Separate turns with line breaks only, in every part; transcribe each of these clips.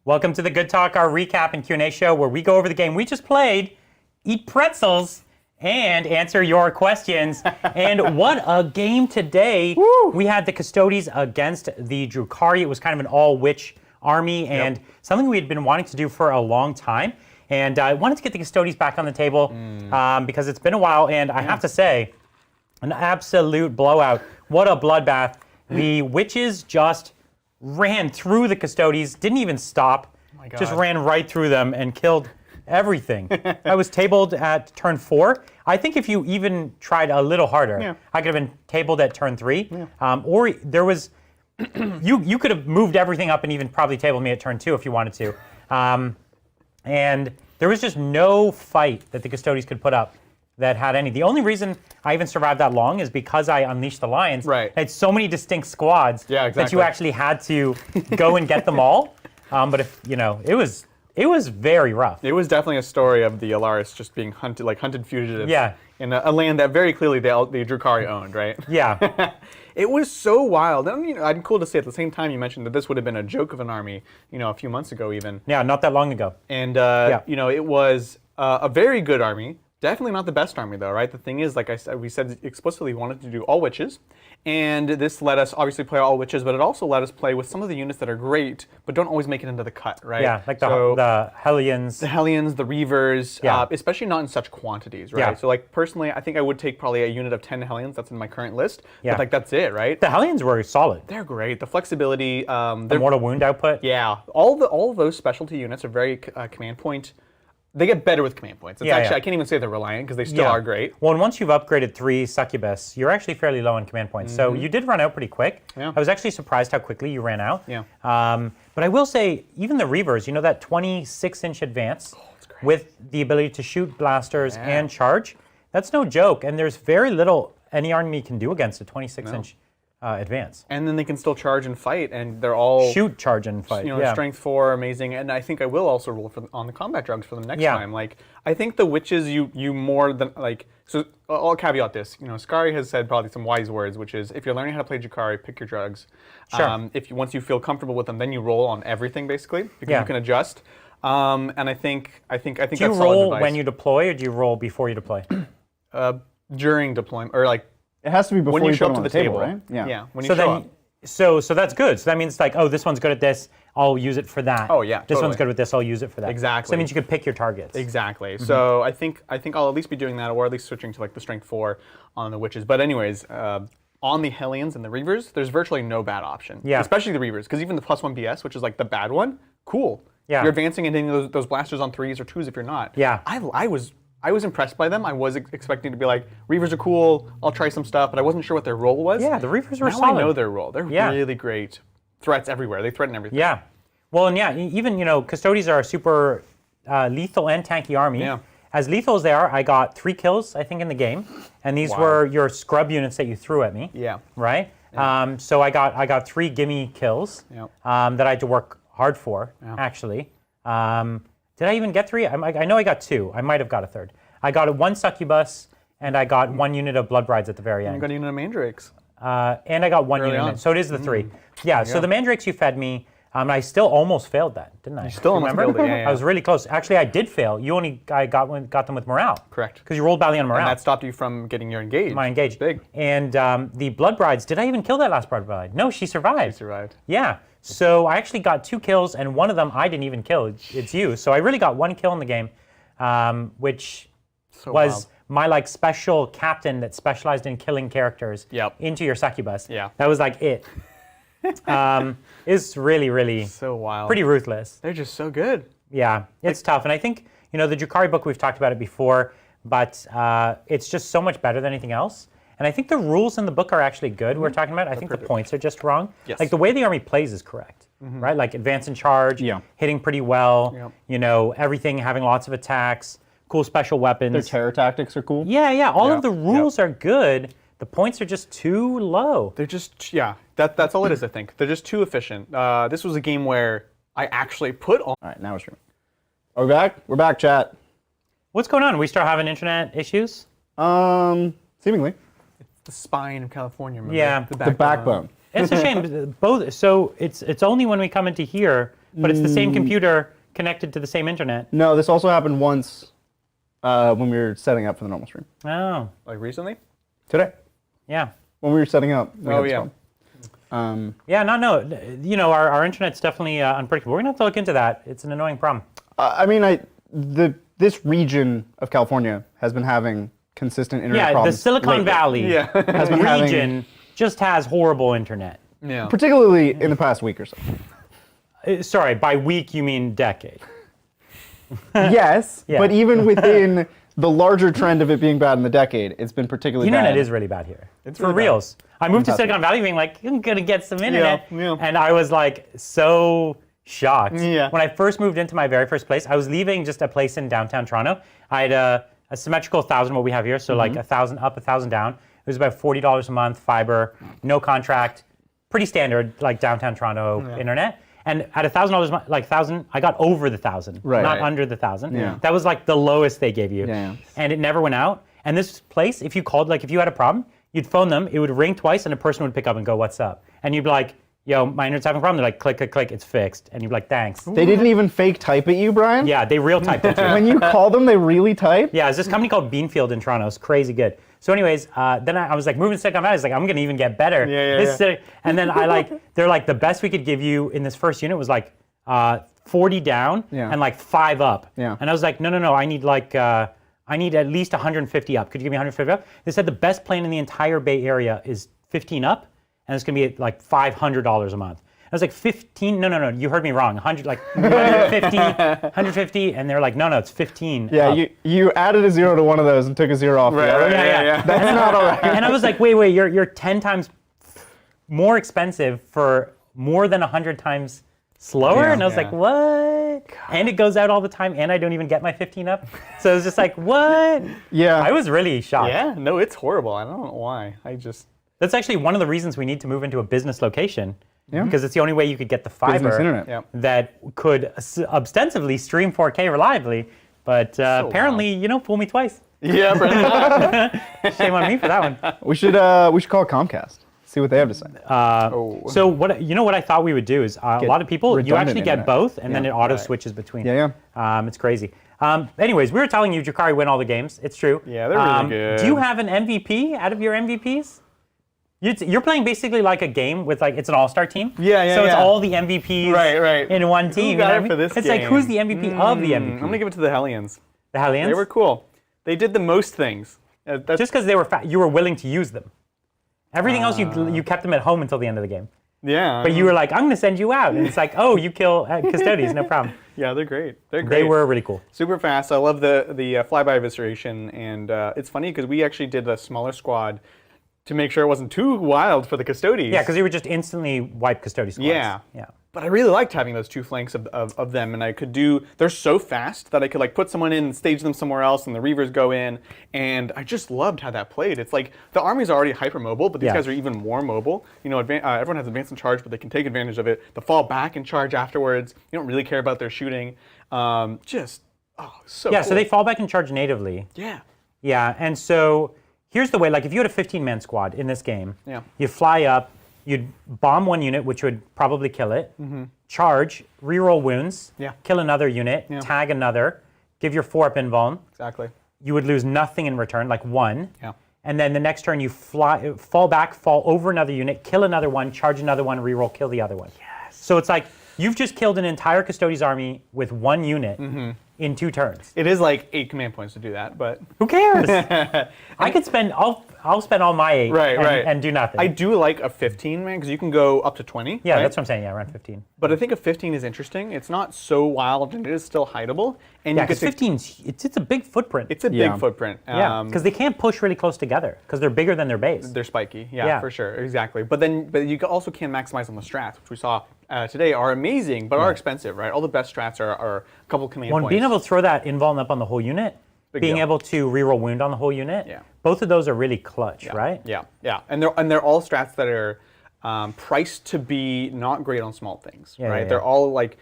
Welcome to the Good Talk, our recap and Q&A show where we go over the game we just played, eat pretzels, and answer your questions. And what a game today.
Woo!
We had the Custodes against the Drukhari. It was kind of an all-witch army and something we had been wanting to do for a long time. And I wanted to get the Custodes back on the table because it's been a while. And I have to say, an absolute blowout. What a bloodbath. The Wyches just ran through the Custodes, didn't even stop, just ran right through them and killed everything. I was tabled at turn 4. I think if you even tried a little harder, I could have been tabled at turn 3. Or there was, you could have moved everything up and even probably tabled me at turn 2 if you wanted to. And there was just no fight that the Custodes could put up that had any. The only reason I even survived that long is because I unleashed the lions.
Right.
I had so many distinct squads that you actually had to go and get them all. But if it was very rough.
It was definitely a story of the Alaris just being hunted, like hunted fugitives.
Yeah.
In a land that very clearly the Drukhari owned, right?
Yeah.
It was so wild. And I'm cool to say at the same time you mentioned that this would have been a joke of an army, a few months ago even.
Yeah, not that long ago.
And it was a very good army. Definitely not the best army though, right? The thing is, like we said explicitly, we wanted to do all witches, and this let us obviously play all witches, but it also let us play with some of the units that are great, but don't always make it into the cut, right?
Yeah, like the Hellions.
The Hellions, the Reavers, especially not in such quantities, right?
Yeah.
So like personally, I think I would take probably a unit of 10 Hellions, that's in my current list, but like that's it, right?
The Hellions were solid.
They're great. The flexibility,
the mortal wound output.
Yeah, all of those specialty units are very command point. They get better with command points. It's actually, I can't even say they're reliant because they still are great.
Well, and once you've upgraded 3 Succubus, you're actually fairly low on command points. So you did run out pretty quick.
Yeah.
I was actually surprised how quickly you ran out.
Yeah.
But I will say, even the Reavers, that 26-inch advance with the ability to shoot blasters and charge, that's no joke. And there's very little any army can do against a 26-inch advance.
And then they can still charge and fight, and they're all
shoot, charge, and fight.
Strength 4, amazing. And I think I will also roll on the combat drugs for them next time. Like I think the witches, you more than like. So I'll caveat this. Skari has said probably some wise words, which is if you're learning how to play Drukhari, pick your drugs.
Sure.
Once you feel comfortable with them, then you roll on everything basically because you can adjust. And I think that's solid advice.
Do you roll when you deploy, or do you roll before you deploy?
During deployment, or like.
It has to be before
when you show up to
on
the table,
right?
Yeah. When you show up.
So that's good. So that means like, oh, this one's good at this, I'll use it for that.
Oh yeah.
This one's good with this, I'll use it for that.
Exactly.
So that means you could pick your targets.
Exactly. So I think I'll at least be doing that, or at least switching to like the strength 4 on the witches. But anyways, on the Hellions and the Reavers, there's virtually no bad option.
Yeah.
Especially the Reavers, because even the +1 BS, which is like the bad one, cool.
Yeah.
You're advancing and hitting those blasters on 3s or 2s if you're not.
Yeah.
I was impressed by them. I was expecting to be like, Reavers are cool, I'll try some stuff, but I wasn't sure what their role was.
Yeah, the Reavers were
now
solid.
I know their role. They're really great. Threats everywhere. They threaten everything.
Yeah. Well, and even, Custodes are a super lethal and tanky army.
Yeah.
As lethal as they are, I got 3 kills, I think, in the game. And these were your scrub units that you threw at me.
Yeah.
Right? Yeah. So I got 3 gimme kills that I had to work hard for, actually. Did I even get 3? I know I got 2. I might have got a third. I got 1 Succubus, and I got 1 unit of Blood Brides at the very end.
You got a unit of Mandrakes.
And I got 1 unit. So it is the 3. Yeah, so the Mandrakes you fed me, I still almost failed that, didn't I?
You still almost failed it, yeah.
I was really close. Actually, I did fail. I got them with morale.
Correct.
Because you rolled badly on morale.
And that stopped you from getting your engage.
My engage.
Big.
And the Blood Brides, did I even kill that last Blood Bride? No, she survived.
She survived.
Yeah. So I actually got 2 kills, and one of them I didn't even kill. It's you. So I really got 1 kill in the game, which was my special captain that specialized in killing characters into your Succubus.
Yeah.
That was like it. It's really, really
so wild.
Pretty ruthless.
They're just so good.
Yeah, it's tough. And I think, the Drukhari book, we've talked about it before, but it's just so much better than anything else. And I think the rules in the book are actually good, we're talking about. I think the points are just wrong.
Yes.
Like the way the army plays is correct, right? Like advance and charge, hitting pretty well, everything having lots of attacks, cool special weapons.
Their terror tactics are cool.
Yeah. All of the rules are good. The points are just too low.
They're just, that's all it is, I think. They're just too efficient. This was a game where I actually put on.
All right, now we're streaming. Are we back? We're back, chat.
What's going on? We start having internet issues?
Seemingly.
The spine of California, remember?
Yeah.
The backbone.
It's a shame. So it's only when we come into here but it's the same computer connected to the same internet.
No, this also happened once when we were setting up for the normal stream.
Oh,
Like recently?
Today,
yeah.
when we were setting up. We
Oh,
had this
yeah.
problem.
Yeah, no. You know, our internet's definitely unpredictable. We're gonna have to look into that. It's an annoying problem.
I mean, this region of California has been having consistent internet
Yeah, the
problems.
Silicon
lately.
Valley
Yeah.
Has been having-
region just has horrible internet.
Yeah.
particularly in the past week or so.
Sorry, by week you mean decade.
Yes,
Yeah.
but even within the larger trend of it being bad in the decade, it's been particularly
The internet
bad.
is really bad here.
It's
for
really bad.
reals. I moved to
Fantastic.
Silicon Valley being like, I'm gonna get some internet.
yeah.
And I was like so shocked.
Yeah.
When I first moved into my very first place, I was leaving just a place in downtown Toronto. I had a symmetrical 1,000, what we have here, so like 1,000 up, 1,000 down. It was about $40 a month, fiber, no contract, pretty standard like downtown Toronto internet. And at $1,000 a month, like 1,000, I got over the 1,000,
Right.
not
Right.
under the 1,000.
Yeah.
That was like the lowest they gave you.
Yeah.
And it never went out. And this place, if you called, like if you had a problem, you'd phone them, it would ring twice, and a person would pick up and go, "What's up?" And you'd be like, "Yo, my internet's having a problem." They're like, "Click, click, click, it's fixed." And you'd be like, "Thanks."
They didn't even fake type at you, Brian?
Yeah, they real typed it to you.
When you call them, they really type?
Yeah, it's this company called Beanfield in Toronto. It's crazy good. So anyways, then I was like moving to Silicon Valley. I was like, I'm gonna even get better.
Yeah.
And then they're like, the best we could give you in this first unit was like 40 down
Yeah.
and like 5 up.
Yeah.
And I was like, no, I need like, I need at least 150 up. Could you give me 150 up? They said the best plan in the entire Bay Area is 15 up, and it's gonna be like $500 a month. I was like, 15? No, you heard me wrong. 100, like 150, and they're like, no, it's 15
Yeah,
up.
you added a 0 to one of those and took a 0 off the other.
Yeah.
That's not all right.
And I was like, wait, you're 10 times more expensive for more than 100 times slower?
Yeah.
And I was like, what? And it goes out all the time, and I don't even get my 15 up. So it was just like, what?
Yeah.
I was really shocked.
Yeah, no, it's horrible. I don't know why.
That's actually one of the reasons we need to move into a business location.
Yeah.
Because it's the only way you could get the fiber
Business internet.
Yeah.
that could ostensibly stream 4K reliably. But apparently, fool me twice.
Yeah, Brendan.
Shame on me for that one.
We should call Comcast. See what they have to say.
So what I thought we would do is a lot of people, you
redundant
actually get
internet.
both, and then
Yeah.
it auto switches between.
Yeah.
It's crazy. Anyways, we were telling you Drukhari win all the games. It's true.
Yeah, they're really good.
Do you have an MVP out of your MVPs? You're playing basically like a game with like it's an all-star team.
Yeah,
So it's
yeah.
all the MVPs
Right.
in one team.
got
you know
it
what I
for
mean?
this
It's like
game?
who's the MVP of the MVP?
I'm going to give it to the Hellions.
The Hellions.
They were cool. They did the most things. That's
Just because they were you were willing to use them. Everything else you kept them at home until the end of the game.
yeah.
But you were like, I'm going to send you out, and it's like, oh, you kill Custodes, no problem.
Yeah, they're great. They're great.
They were really cool.
Super fast. I love the flyby evisceration, and it's funny because we actually did a smaller squad to make sure it wasn't too wild for the Custodes.
Yeah, because you would just instantly wipe Custodes squads.
Yeah.
Yeah.
But I really liked having those two flanks of them, and I could they're so fast that I could like put someone in and stage them somewhere else, and the Reavers go in, and I just loved how that played. It's like the army's already hyper-mobile, but these
Yeah.
guys are even more mobile. Everyone has advance and charge, but they can take advantage of it. The fall back and charge afterwards. You don't really care about their shooting. So
Yeah,
cool.
so they fall back and charge natively.
Yeah.
Yeah, and so here's the way, like if you had a 15-man squad in this game,
Yeah.
you fly up, you'd bomb one unit, which would probably kill it, charge, reroll wounds,
Yeah.
kill another unit, tag another, give your 4-up invuln.
Exactly.
You would lose nothing in return, like 1.
Yeah.
And then the next turn you fall back, fall over another unit, kill another one, charge another one, reroll, kill the other one. Yes. So it's like you've just killed an entire Custodes army with 1 unit in 2 turns.
It is like 8 command points to do that, but
Who cares? I could spend. I'll spend all my 8 and do nothing.
I do like a 15 man because you can go up to 20.
Yeah,
right?
that's what I'm saying. Yeah, around 15.
But I think a 15 is interesting. It's not so wild, and it is still hideable. And
Yeah,
you
because
get to,
15's it's a big footprint.
it's a
Yeah.
big footprint.
yeah, because they can't push really close together because they're bigger than their base.
they're spiky. Yeah,
Yeah.
for sure, exactly. But you also can maximize on the strats, which we saw today are amazing, but are expensive, right? All the best strats are a couple command
When
points.
being able to throw that invuln up on the whole unit,
Big
being
deal.
able to reroll wound on the whole unit,
Yeah.
both of those are really clutch, right?
Yeah, and they're all strats that are priced to be not great on small things,
Yeah,
right?
yeah, yeah.
They're all like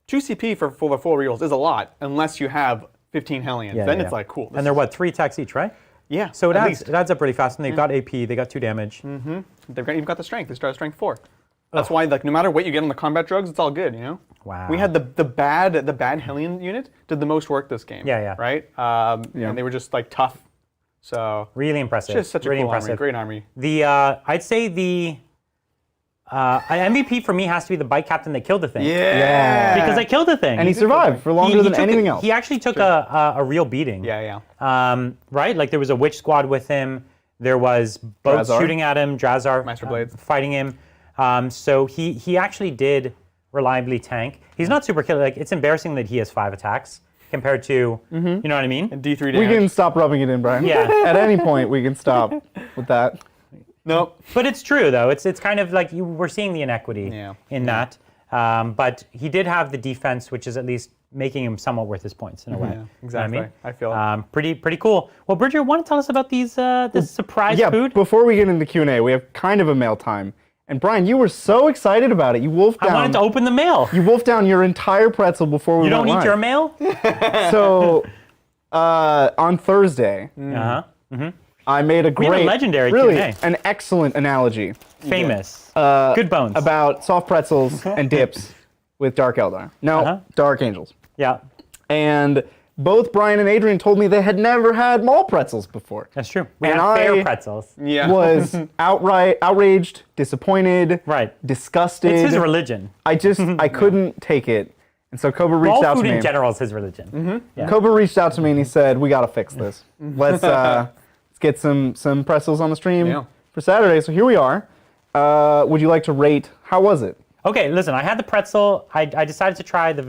2 CP for full rerolls is a lot unless you have 15 Hellions.
Yeah,
then
yeah.
it's like cool.
And they're what, 3 attacks each, right?
Yeah.
So it
at
adds
least.
it adds up really fast, and they've got AP, they got 2 damage.
They've even got the strength. They start at strength 4. That's why, like, no matter what you get on the combat drugs, it's all good, you know?
Wow.
We had the bad Hellion unit did the most work this game.
Yeah.
Right? And they were just, like, tough. So
Really impressive.
just such a
really
cool
impressive.
army, great army.
The I'd say the MVP for me has to be the bike captain that killed the thing.
Yeah.
Because I killed the thing.
And he survived for longer than
took
anything else.
He actually took a real beating.
Yeah.
Right? Like there was a witch squad with him. There was boats
Drazar.
shooting at him. Drazar
Master Blades.
fighting him. So he actually did reliably tank. He's not super killer. Like it's embarrassing that he has 5 attacks compared to you know what I mean?
And D3
We
damage.
can stop rubbing it in, Brian.
Yeah.
At any point, we can stop with that.
Nope.
But it's true though. It's kind of like we're seeing the inequity in that. But he did have the defense, which is at least making him somewhat worth his points in a way.
Yeah, exactly.
You know
I feel
what I mean? Pretty cool. Well, Bridger, want to tell us about these this surprise
Yeah,
food?
before we get into Q&A, we have kind of a mail time. And Brian, you were so excited about it. You wolfed down.
I wanted to open the mail.
You wolfed down your entire pretzel before we
You
went
don't eat
live.
your mail?
So, on Thursday,
Uh-huh.
I made a great,
have a legendary
really,
Q&A.
an excellent analogy
Famous. Good bones.
about soft pretzels and dips with Dark Eldar. No,
Uh-huh.
Dark Angels.
Yeah,
And both Brian and Adrian told me they had never had mall pretzels before.
that's true. We
And
have fair
I-
pretzels.
Yeah.
Was outraged, disappointed,
Right.
disgusted.
It's his religion.
I couldn't take it. And so Cobra reached
All
out to
food
me.
in general is his religion. Yeah.
Cobra reached out to me and he said, "We got to fix this. Let's get some pretzels on the stream
Yeah.
for Saturday." So here we are. Would you like to rate? How was it?
Okay, listen. I had the pretzel. I decided to try the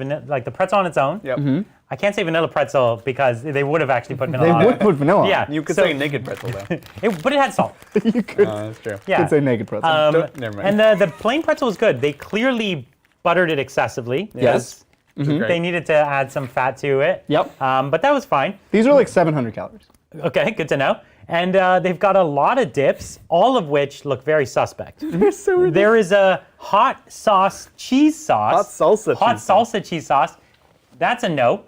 the pretzel on its own.
Yep.
I can't say vanilla pretzel because they would have actually put vanilla
They
on
would
it.
put vanilla.
Yeah.
You could
so-
say naked pretzel, though.
But it had salt.
You could,
That's true.
Yeah.
say naked pretzel.
Never mind.
And the plain pretzel was good. They clearly buttered it excessively.
Yes.
Great.
They needed to add some fat to it.
Yep.
But that was fine.
These are like 700 calories.
Okay, good to know. And they've got a lot of dips, all of which look very suspect. There is a hot sauce cheese sauce.
Hot salsa
Hot
cheese sauce.
salsa cheese sauce. That's a no.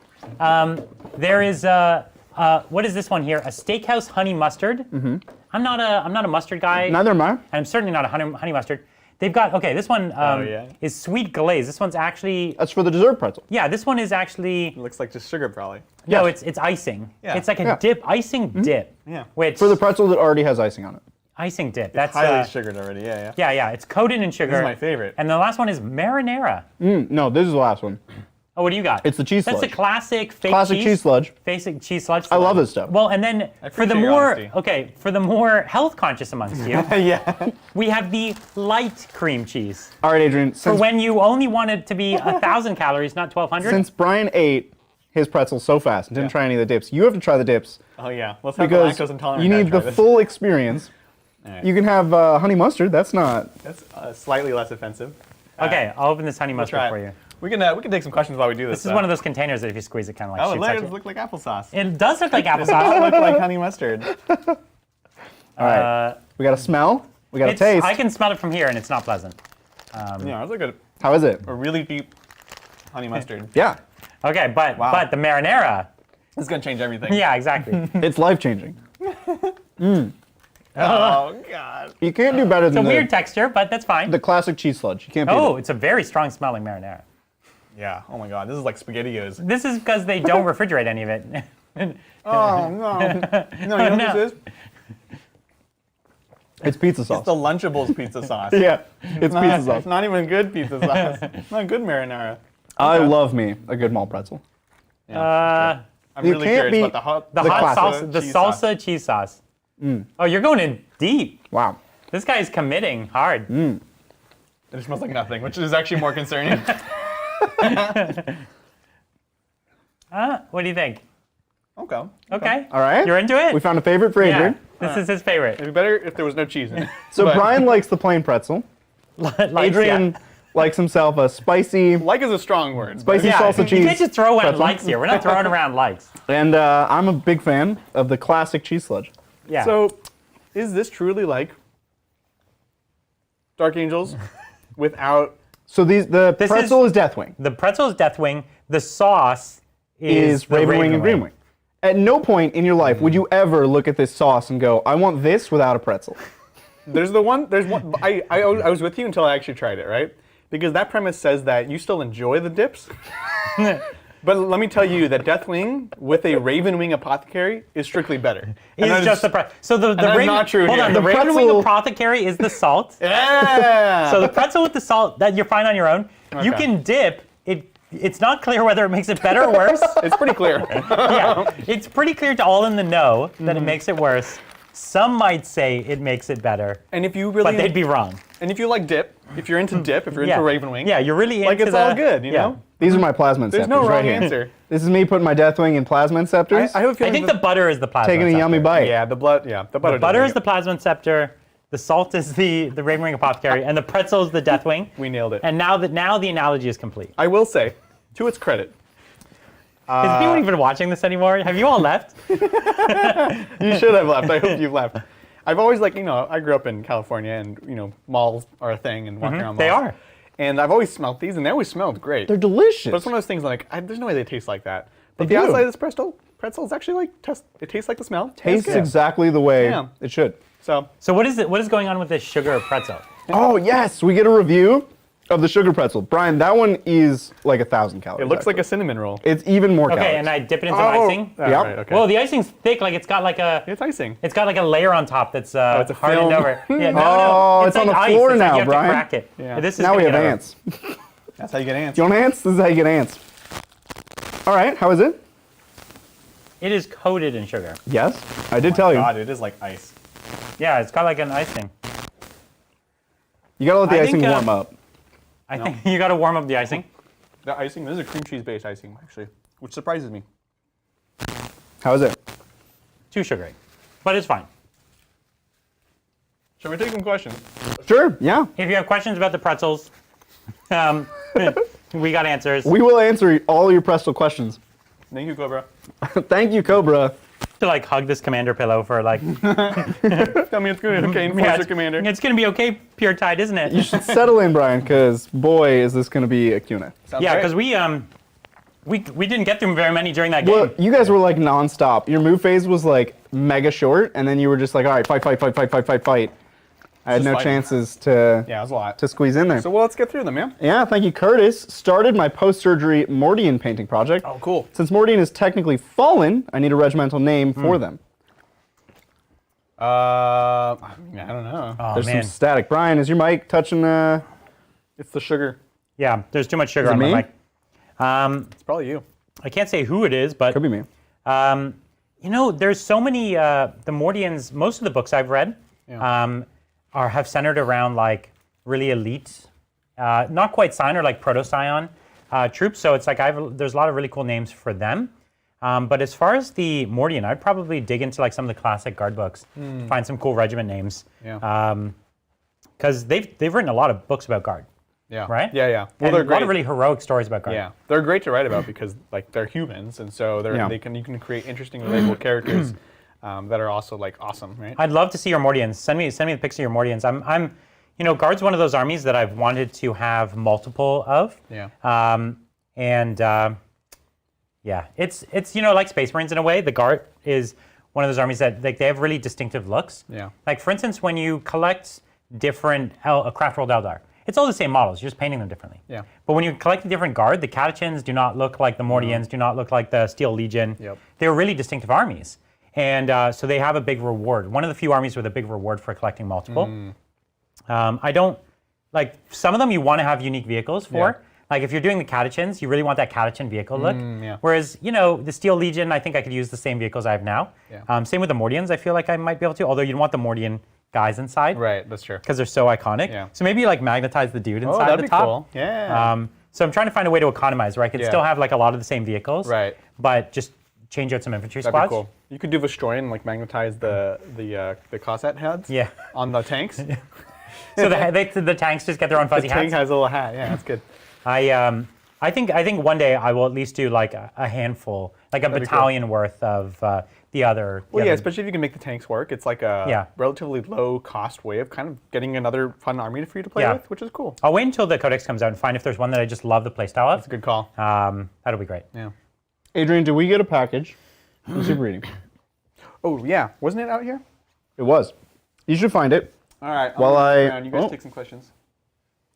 There is what is this one here? A steakhouse honey mustard. Mm-hmm. I'm not a mustard guy.
Neither am I.
And I'm certainly not a honey mustard. They've got, okay, this one
yeah.
is sweet glaze. This one's actually,
That's for the dessert pretzel.
yeah, this one is actually,
It looks like just sugar, probably.
no,
Yes.
it's icing.
Yeah.
It's like a
Yeah.
dip, icing dip.
Yeah.
Which,
For the pretzel that already has icing on it.
icing dip, that's,
Highly sugared already, yeah.
yeah, it's coated in sugar.
This is my favorite.
And the last one is marinara.
No, this is the last one.
Oh, what do you got?
It's the cheese
That's
sludge.
the classic fake
Classic cheese sludge.
Basic cheese sludge.
I love this stuff.
Well, and then for the
appreciate your
more,
honesty.
okay, for the more health conscious amongst you,
Yeah.
we have the light cream cheese.
All right, Adrian.
For
Since,
when you only want it to be 1,000 calories, not 1,200.
since Brian ate his pretzels so fast and didn't try any of the dips, you have to try the dips
Oh, yeah. Let's have
because
the lactose intolerant
you
guy
need
try
the
this.
full experience.
right.
You can have honey mustard. That's not.
That's slightly less offensive.
Okay, I'll open this honey mustard
Try
for
it.
you.
We can take some questions while we do this.
This is one of those containers that if you squeeze it, kind of like
Oh, it
shoots at
does
you.
look like applesauce.
It does look like
Does
applesauce.
not look like honey mustard.
All right. We got to smell. We got to
It's-
taste.
I can smell it from here, and it's not pleasant.
Yeah, it's like
How is it?
a really deep honey mustard.
Yeah.
Okay, but
Wow.
the marinara.
This is gonna change everything.
Yeah, exactly.
It's life changing.
Oh God.
You can't do better
It's a
than
weird texture, but that's fine.
the classic cheese sludge. You can't beat
Oh,
it.
it's a very strong smelling marinara.
Yeah. Oh my God. This is like SpaghettiOs.
This is because they don't refrigerate any of it.
Oh no. No, you know what
No.
this is?
It's pizza sauce.
It's the Lunchables pizza sauce.
Yeah, it's pizza
It's
sauce.
not even good pizza sauce. It's not good marinara.
I love me a good mall pretzel.
I'm
You
really
can't
curious
beat
about the hot,
The
The
hot
classic.
salsa, the
cheese
salsa
sauce.
cheese sauce. Oh, you're going in deep.
Wow.
This guy is committing hard.
It smells like nothing, which is actually more concerning.
What do you think?
Okay.
Okay.
All right.
You're into it?
We found a favorite for
Yeah.
Adrian.
This is his favorite.
It'd be better if there was no cheese in it.
So
But
Brian likes the plain pretzel. Adrian likes himself a spicy,
like is a strong word.
spicy
Yeah,
salsa
you
cheese.
can't just throw around
pretzel.
likes here. We're not throwing around likes.
And I'm a big fan of the classic cheese sludge.
Yeah.
So, is this truly like Dark Angels without?
So the
This
pretzel is Deathwing.
the pretzel is Deathwing. The sauce is the
Ravenwing and Greenwing. At no point in your life would you ever look at this sauce and go, I want this without a pretzel.
There's one. I was with you until I actually tried it, right? Because that premise says that you still enjoy the dips. But let me tell you that Deathwing with a Ravenwing Apothecary is strictly better.
It's just the pretzel. So the
that's
Raven,
not true
hold
here.
on, the
The
Ravenwing
pretzel-
Apothecary is the salt.
Yeah.
So the pretzel with the salt that you're fine on your own. You
Okay.
can dip. It's not clear whether it makes it better or worse.
It's pretty clear.
Yeah, it's pretty clear to all in the know that it makes it worse. Some might say it makes it better,
And if you really,
but they'd be wrong.
and if you like dip, if you're into dip, if you're
Yeah,
into Ravenwing,
yeah, you're really
like
into
it's all good, you know.
These are my plasma
There's
scepters
no
right
wrong
here.
answer.
This is me putting my Deathwing in plasma scepters.
I have a
I
feeling
think the butter is the plasma.
taking a yummy
scepter.
bite.
yeah, the butter.
The butter is the plasma scepter. The salt is the Ravenwing Apothecary, and the pretzel is the Deathwing.
We nailed it.
And now the analogy is complete.
I will say, to its credit,
Is anyone even watching this anymore? Have you all left?
you should have left. I hope you've left. I've always I grew up in California, and malls are a thing, and walking around malls.
They are.
And I've always smelled these, and they always smelled great.
They're delicious.
But it's one of those things there's no way they taste like that. But
They
the
do.
outside of this pretzel is actually it tastes like the smell.
Tastes
good.
exactly the way
Yeah.
it should.
So
So what is going on with this sugar pretzel?
Oh yes, we get a review of the sugar pretzel. Brian, that one is like 1,000 calories.
it looks like
actually.
a cinnamon roll.
It's even more
Okay,
calories.
and I dip it in some
Oh.
icing.
Ah,
Yep.
right, okay.
Whoa, the icing's thick. Like it's got like a
It's
layer on top that's
it's a
hardened
film.
over. Yeah, no,
Oh, it's on
like
the
ice.
floor
It's
now,
like you have
Brian.
To crack it.
Yeah.
This is
now we
gonna
have
get
ants.
That's how you get ants.
You want ants? This is how you get ants. All right, how is it?
It is coated in sugar.
Yes, I did tell you.
God, it is like ice.
Yeah, it's got like an icing.
You gotta let the
I
icing
think,
warm up.
I think you got to warm up the icing.
The icing, this is a cream cheese based icing, actually, which surprises me.
How is it?
Too sugary, but it's fine.
Shall we take some questions?
Sure, yeah.
If you have questions about the pretzels, we got answers.
We will answer all your pretzel questions.
Thank you, Cobra.
Thank you, Cobra.
To like hug this commander pillow for like.
Tell me it's good. Okay, Enforcer Commander.
It's gonna be okay, Pure Tide, isn't it?
You should settle in, Brian, because boy, is this gonna be a CUNA.
Sounds
Yeah,
great.
because we didn't get through very many during that game.
Well, you guys were like nonstop. Your move phase was like mega short, and then you were just like, all right, fight. I had
Just
no
fighting.
chances to
Yeah, it was a lot.
to squeeze in there.
So well, let's get through them, man.
Yeah, thank you, Curtis. Started my post-surgery Mordian painting project.
Oh, cool.
Since Mordian is technically fallen, I need a regimental name for them.
I don't know.
Oh
There's
man,
some static. Brian, is your mic touching?
It's the sugar.
yeah. There's too much sugar
Is it
on
me?
my mic.
It's probably you.
I can't say who it is, but
Could be me.
there's so many. The Mordians. Most of the books I've read
Yeah.
have centered around like really elite, not quite Scion or like Proto Scion troops. So it's like there's a lot of really cool names for them. But as far as the Mordian, I'd probably dig into like some of the classic guard books, to find some cool regiment names.
Yeah.
Because they've written a lot of books about guard,
Yeah.
right?
Yeah, yeah. Well,
And
they're
a
great.
lot of really heroic stories about guard.
Yeah, they're great to write about because like they're humans, and so
Yeah.
you can create interesting, relatable characters that are also like awesome, right?
I'd love to see your Mordians. Send me the pics of your Mordians. I'm Guard's one of those armies that I've wanted to have multiple of.
Yeah.
Yeah, it's like Space Marines in a way. The Guard is one of those armies that like they have really distinctive looks.
Yeah.
Like for instance, when you collect different craft rolled Eldar, it's all the same models. You're just painting them differently.
Yeah.
But when you collect a different Guard, the Catechins do not look like the Mordians, do not look like the Steel Legion.
Yep.
They're really distinctive armies, and so they have a big reward. One of the few armies with a big reward for collecting multiple. I don't like some of them. You want to have unique vehicles for.
Yeah.
Like if you're doing the Catechins, you really want that Catechin vehicle look.
yeah.
Whereas, the Steel Legion, I think I could use the same vehicles I have now.
Yeah.
Same with the Mordians, I feel like I might be able to, although you'd want the Mordian guys inside.
Right, that's true.
Because they're so iconic.
Yeah.
So maybe like magnetize the dude
Oh,
inside
that'd
the
be
top.
cool. Yeah.
So I'm trying to find a way to economize where I could
Yeah.
still have like a lot of the same vehicles.
Right.
But just change out some infantry
That'd
squads.
be cool. You could do Vestroy and like magnetize the Cossack heads.
Yeah.
On the tanks.
So the tanks just get their own fuzzy
The tank
hats.
has a little hat. Yeah, that's good.
I think one day I will at least do like a handful, like a
That'd be
battalion worth of the other.
Well,
the
yeah,
other-
especially if you can make the tanks work. It's like a
Yeah.
relatively low cost way of kind of getting another fun army for you to play
Yeah.
with, which is cool.
I'll wait until the Codex comes out and find if there's one that I just love the playstyle of.
That's a good call.
That'll be great.
Yeah.
Adrian, did we get a package? Super reading.
Oh yeah, wasn't it out here?
It was. You should find it.
All right.
While
You guys take some questions.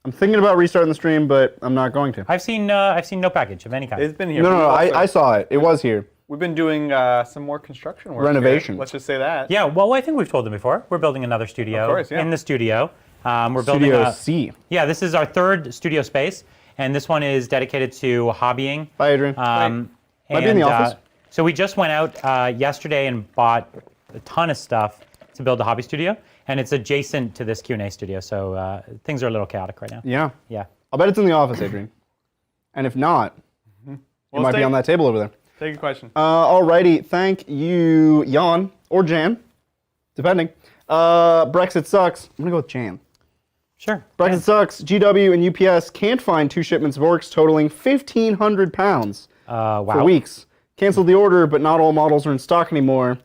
I'm thinking about restarting the stream, but I'm not going to.
I've seen no package of any kind.
It's been here.
No, I saw it. It was here.
We've been doing some more construction work.
Renovations.
Let's just say that.
Yeah, well, I think we've told them before. We're building another studio
Of course, yeah.
in the studio. We're building
Studio C.
Yeah, this is our third studio space, and this one is dedicated to hobbying.
Bye, Adrian.
Might
be in the office.
So we just went out yesterday and bought a ton of stuff to build a hobby studio, and it's adjacent to this Q&A studio, so things are a little chaotic right now.
Yeah.
Yeah.
I'll bet it's in the office, Adrian. And if not, it might be on that table over there.
Take a question.
Alrighty, thank you, Jan, or Jan, depending. Brexit sucks. I'm gonna go with Jan.
Sure.
Brexit sucks. GW and UPS can't find 2 shipments of orcs totaling 1,500 pounds
Wow.
for weeks. Canceled the order, but not all models are in stock anymore.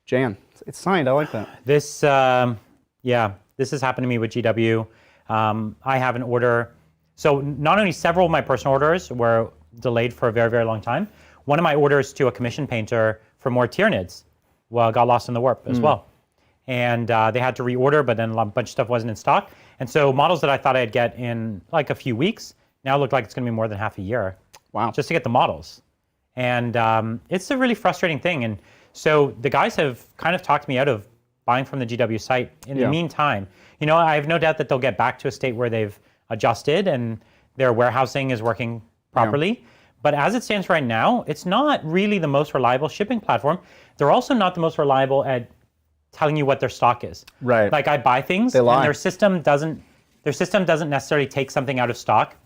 Jan, it's signed. I like that.
This, this has happened to me with GW. I have an order. So not only several of my personal orders were delayed for a very, very long time. One of my orders to a commission painter for more Tyranids got lost in the warp as well. And they had to reorder, but then a bunch of stuff wasn't in stock. And so models that I thought I'd get in like a few weeks now look like it's going to be more than half a year.
Wow.
Just to get the models. And it's a really frustrating thing. And so the guys have kind of talked me out of buying from the GW site. In the meantime, I have no doubt that they'll get back to a state where they've adjusted and their warehousing is working properly. But as it stands right now, it's not really the most reliable shipping platform. They're also not the most reliable at telling you what their stock is.
Right.
Like I buy things
They lie.
and their system doesn't necessarily take something out of stock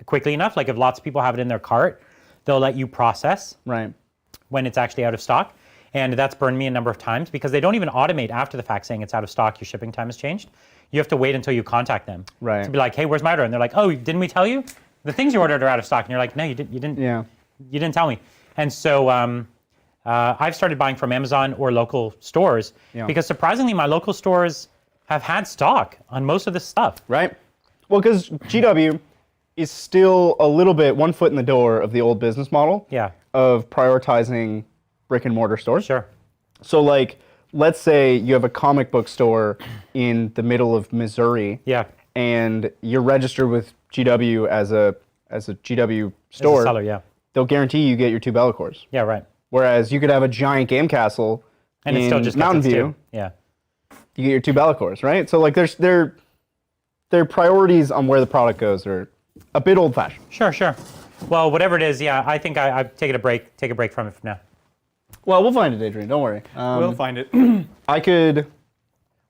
quickly enough. Like if lots of people have it in their cart, they'll let you process
Right.
when it's actually out of stock. And that's burned me a number of times because they don't even automate after the fact saying it's out of stock, your shipping time has changed. You have to wait until you contact them.
Right.
To be like, hey, where's my order? And they're like, oh, didn't we tell you? The things you ordered are out of stock. And you're like, no, you didn't.
Yeah.
You didn't tell me. And so I've started buying from Amazon or local stores because surprisingly, my local stores have had stock on most of this stuff.
Right. Well, because GW is still a little bit one foot in the door of the old business model of prioritizing brick and mortar stores.
Sure.
So like, let's say you have a comic book store in the middle of Missouri.
Yeah.
And you're registered with GW as a GW store.
As a seller, yeah.
They'll guarantee you get your 2 Bellicors.
Yeah, right.
Whereas you could have a giant game castle
And
in
it still just gets
Mountain
its
View.
due. Yeah.
You get your 2 Bellicors, right? So like their priorities on where the product goes are a bit old-fashioned.
Sure. Well, whatever it is, yeah, I think I've taken a break. Take a break from it from now.
Well, we'll find it, Adrian. Don't worry.
We'll find it.
I could.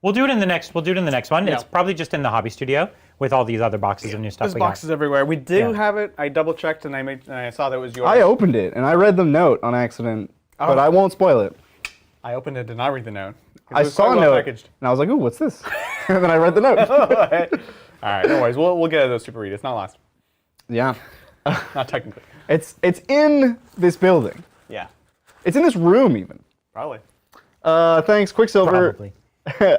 We'll do it in the next one.
Yeah.
It's probably just in the hobby studio with all these other boxes of new stuff.
There's
we got.
boxes everywhere. We do have it. I double checked and I saw that it was yours.
I opened it and I read the note on accident, but I won't spoil it.
I opened it, did not read the note.
I saw a note
packaged.
and I was like, "Ooh, what's this?" And then I read the note.
All right, no worries. We'll get it those super read. It's not lost.
Yeah,
Not technically.
it's in this building.
Yeah.
It's in this room even.
Probably.
Thanks, Quicksilver.
Probably.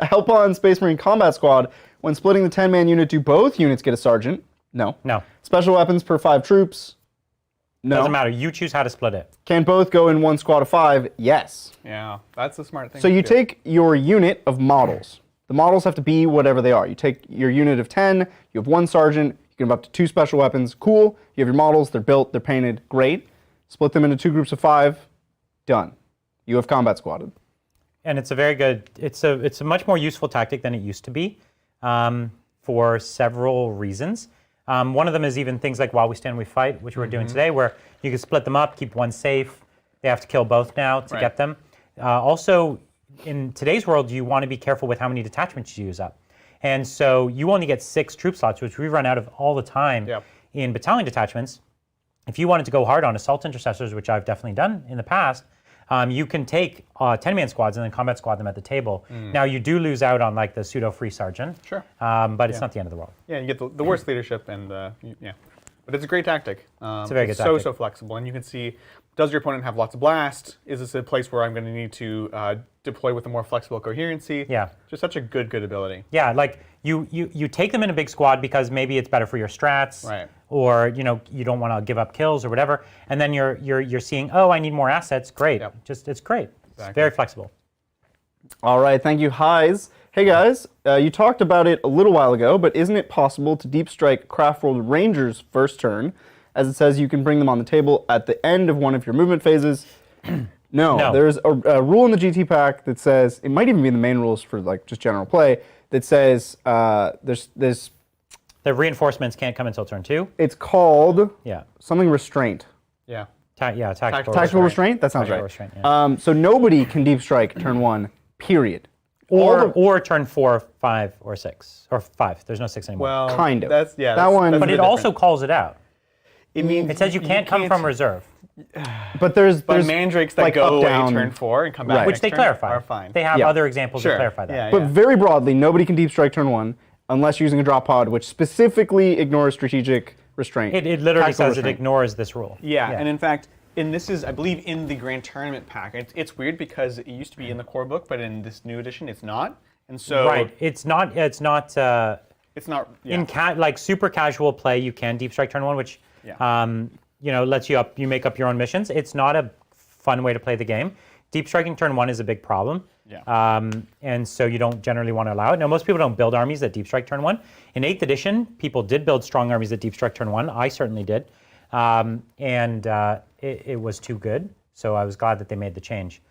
Help on Space Marine Combat Squad. When splitting the 10-man unit, do both units get a sergeant? No.
No.
Special weapons per 5 troops? No.
Doesn't matter. You choose how to split it.
Can both go in one squad of 5? Yes.
Yeah, that's a smart thing.
So you take your unit of models. The models have to be whatever they are. You take your unit of 10, you have 1 sergeant, you can have up to 2 special weapons. Cool. You have your models, they're built, they're painted, great. Split them into 2 groups of 5, done. You have combat squadded.
And it's a very good. It's a much more useful tactic than it used to be, for several reasons. One of them is even things like while we stand, we fight, which we're doing today, where you can split them up, keep one safe. They have to kill both now to get them. Also, in today's world, you want to be careful with how many detachments you use up. And so you only get 6 troop slots, which we run out of all the time in battalion detachments. If you wanted to go hard on assault intercessors, which I've definitely done in the past, you can take 10-man squads and then combat squad them at the table. Now, you do lose out on like the pseudo-free sergeant.
Sure.
But it's not the end of the world.
Yeah, you get the worst leadership and yeah. But it's a great tactic. It's
a very good tactic.
So flexible. And you can see, does your opponent have lots of blast? Is this a place where I'm going to need to deploy with a more flexible coherency?
Yeah.
Just such a good ability.
Yeah, like you take them in a big squad because maybe it's better for your strats.
Right.
Or you don't want to give up kills or whatever. And then you're seeing, oh, I need more assets. Great.
Yep.
It's great.
Exactly.
It's very flexible.
All right, thank you, Highs. Hey guys, you talked about it a little while ago, but isn't it possible to deep strike Craft World Rangers first turn, as it says you can bring them on the table at the end of one of your movement phases? No, there's a rule in the GT pack that says, it might even be in the main rules for like just general play, that says there's
The reinforcements can't come until turn 2.
it's called
Yeah.
something restraint.
Yeah.
Tactical
Tactical restraint? That sounds
Tactical
right.
restraint, yeah.
So nobody can deep strike turn 1, period.
Or turn 4, 5, or 6. Or 5. There's no 6 anymore.
Well,
Kind of.
That's yeah.
That
that's-
one-
that's
but
a
it
bit
also
different.
calls it out.
It means
It says you can't come from reserve,
But there's
mandrakes that
like
go
up,
away
down.
turn 4 and come back
Right.
which
next
they
turn
clarify.
are fine.
They have
Yeah.
other examples
Sure.
that clarify that.
Yeah,
But very broadly, nobody can deep strike turn 1 unless using a drop pod, which specifically ignores strategic restraint.
It literally
Tactical
says it
restraint.
ignores this rule.
Yeah, and in fact, and this is, I believe, in the Grand Tournament pack. It's weird because it used to be in the core book, but in this new edition, it's not. And so
Right. It's not.
it's not. Yeah.
In like super casual play, you can deep strike turn 1, which lets you make up your own missions. It's not a fun way to play the game. Deep striking turn 1 is a big problem.
Yeah.
And so you don't generally want to allow it. Now, most people don't build armies that deep strike turn 1. In 8th edition, people did build strong armies that deep strike turn 1. I certainly did. It was too good. So I was glad that they made the change.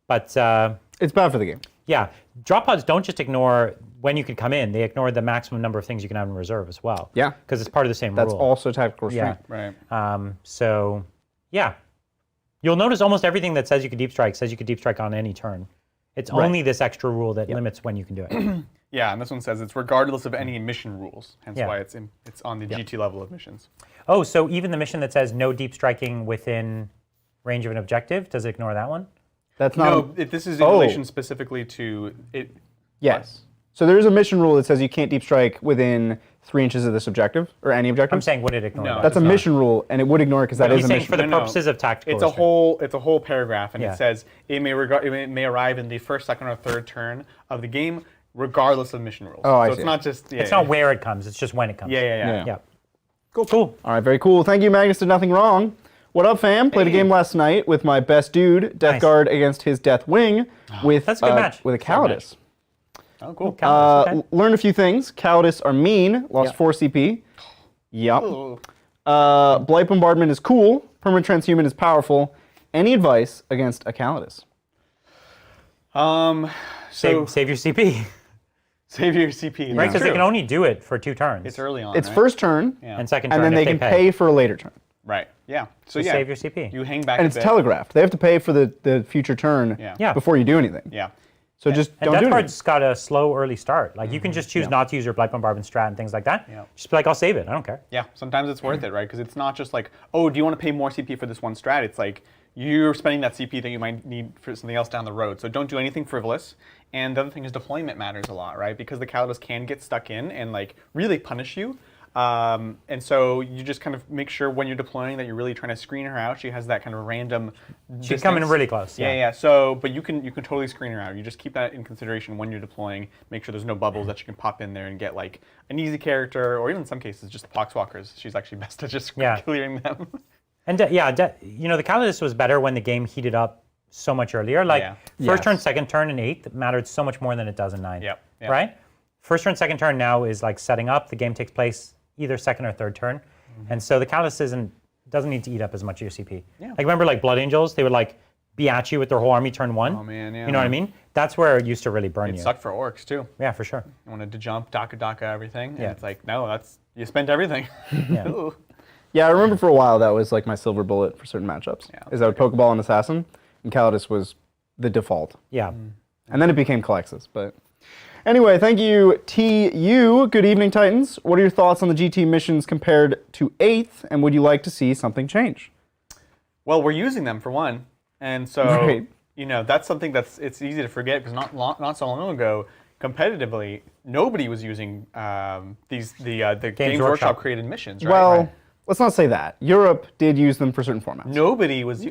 But
It's bad for the game.
yeah, drop pods don't just ignore when you can come in. They ignore the maximum number of things you can have in reserve as well.
Yeah.
Because it's part of the same
That's
rule.
also tactical restraint.
Right.
So, yeah. You'll notice almost everything that says you could deep strike says you could deep strike on any turn. It's only this extra rule that limits when you can do it.
Yeah, and this one says it's regardless of any mission rules. Hence
Yeah.
why it's on the GT level of missions.
Oh, so even the mission that says no deep striking within range of an objective, does it ignore that one?
That's not.
No, this is in relation specifically to it.
Yes. So there is a mission rule that says you can't deep strike within 3 inches of this objective or any objective.
I'm saying would it ignore
No,
that?
That's a
it's not.
mission rule, and it would ignore it because that
He's
is a
saying
mission.
for the
No, no.
purposes of tactical
It's a whole paragraph, and
Yeah.
it says it may arrive in the first, second, or third turn of the game, regardless of mission rules.
Oh, I
so
see.
it's not just. Yeah,
It's not where it comes, it's just when it comes.
Yeah.
Yeah. Cool.
All right, very cool. Thank you, Magnus did nothing wrong. What up, fam? Played a game last night with my best dude, Death
Nice.
Guard against his Deathwing with
That's a good match.
with a
That's a good
Custodes.
Oh, cool.
Okay.
Learned a few things. Custodes are mean. Lost
Yeah.
4 CP. Yep.
Ooh.
Blight Bombardment is cool. Permanent Transhuman is powerful. Any advice against a Custodes?
So
Save your CP.
save your CP.
Right,
That's
because they
true.
can only do it for 2 turns.
It's early on.
It's
right?
first turn,
and second turn
and then
if
they can pay for a later turn.
Right. Yeah. So
So
yeah.
save your CP.
You hang back.
And
a
it's
bit.
telegraphed. They have to pay for the future turn
Yeah.
before you do anything.
Yeah.
So just
And
don't do
Death
anything.
Guard's got a slow early start. Like you can just choose not to use your Blight Bombardment strat and things like that.
Yeah.
Just be like, I'll save it. I don't care.
Yeah, sometimes it's worth it, right? Because it's not just like, oh, do you want to pay more CP for this one strat? It's like you're spending that CP that you might need for something else down the road. So don't do anything frivolous. And the other thing is deployment matters a lot, right? Because the Custodes can get stuck in and like really punish you. And so you just kind of make sure when you're deploying that you're really trying to screen her out. She has that kind of random.
She's coming really close.
Yeah. So, but you can totally screen her out. You just keep that in consideration when you're deploying. Make sure there's no bubbles that you can pop in there and get like an easy character, or even in some cases just poxwalkers. She's actually best at just clearing them.
And the Custodes was better when the game heated up so much earlier. Like first turn, second turn, and 8th mattered so much more than it does in 9th.
Yep.
Right? First turn, second turn now is like setting up. The game takes place either second or third turn. And so the Custodes doesn't need to eat up as much of your CP.
Yeah.
Like remember like Blood Angels, they would like be at you with their whole army turn 1.
Oh man, yeah.
You know what I mean? That's where it used to really burn
It
you.
sucked for orcs too.
Yeah, for sure.
You wanted to jump, daka everything, and
Yeah.
it's like, no, you spent everything.
Yeah.
Ooh.
Yeah, I remember for a while that was like my silver bullet for certain matchups.
Yeah,
Is I would Pokeball an Assassin, and Custodes was the default.
Yeah.
And then it became Calexis. But anyway, thank you, TU. Good evening, Titans. What are your thoughts on the GT missions compared to 8th, and would you like to see something change?
Well, we're using them for one, and so
Right.
that's something it's easy to forget because not so long ago, competitively, nobody was using the Games
Workshop.
Workshop created missions, right?
Well, let's not say that. Europe did use them for certain formats.
Nobody was.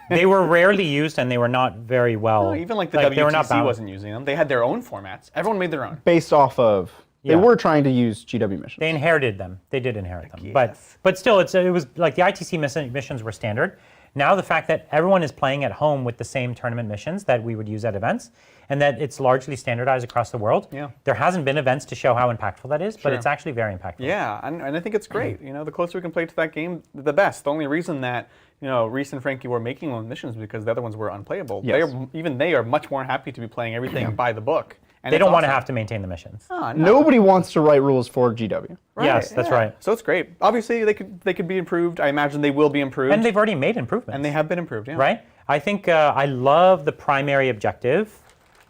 They were rarely used and they were not very well.
Even like the
they were not
WTC
balanced.
wasn't using them. They had their own formats. Everyone made their own.
Based off of, they
Yeah.
were trying to use GW missions.
They inherited them. They did inherit them.
guess.
But still, it was like the ITC missions were standard. Now the fact that everyone is playing at home with the same tournament missions that we would use at events, and that it's largely standardized across the world.
Yeah.
There hasn't been events to show how impactful that is, but
Sure.
it's actually very impactful.
Yeah, and I think it's great. You know, the closer we can play to that game, the best. The only reason that Reese and Frankie were making those missions because the other ones were unplayable.
Yes.
Even they are much more happy to be playing everything by the book. And
They
it's
don't want to
awesome.
have to maintain the missions.
Oh, no.
Nobody wants to write rules for GW.
Yes, that's right.
So it's great. Obviously, they could be improved. I imagine they will be improved.
And they've already made improvements.
And they have been improved. Yeah.
Right? I think I love the primary objective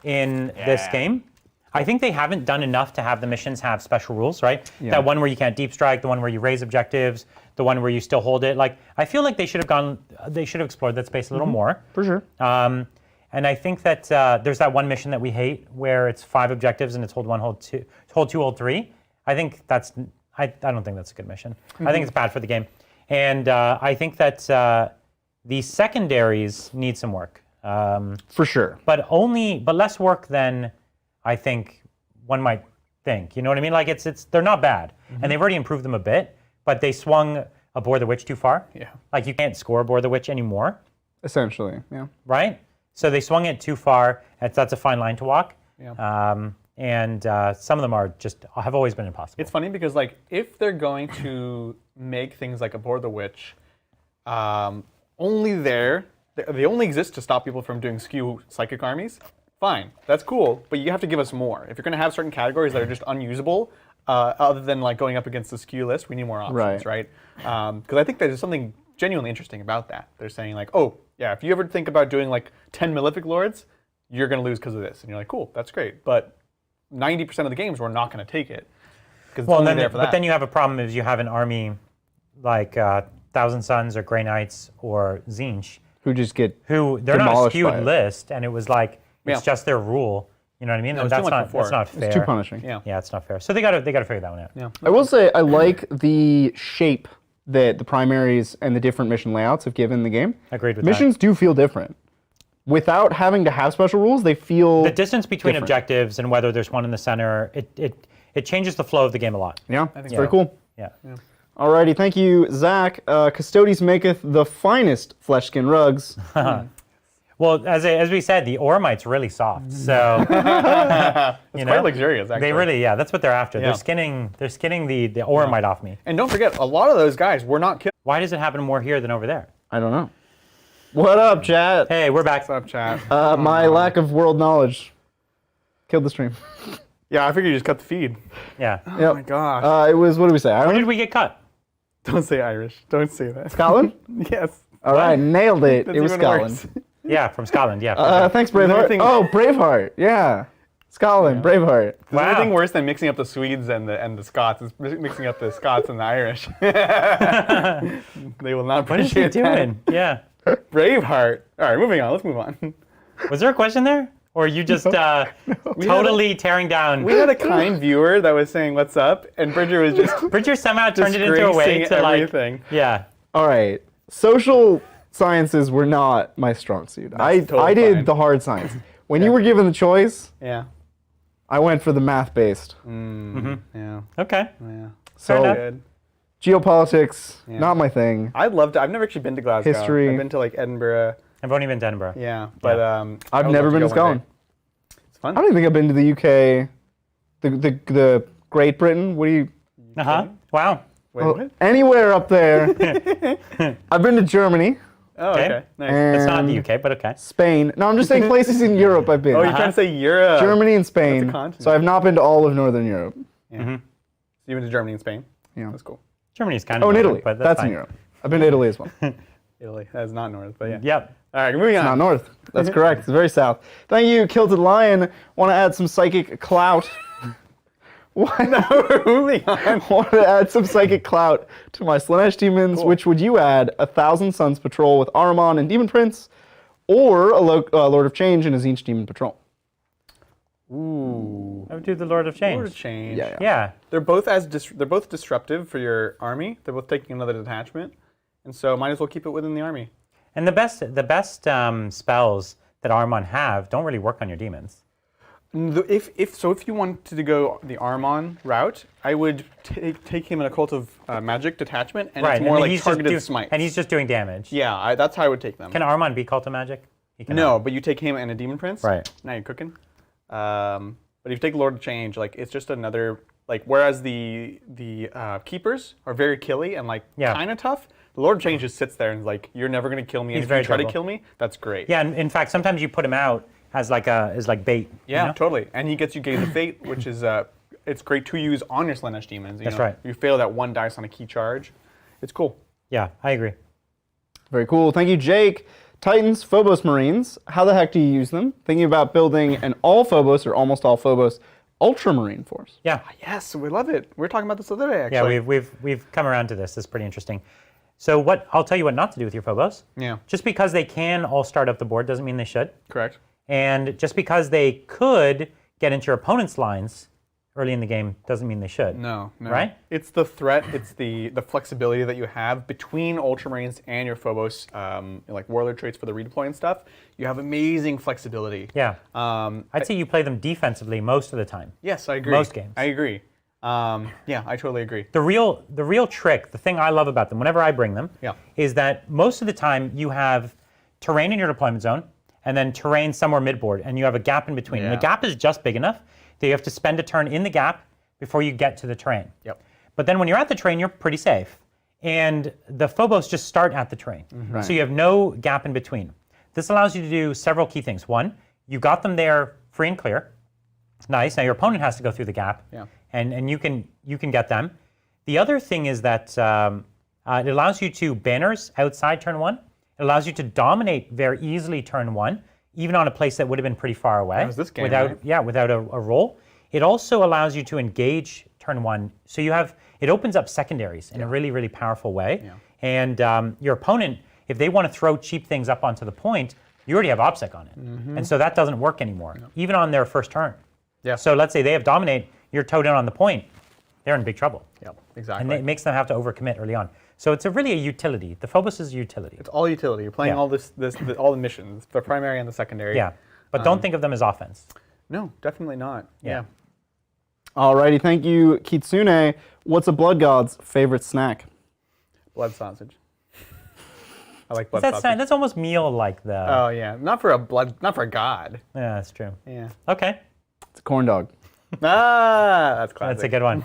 in this game. I think they haven't done enough to have the missions have special rules, right?
Yeah.
That one where you can't deep strike, the one where you raise objectives, the one where you still hold it. Like, I feel like they should have explored that space a little more.
For sure.
And I think that there's that one mission that we hate where it's 5 objectives and it's hold 1, hold 2, hold 2, hold 3. I think I don't think that's a good mission. I think it's bad for the game. And I think that the secondaries need some work.
For sure.
But less work than I think one might think. You know what I mean? Like they're not bad, and they've already improved them a bit. But they swung Abhor the Witch too far.
Yeah.
Like you can't score Abhor the Witch anymore,
Essentially, yeah.
right? So they swung it too far. That's a fine line to walk.
Yeah.
And some of them have always been impossible.
It's funny because if they're going to make things like Abhor the Witch, they only exist to stop people from doing skew psychic armies. Fine, that's cool, but you have to give us more. If you're going to have certain categories that are just unusable, other than going up against the skew list, we need more options, right? Because I think there's something genuinely interesting about that. They're saying oh yeah, if you ever think about doing 10 Malefic Lords, you're going to lose because of this, and you're like, cool, that's great, but 90% of the games we're not going to take it because it's only there for that.
But then you have a problem if you have an army like Thousand Suns or Grey Knights or Zinch,
Who just get
who they're not a
demolished by
skewed
it.
list, and it was
Yeah.
it's just their rule. You know what I mean?
No,
And
it's too
that's
much
not
before.
fair.
It's too punishing.
Yeah.
Yeah, it's not fair. So they gotta figure that one out.
Yeah.
I will say I like the shape that the primaries and the different mission layouts have given the game.
Agreed with
Missions do feel different. Without having to have special rules, they feel
The distance between
different.
objectives and whether there's one in the center, it changes the flow of the game a lot.
Yeah,
think
it's
so.
very cool.
Yeah.
Alrighty, thank you, Zach. Custodes maketh the finest flesh skin rugs.
Well, as we said, the Ormite's really soft. So
It's quite luxurious, actually.
they really, that's what they're after.
Yeah.
They're skinning the Ormite off me.
And don't forget, a lot of those guys were not killed.
Why does it happen more here than over there?
I don't know. What up, chat?
Hey, we're back.
What's up, chat?
My lack of world knowledge killed the stream.
Yeah, I figured you just cut the feed.
Yeah.
Oh my gosh.
It was, what did we say?
Where did
Ireland?
we get cut?
Don't say Irish. Don't say that.
Scotland?
Yes.
All right, nailed it.
That's
It was
even
Scotland.
worse.
Yeah, from Scotland. Yeah.
Thanks, Braveheart.
everything-
Oh, Braveheart. Yeah. Scotland, Braveheart.
There's
Wow.
anything worse than mixing up the Swedes and the Scots. Is mixing up the Scots and the Irish. They will not
What is he
appreciate that.
doing? Yeah.
Braveheart. All right, moving on. Let's move on.
Was there a question there? Or are you just totally tearing down?
We had a kind viewer that was saying "What's up," and Bridger was just
Bridger somehow turned it into a way
disgracing
to
everything.
Yeah.
All right. Social sciences were not my strong suit. I
totally
did
fine.
the hard science. When you were given the choice,
Yeah.
I went for the math-based.
Yeah.
Okay.
Yeah.
So
enough.
Good.
geopolitics, not my thing.
I'd love to. I've never actually been to Glasgow.
History.
I've been to Edinburgh.
I've only been to Edinburgh.
Yeah, but
I've never been to Scotland.
It's fun.
I don't even think I've been to the UK, the Great Britain. What do you?
Uh-huh. Wow.
Wait,
Well,
what?
anywhere up there. I've been to Germany,
Oh,
Okay.
okay. Nice.
It's not the
and
UK, but okay.
Spain. No, I'm just saying places in Europe I've been.
Oh, you're trying to say Europe.
Germany and Spain.
That's a continent.
So I've not been to all of Northern Europe.
Yeah. So you went to Germany and Spain.
Yeah.
That's cool.
Germany's kind of
Oh, in
north,
Italy.
but
That's
fine.
in Europe. I've been to Italy as well.
Italy. That is not north, but yeah.
Yep.
All right, moving on.
Not north. That's correct. It's very south. Thank you, Kilted Lion. Want to add some psychic clout?
Moving on.
Want to add some psychic clout to my Slanesh demons?
Cool.
Which would you add? 1,000 Suns patrol with Ahriman and Demon Prince, or a Lord of Change and a Zinch Demon patrol?
Ooh.
I would do the Lord of Change.
Lord of Change.
Yeah.
Yeah.
They're both they're both disruptive for your army. They're both taking another detachment, and so might as well keep it within the army.
And the best spells that Armon have don't really work on your demons.
If you wanted to go the Armon route, I would take him in a Cult of Magic detachment, and it's more
and
like
he's
targeted
just
smites.
And he's just doing damage.
Yeah, that's how I would take them.
Can Armon be Cult of Magic? He cannot.
No, but you take him and a Demon Prince.
Right.
Now you're cooking. But if you take Lord of Change, like it's just another like whereas the keepers are very killy and like kind of tough, the Lord of Change just sits there and is like, you're never gonna kill me. And if you try to kill me, that's great.
Yeah, and in fact, sometimes you put him out as like bait.
Yeah,
you know?
totally. And he gets you Gaze of Fate, which is it's great to use on your Slaanesh demons.
That's right.
You fail that 1 dice on a key charge. It's cool.
Yeah, I agree.
Very cool. Thank you, Jake. Titans, Phobos Marines. How the heck do you use them? Thinking about building an all Phobos or almost all Phobos Ultramarine force.
Yeah.
Yes, we love it. We were talking about this the other day, actually.
Yeah, we've come around to this. This is pretty interesting. So I'll tell you what not to do with your Phobos.
Yeah.
Just because they can all start up the board doesn't mean they should.
Correct.
And just because they could get into your opponent's lines early in the game doesn't mean they should.
No.
Right?
It's the threat, it's the flexibility that you have between Ultramarines and your Phobos, like Warlord traits for the redeploy and stuff. You have amazing flexibility.
Yeah. I'd say you play them defensively most of the time.
Yes, I agree.
Most games.
I agree. Yeah, I totally agree.
The real trick, the thing I love about them, whenever I bring them, is that most of the time you have terrain in your deployment zone, and then terrain somewhere midboard, and you have a gap in between.
Yeah.
And the gap is just big enough that you have to spend a turn in the gap before you get to the terrain.
Yep.
But then when you're at the terrain, you're pretty safe. And the Phobos just start at the terrain.
Right.
So you have no gap in between. This allows you to do several key things. One, you got them there free and clear. Nice. Now your opponent has to go through the gap, and you can get them. The other thing is that it allows you to banners outside turn 1. It allows you to dominate very easily turn 1, even on a place that would have been pretty far away.
That was this game,
without
right?
without a roll. It also allows you to engage turn 1, so it opens up secondaries in a really, really powerful way.
Yeah.
And your opponent, if they want to throw cheap things up onto the point, you already have OBSEC on it, and so that doesn't work anymore, even on their first turn.
Yeah.
So let's say they have dominate, you're towed in on the point, they're in big trouble.
Yep, exactly.
And it makes them have to overcommit early on. So it's really a utility. The Phobos is a utility.
It's all utility. You're playing all all the missions, the primary and the secondary.
Yeah, but don't think of them as offense.
No, definitely not. Yeah.
Alrighty, thank you, Kitsune. What's a Blood God's favorite snack?
Blood sausage. I like blood
That's
sausage.
that's almost meal-like though.
Oh yeah, not for a god.
Yeah, that's true.
Yeah.
Okay,
It's a corn dog.
That's classic.
that's a good one.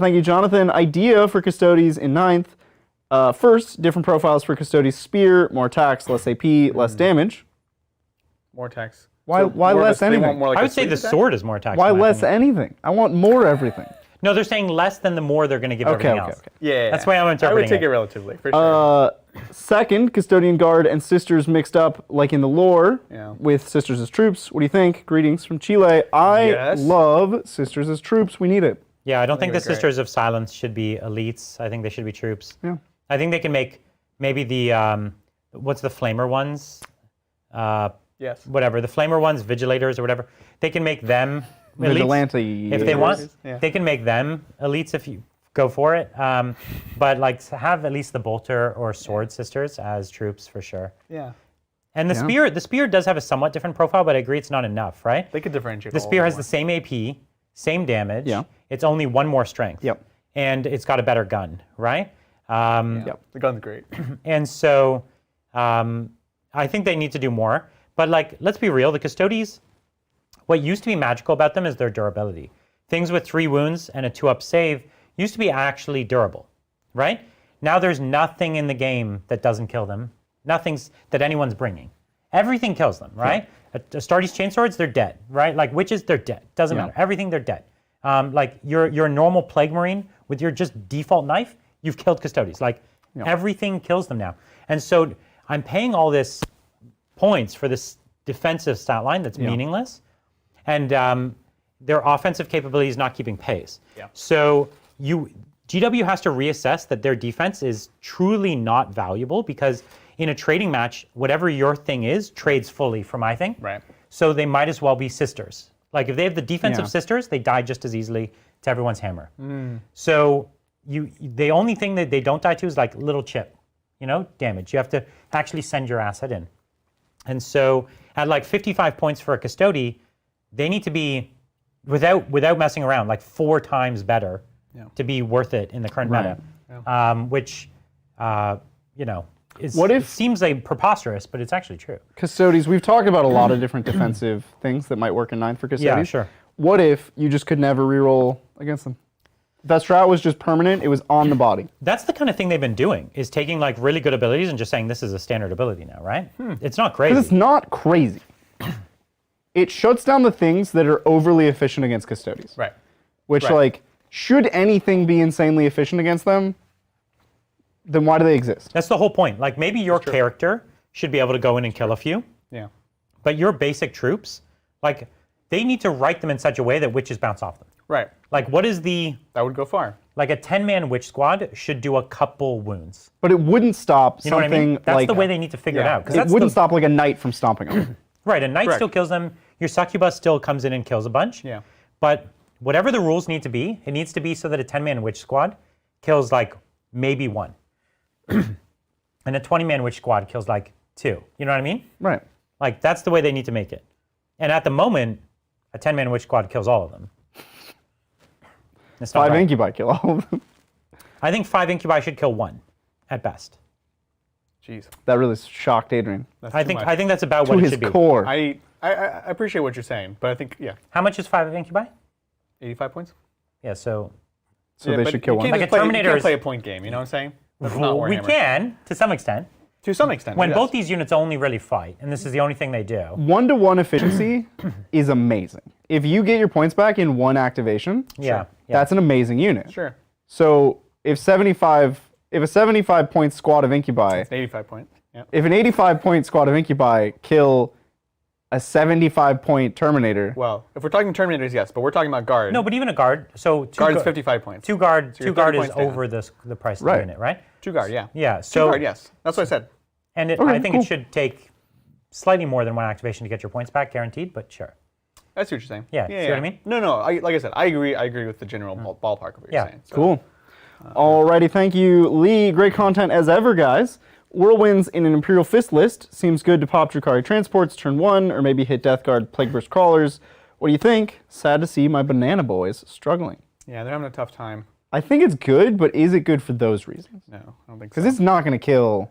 Thank you, Jonathan. Idea for Custodes in 9th. First, different profiles for Custodes Spear, more attacks, less AP, less damage.
More attacks.
Why
more of
less
they want
anything?
more like
I
a
would say
sweep
the
attack?
sword is more attack.
Why
in my
less
opinion.
anything? I want more everything.
No, they're saying less than the more they're going to give everything else.
Yeah.
That's the way I'm
I
interpreting
would take
it.
it relatively, for sure.
Second, Custodian Guard and Sisters mixed up like in the lore with Sisters as troops. What do you think? Greetings from Chile. I love Sisters as troops. We need it.
Yeah, I don't think the
it'd be great.
Sisters of Silence should be elites. I think they should be troops.
Yeah.
I think they can make maybe the what's the Flamer ones?
Yes.
Whatever the Flamer ones, Vigilators or whatever. They can make them elites
Vigilante.
if they want.
Yeah.
They can make them elites if you go for it. But like to have at least the Bolter or Sword Sisters as troops for sure.
Yeah.
And the spear does have a somewhat different profile, but I agree it's not enough, right?
They could differentiate.
The spear has the same AP, same damage.
Yeah.
It's only 1 more strength.
Yep.
And it's got a better gun, right?
Yep. The gun's great.
And so I think they need to do more. But like, let's be real, the Custodes, what used to be magical about them is their durability. Things with 3 wounds and a 2-up save used to be actually durable, right? Now there's nothing in the game that doesn't kill them. Nothing's that anyone's bringing. Everything kills them, right? Astartes Chainswords, they're dead, right? Like witches, they're dead. Doesn't matter. Everything, they're dead. Like you're a normal Plague Marine with your just default knife, you've killed Custodes. Like everything kills them now. And so I'm paying all this points for this defensive stat line that's meaningless. And their offensive capability is not keeping pace.
Yeah.
So GW has to reassess that their defense is truly not valuable because in a trading match, whatever your thing is, trades fully for my thing.
Right.
So they might as well be sisters. Like if they have the defensive sisters, they die just as easily to everyone's hammer. So the only thing that they don't die to is like little chip, damage. You have to actually send your asset in. And so at like 55 points for a Custode, they need to be, without messing around, like 4 times better to be worth it in the current meta.
Yeah.
Which, it seems like preposterous, but it's actually true.
Custodes, we've talked about a lot of different defensive things that might work in 9 for Custodes.
Yeah, sure.
What if you just could never reroll against them? If that strat was just permanent, it was on the body.
That's the kind of thing they've been doing, is taking like really good abilities and just saying this is a standard ability now, right? It's not crazy.
Because it's not crazy. It shuts down the things that are overly efficient against Custodes.
Right.
Which,
Right.
like, should anything be insanely efficient against them, then why do they exist?
That's the whole point. Like maybe your character should be able to go in and kill a few,
Yeah.
but your basic troops, like they need to write them in such a way that witches bounce off them.
Right.
Like what is the,
That would go far.
like a 10-man witch squad should do a couple wounds.
But it wouldn't stop
You know
something
what I mean? That's
like...
the way they need to figure it
Yeah.
out. 'Cause
It
that's
wouldn't stop like a knight from stomping them.
Right, a knight
Correct.
still kills them. Your succubus still comes in and kills a bunch.
Yeah.
But whatever the rules need to be, it needs to be so that a 10-man witch squad kills like maybe one. And a 20-man witch squad kills like two. You know what I mean?
Right.
Like that's the way they need to make it. And at the moment, a 10-man witch squad kills all of them. It's not
5
right.
incubi kill all of them.
I think 5 incubi should kill one at best.
Jeez.
That really shocked Adrian.
That's
I
too
think
much.
I think that's about
To
what it
his
should be.
core.
I appreciate what you're saying, but I think, yeah,
How much is 5 incubi?
85 points?
Yeah, so
So
Yeah,
they
but
should kill
you
one.
can't
Like
just
a
play,
Terminator
you can't
is-
play a point game, you know what I'm saying? That's not
we
Warhammer.
can to some extent.
To some extent.
When
yes.
both these units only really fight, and this is the only thing they do.
1-to-1 efficiency is amazing. If you get your points back in one activation,
Yeah, yeah.
that's an amazing unit.
Sure.
So if a 75 point squad of incubi,
It's an 85 point. Yeah.
if an 85 point squad of incubi kill a 75 point Terminator,
Well, if we're talking Terminators, yes, but we're talking about Guard.
No, but even a guard. So
Guard's 55 points.
Two guard.
you're
Two guard
30
is
points down.
over the price of
Right.
the unit, right?
2 Guard, yeah.
Yeah.
2
So
Guard, yes. That's what I said.
and
Okay,
I think
cool.
it should take slightly more than one activation to get your points back, guaranteed. But sure.
I see what you're saying.
Yeah, see what I mean?
No, like I said, I agree with the general ballpark of what
Yeah.
you're saying. So.
cool. Alrighty, thank you, Lee. Great content as ever, guys. Whirlwinds in an Imperial Fist list. Seems good to pop Drukhari transports turn 1, or maybe hit Death Guard Plague Burst Crawlers. What do you think? Sad to see my banana boys struggling.
Yeah, they're having a tough time.
I think it's good, but is it good for those reasons?
No, I don't think so.
Because it's not going to kill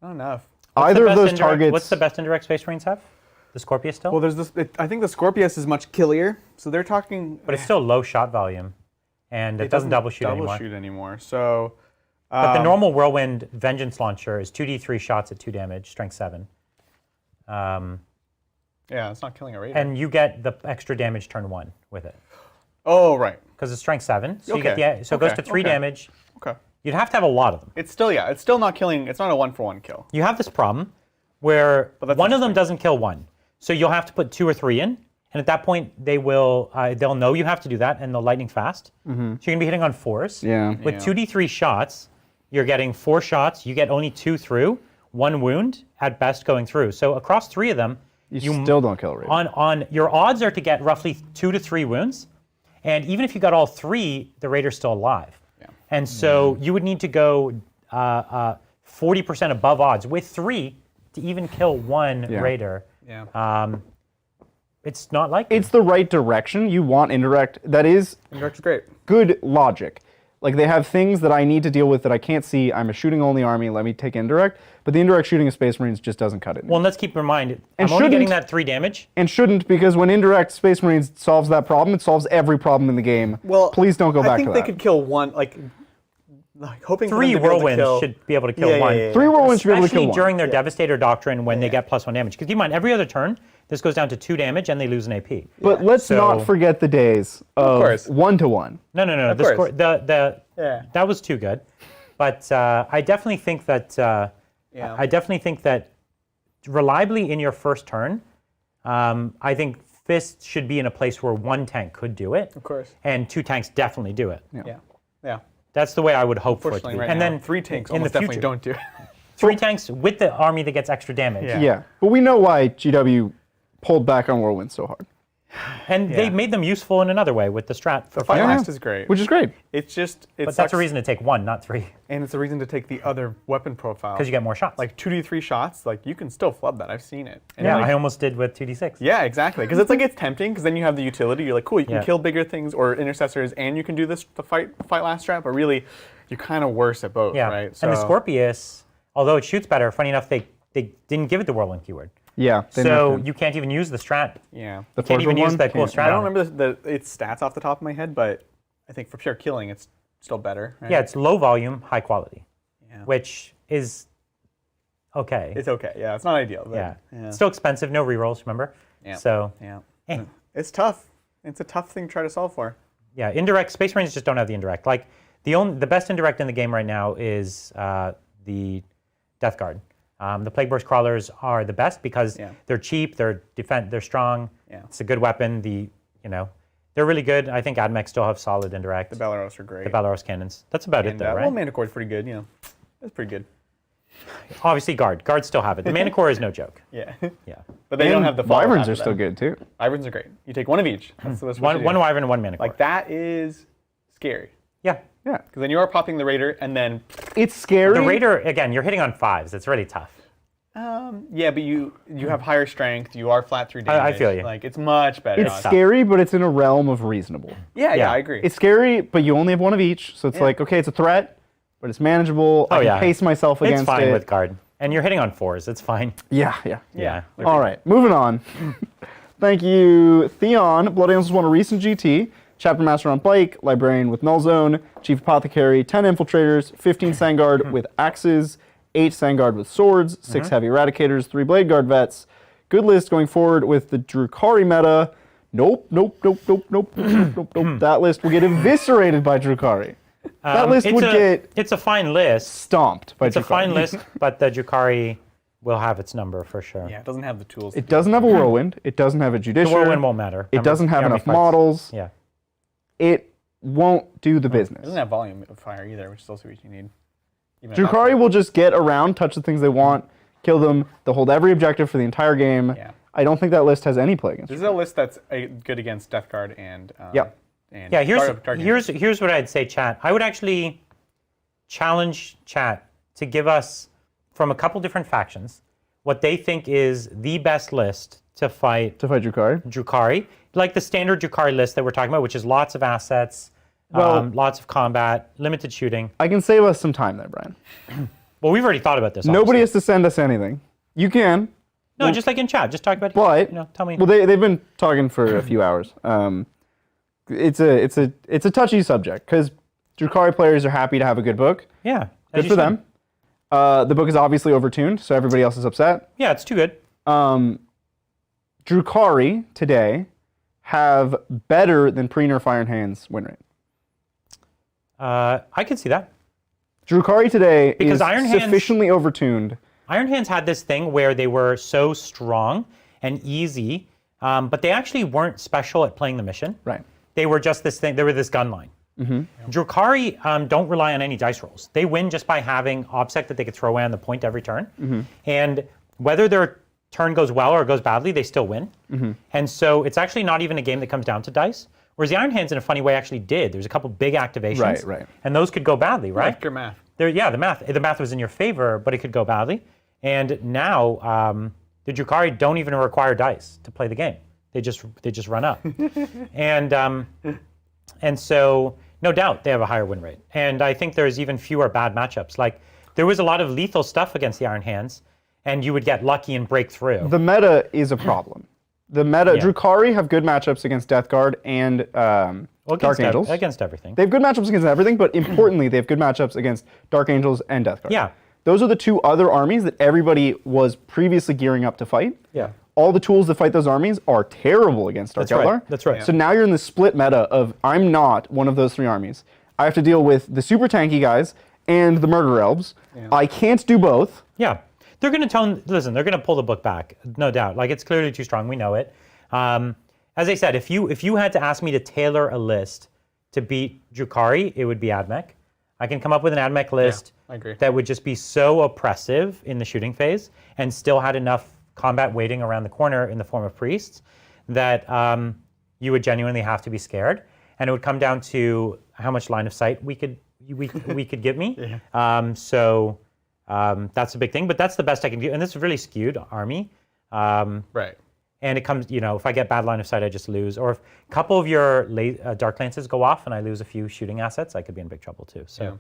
Not enough.
What's
either
the
of
best
those
indirect-
targets.
What's the best indirect Space Marines have? The Scorpius still?
Well, there's this. I think the Scorpius is much killier, so they're talking.
but it's still low shot volume, and it doesn't double shoot anymore.
Double shoot anymore. So.
But the normal Whirlwind Vengeance Launcher is 2d3 shots at 2 damage, strength 7.
Yeah, it's not killing a Raider.
And you get the extra damage turn 1 with it.
Oh, right.
Because it's strength 7. So, you get
Okay,
the, so it goes
okay,
to 3
okay.
damage.
Okay.
You'd have to have a lot of them.
It's still not killing. It's not a 1-for-1 kill.
You have this problem where
that's
one of them doesn't kill one. So you'll have to put 2 or 3 in. And at that point, they'll know you have to do that, and they'll lightning fast. So you're going to be hitting on 4s.
Yeah.
With
Yeah.
2d3 shots, you're getting 4 shots. You get only 2 through, 1 wound at best going through. So across 3 of them,
you still don't kill a Raider.
on your odds are to get roughly 2 to 3 wounds. And even if you got all 3, the Raider's still alive.
Yeah.
And so you would need to go 40% above odds with 3 to even kill one
Yeah.
Raider.
Yeah.
It's not likely.
It's the right direction. You want indirect. That is
Indirect is great.
good logic. Like they have things that I need to deal with that I can't see. I'm a shooting only army. Let me take indirect. But the indirect shooting of Space Marines just doesn't cut it.
Well, and let's keep in mind,
And
I'm only getting
shouldn't-
that 3 damage.
And shouldn't, because when indirect Space Marines solves that problem, it solves every problem in the game.
Well,
please don't go back
I think
to
they
that.
could kill one. Like hoping for them
3
to be able to
Whirlwinds
kill-
should be able to kill
Yeah, yeah,
one.
yeah, yeah.
3 Whirlwinds should be able to
Especially
kill one.
during their Devastator Doctrine when they get +1 damage. Because keep in mind, every other turn, this goes down to 2 damage and they lose an AP.
But let's
So-
not forget the days of
course.
1-to-1.
No.
Of
The
course.
score,
Yeah.
that was too good. But I definitely think that
Yeah.
I definitely think that reliably in your first turn, I think Fist should be in a place where 1 tank could do it.
Of course.
And 2 tanks definitely do it.
Yeah. Yeah.
That's the way I would hope for it to
Fortunately,
be.
right
And
now,
then
3 tanks
in
almost
the
definitely
future,
don't do it.
3 tanks with the army that gets extra damage.
Yeah.
Yeah. But we know why GW pulled back on Whirlwind so hard.
And they
Yeah.
made them useful in another way with the strat for
Fight
fire.
last is great.
Which is great.
It's just
But that's a reason to take 1, not 3,
and it's a reason to take the other weapon profile.
because you get more shots.
like 2d3 shots. Like you can still flub that. I've seen it. And
yeah,
like,
I almost did with 2d6.
yeah, exactly. Because it's tempting. Because then you have the utility. You're like, cool. You can
Yeah.
kill bigger things or intercessors, and you can do the fight last strat. But really, you're kind of worse at both,
Yeah.
right?
And the Scorpius, although it shoots better, funny enough, they didn't give it the whirlwind keyword.
Yeah. they
So
nerfed it.
you can't even use the strat.
Yeah.
The
You can't even
Forged
use
one?
that cool
Can't.
strat.
I don't
on it.
remember its stats off the top of my head, but I think for pure killing, it's still better. Right?
Yeah, it's low volume, high quality,
Yeah.
which is okay.
It's okay. Yeah, it's not ideal. But,
yeah.
Yeah.
Still expensive, no rerolls, remember?
Yeah.
So,
Yeah.
eh.
It's tough. It's a tough thing to try to solve for.
yeah, indirect, Space Marines just don't have the indirect. Like, the best indirect in the game right now is the Death Guard. The Plague Burst Crawlers are the best because they're cheap, they're strong, it's a good weapon, they're really good. I think AdMech still have solid indirect.
The Belleros are great.
The Belleros cannons. That's about it though, right?
Well, Manicore's pretty good, That's pretty good.
Obviously Guard still have it. The Manicore is no joke.
Yeah.
Yeah.
But they don't have the follow
Wyverns
after
are still
them.
good too.
Wyverns are great. You take one of each. That's the best way to
One
do it.
Wyvern and one Manicore.
Like, that is scary.
Yeah.
Yeah.
Because then you are popping the Raider, and then...
It's scary.
The Raider, again, you're hitting on 5s. It's really tough.
Yeah, but you have higher strength. You are flat through damage.
I feel you.
Like, it's much better.
It's scary, but it's in a realm of reasonable.
Yeah, I agree.
It's scary, but you only have one of each. So it's like, okay, it's a threat, but it's manageable. I can pace myself against it.
It's fine with Guard. And you're hitting on 4s. It's fine.
Yeah. All right, moving on. Thank you, Theon. Blood Angels won a recent GT. Chapter Master on Bike, Librarian with Null Zone, Chief Apothecary, 10 Infiltrators, 15 Sangard with axes, 8 Sangard with swords, 6 Heavy Eradicators, 3 Blade Guard vets. Good list going forward with the Drukhari meta. Nope. That list will get eviscerated by Drukhari. That list would get
It's a fine list.
stomped by
It's a
Drukhari.
fine list, but the Drukhari will have its number for sure.
Yeah, it doesn't have the tools.
It doesn't have a Whirlwind. It doesn't have a
The
Judiciary.
whirlwind won't matter.
It doesn't have enough models.
Yeah.
It won't do the
It
business.
doesn't have volume of fire either, which is also what you need. Even at that
Drukhari
point.
will just get around, touch the things they want, kill them. They'll hold every objective for the entire game.
Yeah.
I don't think that list has any play against
This
it.
is a list that's good against Death Guard and...
Yep.
And
Yeah,
Dark
here's what I'd say, chat. I would actually challenge chat to give us, from a couple different factions, what they think is the best list to fight
To fight Drukhari.
Drukhari. Like the standard Drukhari list that we're talking about, which is lots of assets, lots of combat, limited shooting.
I can save us some time there, Brian.
Well, we've already thought about this.
Nobody
obviously.
has to send us anything. You can,
No, just like in chat. Just talk about it.
but
Tell me.
well, they've been talking for a few hours. It's a touchy subject because Drukhari players are happy to have a good book.
Yeah.
Good for them. The book is obviously overtuned, so everybody else is upset.
Yeah, it's too good.
Drukhari today have better than pre-nerf Iron Hands win rate.
I could see that.
Drukhari today
Because
is
Iron Hands-
sufficiently overtuned.
Iron Hands had this thing where they were so strong and easy, but they actually weren't special at playing the mission.
Right.
They were just this thing. They were this gun line. Drukhari don't rely on any dice rolls. They win just by having OBSEC that they could throw away on the point every turn. And whether their turn goes well or goes badly, they still win. And so it's actually not even a game that comes down to dice. Whereas the Iron Hands, in a funny way, actually did. There's a couple big activations.
Right.
And those could go badly, right?
Your math.
The math was in your favor, but it could go badly. And now the Drukhari don't even require dice to play the game. They just run up. And so no doubt they have a higher win rate. And I think there's even fewer bad matchups. Like there was a lot of lethal stuff against the Iron Hands, and you would get lucky and break through.
The meta is a problem. The meta, Drukhari have good matchups against Death Guard and Dark Angels.
Against everything.
They have good matchups against everything, but importantly, they have good matchups against Dark Angels and Death Guard.
Yeah.
Those are the two other armies that everybody was previously gearing up to fight.
Yeah.
All the tools that fight those armies are terrible against Dark
That's right.
Outlar.
That's right.
So now you're in the split meta of I'm not one of those three armies. I have to deal with the super tanky guys and the murder elves.
Yeah.
I can't do both.
Yeah. They're going to listen, they're going to pull the book back, no doubt. Like it's clearly too strong, we know it. As I said, if you had to ask me to tailor a list to beat Drukhari, it would be AdMech. I can come up with an AdMech list
I agree.
that would just be so oppressive in the shooting phase and still had enough combat waiting around the corner in the form of priests that you would genuinely have to be scared. And it would come down to how much line of sight we could give me. So that's a big thing, but that's the best I can do. And this is a really skewed army.
Right.
And it comes, if I get bad line of sight, I just lose. Or if a couple of your Dark Lances go off and I lose a few shooting assets, I could be in big trouble too. So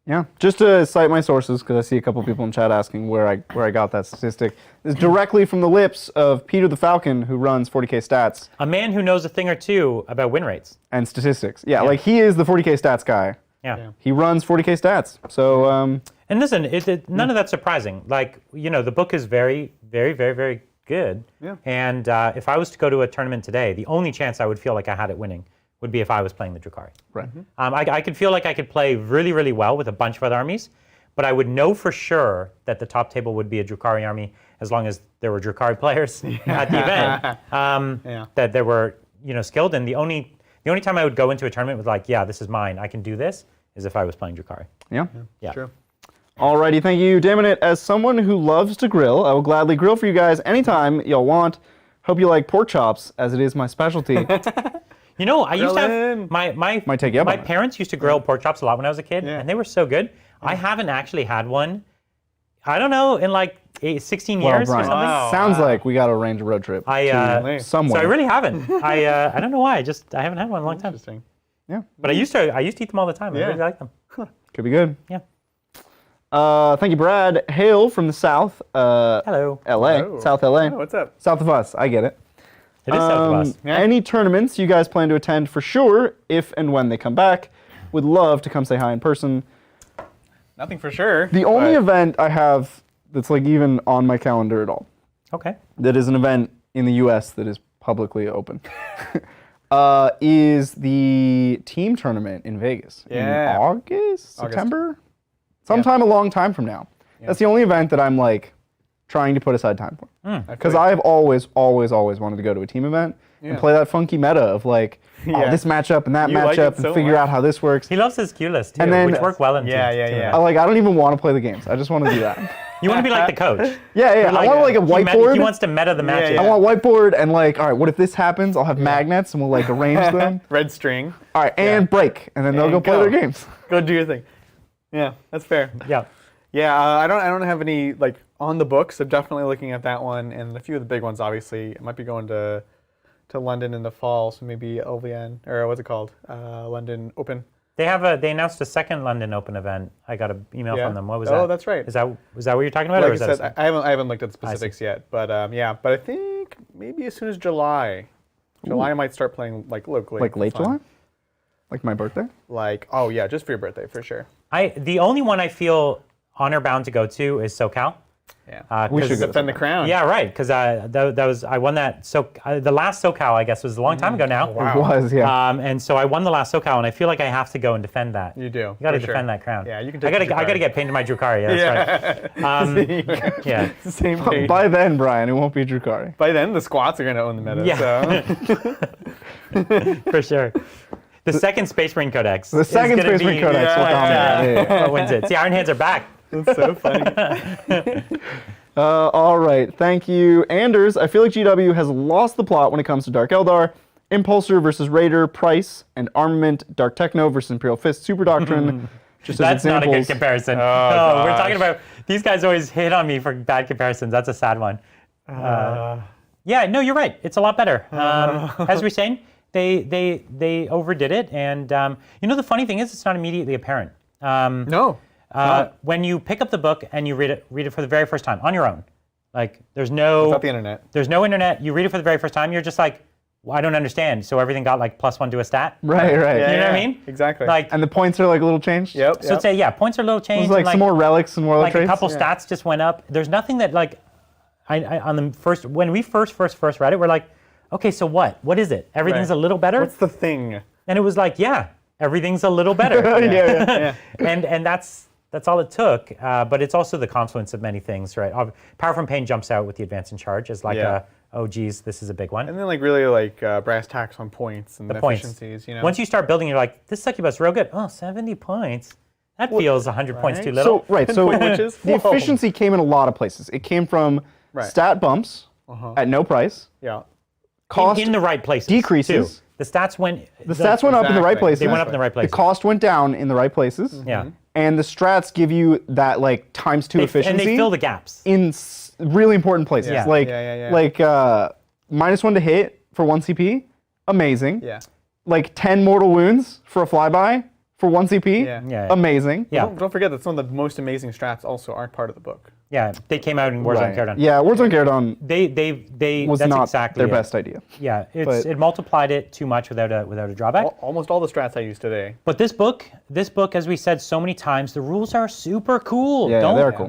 Yeah, just to cite my sources, because I see a couple people in chat asking where I got that statistic. It's directly from the lips of Peter the Falcon, who runs 40K Stats.
A man who knows a thing or two about win rates.
And statistics. Yeah, like he is the 40K Stats guy.
Yeah.
He runs 40K Stats. So,
and listen, none of that's surprising. Like, the book is very, very, very, very good.
Yeah.
And if I was to go to a tournament today, the only chance I would feel like I had it winning would be if I was playing the Drukhari.
right.
I could feel like I could play really, really well with a bunch of other armies, but I would know for sure that the top table would be a Drukhari army as long as there were Drukhari players at the event that they were, skilled. And the only time I would go into a tournament with like, yeah, this is mine, I can do this, is if I was playing Drukhari.
Yeah.
Yeah.
True.
Alrighty, thank you, Damonit. As someone who loves to grill, I will gladly grill for you guys anytime y'all want. Hope you like pork chops, as it is my specialty.
I used to have
Grillin'.
my
take you up on it.
parents used to grill pork chops a lot when I was a kid,
Yeah.
and they were so good. I haven't actually had one. I don't know, in like 16
Well,
years or
Brian,
something.
Wow.
sounds like we got to arrange a road trip
I
to somewhere.
so I really haven't. I don't know why. I haven't had one in a long time.
Interesting.
Yeah,
But I used to eat them all the time. I
Yeah.
really like them.
could be good.
Yeah.
Thank you, Brad. Hail from the South,
Hello.
LA,
Hello.
South LA.
Oh, what's up?
South of us, I get it.
It is south of us.
Yeah.
Any tournaments you guys plan to attend for sure, if and when they come back? Would love to come say hi in person.
Nothing for sure.
The only
but-
event I have that's like even on my calendar at all,
Okay.
that is an event in the US that is publicly open, is the team tournament in Vegas.
Yeah.
In August? September? Sometime a long time from now. That's the only event that I'm like trying to put aside time for. Because I've always wanted to go to a team event and play that funky meta of like,
Yeah.
this matchup and that
You like
matchup
it
and
so
figure
much.
out how this works.
He loves his cue list too,
And then-
which work well in
Yeah,
team-
yeah,
team
yeah.
events.
I don't even want to play the games. I just want to do that.
You want to be like the coach.
Yeah. I want like a whiteboard.
He wants to meta the matches.
I want a whiteboard and like, all right, what if this happens? I'll have magnets and we'll like arrange them.
Red string.
All right, and break, and then they'll
And
go play
go.
their games.
Go do your thing. Yeah, that's fair.
Yeah.
Yeah, I don't have any like on the books. I'm definitely looking at that one and a few of the big ones. Obviously, I might be going to London in the fall, so maybe LVN or what's it called? London Open.
They announced a second London Open event. I got an email
Yeah.
from them. What was that?
Oh, that's right.
Was that what you're talking about? or
Like I
is that
said, I haven't looked at the specifics yet, but yeah, but I think maybe as soon as July. July I might start playing like locally.
Like late
Fun.
July? Like my birthday?
Like yeah, just for your birthday for sure.
the only one I feel honor bound to go to is SoCal.
Yeah.
We
'cause-
should go.
Defend the crown.
Yeah, right. Because that was I won that. So the last SoCal, I guess, was a long time ago now.
It was, yeah.
And so I won the last SoCal, and I feel like I have to go and defend that.
You do.
You got to
for
defend
sure.
that crown.
Yeah, you can
I
take
gotta
the Drukhari.
get painted my Drukhari. Yeah, that's right. Yeah.
Same page.
By then, Brian, it won't be Drukhari.
By then, the squats are going to own the meta.
Yeah.
So.
For sure. The second Space Marine Codex.
The second
is gonna
Space Marine
be
Codex will
what,
dominate. Yeah.
what wins it. See, Iron Hands are back.
That's so funny.
All right, thank you. Anders, I feel like GW has lost the plot when it comes to Dark Eldar. Impulsor versus Raider, Price, and Armament, Dark Techno versus Imperial Fist, Super Doctrine. Just as
That's not a good
examples.
comparison.
Oh,
no, we're
gosh.
talking about, these guys always hit on me for bad comparisons. That's a sad one. Yeah, no, you're right. It's a lot better. As we're saying, they overdid it. And the funny thing is, it's not immediately apparent.
No.
When you pick up the book and you read it for the very first time on your own, like there's no
Without the internet.
There's no internet. You read it for the very first time. You're just like, well, I don't understand. So everything got like +1 to a stat.
Right, right.
You know what I mean?
Exactly.
Like,
And the points are like a little changed?
Yep.
so say, yeah, points are a little changed.
There's like,
and,
some more relics and warlord
like
traits?
a couple stats just went up. There's nothing that like, I on the first when we first read it, we're like, okay, so what? What is it? Everything's
Right.
a little better.
What's the thing?
And it was like, yeah, everything's a little better.
Yeah.
And that's all it took. But it's also the confluence of many things, right? Power from Pain jumps out with the advance in charge as like
Yeah.
oh geez, this is a big one.
And then like really like brass tacks on points and
The points.
efficiencies, you know.
Once you start building, you're like, this succubus real good. Oh, 70 points. That feels 100 points
right?
too little.
So
witches?
the
Whoa.
efficiency came in a lot of places. It came from
Right.
stat bumps at no price,
Yeah.
cost
in the right places.
decreases.
Too. The stats went.
The stats went up in the right
Exactly.
places.
They went up in the right
The
places.
cost went down in the right places.
Yeah.
And the strats give you that like ×2 efficiency
And they fill the gaps.
in really important places.
Yeah.
Like
Yeah.
like -1 to hit for 1 CP, amazing.
Yeah.
Like 10 mortal wounds for a flyby for 1 CP.
Yeah.
Yeah.
Amazing.
Yeah.
Don't forget that some of the most amazing strats also aren't part of the book.
Yeah, they came out in Warzone
Right.
Caradon.
Yeah, Warzone Caradon
They
was
that's
not
exactly
their
it.
best idea.
Yeah,
but-
it multiplied it too much without a drawback.
Almost all the strats I use today.
But this book, as we said so many times, the rules are super cool.
Yeah, they are cool.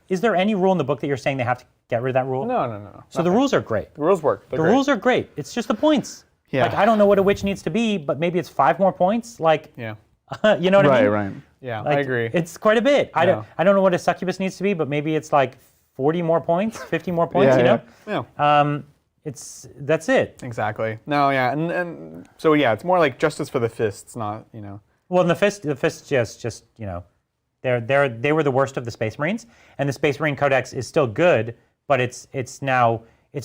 Is there any rule in the book that you're saying they have to get rid of that rule?
No.
So the rules are great.
The rules work.
The rules are great. It's just the points.
Yeah.
Like I don't know what a witch needs to be, but maybe it's 5 more points. Like,
Yeah.
you know what I mean?
Right.
Yeah,
Like,
I agree.
It's quite a bit. I
Yeah.
don't know what a succubus needs to be, but maybe it's like 40 more points, 50 more points.
Yeah,
you know,
Yeah.
that's it.
Exactly. No, yeah, and so yeah, it's more like justice for the fists, not
Well, and the fists just they were the worst of the Space Marines, and the Space Marine Codex is still good, but it's no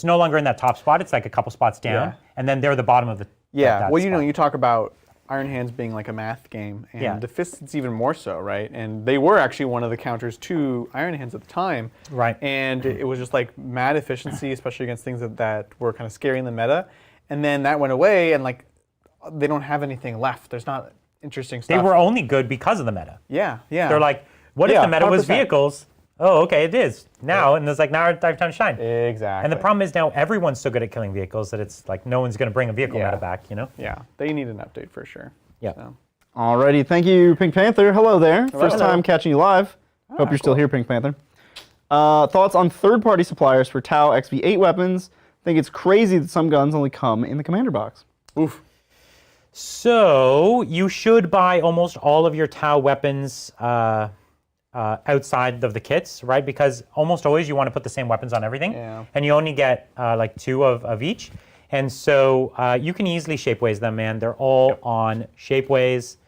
longer in that top spot. It's like a couple spots down,
Yeah.
and then they're the bottom of the.
Yeah.
that
Well, you know,
spot.
you talk about Iron Hands being like a math game, and
Yeah.
the fists it's even more so, right? And they were actually one of the counters to Iron Hands at the time,
Right.
And it was just like mad efficiency, especially against things that were kind of scary in the meta. And then that went away, and like they don't have anything left. There's not interesting stuff.
They were only good because of the meta.
Yeah.
They're like, what if
Yeah,
the meta was
100%.
vehicles? Oh, okay, it is now, and it's like now it's time to shine.
Exactly.
And the problem is now everyone's so good at killing vehicles that it's like no one's going to bring a vehicle
Yeah.
meta back. You know?
Yeah, they need an update for sure.
Yeah.
So.
Alrighty, thank you, Pink Panther. Hello there. First
Hello.
time catching you live. Hope you're still here, Pink Panther. Thoughts on third-party suppliers for Tau XV8 weapons? Think it's crazy that some guns only come in the commander box.
Oof.
So you should buy almost all of your Tau weapons outside of the kits, right? Because almost always you want to put the same weapons on everything,
Yeah.
and you only get like 2 of each. And so you can easily shapeways them, man. They're all on shapeways.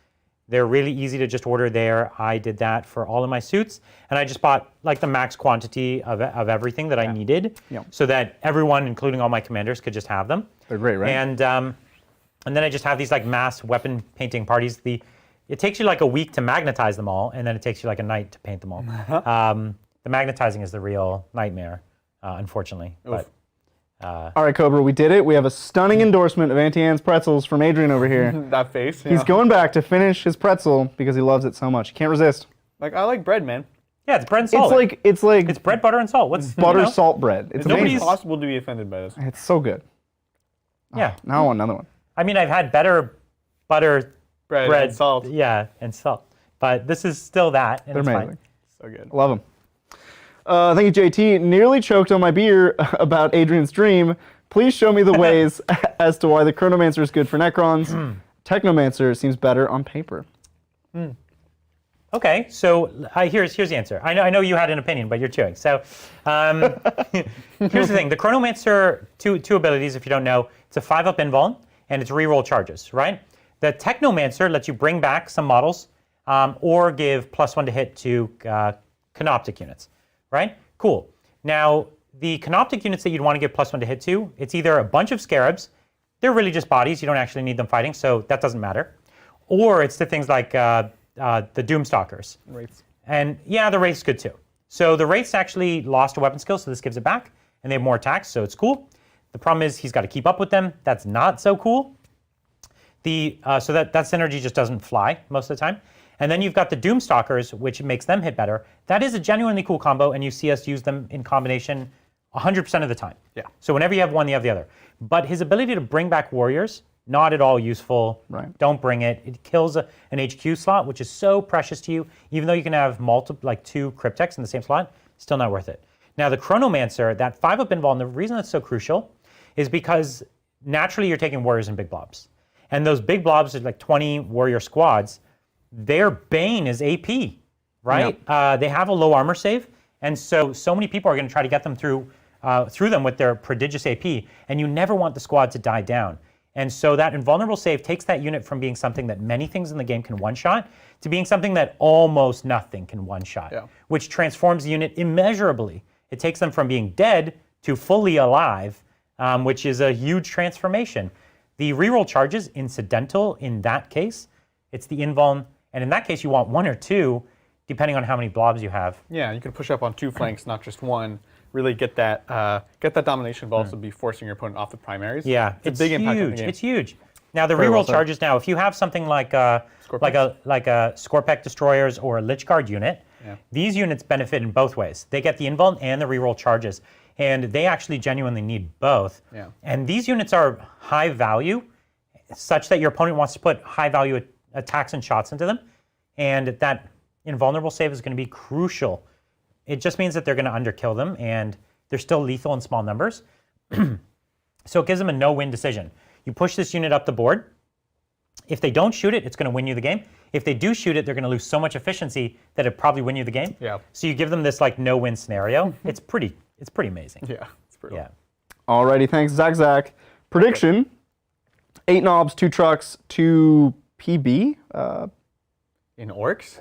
They're really easy to just order there. I did that for all of my suits, and I just bought like the max quantity of everything that I needed,
Yep.
so that everyone, including all my commanders, could just have them.
They're great, right?
And then I just have these like mass weapon painting parties. It takes you like a week to magnetize them all, and then it takes you like a night to paint them all. The magnetizing is the real nightmare, unfortunately. But
All right, Cobra, we did it. We have a stunning endorsement of Auntie Anne's pretzels from Adrian over here.
That face.
He's
yeah.
going back to finish his pretzel because he loves it so much. He can't resist.
Like I like bread, man.
yeah, it's bread and salt.
It's like
It's bread, butter, and salt. What's
butter
you know?
salt bread. It's
It's
Nobody's-
amazing.
impossible to be offended by this.
It's so good.
Yeah.
Now I want another one.
I mean, I've had better butter,
Bread and salt.
Yeah, and salt. But this is still that, and
They're
it's
amazing.
fine.
So good.
Love them. Thank you, JT. Nearly choked on my beer about Adrian's dream. Please show me the ways as to why the Chronomancer is good for Necrons. Technomancer seems better on paper.
Okay, so here's the answer. I know you had an opinion, but you're chewing. So here's the thing: the Chronomancer, two abilities. If you don't know, it's a 5-up invuln and it's reroll charges, right? The Technomancer lets you bring back some models or give +1 to hit to Canoptic units, right? Cool. Now the Canoptic units that you'd want to give +1 to hit to, it's either a bunch of Scarabs. They're really just bodies. You don't actually need them fighting, so that doesn't matter. Or it's the things like the Doomstalkers.
Wraiths.
And yeah, the Wraith's good too. So the Wraith's actually lost a weapon skill, so this gives it back, and they have more attacks, so it's cool. The problem is he's got to keep up with them. That's not so cool. So that synergy just doesn't fly most of the time. And then you've got the Doomstalkers, which makes them hit better. That is a genuinely cool combo, and you see us use them in combination 100% of the time.
Yeah.
So whenever you have one, you have the other. But his ability to bring back warriors, not at all useful.
Right.
Don't bring it. It kills an HQ slot, which is so precious to you. Even though you can have like 2 Cryptex in the same slot, still not worth it. Now the Chronomancer, that 5-up invuln, the reason that's so crucial is because naturally you're taking warriors in big blobs. And those big blobs are like 20 warrior squads. Their bane is AP, right? They have a low armor save, and so many people are going to try to get them through them with their prodigious AP, and you never want the squad to die down. And so that invulnerable save takes that unit from being something that many things in the game can one-shot to being something that almost nothing can one-shot, which transforms the unit immeasurably. It takes them from being dead to fully alive, which is a huge transformation. The reroll charge is incidental in that case. It's the invuln, and in that case you want 1 or 2, depending on how many blobs you have.
Yeah, you can push up on 2 flanks, not just one. Really get that domination, but also be forcing your opponent off the primaries.
Yeah,
it's a big impact on the
huge.
game.
It's huge. Now the
Very well
reroll
said.
charges. Now, if you have something like a Scorpec Destroyers or a Lich Guard unit, these units benefit in both ways. They get the invuln and the reroll charges, and they actually genuinely need both.
Yeah.
And these units are high value, such that your opponent wants to put high value attacks and shots into them, and that invulnerable save is going to be crucial. It just means that they're going to underkill them, and they're still lethal in small numbers. So it gives them a no-win decision. You push this unit up the board. If they don't shoot it, it's going to win you the game. If they do shoot it, they're going to lose so much efficiency that it probably win you the game.
Yeah.
So you give them this like no-win scenario. It's pretty amazing.
Yeah, it's brutal.
Yeah.
Alrighty, thanks, Zach. Prediction: 8 knobs, 2 trucks, 2 PB.
In orcs?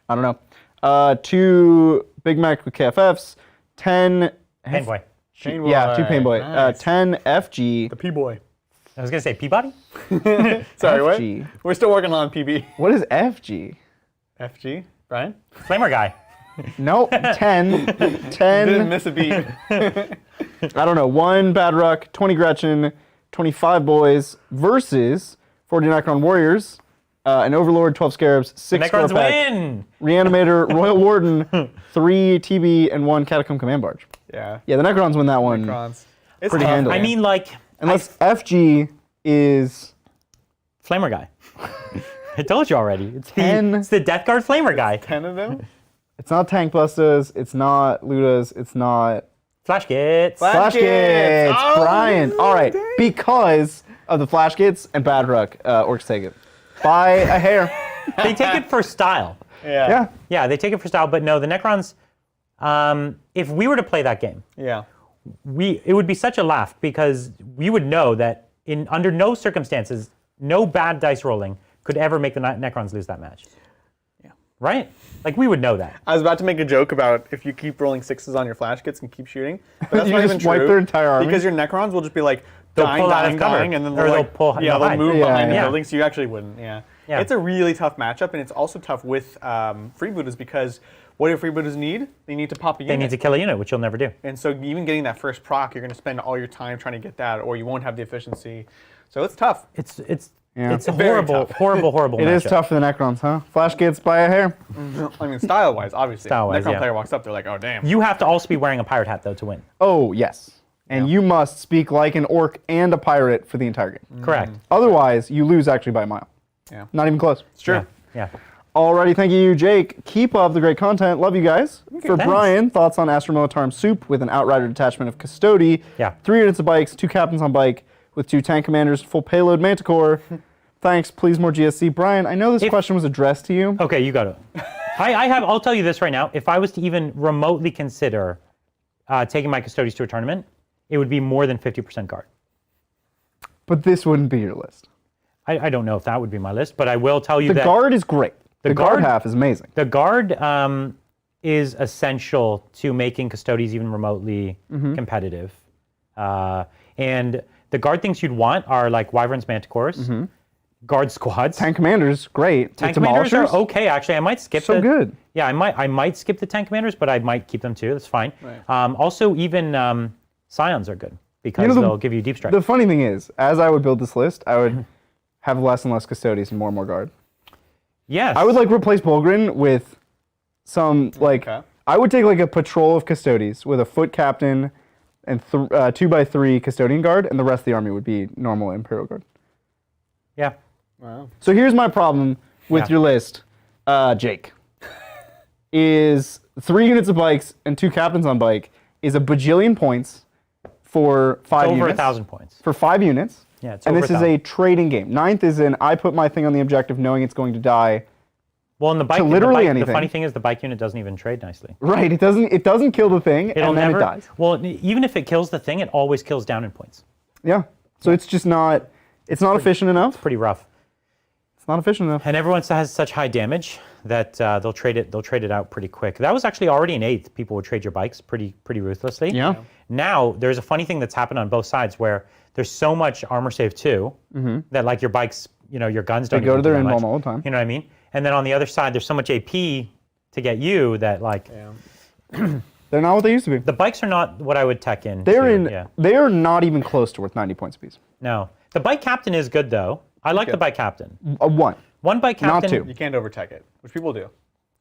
I don't know. 2 Big Mac with KFFs, 10.
Painboy.
Pain
Yeah, 2 Painboy.
Nice.
10 FG.
The P-boy.
I was going to say Peabody?
Sorry,
FG.
what? We're still working on PB.
What is FG?
FG? Brian?
Flamer guy.
Nope, 10.
Didn't
10.
miss a beat.
I don't know. 1 Bad Ruck, 20 Gretchen, 25 Boys versus 40 Necron Warriors, an Overlord, 12 Scarabs, 6
Necrons
Scorpec,
win!
Reanimator, Royal Warden, 3 TB, and 1 Catacomb Command Barge.
Yeah.
Yeah, the Necrons win that one.
Necrons. It's
Pretty
tough,
handily.
I mean, like,
Unless FG is
Flamer guy. I told you already. It's
10.
it's the Death Guard Flamer guy.
10 of them?
it's not Tank Bustas, it's not Ludas, it's not
Flash Gits.
Flash Gits.
Oh,
Brian. All right,
dang.
because of the Flash Gits and Bad Ruck, Orcs take it by a hair.
They take it for style.
Yeah.
Yeah, they take it for style, but no, the Necrons, if we were to play that game,
Yeah.
it would be such a laugh because we would know that under no circumstances, no bad dice rolling could ever make the Necrons lose that match.
Yeah.
Right? Like, we would know that.
I was about to make a joke about if you keep rolling 6s on your flash kits and keep shooting, but that's
You
not
just
even
wipe
true.
their entire army?
Because your Necrons will just be like
They'll
dying,
pull out of
dying,
cover.
dying, and then
Or they'll
like,
pull
they'll
behind.
move
Yeah,
behind the
yeah.
building, so you actually wouldn't. Yeah.
Yeah.
It's a really tough matchup, and it's also tough with freebooters because what do freebooters need? They need to pop a unit.
They need to kill a unit, which you'll never do.
And so even getting that first proc, you're going to spend all your time trying to get that, or you won't have the efficiency. So it's tough.
It's
Yeah.
a
Very
horrible,
tough.
horrible
It is
matchup.
tough for the Necrons, huh? Flash Gits by a hair.
I mean, style-wise, obviously.
Style-wise,
Necron
yeah.
player walks up, they're like, oh, damn.
You have to also be wearing a pirate hat, though, to win.
Oh, yes. And you must speak like an orc and a pirate for the entire game.
Correct.
Otherwise, you lose actually by a mile.
Yeah.
Not even close.
It's true.
Yeah.
Alrighty, thank you, Jake. Keep up the great content. Love you guys. For
thanks.
Brian, thoughts on Astro Militarum Soup with an Outrider detachment of Custode.
Yeah.
3 units of bikes, 2 captains on bike, with 2 tank commanders, full payload Manticore. Thanks, please more GSC. Brian, I know this question was addressed to you.
Okay, you got it. I'll tell you this right now. If I was to even remotely consider taking my Custodes to a tournament, it would be more than 50% guard.
But this wouldn't be your list.
I don't know if that would be my list, but I will tell you
The
that
guard is great. The guard
guard-
half is amazing.
the guard is essential to making Custodes even remotely competitive. And the guard things you'd want are like Wyverns, Manticores, guard squads.
Tank commanders, great.
Tank
The
commanders are
Demolishers,
okay, actually. I might skip
so good.
Yeah, I might skip the tank commanders, but I might keep them too. That's fine.
Right.
Also, even Scions are good because
the-
they'll give you deep strike.
The funny thing is, as I would build this list, I would have less and less Custodes and more guard.
Yes.
I would like replace Bulgrin with some like
Okay.
I would take like a patrol of Custodes with a foot captain and 2x3 custodian guard, and the rest of the army would be normal Imperial guard.
Yeah.
Wow.
So here's my problem with
Yeah.
your list, Jake. Is 3 units of bikes and 2 captains on bike is a bajillion points for 5
It's over
units.
1,000 points.
For 5 units.
Yeah, it's
and
over
this is
1,000.
a trading game. 9th is an I put my thing on the objective knowing it's going to die.
Well, in the bike,
literally
the
anything.
funny thing is the bike unit doesn't even trade nicely.
Right, it doesn't kill the thing
It'll
and then
never.
it dies.
Well, even if it kills the thing, it always kills down in points.
Yeah. So it's just not efficient enough.
Pretty rough.
It's not efficient enough.
And everyone has such high damage that they'll trade it out pretty quick. That was actually already in 8th. People would trade your bikes pretty ruthlessly.
Yeah.
Now there's a funny thing that's happened on both sides where there's so much armor save too that like your bikes, your guns don't
go
even
to their
do that
invuln
much.
all the time.
You know what I mean? And then on the other side, there's so much AP to get you that like
They're not what they used to be.
the bikes are not what I would tech in.
They're
to,
in
Yeah.
they are not even close to worth 90 points apiece.
No. The bike captain is good though. I like the bike captain.
One.
One bike captain.
two.
You can't overtech it, which people do.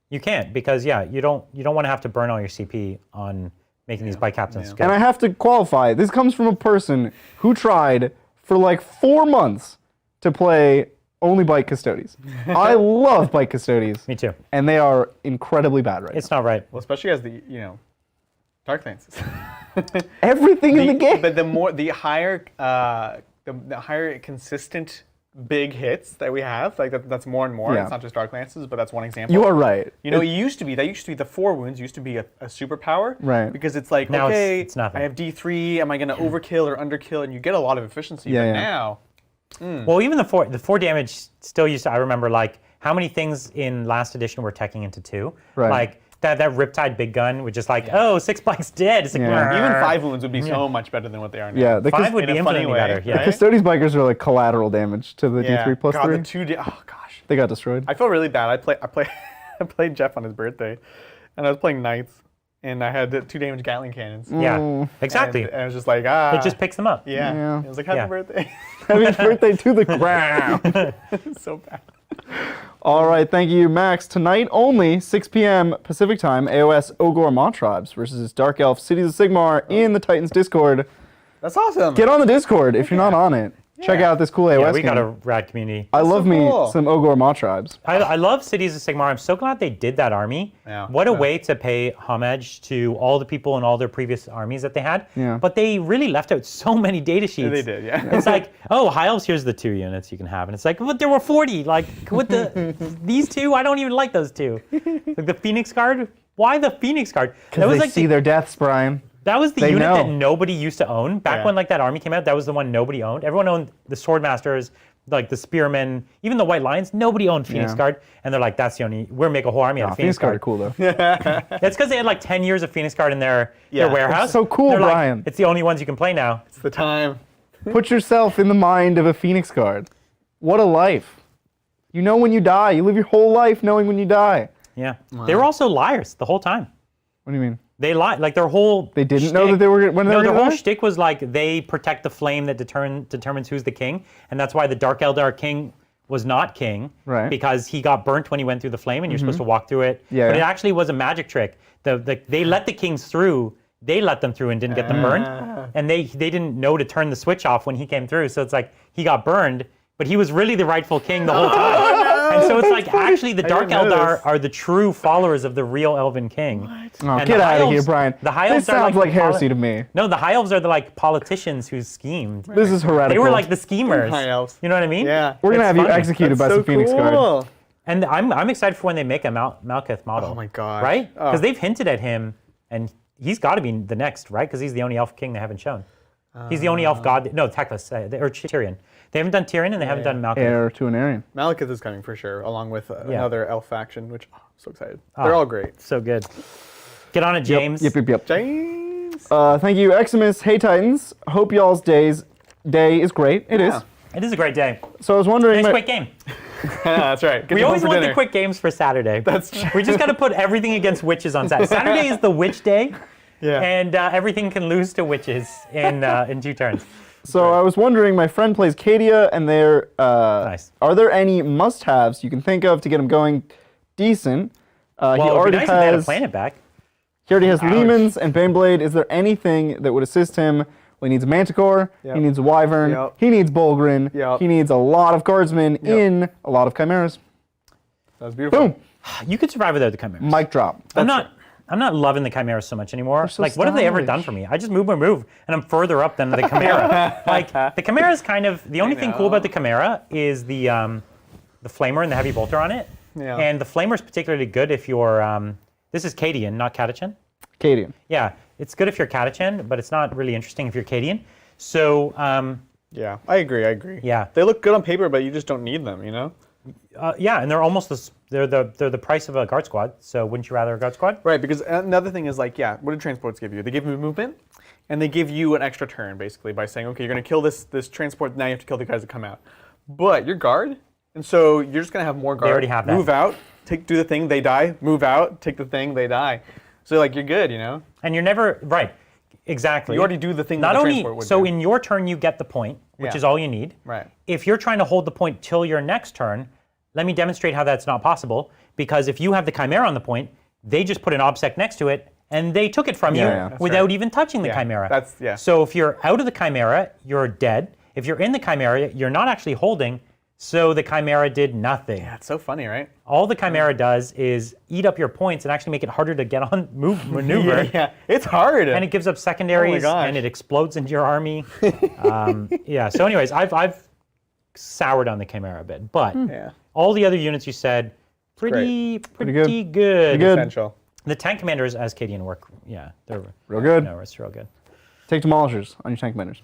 You can't because you don't want to have to burn all your CP on making these bike captains good.
And I have to qualify. This comes from a person who tried for like 4 months to play only bike Custodes. I love bike Custodes.
Me too.
And they are incredibly bad right
It's not right.
Well, especially as the Dark Lances.
now. Everything in the game.
But the higher consistent big hits that we have, like that's more and more.
Yeah.
It's not just Dark Lances, but that's one example.
You are right.
It used to be the 4 wounds used to be a superpower,
Right.
Because it's like
Now
okay,
it's nothing.
I have D3. Am I going to overkill or underkill? And you get a lot of efficiency.
Yeah,
but
yeah.
now,
Well, even the 4 damage still used to. I remember like how many things in last edition were teching into 2.
Right.
Like that Riptide big gun, which is like, oh, 6 bikes dead. It's like,
Yeah.
even
"Grr."
5 wounds would be so much better than what they are now.
Yeah, the
5 would
in
be
a funny
infinitely
way,
better. Yeah.
right?
Custodes bikers are like collateral damage to the
Yeah.
D3 plus
God,
3.
the 2 oh gosh.
They got destroyed.
I feel really bad. I played Jeff on his birthday, and I was playing Knights, and I had 2 damage Gatling cannons.
Yeah, exactly.
And I was just like,
It just picks them up.
yeah.
Yeah.
It was like, happy
Yeah.
birthday.
Happy birthday to the ground.
It's so bad.
All right, thank you, Max. Tonight only, 6 p.m. Pacific time, AOS Ogor Maw Tribes versus Dark Elf Cities of Sigmar in the Titans Discord.
That's awesome.
Get on the Discord if you're not on it. Check out this cool AOS
Yeah, we
game.
got a rad community.
I love
so
me
cool.
some Ogor Maw Tribes.
I love Cities of Sigmar. I'm so glad they did that army.
Yeah.
What a
Yeah.
way to pay homage to all the people in all their previous armies that they had.
Yeah.
But they really left out so many data sheets.
They did, yeah.
It's like, oh, High Elves, here's the 2 units you can have. And it's like, but there were 40. Like, what these 2? I don't even like those 2. Like the Phoenix Guard? Why the Phoenix Guard?
Because they see their deaths, Brian.
That was the
They
unit
know.
that nobody used to own. Back
Yeah.
when like that army came out, that was the one nobody owned. Everyone owned the Swordmasters, like the Spearmen, even the White Lions. Nobody owned Phoenix
Yeah.
Guard. And they're like, that's the only, we're make a whole army out
Nah,
of
Phoenix
Phoenix
Guard are
Guard.
cool, though.
It's because they had like 10 years of Phoenix Guard in their
Yeah.
warehouse.
so cool,
They're like,
Brian.
it's the only ones you can play now.
It's the time.
Put yourself in the mind of a Phoenix Guard. What a life. You know when you die. You live your whole life knowing when you die.
Yeah. They were also liars the whole time.
What do you mean?
They lied. Like their whole
They didn't know
shtick-
that they were when they
No,
were
their
gonna
whole
die?
shtick was like they protect the flame that determines who's the king, and that's why the Dark Eldar king was not king,
Right.
because he got burnt when he went through the flame, and you're supposed to walk through it.
Yeah.
But it actually was a magic trick. They let the kings through. They let them through and didn't get them burned, and they didn't know to turn the switch off when he came through. So it's like he got burned, but he was really the rightful king the whole time. And so it's like actually the Dark
didn't know
Eldar
this.
are the true followers of the real Elven king.
Oh,
And
get
the
out
High
of here,
Elves-
Brian.
The High
This
Elves are
sounds like
the
heresy to me.
No, the High Elves are the like politicians who schemed.
This is heretical.
They were like the schemers.
High Elves.
You know what I mean?
Yeah.
We're gonna
It's
have you
funny.
executed by
That's
some
so
Phoenix Guard.
cool.
And I'm excited for when they make a Malkuth model.
Oh my gosh.
Right?
Oh.
Because they've hinted at him, and he's got to be the next, right? Because he's the only elf king they haven't shown. He's the only elf god. No, Teclis or Tyrion. They haven't done Tyrion and they haven't done Malkuth.
Heir to an Aryan.
Malekith is coming for sure, along with another elf faction, which I'm so excited.
Oh.
They're all great.
So good. Get on it, James.
Yep.
James.
Thank you, Eximus. Hey, Titans. Hope y'all's day is great. It is.
Yeah.
It is a great day.
So I was wondering.
Nice quick game.
That's right. Get
We
you home
always
for
want
dinner.
the quick games for Saturday.
That's true.
We just got to put everything against witches on Saturday. Saturday is the witch day,
Yeah.
and everything can lose to witches in 2 turns.
So I was wondering, my friend plays Cadia, and there
Nice.
are there any must-haves you can think of to get him going decent? He
Well, it'd be
already
nice if they had a
has
planet back.
he already has Lemans and Baneblade. Is there anything that would assist him? Well, he needs a Manticore.
Yep.
He needs a Wyvern.
Yep.
He needs Bulgrin.
Yep.
He needs a lot of Guardsmen in a lot of Chimeras.
That was beautiful.
Boom.
You could survive without the chimeras.
Mic drop.
I'm not loving the chimeras so much anymore.
so
Like, what have they ever
stylish.
done for me? I just move, and I'm further up than the chimera. Like, the chimera is kind of the only thing cool about the chimera is the flamer and the heavy bolter on it.
Yeah.
And the flamer is particularly good if you're. This is Cadian, not Catachan.
Cadian.
Yeah, it's good if you're Catachan, but it's not really interesting if you're Cadian. So
Yeah, I agree.
Yeah.
They look good on paper, but you just don't need them, you know?
yeah, and they're almost they're the price of a guard squad. So wouldn't you rather a guard squad?
Right, because another thing is like, what do transports give you? They give you movement, and they give you an extra turn, basically, by saying, okay, you're going to kill this transport, now you have to kill the guys that come out. But you're guard, and so you're just going to have more guard.
already have that.
Move out, do the thing, they die. Move out, take the thing, they die. So like, you're good, you know?
And you're never right. Exactly.
You already do the thing
Not
that the
only
transport would
so
do.
in your turn you get the point which
Yeah.
is all you need.
Right.
If you're trying to hold the point till your next turn, let me demonstrate how that's not possible. Because if you have the Chimera on the point, they just put an obsec next to it, and they took it from you
That's
without
right.
even touching the
Yeah,
Chimera.
yeah.
So if you're out of the Chimera, you're dead. If you're in the Chimera, you're not actually holding, so the Chimera did nothing.
Yeah, it's so funny, right?
All the Chimera does is eat up your points and actually make it harder to get on, maneuver.
Yeah, it's hard.
And it gives up secondaries,
gosh.
and it explodes into your army. Yeah, so anyways, I've soured on the Chimera a bit, but
Yeah.
all the other units you said, pretty good.
Pretty good.
Essential.
The tank commanders, as Cadian, work, yeah, they're
Real good.
No, it's real good.
Take demolishers on your tank commanders.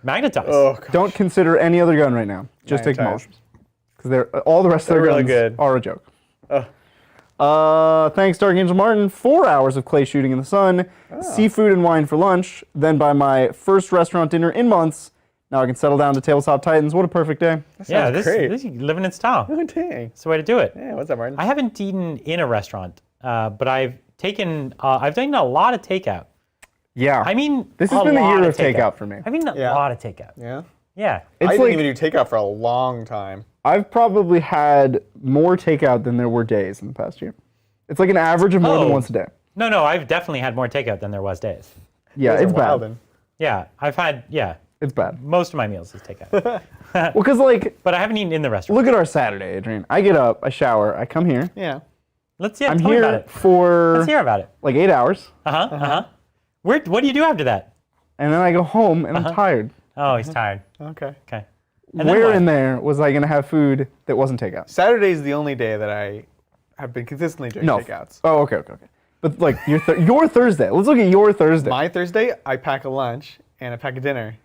Magnetize.
Oh, God.
Don't consider any other gun right now. Just take
Magnetize.
demolishers. Because all the rest of their
They're really
guns
good.
are a joke. Thanks, Dark Angel Martin. 4 hours of clay shooting in the sun, seafood and wine for lunch, then by my first restaurant dinner in months. Now I can settle down to Tabletop Titans. What a perfect day.
Yeah,
sounds great.
this is living in style.
Oh, dang.
It's the way to do it.
Yeah, what's up, Martin?
I haven't eaten in a restaurant, but I've taken a lot of takeout.
Yeah.
I mean,
this has
a
been the
lot
year of
takeout
takeout for me.
I mean, a
Yeah.
lot of takeout.
Yeah.
Yeah.
It's
I
like
didn't even do takeout for a long time.
I've probably had more takeout than there were days in the past year. It's like an average of more than
Oh.
once a day.
No, I've definitely had more takeout than there was days.
Yeah,
Those
it's
are
bad.
wildin'.
Yeah, I've had,
It's bad.
most of my meals is takeout.
Well, because like,
But I haven't eaten in the restaurant.
look at our Saturday, Adrian. I get up, I shower, I come here.
Yeah.
I'm
I'm
tell me about
here
it.
for
Let's hear about it.
like 8 hours,
What do you do after that?
and then I go home and I'm tired.
Oh, he's tired.
Okay.
Okay. And then
Where
what?
in there was I going to have food that wasn't takeout?
Saturday's the only day that I have been consistently doing
No.
takeouts.
Oh, okay. But like your Thursday. Let's look at your Thursday.
My Thursday, I pack a lunch and I pack a dinner.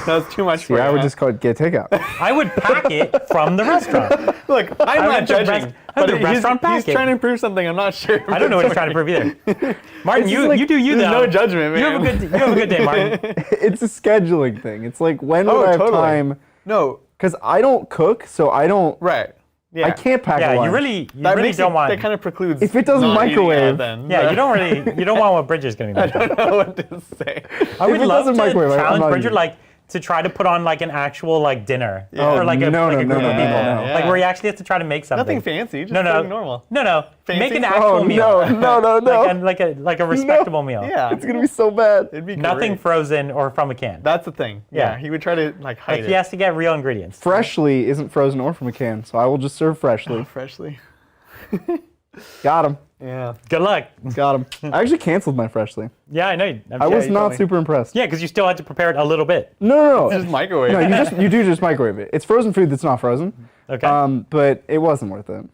That's too much for
Yeah,
you.
I would
huh?
just call it get takeout.
I would pack it from the restaurant.
Look, I'm not
went to
judging.
the
But
restaurant
he's
packing.
trying to prove something. I'm not sure.
I don't know what he's trying to prove either. Martin,
It's
you
just like-
do you
There's
though.
no judgment, man.
You have a good day, Martin.
It's a scheduling thing. It's like when would I have
totally.
time?
No,
Because I don't cook, so I don't.
right. Yeah.
I can't pack a
Yeah,
lunch.
you really
That
don't want.
That kind of precludes.
If it doesn't
not eating
microwave-
out then.
Yeah, you don't want what Bridger's going to be making.
I don't know what to say.
I would
it
love to
doesn't microwave, I'm
challenge
not
Bridger
eating.
like to try to put on like an actual like dinner
Oh,
or like a,
no,
like
no,
a
no,
group
no,
of
no,
people,
no,
no.
like where he actually has to try to make something.
Nothing fancy. Just
No,
something normal.
No.
Fancy?
Make an actual
Oh
meal.
no.
like a respectable meal.
Yeah.
It's gonna be so bad.
It'd be
Nothing
great.
frozen or from a can.
That's the thing.
Yeah.
Yeah. He would try to like hide
Like he has to get real ingredients.
Freshly isn't frozen or from a can, so I will just serve freshly.
Freshly.
Got him.
Yeah.
Good luck.
Got him. I actually canceled my freshly.
Yeah, I know.
I was
you
not
told me.
super impressed.
Yeah, because you still had to prepare it a little bit.
No.
Just microwave.
No, you do just microwave it. It's frozen food that's not frozen.
Okay.
But it wasn't worth it.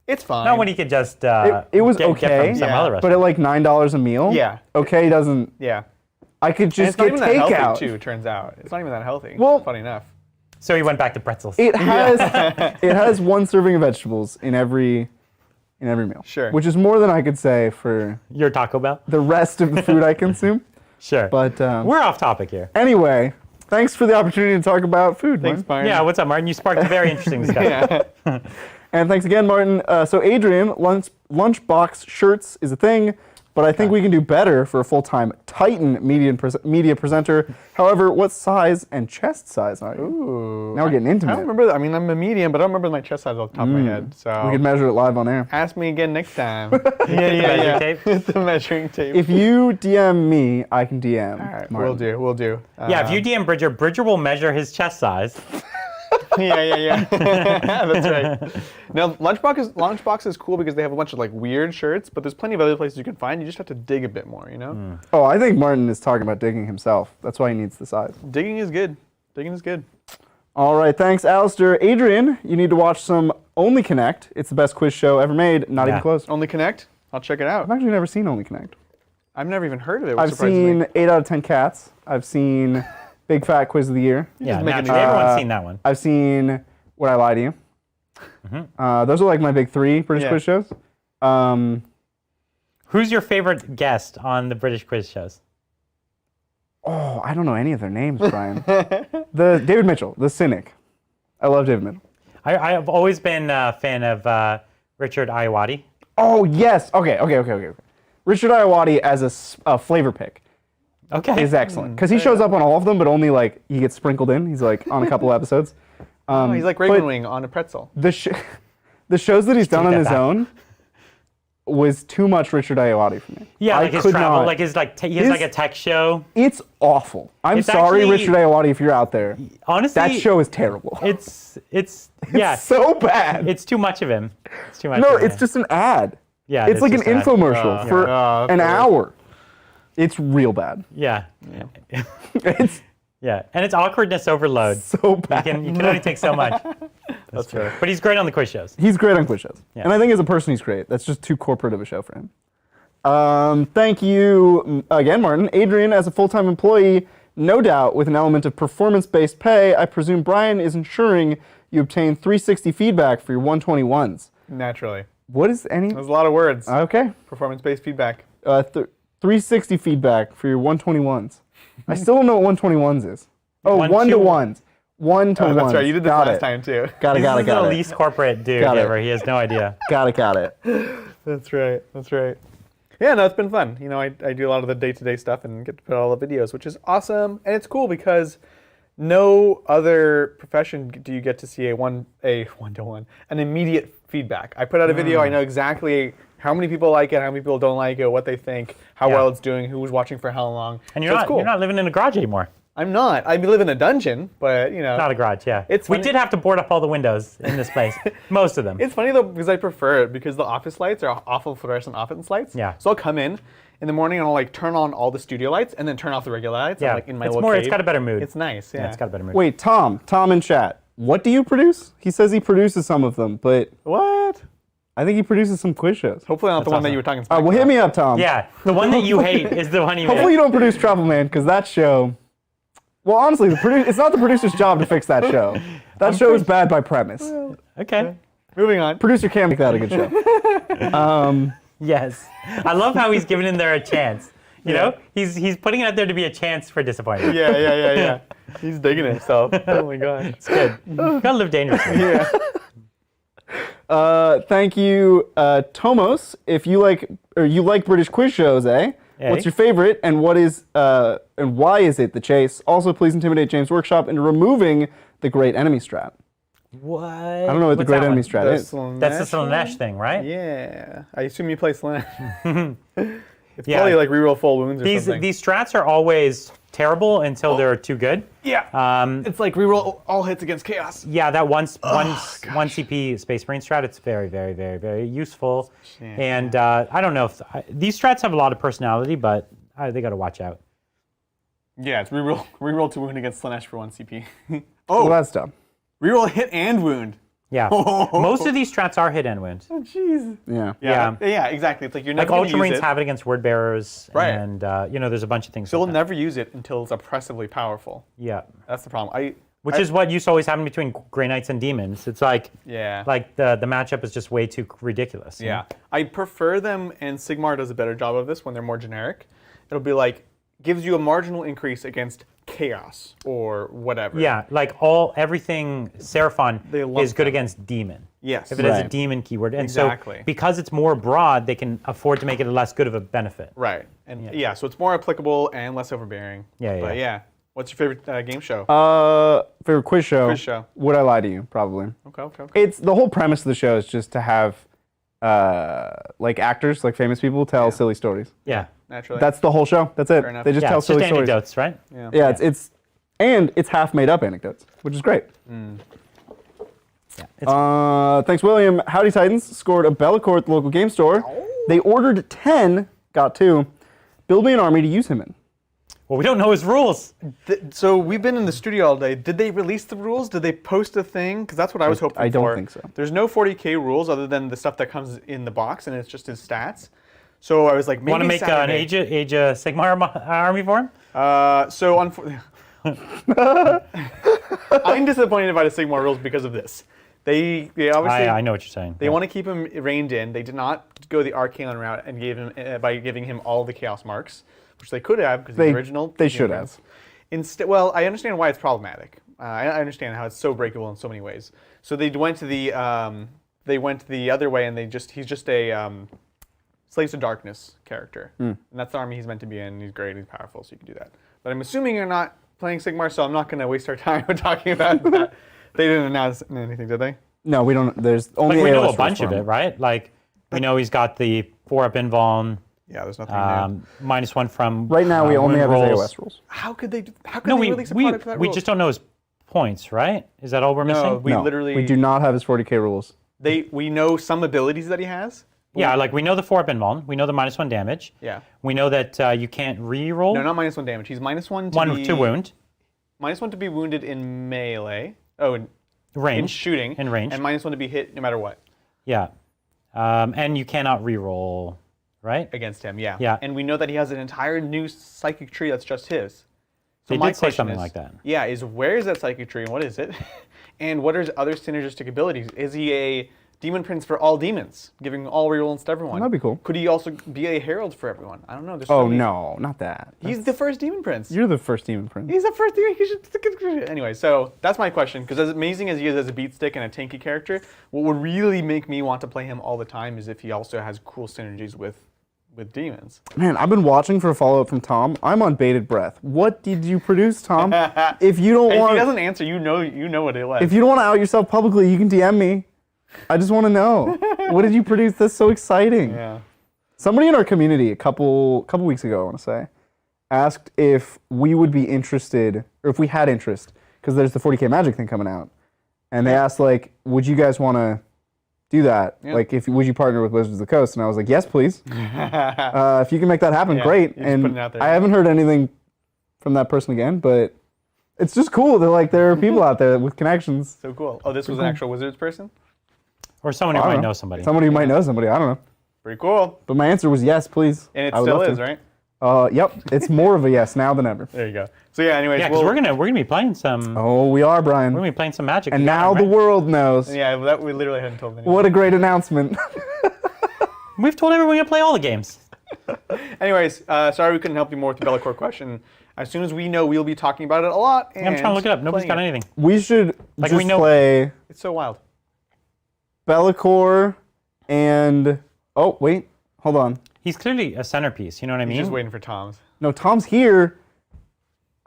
It's fine.
Not when you could just
It was
get
okay,
from some
Yeah.
other
But
restaurant.
at like $9 a meal.
Yeah.
Okay doesn't.
Yeah.
I could
And
just
it's not
get
even that
takeout.
healthy too. It turns out it's not even that healthy.
Well-
funny enough.
So he went back to pretzels.
It has it has one serving of vegetables in every meal.
Sure.
Which is more than I could say for
Your Taco Bell?
the rest of the food I consume.
Sure.
But
We're off topic here.
anyway, thanks for the opportunity to talk about food,
Thanks,
Martin.
Byron.
Yeah, what's up, Martin? You sparked a very interesting discussion.
Yeah.
And thanks again, Martin. So Adrian, lunchbox shirts is a thing, but I think we can do better for a full-time Titan media presenter. However, what size and chest size are you?
Ooh.
Now we're getting
I
intimate.
don't remember. I mean, I'm a medium, but I don't remember my chest size off the top of my head. So
We could measure it live on air.
ask me again next time.
Measuring tape?
the measuring tape.
If you DM me, I can DM.
All right,
Martin.
we'll do.
Yeah, if you DM Bridger, Bridger will measure his chest size.
yeah. That's right. Now, Lunchbox is cool because they have a bunch of like weird shirts, but there's plenty of other places you can find. You just have to dig a bit more, you know?
Oh, I think Martin is talking about digging himself. That's why he needs the size.
Digging is good. Digging is good.
All right, thanks, Alistair. Adrian, you need to watch some Only Connect. It's the best quiz show ever made. Not even
Yeah.
close.
Only Connect. I'll check it out.
I've actually never seen Only Connect.
I've never even heard of it. Which
I've
surprises
seen
me.
8 out of 10 cats. I've seen Big Fat Quiz of the Year.
Yeah,
just making
naturally,
it up.
everyone's seen that one.
I've seen Would I Lie to You? Those are like my big 3 British
Yeah.
quiz shows.
Who's your favorite guest on the British quiz shows?
Oh, I don't know any of their names, Brian. The David Mitchell, the cynic. I love David Mitchell.
I've always been a fan of Richard Iowati.
Oh, yes. Okay. Richard Iowati as a flavor pick.
Okay.
is excellent because he shows up on all of them, but only like he gets sprinkled in. He's like on a couple episodes.
He's like
but
Ravenwing on a pretzel.
The shows that he's done on
that
his
back.
own was too much Richard Ayoade for me.
Yeah,
I
like his
could
travel,
not.
like he has like a tech show.
It's awful. I'm
It's
sorry,
actually-
Richard Ayoade, if you're out there.
Honestly,
That show is terrible.
It's yeah.
It's so bad.
It's too much of him. It's too much.
No,
of him.
it's just an ad.
Yeah,
It's like an
just an ad.
infomercial for
of
an
course.
hour. It's real bad.
Yeah.
It's
Yeah, and it's awkwardness overload.
so bad.
You can only take so much.
That's true.
But he's great on the quiz shows.
He's great on quiz shows.
Yeah.
And I think as a person, he's great. That's just too corporate of a show for him. Thank you again, Martin. Adrian, as a full-time employee, no doubt with an element of performance-based pay, I presume Brian is ensuring you obtain 360 feedback for your 121s.
Naturally.
What is any?
There's a lot of words.
Okay.
Performance-based feedback.
360 feedback for your 121s. I still don't know what 121s is. Oh,
One,
1 to
two-
1s. 1 to 1.
That's right. You did this
got
last
it.
time too.
Got it, got it,
He's the
got it.
least corporate dude
Got it.
ever. He has no idea.
Got it, got it.
That's right. That's right. Yeah, no, it's been fun. You know, I do a lot of the day-to-day stuff and get to put out all the videos, which is awesome. And it's cool because no other profession do you get to see a one-to-one, an immediate feedback. I put out a video, I know exactly how many people like it, how many people don't like it, what they think, how
Yeah.
well it's doing, who was watching for how long.
And
So it's cool.
you're not living in a garage anymore.
I'm not. I live in a dungeon, but you know.
Not a garage, yeah.
It's
we
funny-
did have to board up all the windows in this place. Most of them.
It's funny though because I prefer it because the office lights are awful fluorescent office lights.
Yeah.
So I'll come in the morning and I'll like turn on all the studio lights and then turn off the regular lights.
Yeah.
I'm, like in my
It's
little
more- it's
cave.
got a better mood.
It's nice. Yeah.
Yeah, it's got a better mood.
Wait, Tom in chat. What do you produce? He says he produces some of them, but
What?
I think he produces some quiz shows.
Hopefully not the one that
awesome.
you were talking
Well,
about.
hit me up, Tom.
Yeah, the one that you hate is the one you
Hopefully you
hate.
don't produce Travel Man, because that show. Well, honestly, it's not the producer's job to fix that show. That show is bad by premise.
Okay.
Moving on.
Producer can't make that a good show.
Yes. I love how he's giving in there a chance. You know, he's putting it out there to be a chance for disappointment.
Yeah. He's digging himself. Oh my god.
It's good. You gotta live dangerously.
Yeah.
Thank you, Tomos. If you like British quiz shows, eh?
Eh?
What's your favorite, and and why is it the chase? Also, please intimidate James Workshop into removing the Great Enemy strat.
What?
I don't know what the Great Enemy strat is.
That's the Slanesh thing, right?
Yeah. I assume you play Slanesh. It's
Yeah.
probably like reroll full wounds or
These
something.
strats are always terrible until they're too good.
Yeah. It's like reroll all hits against chaos.
Yeah, that one CP Space Marine strat, it's very, very, very, very useful.
Yeah.
And I don't know if these strats have a lot of personality, but they got to watch out.
Yeah, it's reroll 2 wound against Slanesh for 1 CP.
Well, that's dumb.
Reroll hit and wound.
Yeah, most of these strats are hit and wound.
Oh jeez.
Yeah.
Yeah, exactly. It's like you're
Like
never gonna use
Ultramarines
it.
have it against word bearers,
Right.
and there's a bunch of things.
So
like
we'll
that.
never use it until it's oppressively powerful.
Yeah,
That's the problem.
which is what used to always happen between Grey Knights and Demons. It's like like the matchup is just way too ridiculous. you know?
Yeah. I prefer them, and Sigmar does a better job of this when they're more generic. It'll be like, gives you a marginal increase against chaos or whatever.
Yeah, like everything Seraphon
They lump
is good
them.
against demon.
Yes.
If it has a
Right.
demon keyword. And
Exactly.
so because it's more broad, they can afford to make it a less good of a benefit.
Right. And yeah, so it's more applicable and less overbearing.
Yeah,
But
yeah.
yeah. What's your favorite game show?
Favorite quiz show?
Quiz show.
Would I lie to you? Probably.
Okay.
It's the whole premise of the show is just to have like actors, like famous people, tell silly stories.
Yeah.
Naturally.
That's the whole show. That's it.
Fair enough.
They just
Yeah,
tell
it's just
silly stories.
anecdotes, right?
Yeah, it's half made up anecdotes, which is great.
Yeah. It's,
Thanks, William. Howdy Titans scored a Bellacore at the local game store. They ordered 10, got 2. Build me an army to use him in.
well, we don't know his rules.
So we've been in the studio all day. Did they release the rules? Did they post a thing? Because that's what I was hoping for.
I don't think so.
There's no 40k rules other than the stuff that comes in the box, and it's just his stats. So I was like, maybe
Want to make an
Saturday.
Age of Sigmar army for him?
I'm disappointed by the Sigmar rules because of this. They obviously
I know what you're saying.
they want to keep him reined in. They did not go the Arcane route and gave him by giving him all the Chaos marks, which they could have because the original.
They should have.
Instead, well, I understand why it's problematic. I understand how it's so breakable in so many ways. So they went to the other way, and he's just a Slaves to Darkness character. And that's the army he's meant to be in. He's great, he's powerful, so you can do that. But I'm assuming you're not playing Sigmar, so I'm not going to waste our time talking about that. They didn't announce anything, did they?
No, we don't. There's only
Like we know
AOS
a bunch
rules
of
for
it,
him.
right? Like we know he's got the 4-up invuln,
Yeah, there's nothing new.
-1 from
Right now, we only
wound
have his
rolls.
AOS rules.
How could they
No,
release a product for that
we
rule?
just don't know his points, right? Is that all we're missing?
No, we
No,
literally...
we do not have his 40k rules.
We know some abilities that he has.
Yeah, like we know the 4-up invuln. We know the -1 damage.
Yeah.
We know that you can't re-roll.
No, not -1 damage. He's -1 to
one
be...
to wound.
-1 to be wounded in melee. Oh, in
Range.
shooting.
In range.
And -1 to be hit no matter what.
Yeah. And you cannot re-roll, right?
Against him, yeah.
Yeah.
And we know that he has an entire new psychic tree that's just his. So
They
my
did say
question
something
is,
like that.
Yeah, is where is that psychic tree and what is it? And what are his other synergistic abilities? Is he a demon prince for all demons, giving all rerolls to everyone?
That'd be cool.
Could he also be a herald for everyone? I don't know. There's so
Oh
many-
no, not that.
He's the first demon prince.
You're the first demon prince.
He's the first demon. He should... Anyway, so that's my question. Because as amazing as he is as a beat stick and a tanky character, what would really make me want to play him all the time is if he also has cool synergies with demons.
Man, I've been watching for a follow-up from Tom. I'm on bated breath. What did you produce, Tom? If you don't
If he
want,
doesn't answer, you know what it was.
if you don't want to out yourself publicly, you can DM me. I just want to know. What did you produce that's so exciting?
Yeah.
Somebody in our community a couple weeks ago, I want to say, asked if we would be interested, or if we had interest, because there's the 40k Magic thing coming out, and they asked like, would you guys want to do that?
Yeah.
Like, would you partner with Wizards of the Coast? And I was like, yes, please. If you can make that happen,
Yeah,
great.
you're just putting
And
it out there.
I haven't heard anything from that person again, but it's just cool that like there are people out there with connections.
So cool. Oh, this was an actual Wizards person?
Or someone who
I don't
might know somebody.
Somebody who might know somebody. I don't know.
Pretty cool.
But my answer was yes, please.
And it
I would
still
love
is,
to.
right?
Yep. It's more of a yes now than ever.
There you go. So yeah, anyways,
Yeah, because we're gonna be playing some.
Oh, we are, Brian.
We're gonna be playing some Magic.
And
together,
now the
right?
world knows.
Yeah, that we literally hadn't told anyone.
What a great announcement.
We've told everyone we're gonna play all the games.
Anyways, sorry we couldn't help you more with the Bellacore question. As soon as we know, we'll be talking about it a lot. And
I'm trying to look it up. Nobody's got
playing it.
anything.
We should
Like,
just
we know-
play
It's so wild.
Bellacore and... Oh, wait. Hold on.
He's clearly a centerpiece. You know what I mean?
Just waiting for Tom's.
No, Tom's here.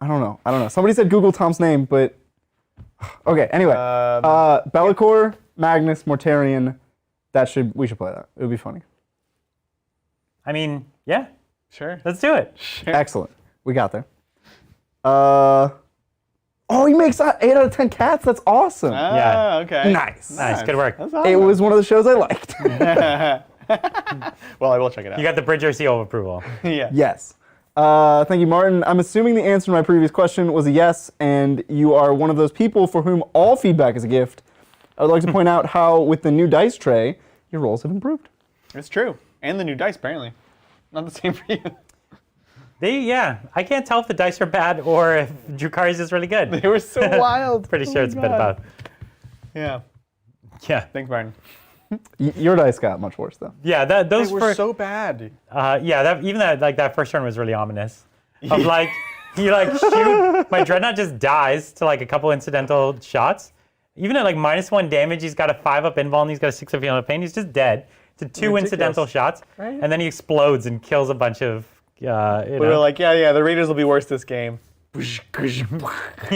I don't know. Somebody said Google Tom's name, but... Okay, anyway. Bellacore, Magnus, Mortarion. We should play that. It would be funny.
I mean, yeah.
Sure.
Let's do it.
Excellent. We got there. Oh, he makes 8 out of 10 cats. That's awesome.
Ah, okay.
Nice.
Nice. Good work.
That's
It
awesome.
was one of the shows I liked.
Well, I will check it out.
You got the Bridger seal of approval.
Yeah.
Yes. Thank you, Martin. I'm assuming the answer to my previous question was a yes, and you are one of those people for whom all feedback is a gift. I would like to point out how, with the new dice tray, your rolls have improved.
It's true. And the new dice, apparently. Not the same for you.
I can't tell if the dice are bad or if Drukhari's is really good.
They were so wild.
Pretty
Oh
sure
my
it's a bit
God.
about.
Yeah.
Yeah.
Thanks, Martin.
Your dice got much worse, though.
Yeah, those
They were so bad.
that first turn was really ominous. Of like, you like shoot, my Dreadnought just dies to like a couple incidental shots. Even at like -1 damage, he's got a 5-up invuln, he's got a 6-up heal of pain, he's just dead to 2
Ridiculous.
incidental shots.
Right?
And then he explodes and kills a bunch of,
We were like, yeah, the Raiders will be worse this game.
I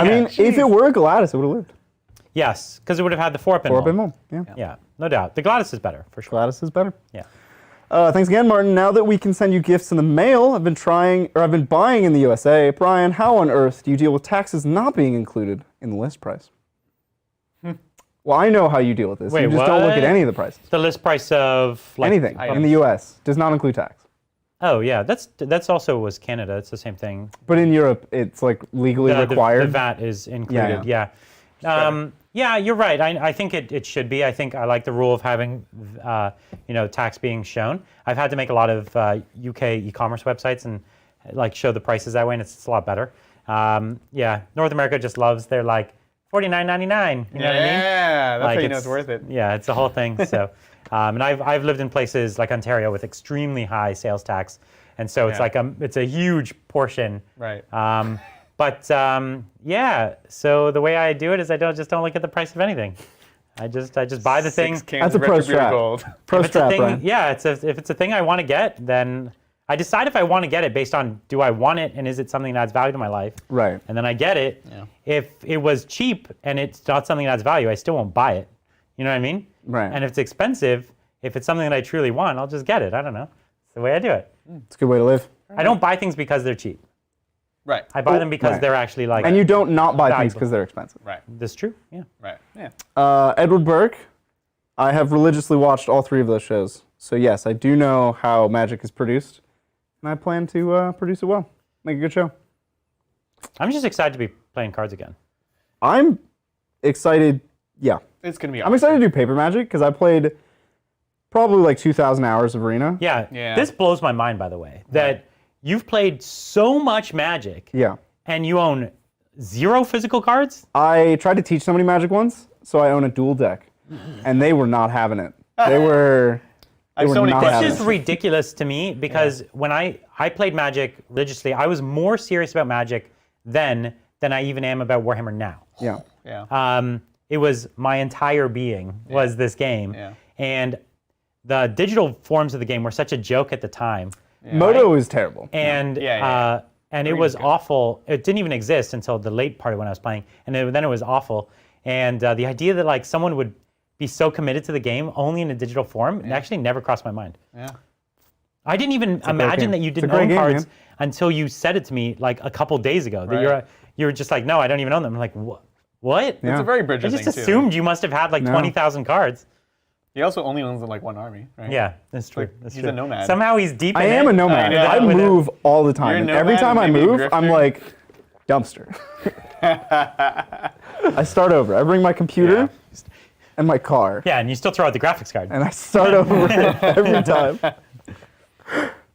mean, if it were a Gladys, it would have lived.
Yes, because it would have had the 4-up
Or
invuln.
Yeah.
Yeah, no doubt. The Gladys is better, for sure.
Gladys is better.
Yeah.
Thanks again, Martin. Now that we can send you gifts in the mail, I've been buying in the USA. Brian, how on earth do you deal with taxes not being included in the list price? Well, I know how you deal with this.
Wait,
you just don't look at
what?
any of the prices.
The list price of like
Anything in
items.
the US does not include tax.
Oh yeah, that's also was Canada. It's the same thing.
But in Europe, it's like legally required.
The VAT is included. Yeah, you're right. I think it should be. I think I like the rule of having tax being shown. I've had to make a lot of UK e-commerce websites and like show the prices that way, and it's a lot better. North America just loves their like $49.99. You know what I mean?
Yeah, that's
Like,
how you know it's worth it.
Yeah, it's a whole thing. So, and I've lived in places like Ontario with extremely high sales tax, and so it's
Yeah.
like it's a huge portion.
Right.
So the way I do it is I just don't look at the price of anything. I just buy the thing.
6 cans
That's a
of
pro
Retro Beer
strat.
Gold.
Pro
If it's a
strat,
thing,
Brian.
yeah, if it's a thing I want to get, then I decide if I want to get it based on do I want it and is it something that adds value to my life.
Right.
And then I get it.
Yeah.
If it was cheap and it's not something that adds value, I still won't buy it. You know what I mean?
Right.
And if it's expensive, if it's something that I truly want, I'll just get it. I don't know. It's the way I do it.
It's a good way to live.
I don't buy things because they're cheap.
Right.
I buy them because
right.
they're actually like.
And you don't not buy things
Valuable.
because they're expensive.
Right.
That's true. Yeah.
Right. Yeah.
Edward Burke, I have religiously watched all 3 of those shows. So yes, I do know how Magic is produced, and I plan to produce it well. Make a good show.
I'm just excited to be playing cards again.
I'm excited. Yeah,
It's gonna be.
I'm excited to do Paper Magic because I played probably like 2,000 hours of Arena.
Yeah.
Yeah.
This blows my mind, by the way, that you've played so much Magic
Yeah.
and you own 0 physical cards.
I tried to teach somebody Magic once, so I own a dual deck, and they were not having it. They were.
I have
were
so many
not
It's
having
just
it.
ridiculous to me because when I played Magic religiously, I was more serious about Magic then than I even am about Warhammer now.
Yeah.
Yeah.
It was my entire being was this game,
Yeah.
and the digital forms of the game were such a joke at the time,
Moto is terrible.
and
Yeah.
and it was awful. It didn't even exist until the late part when I was playing, and then it was awful. And the idea that like someone would be so committed to the game only in a digital form, it actually never crossed my mind.
Yeah.
I didn't even
great
imagine
game.
that you
It's a
didn't
great
own
game,
cards
man.
until you said it to me like a couple days ago. That
Right.
you were just like, no, I don't even own them. I'm like, what? What?
Yeah.
It's a very
I
Bridger
just
thing too.
assumed you must have had like 20,000 cards.
He also only owns like 1 army, right?
Yeah, that's true.
Like,
That's
he's
true.
a nomad.
Somehow he's deep in
I
it.
am a nomad.
I know.
I
With it.
move all the time.
You're a
And every
nomad,
time I
maybe a
move, I'm
grifter?
like, dumpster. I start over. I bring my computer and my car,
Yeah, and you still throw out the graphics card.
and I start over every time.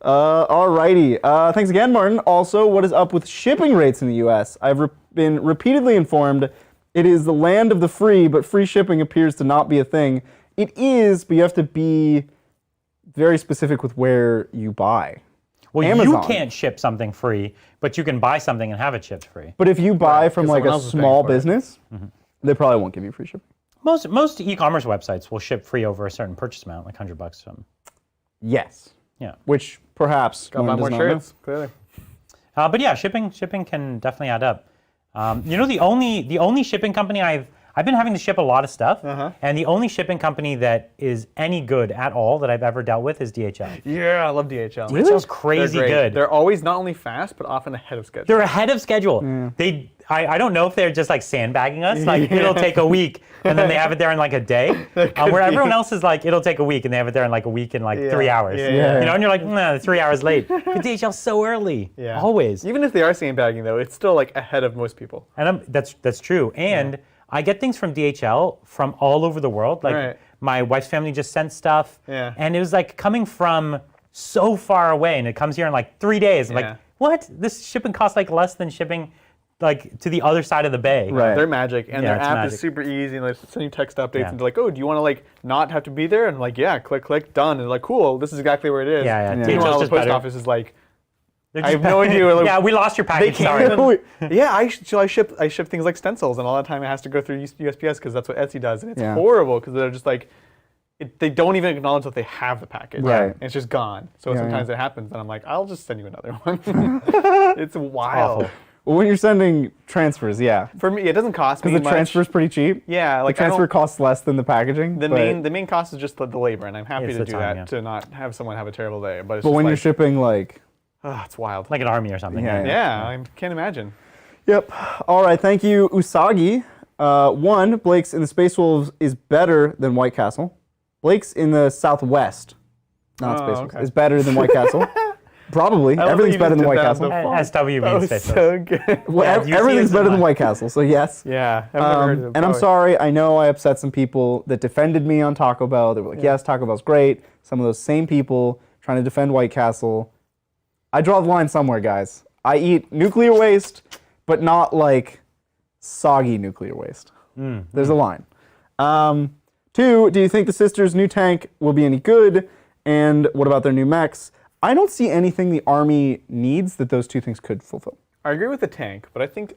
Alrighty. Thanks again, Martin. Also, what is up with shipping rates in the U.S.? I've been repeatedly informed it is the land of the free, but free shipping appears to not be a thing. It is, but you have to be very specific with where you buy.
Well,
Amazon.
you can't ship something free, but you can buy something and have it shipped free.
But if you buy from
'cause
like
someone
a
else is paying
small
for it.
business, they probably won't give you free shipping.
Most e-commerce websites will ship free over a certain purchase amount, like $100 or something.
Yes.
Yeah.
Which perhaps
Gotta buy
one
more
does not know.
shirts, clearly.
But yeah, shipping can definitely add up. You know, the only shipping company I've been having to ship a lot of stuff, and the only shipping company that is any good at all that I've ever dealt with is DHL.
Yeah, I love DHL.
DHL's
They're
crazy
great.
good.
They're always not only fast, but often ahead of schedule.
They're ahead of schedule. I don't know if they're just like sandbagging us, like it'll take a week, and then they have it there in like a day, where everyone else is like, it'll take a week, and they have it there in like a week and like 3 hours.
Yeah.
You know, and you're like, nah, they're 3 hours late. But DHL's so early,
Yeah.
always.
Even if they are sandbagging, though, it's still like ahead of most people.
And that's true. And I get things from DHL from all over the world. Like
Right.
my wife's family just sent stuff,
Yeah.
and it was like coming from so far away, and it comes here in like 3 days. I'm
Yeah.
like, what? This shipping costs like less than shipping like to the other side of the bay.
Right.
They're magic, and
Yeah,
their
it's
app
magic.
is super easy, and they send you text updates,
Yeah.
and they're like, oh, do you want to like not have to be there? And I'm like, yeah, click, done. And like, cool, this is exactly where it is.
Yeah, yeah.
Yeah.
DHL's
Meanwhile, the
just
post
better.
office is like,
They're
I
just
have no
better.
idea, like,
yeah, we lost your
they
package.
can't
Sorry.
even. Yeah, I ship things like stencils, and all the time it has to go through USPS because that's what Etsy does, and it's
Yeah.
horrible because they're just like, they don't even acknowledge that they have the package.
Right.
And it's just gone. So
Yeah,
sometimes
yeah.
it happens, and I'm like, I'll just send you another one. It's wild.
awful.
Well, when you're sending transfers, yeah.
For me, it doesn't cost me
Because the
much.
transfer's pretty cheap.
Yeah, like
the transfer
I don't,
costs less than the packaging.
the
but,
main cost is just the labor, and I'm happy
It's
to
the
do
time,
that
yeah.
to not have someone have a terrible day. But it's
But
just
when
like,
you're shipping, like,
it's wild.
Like an army or something.
Yeah,
yeah, I can't imagine.
yep. All right, thank you, Usagi. One, Blake's in the Space Wolves is better than White Castle. Blake's in the Southwest, not
Oh,
Space Wolves,
okay.
is better than White Castle. Probably.
love that
Everything's
you
better
just
than
did
White
that
Castle.
on the
SW
That
means
was
Space
so good.
Well,
Yeah, UC
everything's
is
better than
mine.
White Castle, so yes.
Yeah, I've never heard of it.
And I'm
Probably.
sorry, I know I upset some people that defended me on Taco Bell. They were like, yes, Taco Bell's great. Some of those same people trying to defend White Castle. I draw the line somewhere, guys. I eat nuclear waste, but not like soggy nuclear waste. There's a line. Two, do you think the Sisters' new tank will be any good? And what about their new mechs? I don't see anything the Army needs that those two things could fulfill.
I agree with the tank, but I think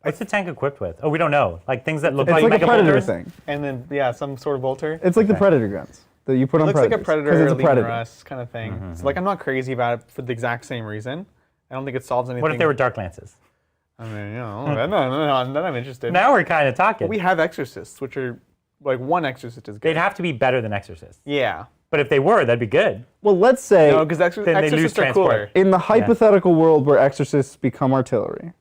What's the tank equipped with? Oh, we don't know. Like things that look
It's
like
like a
mega
predator
bolters?
thing.
And then some sort of bolter.
It's like the predator guns that you put on
Looks
predators.
like a
'cause
predator,
it's a
Legion
predator.
Russ kind of thing. So like I'm not crazy about it for the exact same reason. I don't think it solves anything.
What if they were dark lances?
I mean, then I'm interested.
Now we're kind of talking.
We have exorcists, which are like one exorcist is good.
They'd have to be better than exorcists.
Yeah.
But if they were, that'd be good.
Well, let's say
No, because
Then they lose
exorcists are
transport.
cooler.
in the hypothetical world where exorcists become artillery,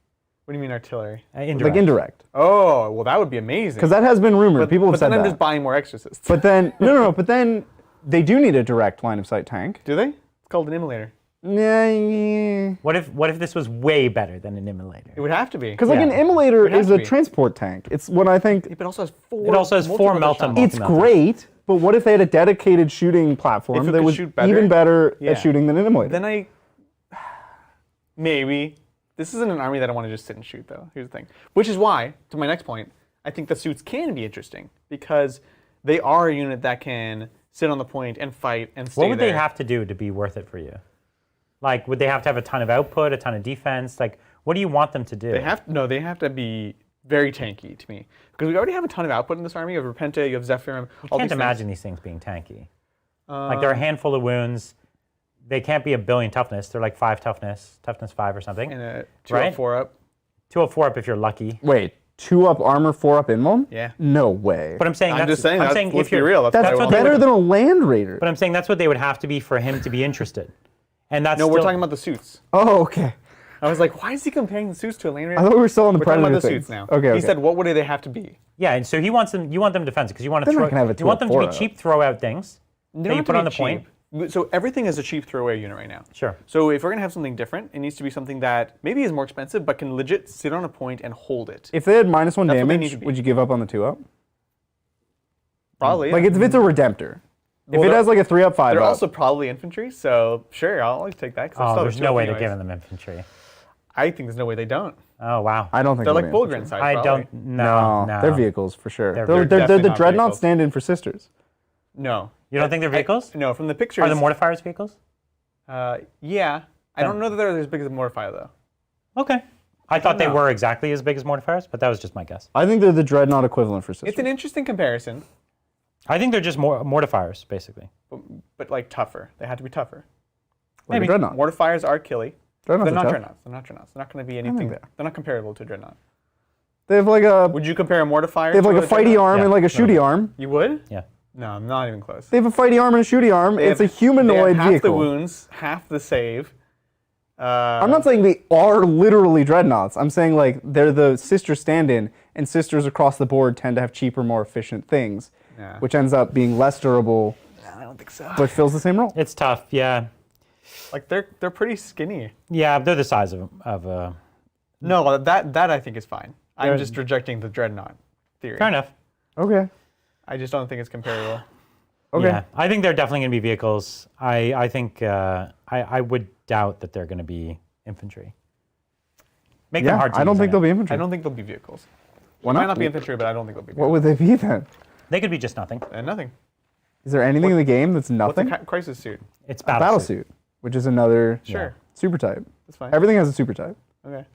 What do you mean artillery?
Indirect.
like indirect,
Oh, well, that would be amazing.
because that has been rumored. People have
but
said
then I'm
that.
just buying more exorcists.
But then no. But then they do need a direct line of sight tank.
Do they? It's called an immolator.
Yeah.
What if this was way better than an immolator?
It would have to be.
Because like
Yeah.
an immolator
It has
is
to
a
be.
transport tank. It's what I think.
But it also has four.
It also has four melta
It's
Multi-melters.
great, but what if they had a dedicated shooting platform
If it
that
could
was
shoot better?
even better
Yeah.
at shooting than an immolator?
Then maybe. This isn't an army that I want to just sit and shoot, though. Here's the thing. Which is why, to my next point, I think the suits can be interesting because they are a unit that can sit on the point and fight and stay
What would
there.
they have to do to be worth it for you? Like, would they have to have a ton of output, a ton of defense? Like, what do you want them to do?
They have to be very tanky to me because we already have a ton of output in this army. You have Repente, you have Zephyrim.
I can't imagine these things being tanky. Like, they're a handful of wounds. They can't be a billion toughness. They're like 5 toughness 5 or something.
And a 2
Right?
up, 4 up.
204 up if you're lucky.
Wait, 2 up armor, 4 up invuln?
Yeah.
No way.
But I'm saying
I'm just saying.
I'm
That's,
saying
let's
if
be
you're
real.
That's
what they
better
would-
than a land raider.
But I'm saying that's what they would have to be for him to be interested. And that's
No, we're
still-
talking about the suits.
Oh, okay.
I was like, why is he comparing the suits to a Land Raider?
I thought we were still on the
We're talking
predator
about the
things.
suits now.
Okay.
He said, what would they have to be?
Yeah, and so he wants them. You want them defensive because you want to
They're not
throw.
gonna have a
You want them to be
204
cheap throw out things
They
that
don't
you
have
put
to
on
be
the point.
cheap. So everything is a cheap throwaway unit right now.
Sure.
So if we're gonna have something different, it needs to be something that maybe is more expensive, but can legit sit on a point and hold it.
If they had -1
That's what they need
damage,
to be.
would you give up on the 2 up?
Probably.
Like, if it's a redemptor.
Well,
if it
they're-
has like a 3 up, 5
They're
up.
also probably infantry, so sure, I'll always take that.
Oh, there's no way they're giving them infantry.
I think there's no way they don't.
Oh wow.
I don't think
They're
they'll
like
be
Bullgren
infantry.
size.
I
probably.
don't. No.
They're vehicles for sure.
They're
They're,
definitely
the
not
dreadnought
vehicles.
stand-in for sisters.
No.
You don't think they're vehicles?
No, from the pictures.
Are the mortifiers vehicles?
Yeah. I don't know that they're as big as a Mortify, though.
Okay. I thought they
know.
were exactly as big as mortifiers, but that was just my guess.
I think they're the dreadnought equivalent for sisters.
It's an interesting comparison,
I think they're just mortifiers, basically.
but like tougher. They have to be tougher.
like
maybe.
a dreadnought.
Mortifiers are killy.
Dreadnoughts
They're
are
not
tough.
dreadnoughts. They're not dreadnoughts. They're not going to be anything.
they are.
They're not comparable to a dreadnought.
They have like a
Would you compare a mortifier?
they have
to
like a fighty
dreadnought?
arm
Yeah,
and like a
no.
shooty arm.
You would?
Yeah.
No, I'm not even close.
They have a fighty arm and a shooty arm.
They
It's a
have-
humanoid
they have half
vehicle.
the wounds, half the save.
I'm not saying they are literally dreadnoughts. I'm saying like they're the sister stand-in, and sisters across the board tend to have cheaper, more efficient things,
Yeah.
which ends up being less durable,
I don't think so.
but fills the same role.
It's tough. Yeah.
Like they're pretty skinny.
Yeah, they're the size of a.
No, that I think is fine.
They're-
I'm just rejecting the dreadnought theory.
Fair enough.
Okay.
I just don't think it's comparable.
Okay.
Yeah, I think they're definitely going to be vehicles. I think I would doubt that they're going to be infantry. Make them
Yeah,
hard to
I don't
use,
think they'll be infantry.
I don't think they'll be vehicles.
Why
Might
not?
not be infantry, but I don't think they'll be
What
vehicles.
would they be then?
They could be just nothing.
And nothing.
Is there anything in the game that's
What's a
nothing?
crisis suit?
It's
A
battle,
battle
suit.
suit, which is another
Sure.
super type.
That's fine.
Everything has a super type.
Okay.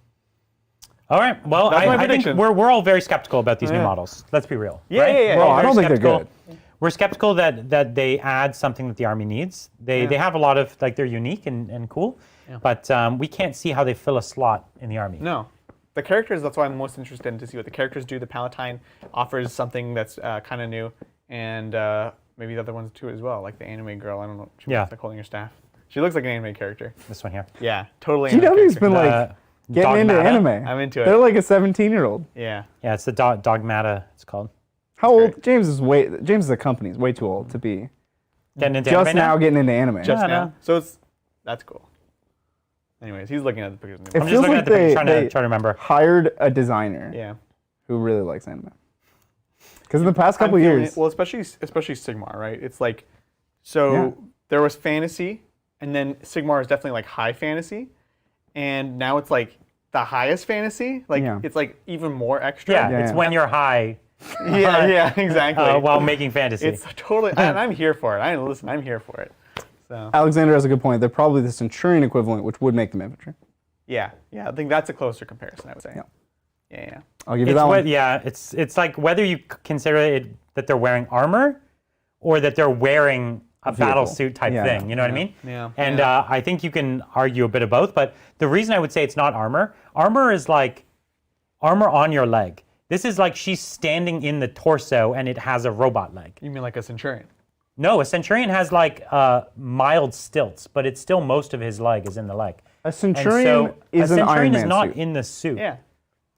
All right. Well,
That's my
I think
prediction.
we're all very skeptical about these new
Yeah.
models. Let's be real.
Yeah,
right?
yeah, yeah.
We're all
Well, I
very
don't think they're
skeptical.
good.
We're skeptical that they add something that the army needs. They have a lot of like they're unique and cool, but we can't see how they fill a slot in the army.
No. The characters, that's why I'm most interested in to see what the characters do. The Palatine offers something that's kind of new, and maybe the other ones too as well, like the anime girl. I don't know. She
Yeah.
looks like holding her staff. She looks like an anime character.
This one here.
Yeah, totally. anime
GW's
character.
been like getting into
Dogmata.
anime.
I'm into it.
They're like a 17-year-old.
Yeah.
Yeah, it's the Dogmata. It's called.
How old?
great.
James is a company is way too old to be
Getting into
just
anime
now getting into anime.
Just
Yeah,
now.
no.
So that's cool. Anyways, he's looking at the pictures.
It
I'm
feels
just looking
like
at the picture,
they-
trying
they-
to remember.
Hired a designer
Yeah.
who really likes anime. Because in the past couple
I'm feeling
years,
it. Well, especially Sigmar, right? It's like, so
Yeah.
there was fantasy, and then Sigmar is definitely like high fantasy, and now it's like the highest fantasy. Like
Yeah.
it's like even more extra.
Yeah,
Yeah,
it's
yeah.
when you're high
yeah, exactly.
while making fantasy.
It's totally, and I'm here for it. I'm here for it. So
Alexander has a good point. They're probably the Centurion equivalent, which would make them infantry.
yeah, I think that's a closer comparison. I would say.
Yeah.
Yeah.
I'll give you that one.
Yeah, it's like whether you consider it that they're wearing armor or that they're wearing a battle suit type thing. You know what I mean?
Yeah.
And I think you can argue a bit of both, but the reason I would say it's not armor is like armor on your leg. This is like she's standing in the torso and it has a robot leg.
You mean like a Centurion?
No, a Centurion has like mild stilts, but it's still most of his leg is in the leg.
A Centurion is an Iron Man
not
suit.
in the suit.
Yeah.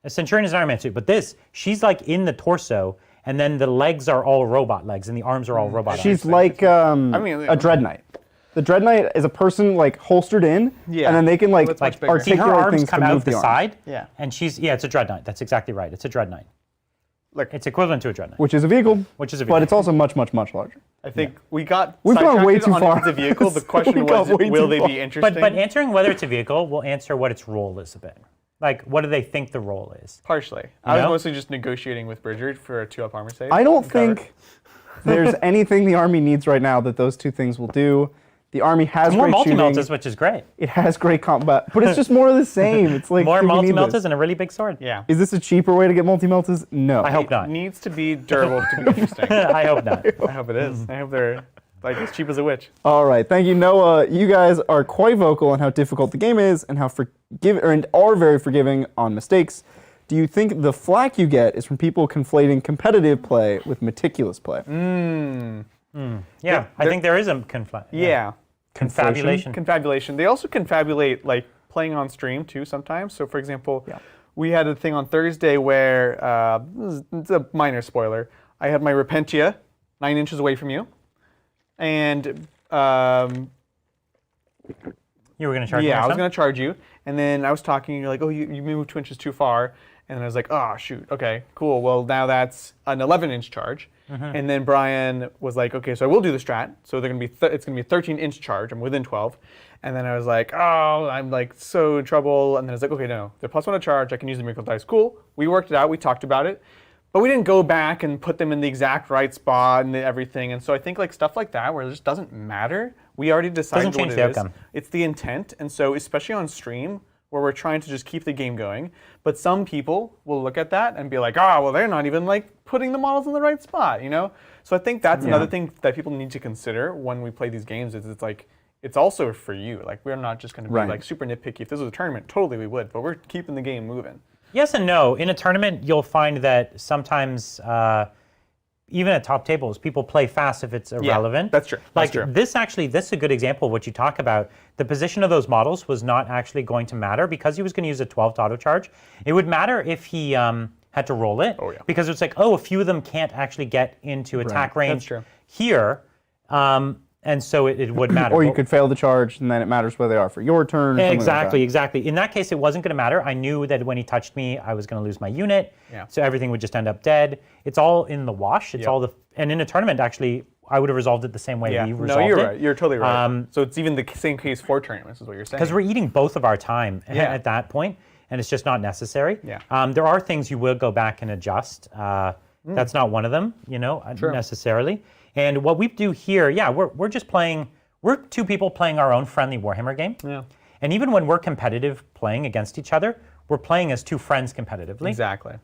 A Centurion is an Iron Man suit, but she's like in the torso, and then the legs are all robot legs, and the arms are all robot arms.
She's like a Dread Knight. The Dread Knight is a person like holstered in, and then they can like
much bigger.
See,
articulate
her arms
things
come
to
out
move
the
arms.
side,
Yeah.
and it's a Dread Knight. That's exactly right. It's a Dread Knight.
Look,
It's equivalent to a Dread Knight.
Which is a vehicle. But it's also much, much, much larger.
I think we've gone
way
way
too
on
far.
if it's a vehicle. The question
We got
was,
way
will
too
they
far.
be interesting?
But answering whether it's a vehicle will answer what its role is a bit. Like, what do they think the role is?
Partially. I was
know?
mostly just negotiating with Bridger for a 2-up armor save.
I don't
Cover.
think there's anything the Army needs right now that those two things will do. The Army has
More
great shooting.
multi-meltas, which is great.
It has great combat, but it's just more of the same. It's like
More
do we need
multi-meltas
this?
and a really big sword.
Yeah.
Is this a cheaper way to get multi-meltas? No.
I hope
It
not.
needs to be durable to be interesting.
I hope not.
I hope it is. I hope they're like as cheap as a witch.
All right, thank you, Noah. You guys are quite vocal on how difficult the game is and how and are very forgiving on mistakes. Do you think the flack you get is from people conflating competitive play with meticulous play?
Yeah, I think there is a conflict.
Yeah.
Confabulation.
Confabulation. They also confabulate like playing on stream too sometimes. So for example, we had a thing on Thursday where it's a minor spoiler. I had my Repentia 9 inches away from you, and
You were going to charge me?
yeah,
or
I was
something?
going to charge you, and then I was talking, and you're like, oh, you moved 2 inches too far, and then I was like, oh shoot, okay, cool. Well, now that's an 11-inch charge. And then Brian was like, okay, so I will do the strat. So they're gonna be it's gonna be a 13-inch charge. I'm within 12. And then I was like, oh, I'm like so in trouble. And then I was like, okay, no, they're +1 to charge. I can use the miracle dice. Cool. We worked it out. We talked about it, but we didn't go back and put them in the exact right spot and everything. And so I think like stuff like that where it just doesn't matter. We already decided
Doesn't change
what
the
it is.
outcome.
It's the intent. And so especially on stream, where we're trying to just keep the game going. But some people will look at that and be like, oh, well, they're not even like putting the models in the right spot, you know? So I think that's another thing that people need to consider when we play these games is it's like, it's also for you. Like, we're not just gonna be like super nitpicky. If this was a tournament, totally we would, but we're keeping the game moving.
Yes and no. In a tournament, you'll find that sometimes, even at top tables, people play fast if it's irrelevant.
that's true.
Like
That's true.
this is a good example of what you talk about. The position of those models was not actually going to matter because he was going to use a 12 to auto charge. It would matter if he had to roll it.
Oh, yeah.
Because it's like, oh, a few of them can't actually get into attack range
true.
here. And so it would matter.
Or you could fail the charge, and then it matters where they are for your turn. Or something
Exactly,
like
exactly. In that case, it wasn't going to matter. I knew that when he touched me, I was going to lose my unit.
Yeah.
So everything would just end up dead. It's all in the wash. It's all and in a tournament, actually, I would have resolved it the same way we resolved it.
No, you're right. You're totally right. So it's even the same case for tournaments, is what you're saying.
Because we're eating both of our time at that point, and it's just not necessary.
Yeah.
There are things you will go back and adjust. That's not one of them, necessarily. And what we do here, we're just playing. We're two people playing our own friendly Warhammer game.
Yeah.
And even when we're competitive playing against each other, we're playing as two friends competitively.
Exactly.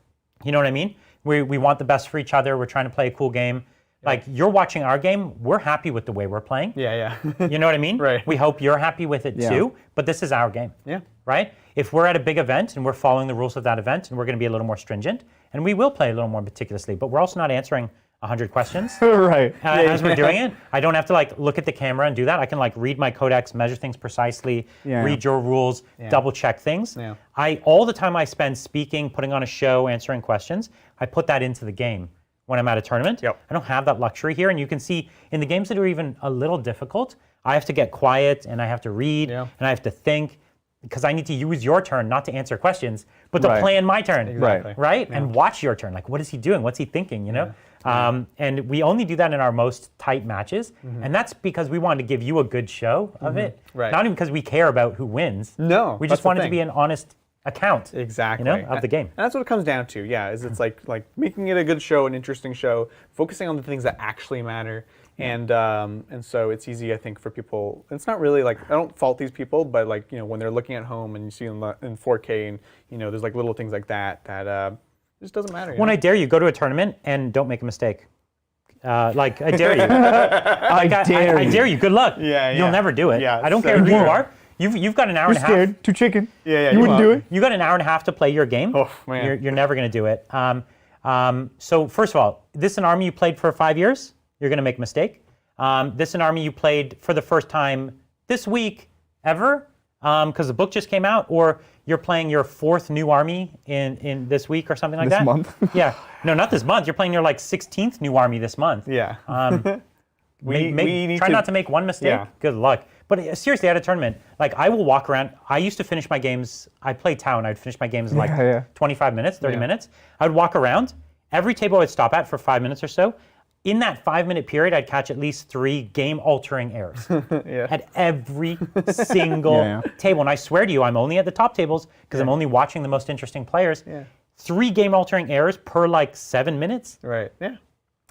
You know what I mean? We want the best for each other. We're trying to play a cool game. Like, you're watching our game, we're happy with the way we're playing.
Yeah.
You know what I mean?
Right.
We hope you're happy with it too, but this is our game.
Yeah.
Right? If we're at a big event and we're following the rules of that event and we're going to be a little more stringent, and we will play a little more meticulously, but we're also not answering 100 questions.
right.
As we're doing it, I don't have to like look at the camera and do that. I can like read my codex, measure things precisely, read your rules, double check things.
Yeah.
All the time I spend speaking, putting on a show, answering questions, I put that into the game when I'm at a tournament.
Yep.
I don't have that luxury here, and you can see in the games that are even a little difficult, I have to get quiet and I have to read and I have to think because I need to use your turn not to answer questions, but to plan my turn.
Exactly.
Right? And watch your turn. Like, what is he doing? What's he thinking? You know? And we only do that in our most tight matches, and that's because we wanted to give you a good show of it.
Right.
Not even because we care about who wins.
No,
we
that's
just
the
wanted to
thing.
be an honest account.
Exactly.
Of the game.
And that's what it comes down to. Yeah, is it's like making it a good show, an interesting show, focusing on the things that actually matter, And so it's easy, I think, for people. It's not really like, I don't fault these people, but like, when they're looking at home and you see them in 4K and, there's like little things like that just doesn't matter.
When I dare you, go to a tournament and don't make a mistake. I dare you. I dare you. Good luck.
Yeah.
You'll never do it.
Yeah,
I don't
so
care who you
true.
are. You've got an hour
You're
and a half.
scared. Too chicken.
Yeah,
You wouldn't do it.
You got an hour and a half to play your game.
Oh, man.
You're never going to do it. So first of all, this is an army you played for 5 years. You're going to make a mistake. This is an army you played for the first time this week ever because the book just came out, or you're playing your 4th new army in this week or something like
This
that.
month?
Yeah. No, not this month. You're playing your 16th new army this month.
Yeah.
We
need
try
to-
not to make one mistake.
Yeah.
Good luck. But seriously, at a tournament, I will walk around. I used to finish my games. I played Town. I'd finish my games in 25 minutes, 30 minutes. I would walk around. Every table I'd stop at for 5 minutes or so. In that 5-minute period, I'd catch at least 3 game-altering errors at every single table. And I swear to you, I'm only at the top tables because I'm only watching the most interesting players. 3 game-altering errors per 7 minutes.
Right. Yeah.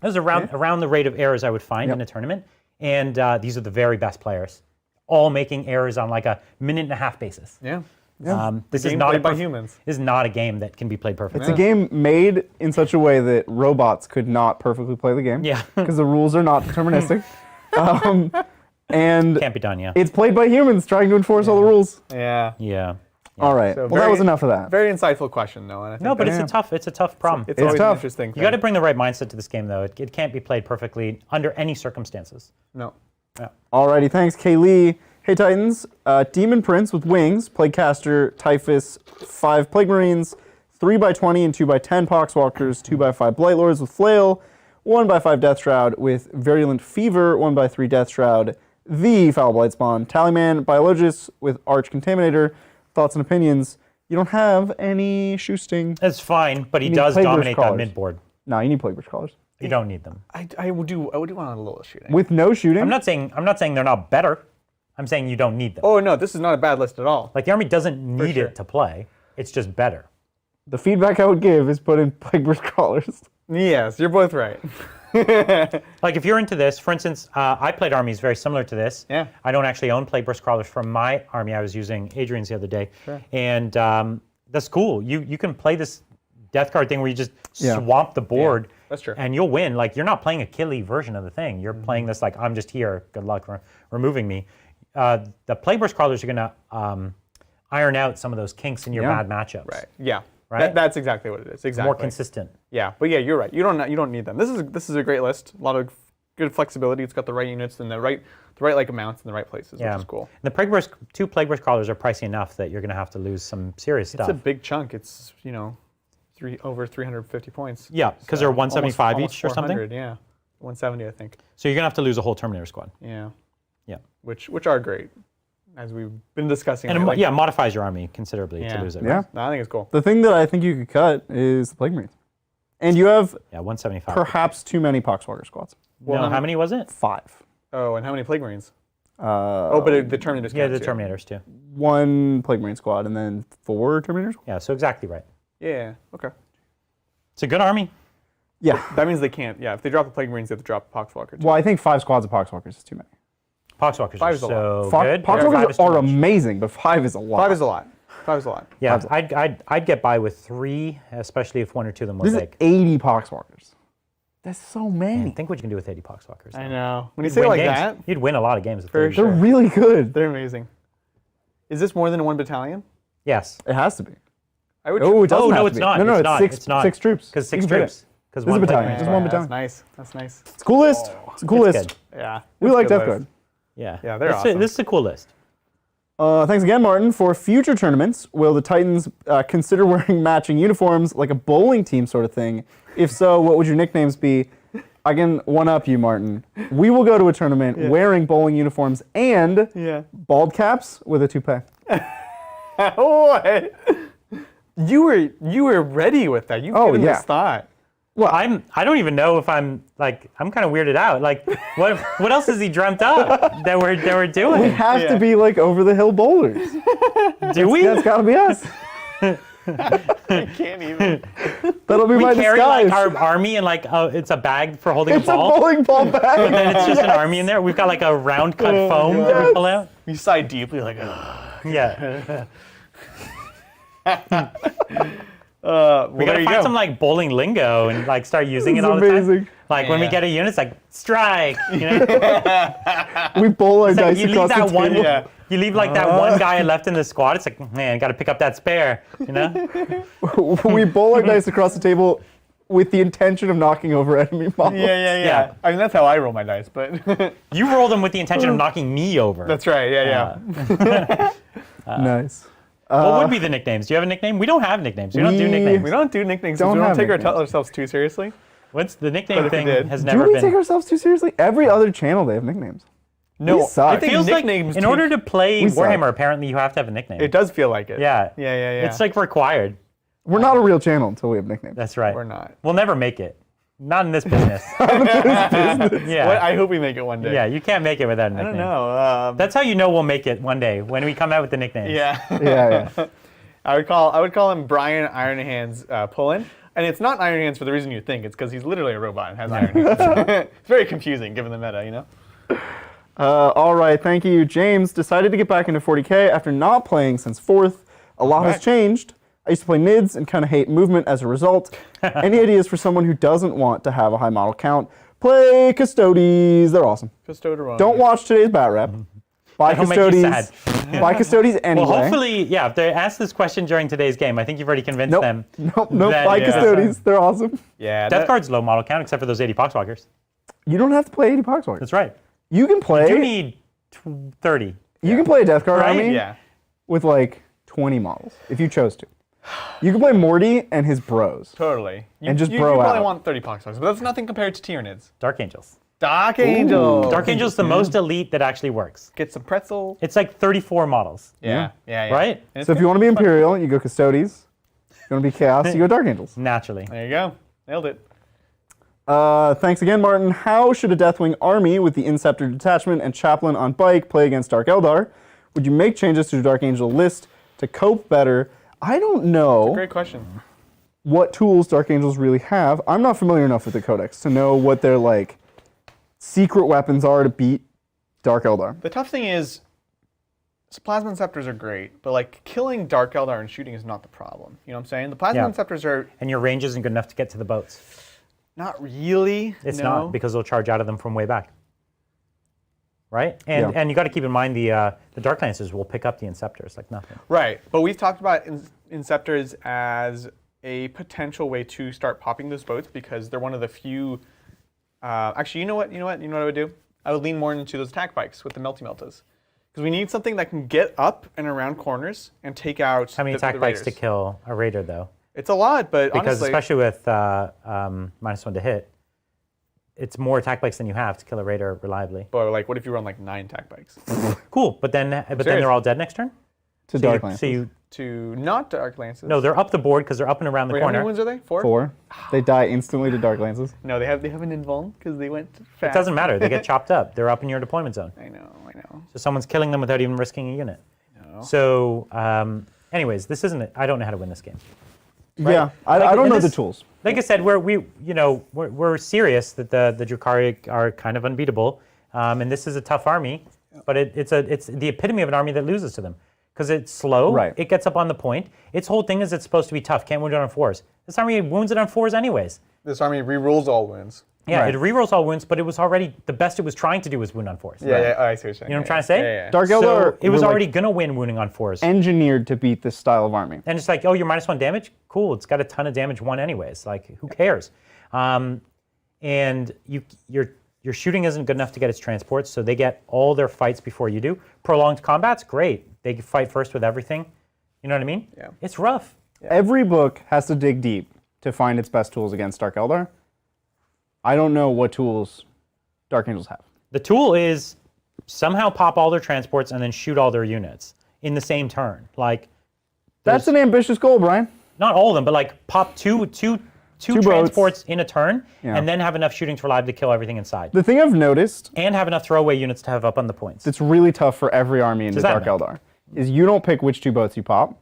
That was around the rate of errors I would find in a tournament. And these are the very best players, all making errors on a minute-and-a-half basis.
Yeah.
This
A
is
game
not
played by humans.
This is not a game that can be played perfectly.
It's a game made in such a way that robots could not perfectly play the game.
Yeah.
Because the rules are not deterministic. And
Can't be done, yeah.
it's played by humans trying to enforce all the rules.
Yeah.
Yeah.
All right.
So
Well, that was enough of that.
Very insightful question, though. And I think
No, but
that's-
it's a tough problem.
it's always
tough.
an interesting thing.
You got to bring the right mindset to this game, though. It can't be played perfectly under any circumstances.
No.
Alrighty, thanks, Kaylee. Hey Titans, Demon Prince with wings, Plaguecaster, Typhus, 5 Plague Marines, 3x20 and 2x10 Poxwalkers, 2x5 Blightlords with Flail, 1x5 Death Shroud with Virulent Fever, 1x3 Death Shroud, the Foul Blight Spawn, Tallyman, Biologist with Arch Contaminator. Thoughts and opinions? You don't have any Shoe Sting.
It's fine, but he
need
does
Plague Burst
dominate that
Crawlers.
mid-board.
No, you need Plague Burst Crawlers.
You don't need them.
I would do one on a little shooting.
With no shooting?
I'm not saying they're not better. I'm saying you don't need them.
Oh, no, this is not a bad list at all.
The army doesn't need
sure.
it to play. It's just better.
The feedback I would give is put in Plague Burst Crawlers.
Yes, you're both right.
If you're into this, for instance, I played armies very similar to this.
Yeah.
I don't actually own Plague Burst Crawlers from my army. I was using Adrian's the other day.
Sure.
And that's cool. You can play this death card thing where you just
Yeah.
swamp the board.
Yeah, that's true.
And you'll win. You're not playing a killy version of the thing. You're playing this I'm just here. Good luck removing me. The Plague Burst Crawlers are going to iron out some of those kinks in your bad matchups.
Right. Yeah.
Right?
That's exactly what it is. Exactly.
More consistent.
Yeah, but yeah, you're right. You don't need them. This is a great list. A lot of good flexibility. It's got the right units and the right amounts in the right places, which is cool.
And the 2 Plague Burst Crawlers are pricey enough that you're going to have to lose some serious stuff.
It's a big chunk. It's over 350 points.
Yeah, because they're 175
almost
each or something.
400, yeah, 170 I think.
So you're going to have to lose a whole Terminator squad.
Yeah.
Yeah.
Which are great, as we've been discussing.
And
lately.
it modifies your army considerably to lose it.
Yeah.
No, I think it's cool.
The thing that I think you could cut is the Plague Marines. And you have
Yeah, 175.
perhaps too many Poxwalker squads.
No, how many was it?
5.
Oh, and how many Plague Marines?
Oh,
But the Terminators.
Yeah,
count
the
too.
Terminators too.
1 Plague Marine squad and then 4 Terminators?
Yeah, so exactly right.
Yeah. Okay.
It's a good army.
Yeah.
That means they can't. Yeah, if they drop the Plague Marines, they have to drop Poxwalker too.
Well, I think 5 squads of Poxwalkers is too many.
Poxwalkers
Five
are
is a
so
Fo-
good. Five
Poxwalkers
is too
are
much.
amazing, but 5 is a lot.
5 is a lot. 5 is a lot.
Yeah,
Five's
I'd get by with 3, especially if 1 or 2 of them were
This is
big.
80 Poxwalkers. That's so many.
Think what you can do with 80 Poxwalkers.
I know. When you
You'd
say it
win
like
games.
that,
You'd win a lot of games with
For
30.
sure.
They're really good.
they're amazing. Is this more than 1 battalion?
Yes.
It has to be.
I would.
Oh, it doesn't
Oh,
have
no,
to
it's
be.
not.
No,
It's
it's
not.
6,
It's not.
6 troops.
Because 6
You can fit
troops.
it.
Because
This is a battalion. Just one battalion.
That's nice. That's nice.
It's a cool list. It's a cool
It's
list.
good.
Yeah.
We
that's
like
a good
Death
list.
Guard.
Yeah.
Yeah, they're
This
awesome.
This is a cool list.
Thanks again, Martin. For future tournaments, will the Titans consider wearing matching uniforms like a bowling team sort of thing? If so, what would your nicknames be? I can one-up you, Martin. We will go to a tournament wearing bowling uniforms and bald caps with a toupee.
What? You were ready with that. You gave this thought.
Well, I don't even know if I'm kind of weirded out. What else has he dreamt up that we're doing?
We have to be like over the hill bowlers.
Do we?
That's got to be us.
I can't even.
That'll be
We
my
carry
disguise.
like our army and like it's a bag for holding
It's
a
a
ball.
bowling ball bag.
And then it's just an army in there. We've got like a round cut foam that we pull out.
You sigh deeply, like, ugh.
Yeah.
Well,
We
there
gotta
you
find
go.
some like bowling lingo and like start using
This
it
is
all the time.
amazing.
Like when we
Yeah.
get a unit, it's like strike. You know,
We bowl our
It's like
dice
you leave
across the
that
table.
one.
Yeah.
You leave like that one guy left in the squad. It's like, man, got to pick up that spare. You know.
We bowl our dice across the table with the intention of knocking over enemy models.
Yeah.
Yeah.
I mean, that's how I roll my dice, but
You roll them with the intention of knocking me over.
that's right. Yeah.
Nice.
What would be the nicknames? Do you have a nickname? We don't have nicknames. We don't do
we-
nicknames.
We don't do nicknames.
Don't
we don't
have
take
nicknames.
ourselves too seriously.
What's the nickname
But if we
thing
did.
has
Do
never
we
been.
take ourselves too seriously? Every other channel they have nicknames.
No,
We suck.
I think
Feels like
nicknames.
in order to play
We suck.
Warhammer, apparently you have to have a nickname.
it does feel like it.
Yeah.
Yeah.
It's like required.
We're not a real channel until we have nicknames.
That's right.
We're not.
We'll never make it. Not in this business. Yeah.
What, I hope we make it one day.
Yeah, you can't make it without a
I
nickname.
don't know.
That's how you know we'll make it one day, when we come out with the nicknames.
Yeah.
Yeah.
I would call him Brian Iron Hands Pullen. And it's not Iron Hands for the reason you think. It's because he's literally a robot and has iron hands. It's very confusing given the meta, you know?
All right, thank you. James decided to get back into 40K after not playing since 4th. A lot has
Right.
changed. I used to play NIDS and kind of hate movement as a result. Any ideas for someone who doesn't want to have a high model count? Play Custodes. They're awesome.
Custodian.
Don't watch today's Bat Rep. Buy
That'll make you
Custodes. Buy Custodes anyway.
Well, hopefully, yeah, if they ask this question during today's game, I think you've already convinced
Nope.
them.
Nope.
that-
Buy
yeah.
Custodes. They're awesome.
Yeah.
Death Guard's low model count, except for those 80 Poxwalkers.
You don't have to play 80 Poxwalkers.
That's right.
You can play.
You need 30.
You can play a Death Guard
Right?
army
Yeah.
with like 20 models if you chose to. You can play Morty and his bros.
Totally.
And just
you
bro
probably
out.
want 30 Poxwalkers, but that's nothing compared to Tyranids.
Dark Angels.
Dark Angel.
Dark Angel's the most elite that actually works.
Get some pretzel.
It's like 34 models,
Yeah.
right?
And it's
So if you want to be Imperial, you go Custodes. If you want to be Chaos, you go Dark Angels.
Naturally.
There you go. Nailed it.
Thanks again, Martin. How should a Deathwing army with the Inceptor detachment and Chaplain on bike play against Dark Eldar? Would you make changes to the Dark Angel list to cope better? I don't know
Great question.
what tools Dark Angels really have. I'm not familiar enough with the Codex to know what their like secret weapons are to beat Dark Eldar.
The tough thing is, Plasma Inceptors are great, but like killing Dark Eldar and shooting is not the problem. You know what I'm saying? The Plasma
Yeah.
Inceptors are
And your range isn't good enough to get to the boats.
not really.
It's
no.
not, because they'll charge out of them from way back. Right? And
Yeah.
and you got to keep in mind the Dark Lancers will pick up the Inceptors like nothing.
Right, but we've talked about Inceptors as a potential way to start popping those boats because they're one of the few. Actually, you know what I would do? I would lean more into those attack bikes with the Meltas. Because we need something that can get up and around corners and take out
How many
the
attack bikes to
raiders.
kill a Raider, though?
It's a lot, but
Because
honestly,
especially with -1 to hit, it's more attack bikes than you have to kill a Raider reliably.
but like, what if you run like 9 attack bikes
Cool, but then
Serious.
they're all dead next turn?
To
So
Dark
you,
Lances.
so you,
to not Dark Lances?
no, they're up the board because they're up and around the
Wait, how many
corner.
wounds are they? 4?
4. They die instantly to Dark Lances.
No, they have an invuln because they went fast.
It doesn't matter. They get chopped up. They're up in your deployment zone.
I know.
So someone's killing them without even risking a unit. So, anyways, this isn't. I don't know how to win this game.
Yeah, I
Like,
don't
and
know the
this-
tools.
Like I said, we're serious that the Drukhari are kind of unbeatable, and this is a tough army, but it's the epitome of an army that loses to them because it's slow.
Right.
It gets up on the point. Its whole thing is it's supposed to be tough. Can't wound it on 4s. This army wounds it on 4s anyways.
This army re-rolls all wounds.
Yeah,
Right.
it rerolls all wounds, but it was already the best it was trying to do was wound on 4s.
Yeah, I see what you're saying.
You know what I'm trying to say?
Yeah.
Dark
So
Eldar
it was
were,
already
like,
gonna win wounding on 4s.
engineered to beat this style of army.
And it's like, oh, you're -1 damage? Cool, it's got a ton of damage 1 anyways. Like, who cares? And your shooting isn't good enough to get its transports, so they get all their fights before you do. Prolonged combat's great. They fight first with everything. You know what I mean?
Yeah.
It's rough.
Every book has to dig deep to find its best tools against Dark Eldar. I don't know what tools Dark Angels have.
The tool is somehow pop all their transports and then shoot all their units in the same turn. Like,
That's an ambitious goal, Brian.
not all of them, but like pop two
boats.
transports in a turn,
Yeah.
and then have enough shooting to reliably kill everything inside.
The thing I've noticed
And have enough throwaway units to have up on the points.
that's really tough for every army in the
that
Dark
mean?
Eldar is you don't pick which 2 boats you pop.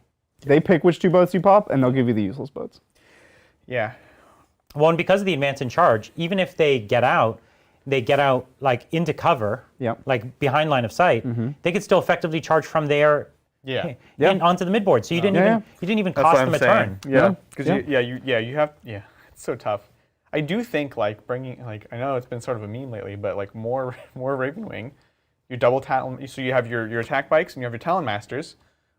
They pick which 2 boats you pop, and they'll give you the useless boats.
Yeah.
Well, and because of the advance in charge, even if they get out like into cover,
Yep.
like behind line of sight, they could still effectively charge from there
Yeah.
onto the midboard. So you didn't even cost them a turn.
Yeah. Because
Yeah.
you have it's so tough. I do think like bringing like I know it's been sort of a meme lately, but like more Ravenwing, you double talon. So you have your attack bikes and you have your Talon Masters.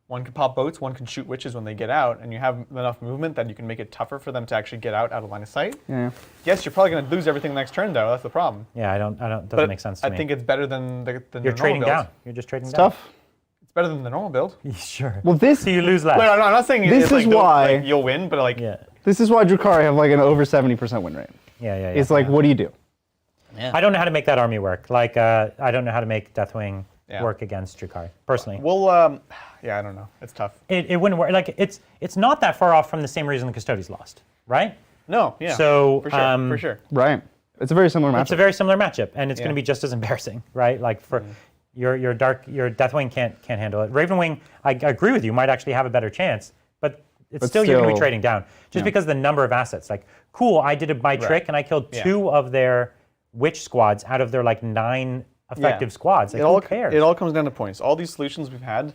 One can pop boats, one can shoot witches when they get out, and you have enough movement that you can make it tougher for them to actually get out of line of sight.
Yeah.
Yes, you're probably going to lose everything next turn though. That's the problem.
Yeah, doesn't
But
make sense to me.
I think it's better than the
You're
normal
trading
build.
down. You're just trading down.
Tough.
It's better than the normal build.
Sure.
Well, this
So you lose less.
No, I'm not saying
This
it's
is
like,
why-
like, you'll win, but like
Yeah.
this is why Drukhari have like an over 70% win rate.
Yeah.
It's like, what do you do?
I don't know how to make that army work. Like, I don't know how to make Deathwing
Yeah.
work against Drukhari, personally.
we'll yeah, I don't know. It's tough.
It wouldn't work. Like, it's not that far off from the same reason the Custodes lost, right?
No, yeah.
So,
for sure, for sure.
Right. It's a very similar matchup.
It's a very similar matchup, and it's going
Yeah.
to be just as embarrassing, right? Like for your Deathwing can't handle it. Ravenwing, I agree with you, might actually have a better chance, but still you're going to be
still-
trading down just because the number of assets. Like, cool, I did my trick and I killed 2 of their witch squads out of their like 9 effective squads. Like, who cares?
It all comes down to points. All these solutions we've had,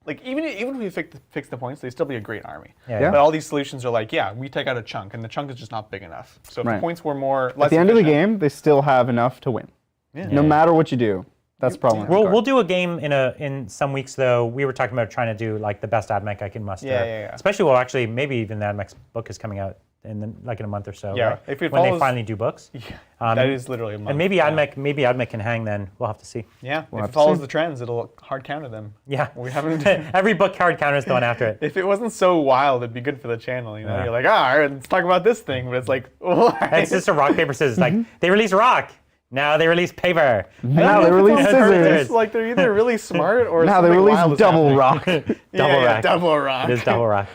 like even if we fix the points, they'd still be a great army.
Yeah.
But all these solutions are like, yeah, we take out a chunk, and the chunk is just not big enough. So if
Right.
the points were more
At the end of the
efficient-
game, they still have enough to win. No matter what you do. That's the problem. with Drukhari.
We'll do a game in some weeks though. We were talking about trying to do like the best AdMech I can muster.
Yeah.
Especially, well, actually, maybe even the AdMech's book is coming out in a month or so.
Yeah,
right?
if it
when they
follows-
finally do books.
that is literally a month.
And maybe AdMech can hang then. We'll have to see.
Yeah, if
have
it
to
follows
see.
the trends, it'll hard counter them.
Yeah.
We haven't.
Every book card counter is going after it.
If it wasn't so wild, it'd be good for the channel. You know,
Yeah.
you're like, all right, let's talk about this thing, but it's like, why?
It's just a rock paper scissors. Like they release rock, now they release paper.
Now they release
It's
scissors.
Like they're either really smart or
Now they
something
release
wild is
double
happening.
rock.
Double rack.
Double rock.
It is double rock.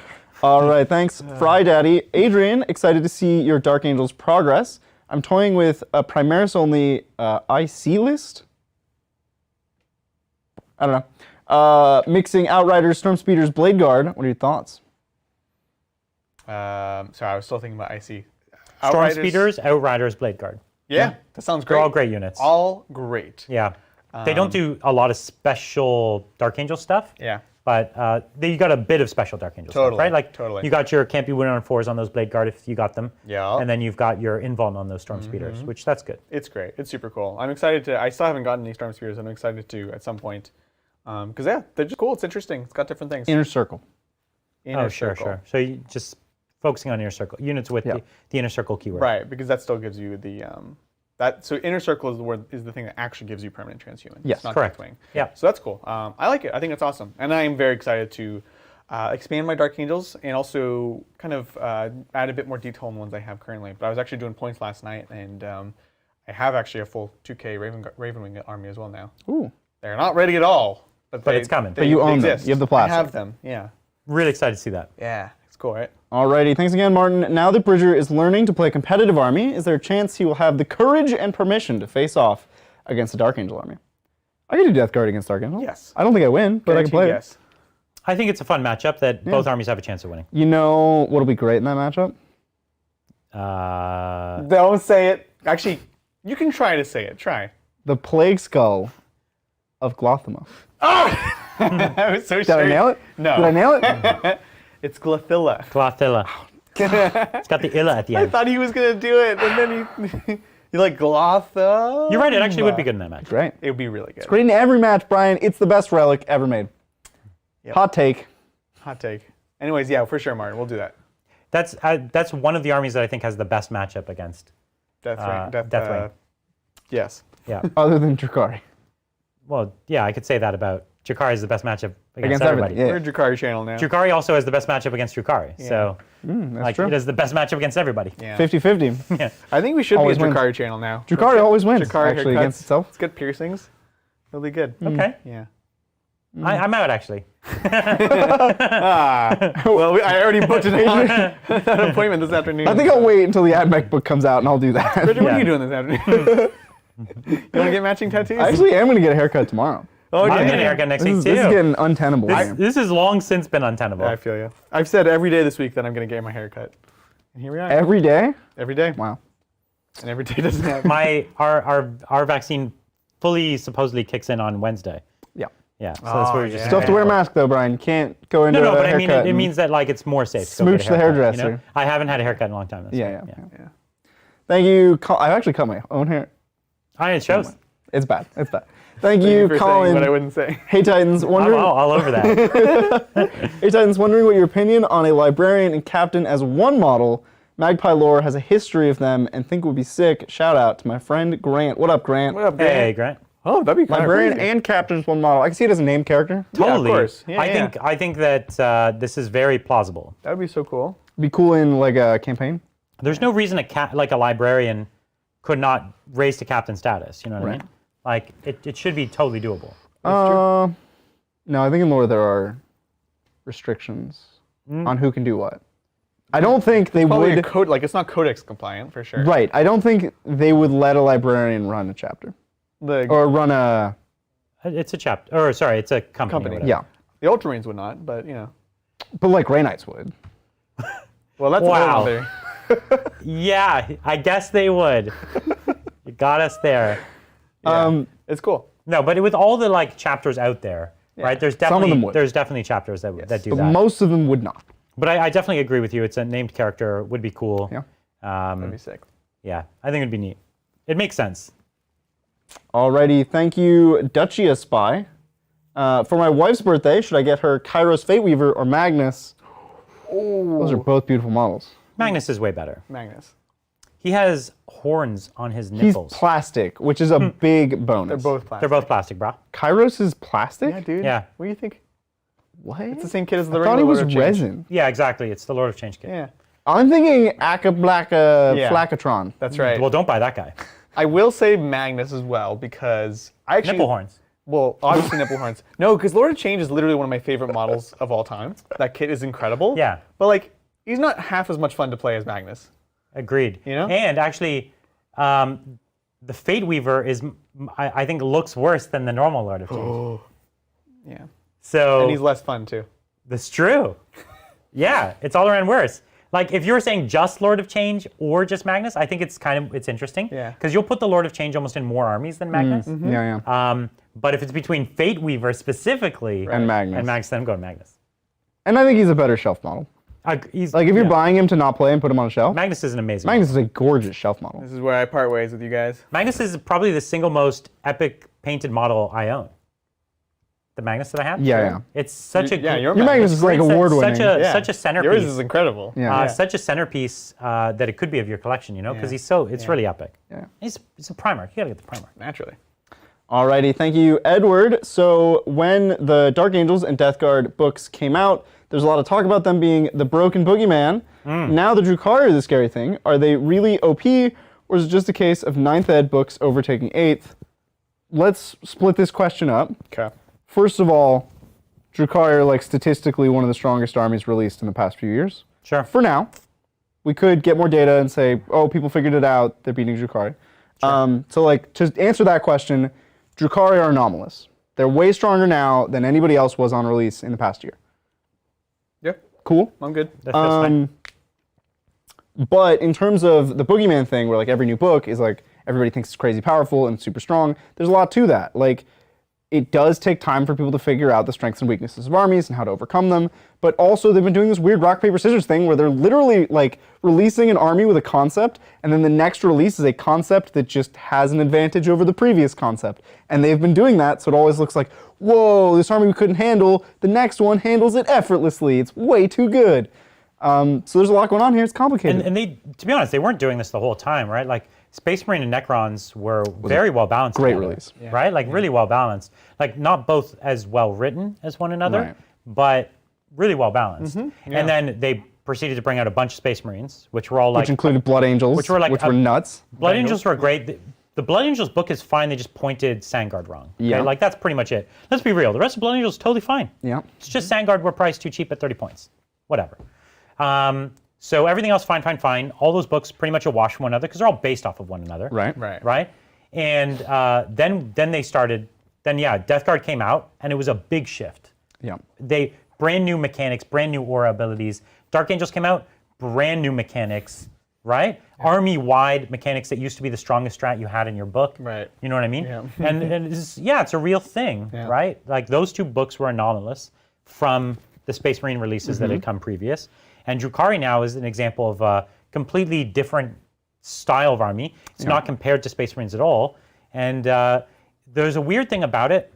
All right, thanks, Fry Daddy. Adrian, excited to see your Dark Angels progress. I'm toying with a Primaris only IC list. I don't know. Mixing Outriders, Storm Speeders, Blade Guard. What are your thoughts?
Sorry, I was still thinking about IC.
Storm
Outriders-
Speeders, Outriders, Blade Guard.
Yeah, that sounds great.
They're all great units.
All great.
Yeah. They don't do a lot of special Dark Angel stuff.
Yeah.
But you got a bit of special Dark Angel stuff,
Totally,
right? Like
totally.
you got your can't be winning on 4s on those Blade Guard if you got them.
Yeah.
And then you've got your invuln on those Storm Speeders, which that's good.
It's great. It's super cool. I'm excited to. I still haven't gotten any Storm Spears. I'm excited to at some point. Because yeah, they're just cool. It's interesting. It's got different things.
Inner Circle.
Inner
Sure.
circle.
So you just focusing on inner circle units with
Yeah.
the inner circle keyword.
Right, because that still gives you the so inner circle is the word is the thing that actually gives you permanent transhuman.
Yes,
it's not
correct.
Deathwing.
Yeah.
So that's cool. I like it. I think it's awesome, and I am very excited to expand my Dark Angels and also kind of add a bit more detail on the ones I have currently. But I was actually doing points last night, and I have actually a full 2K Ravenwing army as well now.
Ooh.
They're not ready at all, but
it's coming.
But you
they
own them.
exist.
You have the
I
plastic.
have them. Yeah.
Really excited to see that.
Yeah. It's cool, right?
Alrighty, thanks again, Martin. Now that Bridger is learning to play a competitive army, is there a chance he will have the courage and permission to face off against the Dark Angel army? I can do Death Guard against Dark Angel.
Yes.
I don't think I win, but I can play it.
Yes.
I think it's a fun matchup that both armies have a chance of winning.
You know what'll be great in that matchup?
Don't say it. Actually, you can try to say it. Try.
The Plague Skull of Glothima.
I was so
Did I nail it?
No.
Did I nail it?
It's Glothilla.
Glothilla. It's got the illa at the
I
end.
thought he was gonna do it, and then you're like Glotha.
You're right, it actually would be good in that match.
Great.
It would be really good.
Great in every match, Brian. It's the best relic ever made.
Yep.
Hot take.
Hot take. Anyways, yeah, for sure, Martin. We'll do that.
That's one of the armies that I think has the best matchup against.
Deathwing.
Deathwing.
Yes.
Yeah.
Other than Drukhari.
Well, yeah, I could say that about Drukhari is the best matchup against
Against
everybody.
everybody,
We're a Drukhari channel now.
Drukhari also has the best matchup against Drukhari. So
That's true.
it has the best matchup against everybody.
Yeah.
50-50.
I think we should
Always
be a
wins.
Drukhari channel now.
Drukhari always wins,
Drukhari
actually,
haircuts.
against itself.
It's good piercings. Really good.
Okay.
Yeah.
I'm out actually.
Well, I already booked an appointment this afternoon.
I think I'll wait until the AdMech book comes out and I'll do that.
Bridget, what are
Yeah.
you doing this afternoon? You want to get matching tattoos?
I actually am going to get a haircut tomorrow.
Oh,
I'm
yeah.
getting a haircut next week
This
too.
is getting untenable.
This has long since been untenable.
I feel you. I've said every day this week that I'm going to get my hair cut. And here we are.
Every day?
Every day.
Wow.
And every day doesn't happen.
Our vaccine fully supposedly kicks in on Wednesday.
Yeah.
Yeah, so that's what we're just
yeah.
Still have to wear a mask though, Brian. You can't go into
No,
a
but I mean,
haircut.
it means that like it's more safe. to go
Smooch
get a
the
haircut,
hairdresser.
You know? I haven't had a haircut in a long time. That's
Yeah,
why,
yeah.
Yeah.
Thank you. I've actually cut my own hair.
It shows.
It's bad. It's bad. Thank
Thank
you,
you for saying
Colin.
what I wouldn't say.
Hey Titans,
I'm
wondering.
all over that.
Hey Titans, wondering what your opinion on a librarian and captain as one model. Magpie lore has a history of them and think would be sick. Shout out to my friend Grant. What up, Grant?
What up, Grant?
Hey, Grant.
Oh, that'd be kind
Librarian
of crazy.
and captain as one model. I can see it as a named character.
Totally.
of course. Yeah, yeah.
I think that this is very plausible.
That would be so cool.
Be cool in like a campaign.
There's no reason like a librarian could not raise to captain status. You know what I
Right.
mean? Like it should be totally doable.
No, I think in lore there are restrictions on who can do what. I don't think they
Probably a
would.
code, like it's not codex compliant for sure.
Right. I don't think they would let a librarian run a chapter
The
or run a.
It's a chapter, or sorry, it's a company.
Company.
Or whatever.
Yeah,
the Ultramarines would not, but you know.
but like Grey Knights would.
Well, that's
Wow.
a
Yeah, I guess they would. You got us there.
It's cool.
No, but with all the like chapters out there, right? There's
Some of them
definitely
would.
there's definitely chapters that that do
But
that.
most of them would not.
But I definitely agree with you. It's a named character, would be cool.
Yeah.
That'd be sick.
Yeah, I think it'd be neat. It makes sense.
Alrighty, thank you, Duchia Spy. For my wife's birthday, should I get her Kairos Fate Weaver or Magnus? Those are both beautiful models.
Magnus is way better.
Magnus.
He has horns on his
He's
nipples.
plastic, which is a big bonus.
They're both plastic.
They're both plastic, bro.
Kairos is plastic?
Yeah, dude.
Yeah.
What do you think?
What?
It's the same kid as the
I thought he
regular
was
Lord of Change.
resin.
Yeah, exactly. It's the Lord of Change kit.
Yeah,
I'm thinking Akablaka
Yeah.
Flakatron.
that's right.
Well, don't buy that guy.
I will say Magnus as well because I actually
Nipple horns.
Well, obviously nipple horns. No, because Lord of Change is literally one of my favorite models of all time. That kit is incredible.
Yeah.
But like, he's not half as much fun to play as Magnus.
Agreed.
You know?
And actually, the Fate Weaver is, I think, looks worse than the normal Lord of Change.
Yeah.
So
And he's less fun too.
that's true. Yeah, it's all around worse. Like if you were saying just Lord of Change or just Magnus, I think it's interesting.
Yeah.
Because you'll put the Lord of Change almost in more armies than Magnus.
Yeah, yeah.
But if it's between Fate Weaver specifically
And Magnus.
then I'm going Magnus.
And I think he's a better shelf model.
He's,
Like if you're
yeah.
buying him to not play and put him on a shelf,
Magnus is an amazing.
Magnus is a gorgeous shelf model.
This is where I part ways with you guys.
Magnus is probably the single most epic painted model I own. The Magnus that I have.
Yeah, yeah.
It's such a
Yeah,
Your Magnus is like award-winning.
such a centerpiece.
Yours is incredible.
Yeah.
Such a centerpiece that it could be of your collection, you know, because
Yeah.
it's really epic.
Yeah.
It's a Primarch. You gotta get the Primarch.
Naturally.
Alrighty, thank you, Edward. So when the Dark Angels and Death Guard books came out, there's a lot of talk about them being the broken boogeyman. Now the Drukhari are the scary thing. Are they really OP, or is it just a case of 9th Ed books overtaking 8th? Let's split this question up.
Okay.
First of all, Drukhari are like statistically one of the strongest armies released in the past few years.
Sure.
For now, we could get more data and say, oh, people figured it out, they're beating Drukhari. So like, to answer that question, Drukhari are anomalous. They're way stronger now than anybody else was on release in the past year.
Yeah,
Cool.
I'm good.
That feels fine.
But in terms of the boogeyman thing, where like every new book is like, everybody thinks it's crazy powerful and super strong, there's a lot to that. Like, it does take time for people to figure out the strengths and weaknesses of armies and how to overcome them. But also, they've been doing this weird rock, paper, scissors thing where they're literally like releasing an army with a concept, and then the next release is a concept that just has an advantage over the previous concept. And they've been doing that, so it always looks like, whoa, this army we couldn't handle, the next one handles it effortlessly. It's way too good. So there's a lot going on here. It's complicated.
And they, to be honest, they weren't doing this the whole time, right? Like Space Marine and Necrons were very well balanced.
great
together,
release.
right? Like really well balanced. Like not both as well written as one another,
Right.
but really well balanced. And then they proceeded to bring out a bunch of Space Marines, which were all like
which included Blood Angels,
which were like
which were nuts.
Blood Angels were great. The Blood Angels book is fine. They just pointed Sandguard wrong. Okay?
Yeah.
Like that's pretty much it. Let's be real. The rest of Blood Angels is totally fine.
Yeah.
It's just Sandguard were priced too cheap at 30 points. Whatever. So everything else, fine. All those books pretty much a wash from one another because they're all based off of one another.
Right.
Right.
Right. And then they started then yeah, Death Guard came out, and it was a big shift.
Yeah.
They brand new mechanics, brand new aura abilities. Dark Angels came out, brand new mechanics, right? Army-wide mechanics that used to be the strongest strat you had in your book.
Right.
You know what I mean?
Yeah.
and it's a real thing, right? Like those two books were anomalous from the Space Marine releases that had come previous. And Drukhari now is an example of a completely different style of army. It's not compared to Space Marines at all. And there's a weird thing about it,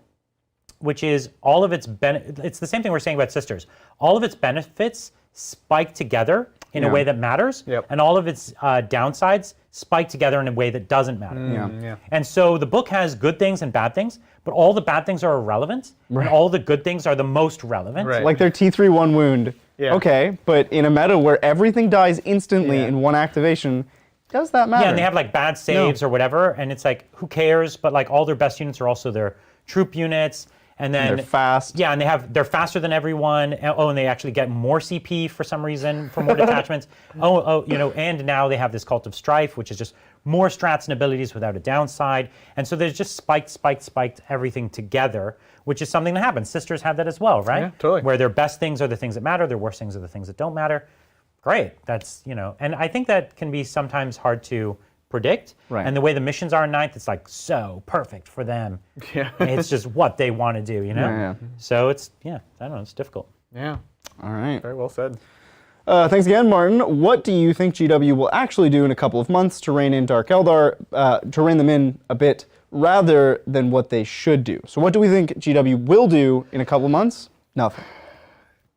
which is all of its it's the same thing we're saying about Sisters. All of its benefits spike together in a way that matters, and all of its downsides spike together in a way that doesn't matter. And so the book has good things and bad things, but all the bad things are irrelevant, and all the good things are the most relevant.
Right.
Like their T3 1 wound.
Yeah.
Okay, but in a meta where everything dies instantly in one activation, does that matter?
Yeah, and they have like bad saves or whatever, and it's like, who cares? But like all their best units are also their troop units. And then
they're fast.
Yeah, and they're faster than everyone. And they actually get more CP for some reason for more detachments. And now they have this Cult of Strife, which is just more strats and abilities without a downside. And so there's just spiked everything together, which is something that happens. Sisters have that as well, right?
Yeah, totally.
Where their best things are the things that matter, their worst things are the things that don't matter. Great. That's, and I think that can be sometimes hard to predict.
Right.
And the way the missions are in Ninth, it's like so perfect for them.
Yeah.
It's just what they want to do,
Yeah.
So it's, I don't know, it's difficult.
Yeah.
All right.
Very well said.
Thanks again, Martin. What do you think GW will actually do in a couple of months to rein in Dark Eldar, to rein them in a bit, rather than what they should do? So what do we think GW will do in a couple of months? Nothing.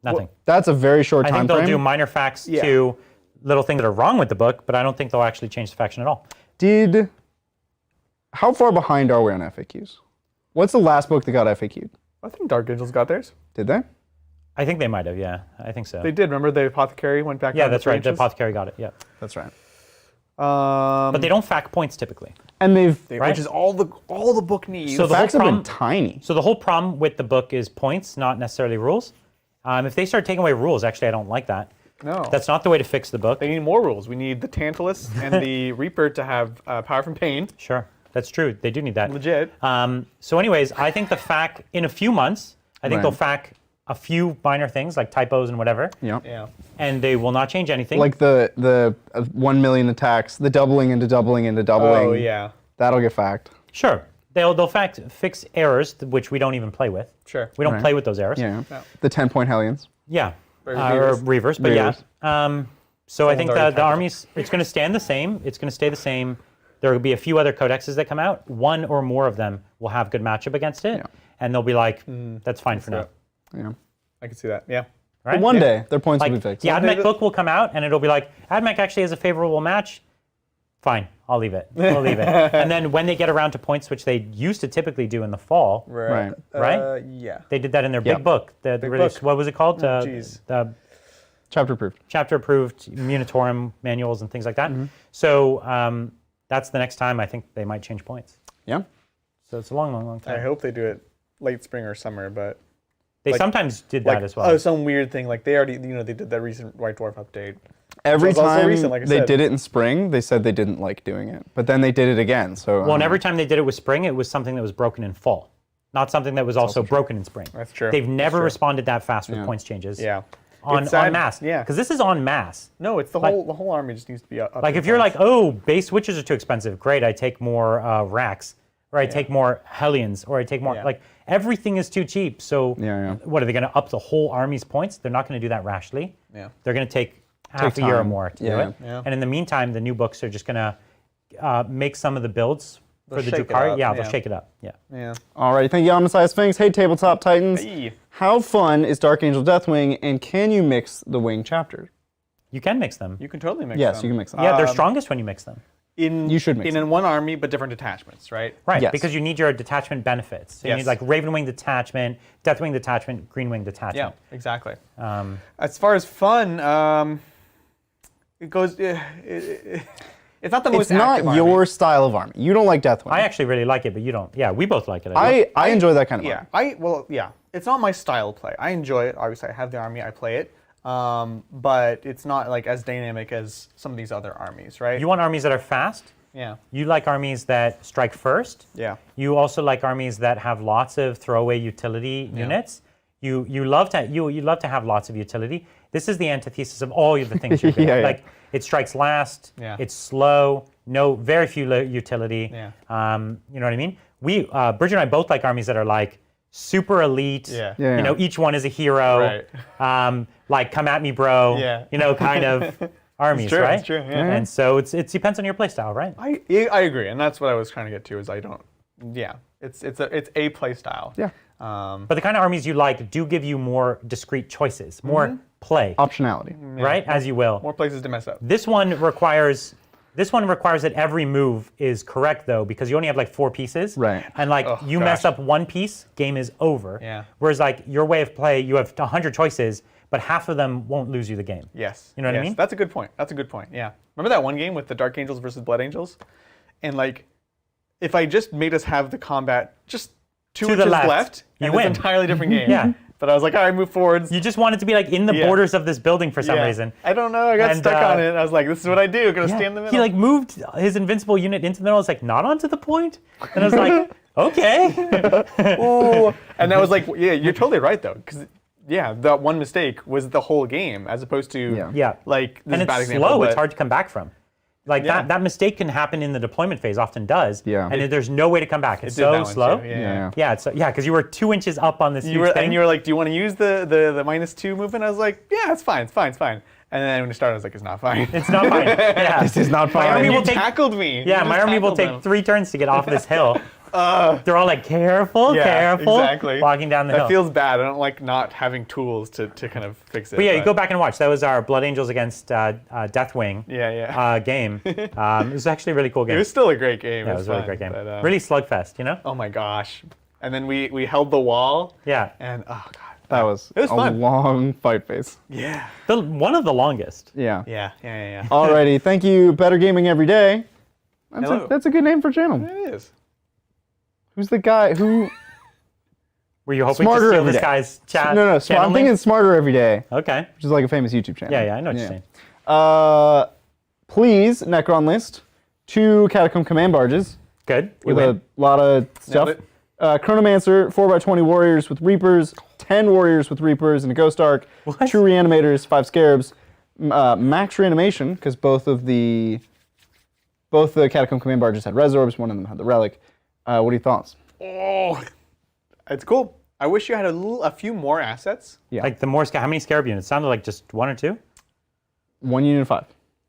Nothing.
That's a very short
I
time
think they'll
frame.
do minor facts to little things that are wrong with the book, but I don't think they'll actually change the faction at all.
How far behind are we on FAQs? What's the last book that got FAQ'd?
I think Dark Angels got theirs.
Did they?
I think they might have, yeah. I think so.
They did. Remember the Apothecary went back
Yeah,
down to
that's right. The
branches?
Apothecary got it, yeah.
That's right.
But they don't fact points typically.
And
Right.
Which is all the book needs.
So
the
the whole
facts have been
problem,
tiny.
so the whole problem with the book is points, not necessarily rules. If they start taking away rules, actually, I don't like that.
No.
That's not the way to fix the book.
They need more rules. We need the Tantalus and the Reaper to have power from pain.
Sure, that's true. They do need that.
Legit.
So anyways, I think the fact, in a few months, I think
Right.
they'll fact a few minor things like typos and whatever,
Yeah.
Yeah.
and they will not change anything.
Like the 1 million attacks, the doubling into doubling into doubling.
Oh, yeah.
That'll get fact.
Sure, they'll fix errors, which we don't even play with.
Sure.
We don't
Right.
play with those errors.
Yeah.
Yeah.
The 10-point Hellions.
Yeah.
Or
Or Reavers, but
Reavers.
yeah. So I think
already
the army's, it's going to stand the same. It's going to stay the same. There will be a few other codexes that come out. One or more of them will have good matchup against it,
Yeah.
and they'll be like, that's fine for now.
Yeah.
I can see that. Yeah.
Right?
But one day, their points
Like,
will be fixed.
the AdMech book will come out, and it'll be like, AdMech actually has a favorable match. Fine, I'll leave it. We'll leave it. And then when they get around to points, which they used to typically do in the fall,
Right.
Right?
Yeah.
they did that in their
Yeah.
big book. The release,
book.
what was it called?
Jeez.
The
Chapter approved.
chapter approved Munitorum manuals and things like that. So that's the next time I think they might change points.
Yeah.
So it's a long, long, long
I
time.
hope they do it late spring or summer, but
They
like-
sometimes did that as well.
Oh, some weird thing. Like they already, they did that recent White Dwarf update.
Every
It's also
time
recent, like I
they
said.
did it in spring, they said they didn't like doing it. But then they did it again. So
Well, and every time they did it with spring, it was something that was broken in fall, not something that was also broken in spring.
That's true.
They've
That's
never
true.
responded that fast with
Yeah.
points changes.
Yeah.
On
It's sad.
en masse.
Yeah.
Because this is en masse.
No, it's the whole army just needs to be up.
Like if you're like, oh, base witches are too expensive, great, I take more racks, or I take more Hellions, or I take more,
Yeah.
like everything is too cheap. So
Yeah.
what, are they going to up the whole army's points? They're not going to do that rashly.
Yeah.
They're going to take half a year or
time.
more to
Yeah.
do it.
Yeah.
And in the meantime, the new books are just going to make some of the builds for
They'll
the
shake it
Drukhari.
up,
Yeah, they'll
yeah.
shake it up. Yeah.
Yeah.
All right, thank you, Omniscience Sphinx. Hey, Tabletop Titans.
Hey.
How fun is Dark Angel Deathwing, and can you mix the wing chapters?
You can mix them.
You can totally mix
Yes,
them.
you can mix them.
Yeah, they're strongest when you mix them.
In
You should mix
in one army, but different detachments, right?
Right,
Yes.
because you need your detachment benefits. So you
Yes.
need like Ravenwing detachment, Deathwing detachment, Greenwing
Yeah,
detachment.
exactly. As far as fun, it goes. It's not the most
It's not
active
your
army.
style of army. You don't like Deathwing.
I actually really like it, but you don't. Yeah, we both like it. I
I enjoy that kind of
Yeah,
army.
It's not my style of play. I enjoy it. Obviously, I have the army. I play it. But it's not like as dynamic as some of these other armies, right?
You want armies that are fast,
Yeah.
You like armies that strike first.
Yeah.
You also like armies that have lots of throwaway utility units. You love to have lots of utility. This is the antithesis of all of the things you're good at.
Yeah.
Like it strikes last.
Yeah.
It's slow. Very few utility.
Yeah.
You know what I mean? Bridger and I both like armies that are like super elite.
Yeah.
Yeah.
You know, each one is a hero.
Right.
Like come at me, bro.
Yeah.
You know, kind of armies, right?
It's true. Yeah.
And so it depends on your playstyle, right?
I agree, and that's what I was trying to get to. Is I don't. Yeah. It's a play style.
Yeah.
But the kind of armies you like do give you more discrete choices, more play,
Optionality.
right? As you will.
More places to mess up.
This one requires that every move is correct though, because you only have like 4 pieces.
Right.
And like you mess up one piece, game is over.
Yeah.
Whereas like your way of play, you have 100 choices, but half of them won't lose you the game.
Yes.
You know what I mean?
That's a good point. Yeah. Remember that one game with the Dark Angels versus Blood Angels? And like, if I just made us have the combat just 2
To the
inches
left,
left,
you
and
win.
it's an entirely different game.
Yeah.
But I was like, all right, move forwards.
You just want it to be like in the borders of this building for some reason.
I don't know. I got
And,
stuck on it. I was like, this is what I do. I'm gonna stand in the middle.
He like moved his invincible unit into the middle. It's like not onto the point. And I was like, okay.
Ooh. And I was like, yeah, you're totally right though, because that one mistake was the whole game, as opposed to
Yeah.
like this
And
is a bad
it's
example,
slow.
but
It's hard to come back from. Like
Yeah.
that mistake can happen in the deployment phase, often does.
Yeah.
And there's no way to come back. It's
did that
so
one
slow.
too,
Yeah.
Yeah, because you were 2 inches up on this huge thing.
And you were like, do you want to use the -2 movement? I was like, yeah, it's fine. And then when it started, I was like, it's not fine.
It's not fine. Yeah.
This is not
My
fine.
army
you
will take-
tackled me.
Yeah,
You
my
just
army will
tackled
take
them.
3 turns to get off this hill. They're all like, careful,
Yeah,
careful,
exactly.
walking down the hill.
That feels bad. I don't like not having tools to kind of fix it.
But yeah, you go back and watch. That was our Blood Angels against Deathwing game. It was actually a really cool game.
It was still a great game.
Yeah, it was a really
fun,
great game.
but,
Really slugfest, you know?
Oh my gosh. And then we held the wall.
Yeah.
And oh god.
That was,
It was
a
fun.
long fight phase.
Yeah.
One of the longest.
Yeah.
Yeah.
Alrighty, thank you, Better Gaming Every Day.
Hello.
That's a good name for a channel.
It is.
Who's the guy who?
Were you hoping
Smarter
to steal
every
this
day.
guy's chat?
No, I'm
channel
thinking
link?
Smarter Every Day,
Okay.
which is like a famous YouTube channel.
Yeah, I know what you're saying.
Please, Necron list 2 Catacomb Command Barges
Good. You
with
win.
a lot of stuff.
it.
Chronomancer, 4x20 warriors with Reapers, 10 warriors with Reapers and a Ghost Arc,
What?
2 Reanimators, 5 Scarabs, max Reanimation, because both the Catacomb Command Barges had Resorbs, one of them had the Relic. What are your thoughts?
Oh, it's cool. I wish you had a few more assets.
Yeah.
Like the more how many Scarab units? Sounded like just 1 or 2.
1 unit of 5.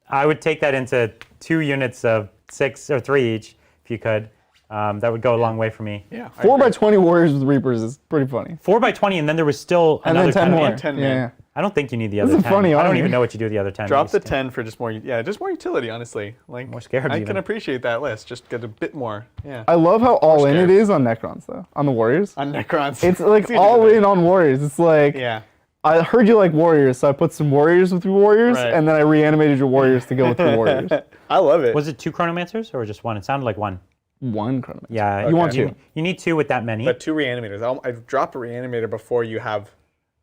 I would take that into 2 units of 6 or 3 each, if you could. That would go a long way for me.
Yeah.
4x20 warriors with Reapers is pretty funny.
4x20, and then there was still
And
another
then 10
10
more.
man.
10
yeah,
man.
yeah.
I don't think you need the other
This is
10.
a funny
I don't
army.
even know what you do with the other 10.
Drop
You
the
just-
10 for just more utility, honestly. Like
More Scarabs
I
even.
can appreciate that list. Just get a bit more. Yeah.
I love how all in it
Scarabs.
is on Necrons, though, on the Warriors.
On Necrons.
It's like
easy to
all
do.
in on Warriors. It's like,
Yeah.
I heard you like Warriors, so I put some Warriors with your Warriors,
Right.
and then I reanimated your Warriors to go with your Warriors.
I love it.
Was it 2 Chronomancers or just 1? It sounded like 1.
1 Chronomancer.
Yeah.
You want 2.
You need 2 with that many.
But 2 reanimators. I'd drop a reanimator before you have.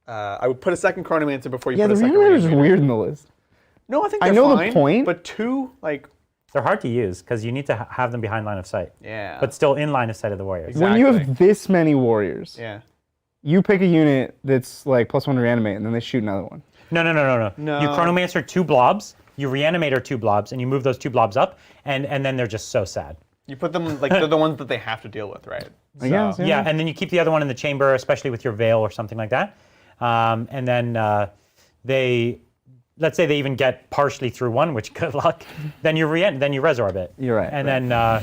I would put a second chronomancer before you
Yeah,
put
the
a second
reanimators
reanimator.
are weird in the list.
No, I think
I
they're
know the
fine,
point.
But 2, like,
They're hard to use because you need to have them behind line of sight.
yeah.
But still in line of sight of the Warriors.
Exactly.
When you have this many Warriors,
yeah.
you pick a unit that's like +1 reanimate, and then they shoot another one.
No.
No.
You Chronomancer 2 blobs, you Reanimator 2 blobs, and you move those 2 blobs up, and then they're just so sad.
You put them like they're the ones that they have to deal with, right?
I guess,
Yeah, and then you keep the other one in the chamber, especially with your Veil or something like that. And then let's say they even get partially through one, which good luck. Then you Resorb it.
You're right,
And
right.
then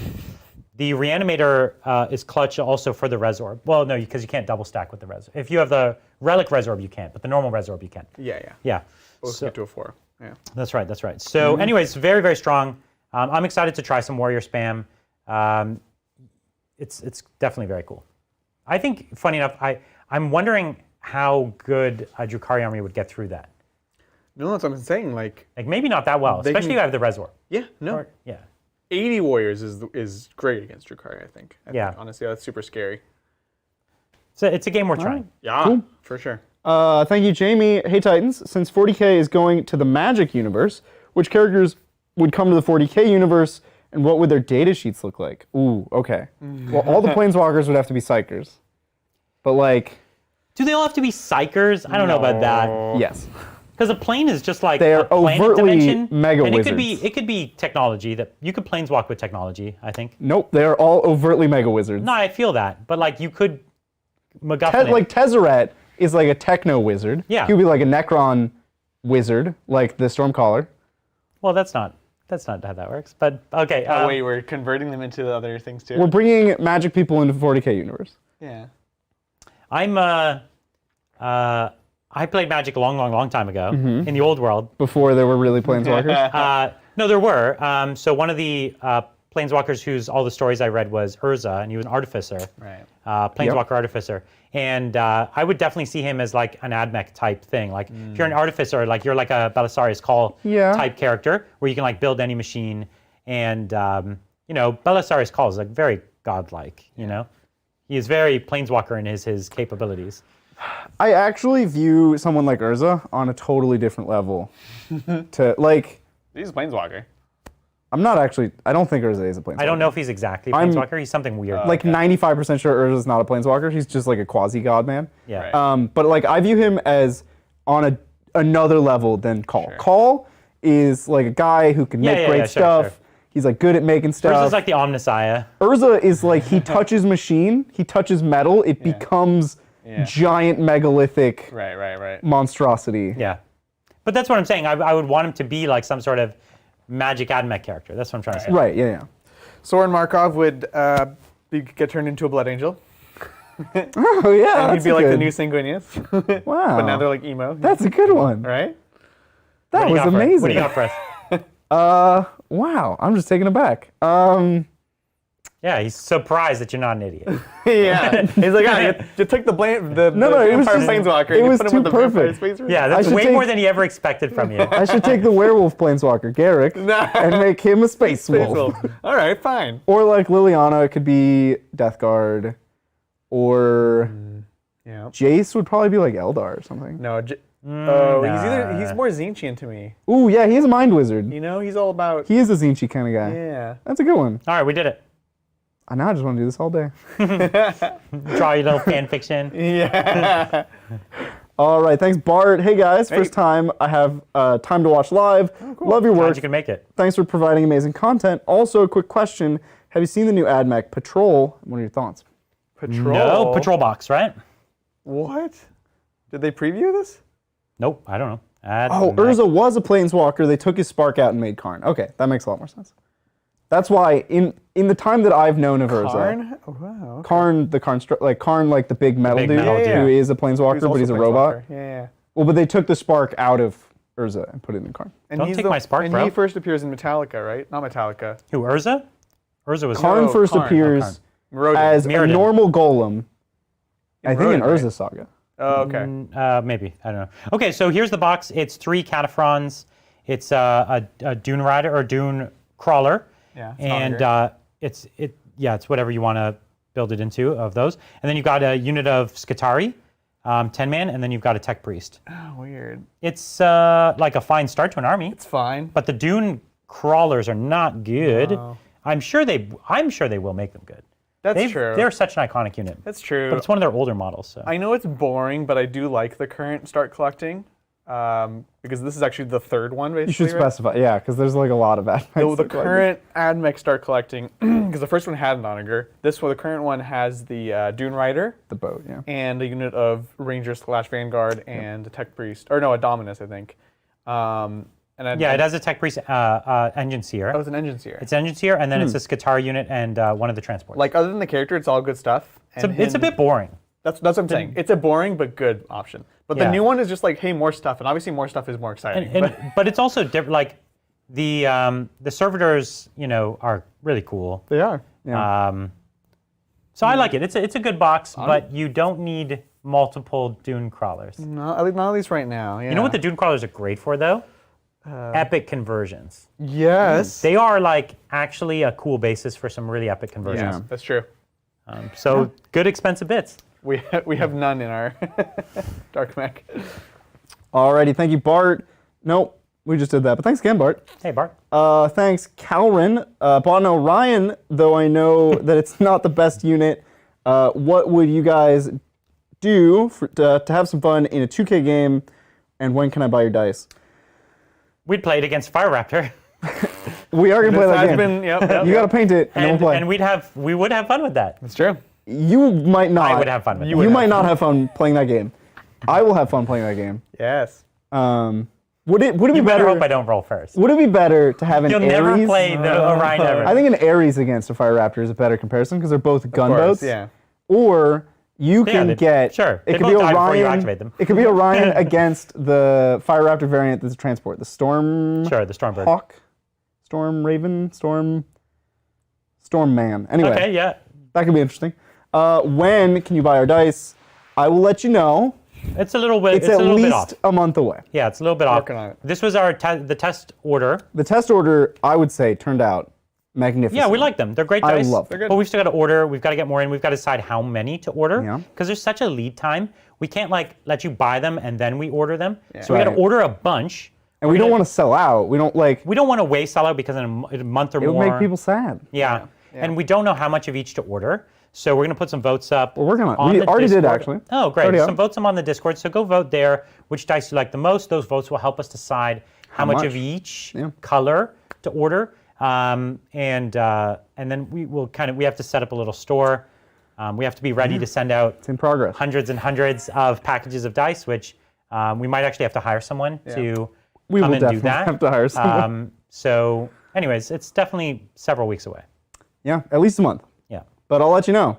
the Reanimator is clutch also for the Resorb. Well, no, because you can't double stack with the Resorb. If you have the Relic Resorb, you can't, but the normal Resorb you can.
Yeah.
Yeah.
Both
So-
get to a 4. Yeah.
That's right. So, anyways, very, very strong. I'm excited to try some Warrior spam. It's definitely very cool. I think, funny enough, I'm wondering how good a Drukhari army would get through that.
No, that's what I'm saying. Like,
Like maybe not that well,
They
especially
can-
if you have the Resor.
yeah, no.
Or- yeah.
80 warriors is great against Drukhari, I think.
Yeah.
Honestly, that's super scary.
So it's a game worth trying.
Yeah, for sure.
Thank you, Jamie. Hey, Titans. Since 40K is going to the Magic universe, which characters would come to the 40K universe And what would their data sheets look like? Ooh, okay. Well, all the planeswalkers would have to be psychers. But like...
Do they all have to be psychers? I don't know about that.
Yes.
Because a plane is just like
They're
a planet
overtly
dimension.
mega
and
wizards.
it could be technology that you could planeswalk with technology, I think.
Nope, they are all overtly mega wizards.
No, I feel that. But like you could MacGuffin it.
Like Tezzeret is like a techno wizard.
Yeah.
He would be like a Necron wizard, like the Stormcaller.
Well, that's not how that works. But okay.
Oh wait, we're converting them into other things too.
We're bringing magic people into 40K universe.
Yeah.
I played Magic a long time ago in the old world.
Before there were really planeswalkers?
No, there were. So one of the planeswalkers whose all the stories I read was Urza, and he was an artificer.
Right.
Planeswalker artificer. And I would definitely see him as like an AdMech type thing. Like if you're an artificer, like you're like a Belisarius Call type character where you can like build any machine. And Belisarius Call is like very godlike, you know? He is very planeswalker in his capabilities.
I actually view someone like Urza on a totally different level.
He's a planeswalker.
I don't think Urza is a planeswalker.
I don't know if he's exactly a planeswalker. He's something weird.
95% sure Urza's not a planeswalker. He's just like a quasi-god man.
Yeah.
Right.
But like I view him as on another level than Call.
Sure.
Call is like a guy who can make great stuff.
Sure.
He's like good at making stuff.
Urza's like the Omnissiah.
Urza is like he touches machine, he touches metal, it becomes giant megalithic
Right.
monstrosity.
Yeah. But that's what I'm saying. I would want him to be like some sort of magic AdMech character. That's what I'm trying to say.
Right, yeah.
Soren Markov would get turned into a Blood Angel.
Oh yeah,
And he'd be like the new Sanguinius.
Wow.
But now they're like emo.
That's a good one.
Right?
That was amazing.
What do you got for us?
Wow, I'm just taken aback.
Yeah, he's surprised that you're not an idiot.
Yeah. He's like, you took the blame, the
it was
Vampire
just-
Planeswalker,
it
and you
was
put him
too
with the Vampire
perfect.
Space Marine.
Yeah, that's
should
way
take-
more than he ever expected from you.
I should take the werewolf planeswalker, Garrick, and make him a space wolf.
All right, fine.
Or like Liliana, it could be Death Guard. Or
Yeah.
Jace would probably be like Eldar or something.
No.
nah.
He's more Zinchian to me.
Ooh, yeah, he's a mind wizard.
You know, he's all about.
He is a Zinchi kind of guy.
Yeah.
That's a good one.
All right, we did it.
Now I just want to do this all day.
Draw your little fan fiction.
Yeah.
All right, thanks, Bart. Hey, guys,
Hey.
first time I have time to watch live. Love your
Glad
work.
you can make it.
Thanks for providing amazing content. Also, a quick question. Have you seen the new AdMech Patrol? What are your thoughts?
Patrol.
No, patrol box, right?
What? Did they preview this?
Nope, I don't know.
Oh, Urza was a planeswalker. They took his spark out and made Karn. Okay, that makes a lot more sense. That's why in the time that I've known of Urza,
Karn? Oh, wow. Okay.
Karn, like the big metal
big
dude
metal
dude.
who is a planeswalker,
He's
but
also
he's a
Planeswalker.
robot.
Yeah.
Well, but they took the spark out of Urza and put it in Karn.
And
Don't
he's
take my spark,
and
bro.
he first appears in Metallica, right? Not Metallica.
Who, Urza? Urza was...
Karn
No,
first
Karn.
appears
Mirrodin.
as a
Mirrodin.
normal golem, I think in
Mirrodin, right?
Urza Saga.
Oh, okay.
maybe, I don't know. Okay, so here's the box. It's 3 Cataphrons. It's a Dune Rider or Dune Crawler.
Yeah, it's
And
not
it's whatever you want to build it into of those. And then you've got a unit of Skitari, 10-man, and then you've got a Tech Priest.
Oh, weird.
It's like a fine start to an army.
It's fine.
But the Dune Crawlers are not good.
No.
I'm sure they will make them good.
That's true.
They're such an iconic unit.
That's true.
But it's one of their older models. So.
I know it's boring, but I do like the current start collecting because this is actually the third one, basically.
You should
right?
specify, yeah, because there's like a lot of AdMechs.
The current AdMech start collecting, because the first one had an Onager. The current one has the Dune Rider
the boat, yeah.
and a unit of Rangers / Vanguard and a Tech Priest, or no, a Dominus, I think.
It has a Tech Priest engine seer.
Oh, it's an engine seer.
It's engine seer, and then it's a Skitari unit and one of the transports.
Like other than the character, it's all good stuff.
It's a bit boring.
That's what I'm saying. It's a boring but good option. But the
Yeah.
new one is just like, hey, more stuff, and obviously more stuff is more exciting.
But it's also different. Like the servitors, are really cool.
They are. Yeah.
So I like it. It's a good box, but you don't need multiple Dune Crawlers.
No, at least right now. Yeah.
You know what the Dune Crawlers are great for, though? Epic conversions.
Yes.
They are like actually a cool basis for some really epic conversions.
Yeah, that's true.
Good expensive bits.
We have none in our Dark Mech.
Alrighty, thank you, Bart. Nope, We just did that, but thanks again, Bart.
Hey, Bart.
Thanks, Calrin. Bon Orion, though I know that it's not the best unit, what would you guys do to have some fun in a 2K game, and when can I buy your dice?
We'd play it against Fire Raptor.
We are going to play that game.
Yep.
You got to paint it, and then we'll play.
And we would have fun with that.
It's true.
You might not.
I would have fun with
You might not have fun playing that game. I will have fun playing that game.
Yes.
Would it be
You better
better?
hope I don't roll first.
Would it be better to have an
You'll
Ares?
never play the Orion ever.
I think an Ares against a Fire Raptor is a better comparison because they're both gunboats.
Yeah.
Or you can get
sure.
It
They
could be
both die before you
Orion.
activate them.
It could be Orion against the Fire Raptor variant that's a transport. The Storm.
Sure, the Stormbird.
Hawk, Storm Raven, Storm Man. Anyway,
Okay, yeah.
that could be interesting. When can you buy our dice? I will let you know.
It's a little bit.
It's
a
at
little bit
least
off.
a month away.
Yeah, it's a little bit off.
Working on it.
This was our the test order.
The test order, I would say, turned out magnificent.
Yeah, we like them. They're great
I
dice.
love them.
They're good.
But we've still got to order. We've got to get more in. We've got to decide how many to order.
Yeah.
Because there's such a lead time. We can't let you buy them and then we order them. So we got
Right.
to order a bunch.
And we don't want to sell out. We don't like.
We don't want to waste sell out because in a month or
It would
more.
make people sad.
Yeah. And we don't know how much of each to order. So we're going to put some votes up.
We're working on it. We
the
already did,
Discord.
actually.
Oh, great.
Already
Some
up.
votes on the Discord. So go vote there. Which dice you like the most. Those votes will help us decide how much
much?
of each
Yeah.
color to order. And then we have to set up a little store. We have to be ready to send out
It's in progress.
hundreds and hundreds of packages of dice, which we might actually have to hire someone to
We
come
will
and do
definitely
that.
have to hire someone.
So anyways, it's definitely several weeks away.
Yeah, at least a month.
Yeah.
But I'll let you know.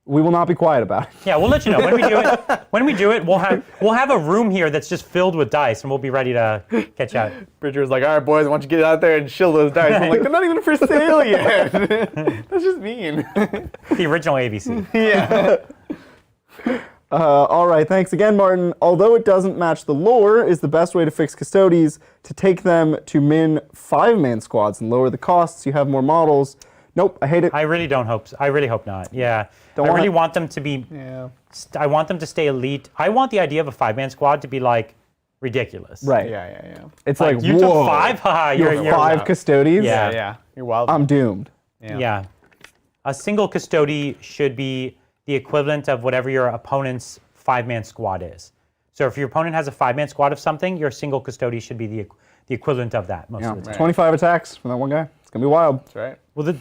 We will not be quiet about it.
Yeah, we'll let you know when we do it. When we do it, we'll have a room here that's just filled with dice, and we'll be ready to catch out.
Bridger was like, all right, boys, why don't you get out there and shill those dice? I'm like, they're not even for sale yet. That's just mean.
The original ABC.
Yeah.
All right, thanks again, Martin. Although it doesn't match the lore, is the best way to fix Custodes to take them to min 5-man squads and lower the costs. You have more models. Nope, I hate it.
I really don't hope. I really hope not. Yeah, I
want
really
it.
want them to be.
Yeah.
I want them to stay elite. I want the idea of a 5-man squad to be like ridiculous.
Right.
Yeah.
It's like,
you
whoa.
took 5. Haha,
You have 5 Custodes?
Yeah.
Yeah. You're wild.
I'm doomed.
Yeah. A single custody should be the equivalent of whatever your opponent's 5-man squad is. So if your opponent has a 5-man squad of something, your single custody should be the equivalent of that most
Yeah.
of the time.
25 attacks from that one guy. It's going to be wild.
That's right.
Well,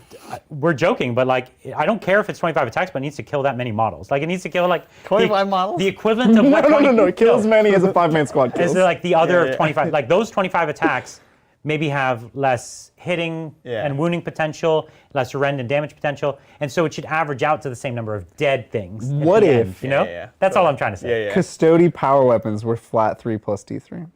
we're joking, but like, I don't care if it's 25 attacks, but it needs to kill that many models. Like, it needs to kill like
25 models?
The equivalent of what?
No. Kill as many as a 5-man squad kills.
Is there like the other
Yeah.
25? Like those 25 attacks maybe have less hitting and wounding potential, less rend and damage potential, and so it should average out to the same number of dead things. at
What
the
if-
end, you know?
Yeah.
That's all I'm trying to say.
Yeah.
Custody power weapons were flat 3 plus D3.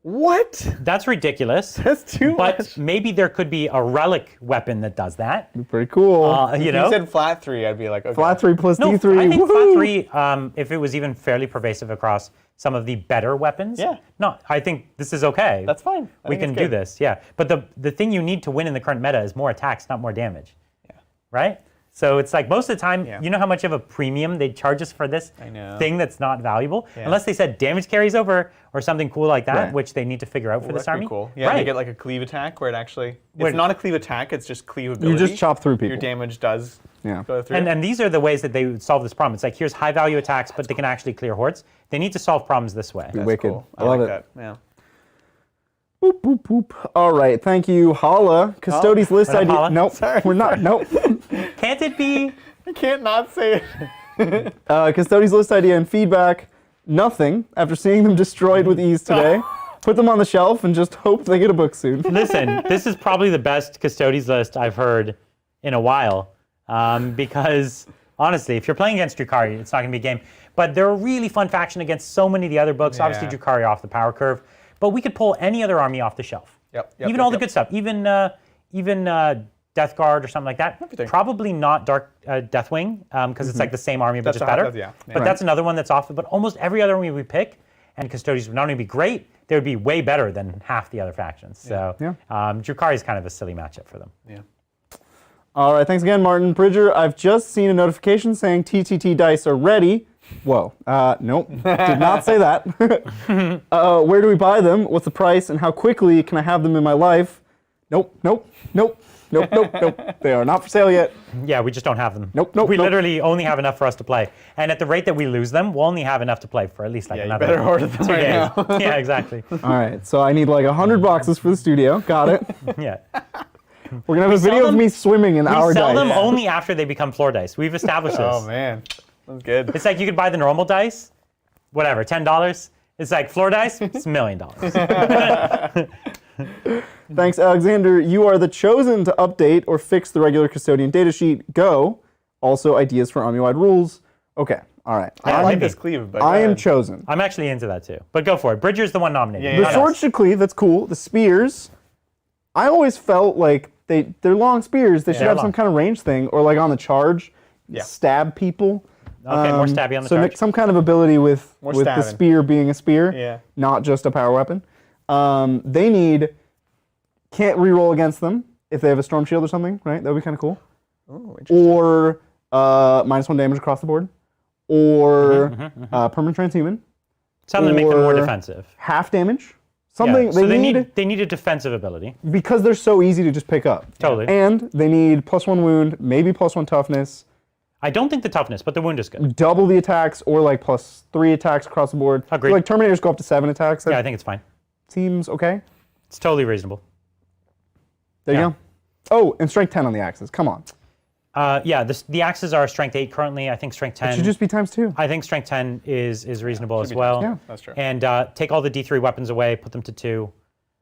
What?
That's ridiculous.
That's too
But
much.
maybe there could be a relic weapon that does that.
Pretty cool.
You
If
know?
you said flat 3, I'd be like, okay.
flat 3 plus
No,
D3.
I think
woohoo!
flat 3, if it was even fairly pervasive across some of the better weapons.
Yeah.
No, I think this is okay.
That's fine. I
We
think
can
it's
do
good.
this, yeah. But the thing you need to win in the current meta is more attacks, not more damage.
Yeah.
Right? So it's like most of the time,
Yeah.
you know how much of a premium they charge us for this
know.
thing that's not valuable?
Yeah.
Unless they said damage carries over or something cool like that,
Right.
which they need to figure out for
Well,
this
that'd
army.
be cool. Yeah,
right.
they get like a cleave attack where it actually,
Where-
it's not a cleave attack, it's just cleavability.
You just chop through people.
Your damage does
Yeah.
go through.
And these are the ways that they would solve this problem. It's like, here's high value attacks, but they can actually clear hordes. They need to solve problems this way.
That's
wicked.
cool.
I love
like
it.
that. Yeah.
Boop, boop, boop. All right, thank you, Hala. Custodes list
What up,
idea.
Hala?
Nope, we're not. Nope.
Can't it be?
I can't not say it.
Custodes list idea and feedback. Nothing. After seeing them destroyed with ease today, put them on the shelf and just hope they get a book soon.
Listen, this is probably the best Custodes list I've heard in a while. Because honestly, if you're playing against Drukhari, it's not going to be a game. But they're a really fun faction against so many of the other books.
Yeah.
Obviously, Drukhari off the power curve. But we could pull any other army off the shelf. Even all the good stuff. Even Death Guard or something like that.
Everything.
Probably not Deathwing, because it's like the same army, but
That's
just
a-
better.
yeah.
But that's another one that's off. But almost every other army we pick, and Custodes would not only be great, they would be way better than half the other factions. So
Yeah.
Drukhari is kind of a silly matchup for them.
Yeah.
All right, thanks again, Martin. Bridger, I've just seen a notification saying TTT dice are ready. Whoa. Nope. Did not say that. Where do we buy them? What's the price? And how quickly can I have them in my life? Nope. Nope. Nope. Nope. Nope. Nope. They are not for sale yet.
Yeah, we just don't have them.
Nope. Nope.
We
nope.
literally only have enough for us to play. And at the rate that we lose them, we'll only have enough to play for at least like
Yeah, you
another
better order them
2
right
days.
now.
Yeah, exactly.
All right. So I need like 100 boxes for the studio. Got it.
Yeah.
We're gonna have a
sell
video of
them-
me swimming in our
We sell
dice.
them only after they become floor dice. We've established this.
Oh man, that's good.
It's like you could buy the normal dice, whatever, $10. It's like floor dice, it's $1 million.
Thanks, Alexander. You are the chosen to update or fix the regular custodian datasheet. Go. Also, ideas for army-wide rules. Okay. All right.
I like
maybe.
this cleave, but
I
go
am
ahead.
chosen.
I'm actually into that too. But go for it. Bridger's the one nominated.
Yeah,
The
not
swords
us.
should cleave. That's cool. The spears. I always felt like they're long spears. They should
They're
have
long.
some kind of range thing, or like on the charge,
Yeah.
stab people.
Okay, more stabby on the
so
charge.
some kind of ability with
More
the
stabbing.
spear being a spear,
Yeah.
not just a power weapon. They need can't reroll against them if they have a storm shield or something, right? That would be kind of cool.
Oh, interesting.
Or -1 damage across the board, or permanent transhuman,
Something to make them more
or-
defensive.
half damage.
Yeah,
Something
so
they need
they need a defensive ability.
because they're so easy to just pick up.
Totally.
And they need +1 wound, maybe +1 toughness,
I don't think the toughness, but the wound is good.
double the attacks, or like +3 attacks across the board.
Agreed.
So like Terminators go up to 7 attacks. That
Yeah, I think it's fine.
seems okay.
It's totally reasonable.
There
Yeah.
you go. Oh, and strength 10 on the axes. Come on.
Yeah, the axes are strength 8 currently. I think strength 10.
It should just be ×2.
I think strength 10 is reasonable as
be
well.
Yeah.
That's true.
And take all the D3 weapons away, put them to 2.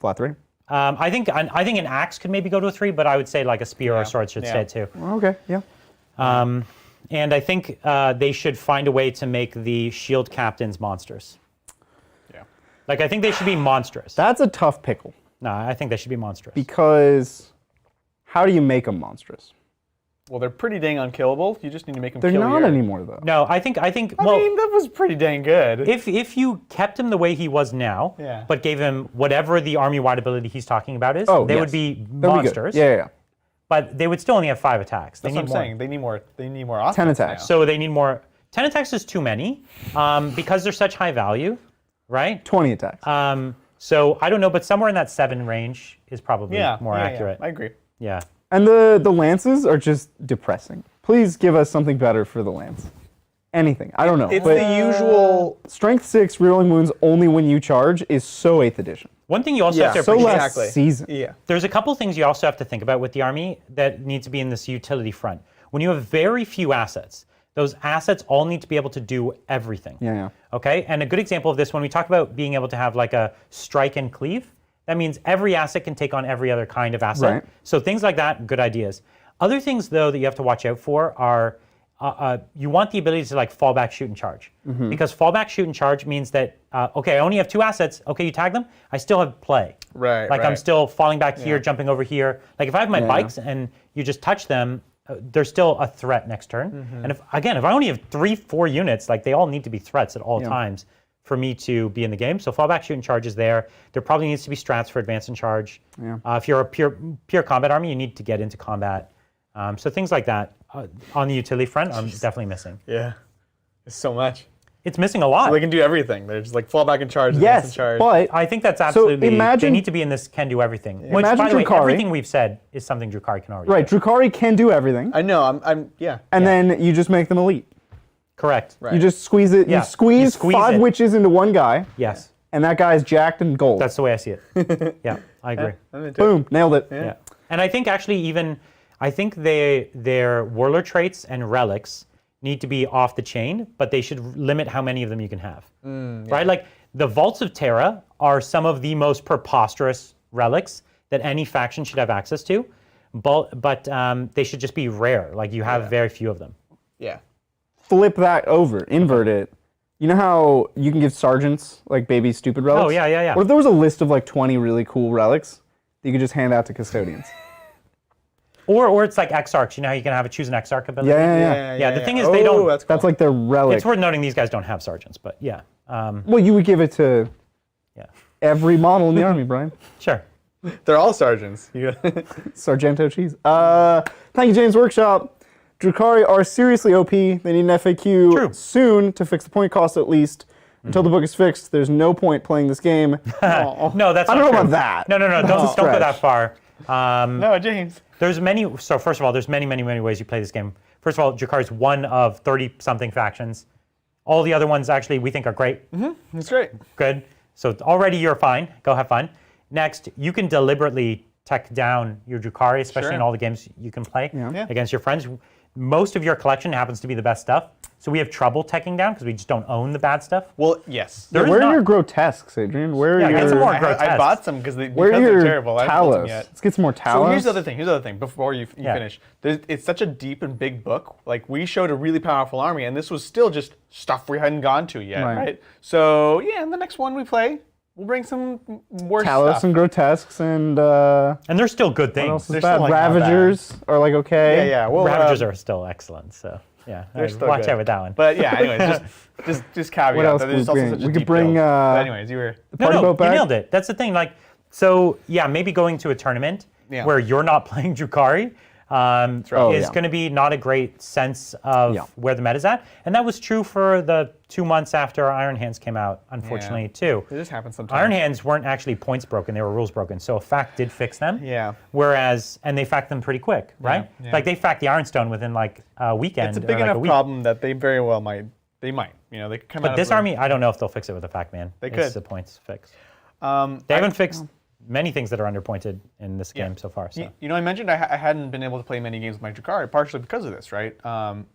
Flat 3.
I think an axe could maybe go to a 3, but I would say like a spear or
Yeah.
a sword should
Yeah.
stay at 2.
Okay, yeah.
And I think they should find a way to make the shield captains monsters.
Yeah.
Like I think they should be monstrous.
That's a tough pickle
No, I think they should be monstrous.
because how do you make them monstrous?
Well, they're pretty dang unkillable. You just need to make them
They're
kill
not
your...
anymore, though.
No, I think
I
well,
mean, that was pretty dang good.
if you kept him the way he was now,
Yeah.
but gave him whatever the army-wide ability he's talking about is,
Oh,
they
yes.
would be
That'd be good.
monsters.
Yeah.
But they would still only have 5 attacks. They
That's
need
what I'm
more.
saying. They need more. They need more offense
10 attacks.
now.
So they need more. 10 attacks is too many because they're such high value, right?
20 attacks.
So I don't know, but somewhere in that 7 range is probably more
yeah,
accurate.
I agree.
Yeah.
And the lances are just depressing. Please give us something better for the lance. Anything. I don't know.
It's
but
the usual.
Strength 6 rerolling wounds only when you charge is so 8th edition.
One thing you also
Yeah.
have to
So
appreciate.
last season.
Yeah.
There's a couple things you also have to think about with the army that need to be in this utility front. When you have very few assets, those assets all need to be able to do everything.
Yeah.
Okay, and a good example of this, when we talk about being able to have like a strike and cleave, that means every asset can take on every other kind of asset.
Right.
So things like that, good ideas. Other things though that you have to watch out for are you want the ability to like fall back, shoot, and charge. Because fall back, shoot, and charge means that, okay, I only have 2 assets. Okay, you tag them. I still have play.
Right,
Like I'm
right.
still falling back here, jumping over here. Like if I have my
Yeah.
bikes and you just touch them, there's still a threat next turn. And if I only have 3-4 units, like they all need to be threats at all times for me to be in the game. So fallback, shoot, and charge is there. There probably needs to be strats for advance and charge.
Yeah.
If you're a pure combat army, you need to get into combat. So things like that on the utility front, I'm definitely missing.
Yeah. It's so much.
It's missing a lot.
They can do everything. They're just like fall back and charge. advance and
Yes,
charge.
but
I think that's absolutely.
imagine-
they need to be in this can do everything. Which,
Imagine
by the way,
Drukhari.
everything we've said is something Drukhari can already
right,
do.
Drukhari can do everything,
I know. I'm. Yeah.
and then you just make them elite.
Correct.
Right.
You just squeeze it.
Yeah,
You squeeze,
you squeeze
5
it.
witches into one guy,
Yes.
and that guy's jacked and gold.
That's the way I see it. Yeah, I agree.
I'm into it.
Boom, nailed it.
Yeah. And I think actually I think their warlord traits and relics need to be off the chain, but they should limit how many of them you can have. Right? Like the Vaults of Terra are some of the most preposterous relics that any faction should have access to, but they should just be rare. Like you have very few of them.
Yeah.
Flip that over, invert it. You know how you can give sergeants like baby stupid relics?
Oh, yeah.
What if there was a list of like 20 really cool relics that you could just hand out to custodians?
Or it's like Exarchs. You know how you can have choose an Exarch ability?
Yeah.
The thing is they don't-
That's, cool.
That's like their relic.
It's worth noting these guys don't have sergeants, but yeah.
Well, you would give it to
Yeah.
every model in the army, Brian.
Sure.
They're all sergeants. You
Sargento cheese. Thank you, James Workshop. Drukhari are seriously OP. They need an FAQ
True.
soon to fix the point cost at least. Until the book is fixed, there's no point playing this game.
No, that's
I
not
don't know
true.
about that.
No,
That's a
don't go that
stretch.
far.
No, James.
There's many. So first of all, there's many ways you play this game. First of all, Drukhari is one of 30-something factions. All the other ones actually we think are great.
That's great.
Good. So already you're fine. Go have fun. Next, you can deliberately tech down your Drukhari, especially
Sure.
in all the games you can play
Yeah.
against your friends. Most of your collection happens to be the best stuff. So we have trouble teching down because we just don't own the bad stuff.
Well, yes.
There is
Where are
not-
your grotesques, Adrian? Where are
Yeah,
your...
get some more
I
grotesques.
bought some because
Where are
they're
your
terrible. I haven't built them
Talos?
yet.
Let's get some more Talos.
So here's the other thing. Here's the other thing. Before you
Yeah.
finish, it's such a deep and big book. Like we showed a really powerful army, and this was still just stuff we hadn't gone to yet,
Right.
right? So yeah, in the next one we play, we'll bring some worse
Talos
stuff.
and grotesques and
And they're still good
what
things.
else is
They're
bad?
still, like, not bad.
Ravagers are like okay.
yeah. Well,
Ravagers are still excellent. So yeah,
they're still
watch
good.
out with that one.
But yeah, anyways, just caveat
What else
that there's
could we
also
bring?
such a
We could
deep
bring,
build. But anyways, you were.
Party boat
you
back?
nailed it. That's the thing. Like, so yeah, maybe going to a tournament
Yeah.
where you're not playing Drukhari
right.
is
Oh, yeah.
going to be not a great sense of
Yeah.
where the meta's at. And that was true for the 2 months after Iron Hands came out, unfortunately, too.
It just happens sometimes.
Iron Hands weren't actually points broken, they were rules broken. So a fact did fix them.
Yeah.
And they fact them pretty quick, right?
yeah.
Like they fact the Ironstone within like a weekend.
It's a big
or like
enough
a week.
problem that they very well might. They might. You know, they could come out
But
of
this
the-
army, I don't know if they'll fix it with a fact, man.
They
It's
could.
the points fix. They haven't fixed many things that are underpointed in this game so far. So.
You know, I mentioned I hadn't been able to play many games with my Drukhari, partially because of this, right?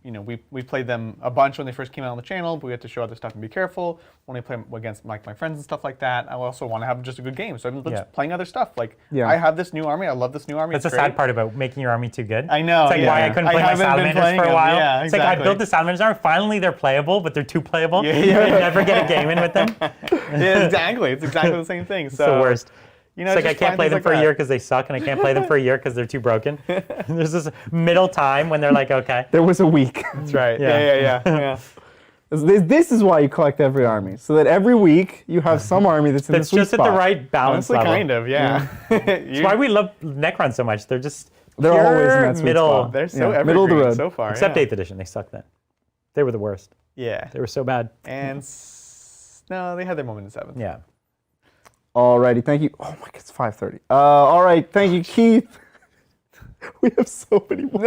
You know, we played them a bunch when they first came out on the channel, but we had to show other stuff and be careful. When I play against my friends and stuff like that, I also want to have just a good game. So I've been just playing other stuff. Like,
Yeah.
I have this new army. I love this new army.
That's
it's
the
great.
sad part about making your army too good.
I know,
It's like
yeah.
why I couldn't
I
play my
haven't been
salamanders
playing
for a
them.
while.
Yeah,
It's like I
exactly.
built the salamanders army. Finally, they're playable, but they're too playable.
Yeah.
You never get a game in with them.
Yeah, exactly. It's exactly the same thing. So,
It's the worst.
You know,
It's like I
just
can't
find
play
things
them
like
for a
that.
year because they suck, and I can't play them for a year because they're too broken. There's this middle time when they're like, okay.
There was a week.
That's right.
Yeah.
Yeah.
This is why you collect every army, so that every week you have some army that's in
That's
the sweet
just at
spot.
the right balance
Honestly,
level.
kind of. Yeah.
That's why we love Necron so much. They're just
They're
pure
always in that sweet
middle.
spot.
They're so
Yeah, middle of the
evergreen
road.
so far.
Except
yeah.
8th edition, they sucked then. They were the worst.
Yeah.
They were so bad.
And no, they had their moment in 7th.
Yeah.
Alrighty, thank you. Oh my God, it's 5:30. All right, thank you, Keith. We have so many more.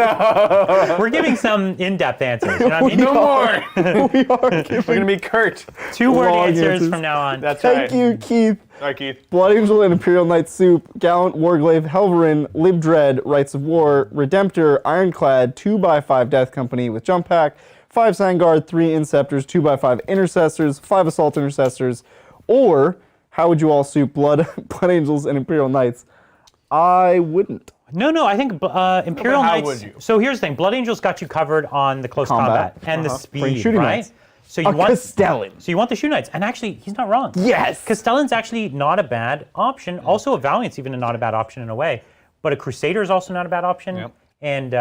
We're giving some in-depth answers. You know what I mean?
No more.
We are
We're
giving.
gonna be curt.
2-word
long
answers
answers.
from now on.
That's
Thank
right.
you, Keith.
Sorry, Keith.
Blood Angel and Imperial Knight Soup, Gallant Warglaive, Helverin, Libdread, Rights of War, Redemptor, Ironclad, 2x5 Death Company with Jump Pack, 5 Sangard, 3 Inceptors, 2x5 Intercessors, 5 Assault Intercessors, or how would you all soup Blood Angels and Imperial Knights? I wouldn't.
No, I think Imperial
how
Knights.
would you?
So here's the thing: Blood Angels got you covered on the close combat, and the
For
speed,
shooting
right?
knights.
So you
A
want
Castellan.
So you want the Shoe Knights, and actually, he's not wrong.
Yes.
Castellan's actually not a bad option. Also, a Valiant's even not a bad option in a way, but a Crusader is also not a bad option.
Yep.
And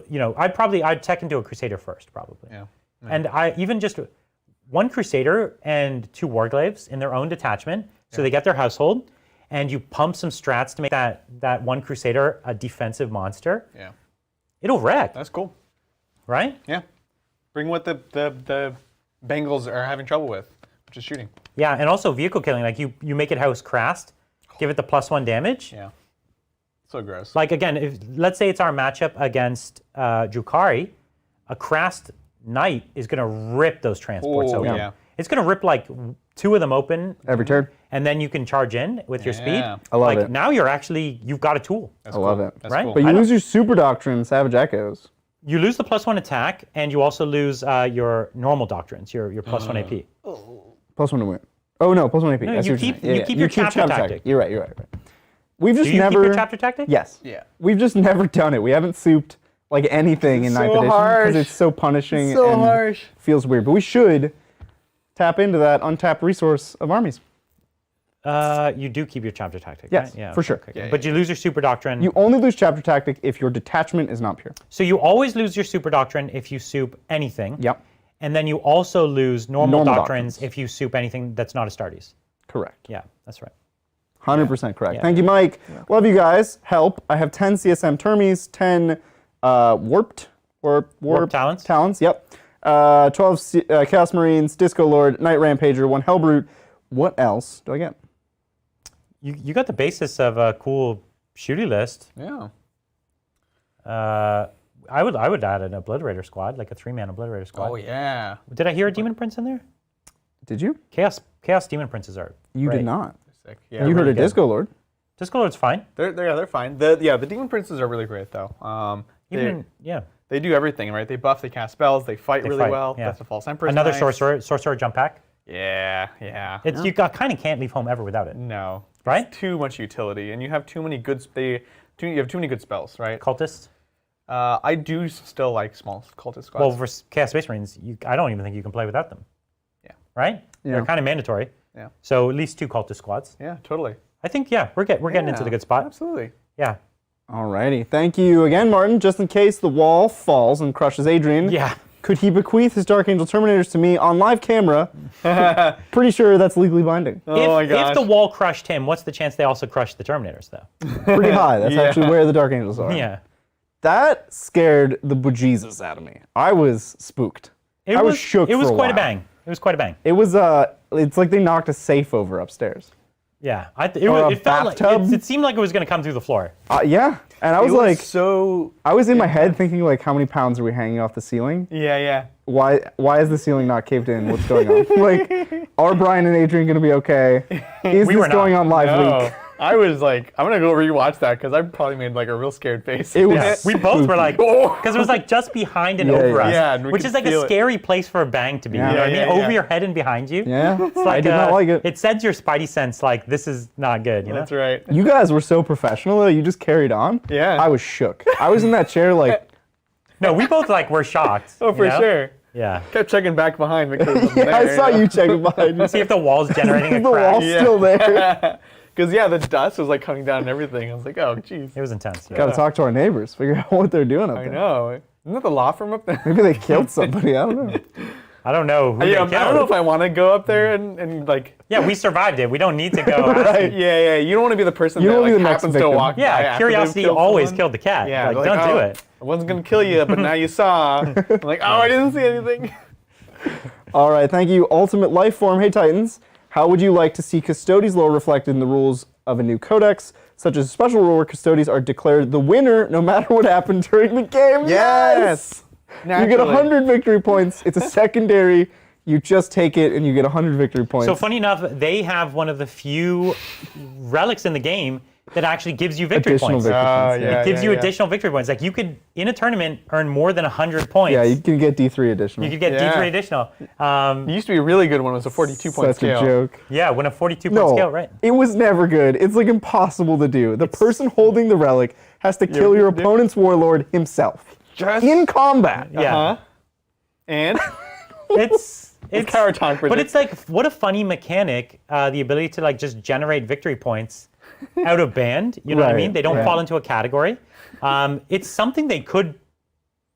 you know, I'd tech into a Crusader first, probably.
Yeah.
And I even just one Crusader and 2 Warglaives in their own detachment, so they get their household, and you pump some strats to make that one Crusader a defensive monster.
Yeah.
It'll wreck,
That's cool.
right?
Yeah. Bring what the Bengals are having trouble with, which is shooting.
Yeah, and also vehicle killing. Like you make it house crast, give it the +1 damage.
Yeah. So gross.
Like again, if let's say it's our matchup against Drukhari, a crast knight is gonna rip those transports
Oh,
open.
yeah.
It's gonna rip like 2 of them open,
Every turn.
and then you can charge in with your speed.
Yeah.
I love
like
it.
now you've got a tool.
That's
I love
cool.
it.
That's
Right?
cool.
But you
I
lose your Super Doctrine, Savage Echoes.
You lose the +1 attack, and you also lose your normal doctrines, your +1 AP.
+1 to win. Oh no, +1 AP.
No,
I see
you
what you're
keep-
saying.
you keep your chapter tactic.
You're right. We've just
Do you
never.
keep your chapter tactic?
Yes.
Yeah.
We've just never done it. We haven't souped like anything in
so
9th edition
harsh.
because it's so punishing
So
and
harsh.
feels weird. But we should tap into that untapped resource of armies.
You do keep your chapter tactic.
Yes,
right? Yeah,
for
okay,
sure.
okay.
Yeah,
But you lose your super doctrine.
You only lose chapter tactic if your detachment is not pure.
So you always lose your super doctrine if you soup anything.
Yep.
And then you also lose normal
Normal
doctrines
doctrines.
if you soup anything that's not Astartes.
Correct.
Yeah, that's right.
100% correct.
Yeah.
Thank you, Mike. Love you guys. Help. I have 10 CSM Termies, 10 Warp
Talons?
Talons, yep. 12 Chaos Marines, Disco Lord, Night Rampager, 1 Hellbrute. What else do I get?
You got the basis of a cool shooty list.
Yeah.
I would add an Obliterator squad, like a 3-man Obliterator squad.
Oh yeah.
Did I hear a Demon Prince in there?
Did you?
Chaos Demon Princes are
You
great.
did not.
Sick. Yeah.
You heard a
good.
Disco Lord.
Disco Lord's fine.
They're fine. The Demon Princes are really great though. They do everything, right? They buff, they cast spells, they fight really
fight,
well.
yeah.
That's the False Emperor.
Another
nice.
sorcerer jump pack.
Yeah.
You kind of can't leave home ever without it.
No.
Right?
It's too much utility, and you have too many good. You have too many good spells, right?
Cultists.
I do still like small cultist squads.
Well, for Chaos Space Marines, I don't even think you can play without them.
Yeah.
Right?
Yeah.
They're kind of mandatory.
Yeah.
So at least 2 cultist squads.
Yeah, totally.
I think we're getting into the good spot.
Absolutely.
Yeah.
Alrighty. Thank you again, Martin. Just in case the wall falls and crushes Adrian.
Yeah.
Could he bequeath his Dark Angel Terminators to me on live camera? Pretty sure that's legally binding.
Oh my gosh.
If the wall crushed him, what's the chance they also crushed the Terminators, though?
Pretty high. That's actually where the Dark Angels are.
Yeah.
That scared the bejesus out of me. I was spooked. I was shook
It was
for a
quite a
while.
bang. It was quite a bang.
It was it's like they knocked a safe over upstairs.
Yeah.
Or a
It felt like
bathtub.
it seemed like it was going to come through the floor.
Yeah. And I was
It
like,
so.
I was in my head thinking like, how many pounds are we hanging off the ceiling?
Yeah.
Why is the ceiling not caved in? What's going on? Like, are Brian and Adrian going to be okay? Is
We were
this
not.
going on live
No.
leak?
I was like, I'm gonna go rewatch that because I probably made like a real scared face.
It was
Yeah. We both were like, because it was like just behind and
Yeah,
over
yeah.
us,
Yeah, and we
which
could
is like
feel
a
it.
scary place for a bang to be.
Yeah.
You know what I mean?
Yeah, yeah.
Over your head and behind you.
Yeah,
It's like,
I did not like it.
It sends your spidey sense like this is not good. You know?
That's right.
You guys were so professional though. You just carried on.
Yeah.
I was shook. I was in that chair like,
No, we both like were shocked.
Oh, for
you know?
sure.
Yeah.
Kept checking back behind because
yeah, I saw you checking behind me.
See if the wall's generating a
The
crack.
wall's still there.
Because the dust was like coming down and everything. I was like, oh, jeez.
It was intense. Yeah.
Got to talk to our neighbors, figure out what they're doing up
I
there.
know. Isn't that the law firm up there?
Maybe they killed somebody. I don't know.
I don't know who they
Yeah, I don't know
killed.
if I want to go up there and like.
Yeah, we survived it. We don't need to go. ask
Right.
Yeah. You don't want to be the person
You
that
don't wanna
like
be the next
happens to
victim.
walk by.
Yeah,
after they've
curiosity
killed
always
someone.
killed the cat.
Yeah,
like,
like,
don't do
oh,
it.
I wasn't gonna kill you, but now you saw. I'm like, oh, I didn't see anything.
All right, thank you, Ultimate Lifeform. Hey, Titans. How would you like to see Custodes lore reflected in the rules of a new codex, such as a special rule where Custodes are declared the winner no matter what happened during the game?
Yes!
You get 100 victory points. It's a secondary. You just take it and you get 100 victory points.
So funny enough, they have one of the few relics in the game that actually gives you victory
Additional
points.
victory points.
yeah.
It gives you additional victory points. Like you could, in a tournament, earn more than 100 points.
Yeah, you can get D3 additional.
You could get
Yeah.
D3 additional.
It used to be really good when it was a 42-point
Such
scale.
a joke.
Yeah, when a 42-point
No,
scale, right?
it was never good. It's like impossible to do. The person holding the relic has to kill your opponent's warlord himself
Just
in combat.
Yeah.
Uh-huh. And
It's
Counter talk for
but
this.
it's like what a funny mechanic, the ability to like just generate victory points out of band. You know what I
Right,
mean? They don't
right.
fall into a category. It's something they could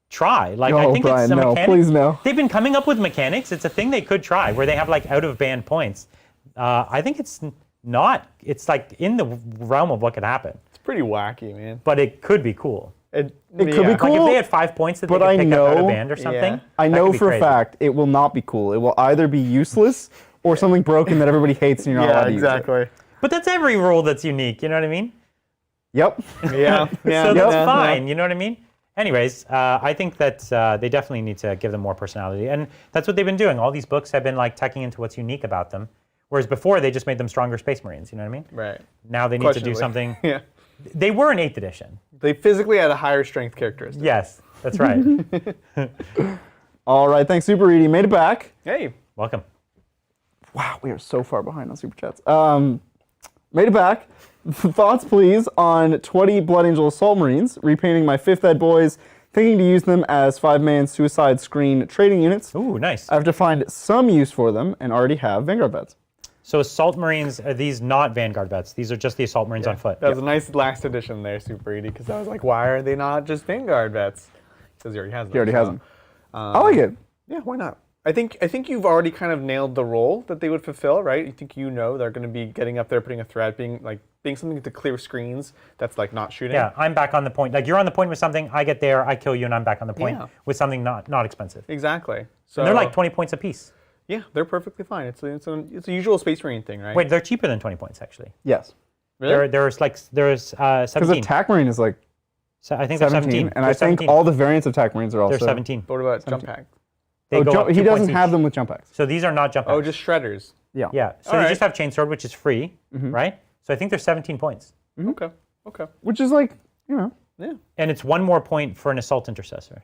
try. Like I
No,
think
Brian,
it's a
no,
mechanic.
please no.
They've been coming up with mechanics. It's a thing they could try where they have like out of band points. I think it's not. It's like in the realm of what could happen,
it's pretty wacky, man.
but it could be cool.
It
could be
Like
cool.
if they had 5 points that they
But I
could pick up out of
know-
band or something.
Yeah.
I
that
know
could be
for
crazy.
a fact it will not be cool. It will either be useless or something broken that everybody hates and you're not allowed to use it.
But that's every rule that's unique. You know what I mean?
Yep.
Yeah.
So that's
Yep.
fine. You know what I mean? Anyways, I think that they definitely need to give them more personality, and that's what they've been doing. All these books have been like tucking into what's unique about them, whereas before they just made them stronger Space Marines. You know what I mean?
Right.
Now they need to do
Questionably.
something.
Yeah.
They were in 8th edition.
They physically had a higher strength characteristic.
Yes, that's right.
All right, thanks, Super Edie. Made it back.
Hey.
Welcome.
Wow, we are so far behind on Super Chats. Made it back. Thoughts, please, on 20 Blood Angel Assault Marines, repainting my 5th Ed boys, thinking to use them as 5-man suicide screen trading units.
Ooh, nice.
I have to find some use for them and already have Vanguard vets.
So Assault Marines, are these not Vanguard vets? These are just the Assault Marines on foot.
That was a nice last addition there, Super Edie, because I was like, why are they not just Vanguard vets? Because he already has them.
He already has them.
Um,
I like it.
Yeah, why not? I think you've already kind of nailed the role that they would fulfill, right? You think they're going to be getting up there, putting a threat, being like being something to clear screens that's like not shooting.
Yeah, I'm back on the point. Like you're on the point with something, I get there, I kill you, and I'm back on the point with something not expensive.
Exactly. So
And they're like 20 points apiece.
yeah, they're perfectly fine. It's a usual Space Marine thing, right?
Wait, they're cheaper than 20 points actually.
Yes.
really?
There's
Because
17.
attack marine is like
So I think they're 17.
and
They're
I think
17.
all the variants of attack marines are also.
They're 17.
But what about jump pack?
They go up
he
2
doesn't
points
have
each.
them with jump packs.
So these are not jump
Oh,
packs.
just shredders.
Yeah.
Yeah. So
All
they
right.
just have chainsword, which is free, right? So I think they're 17 points.
Okay. Okay.
Which is like,
Yeah.
And it's 1 more point for an assault intercessor.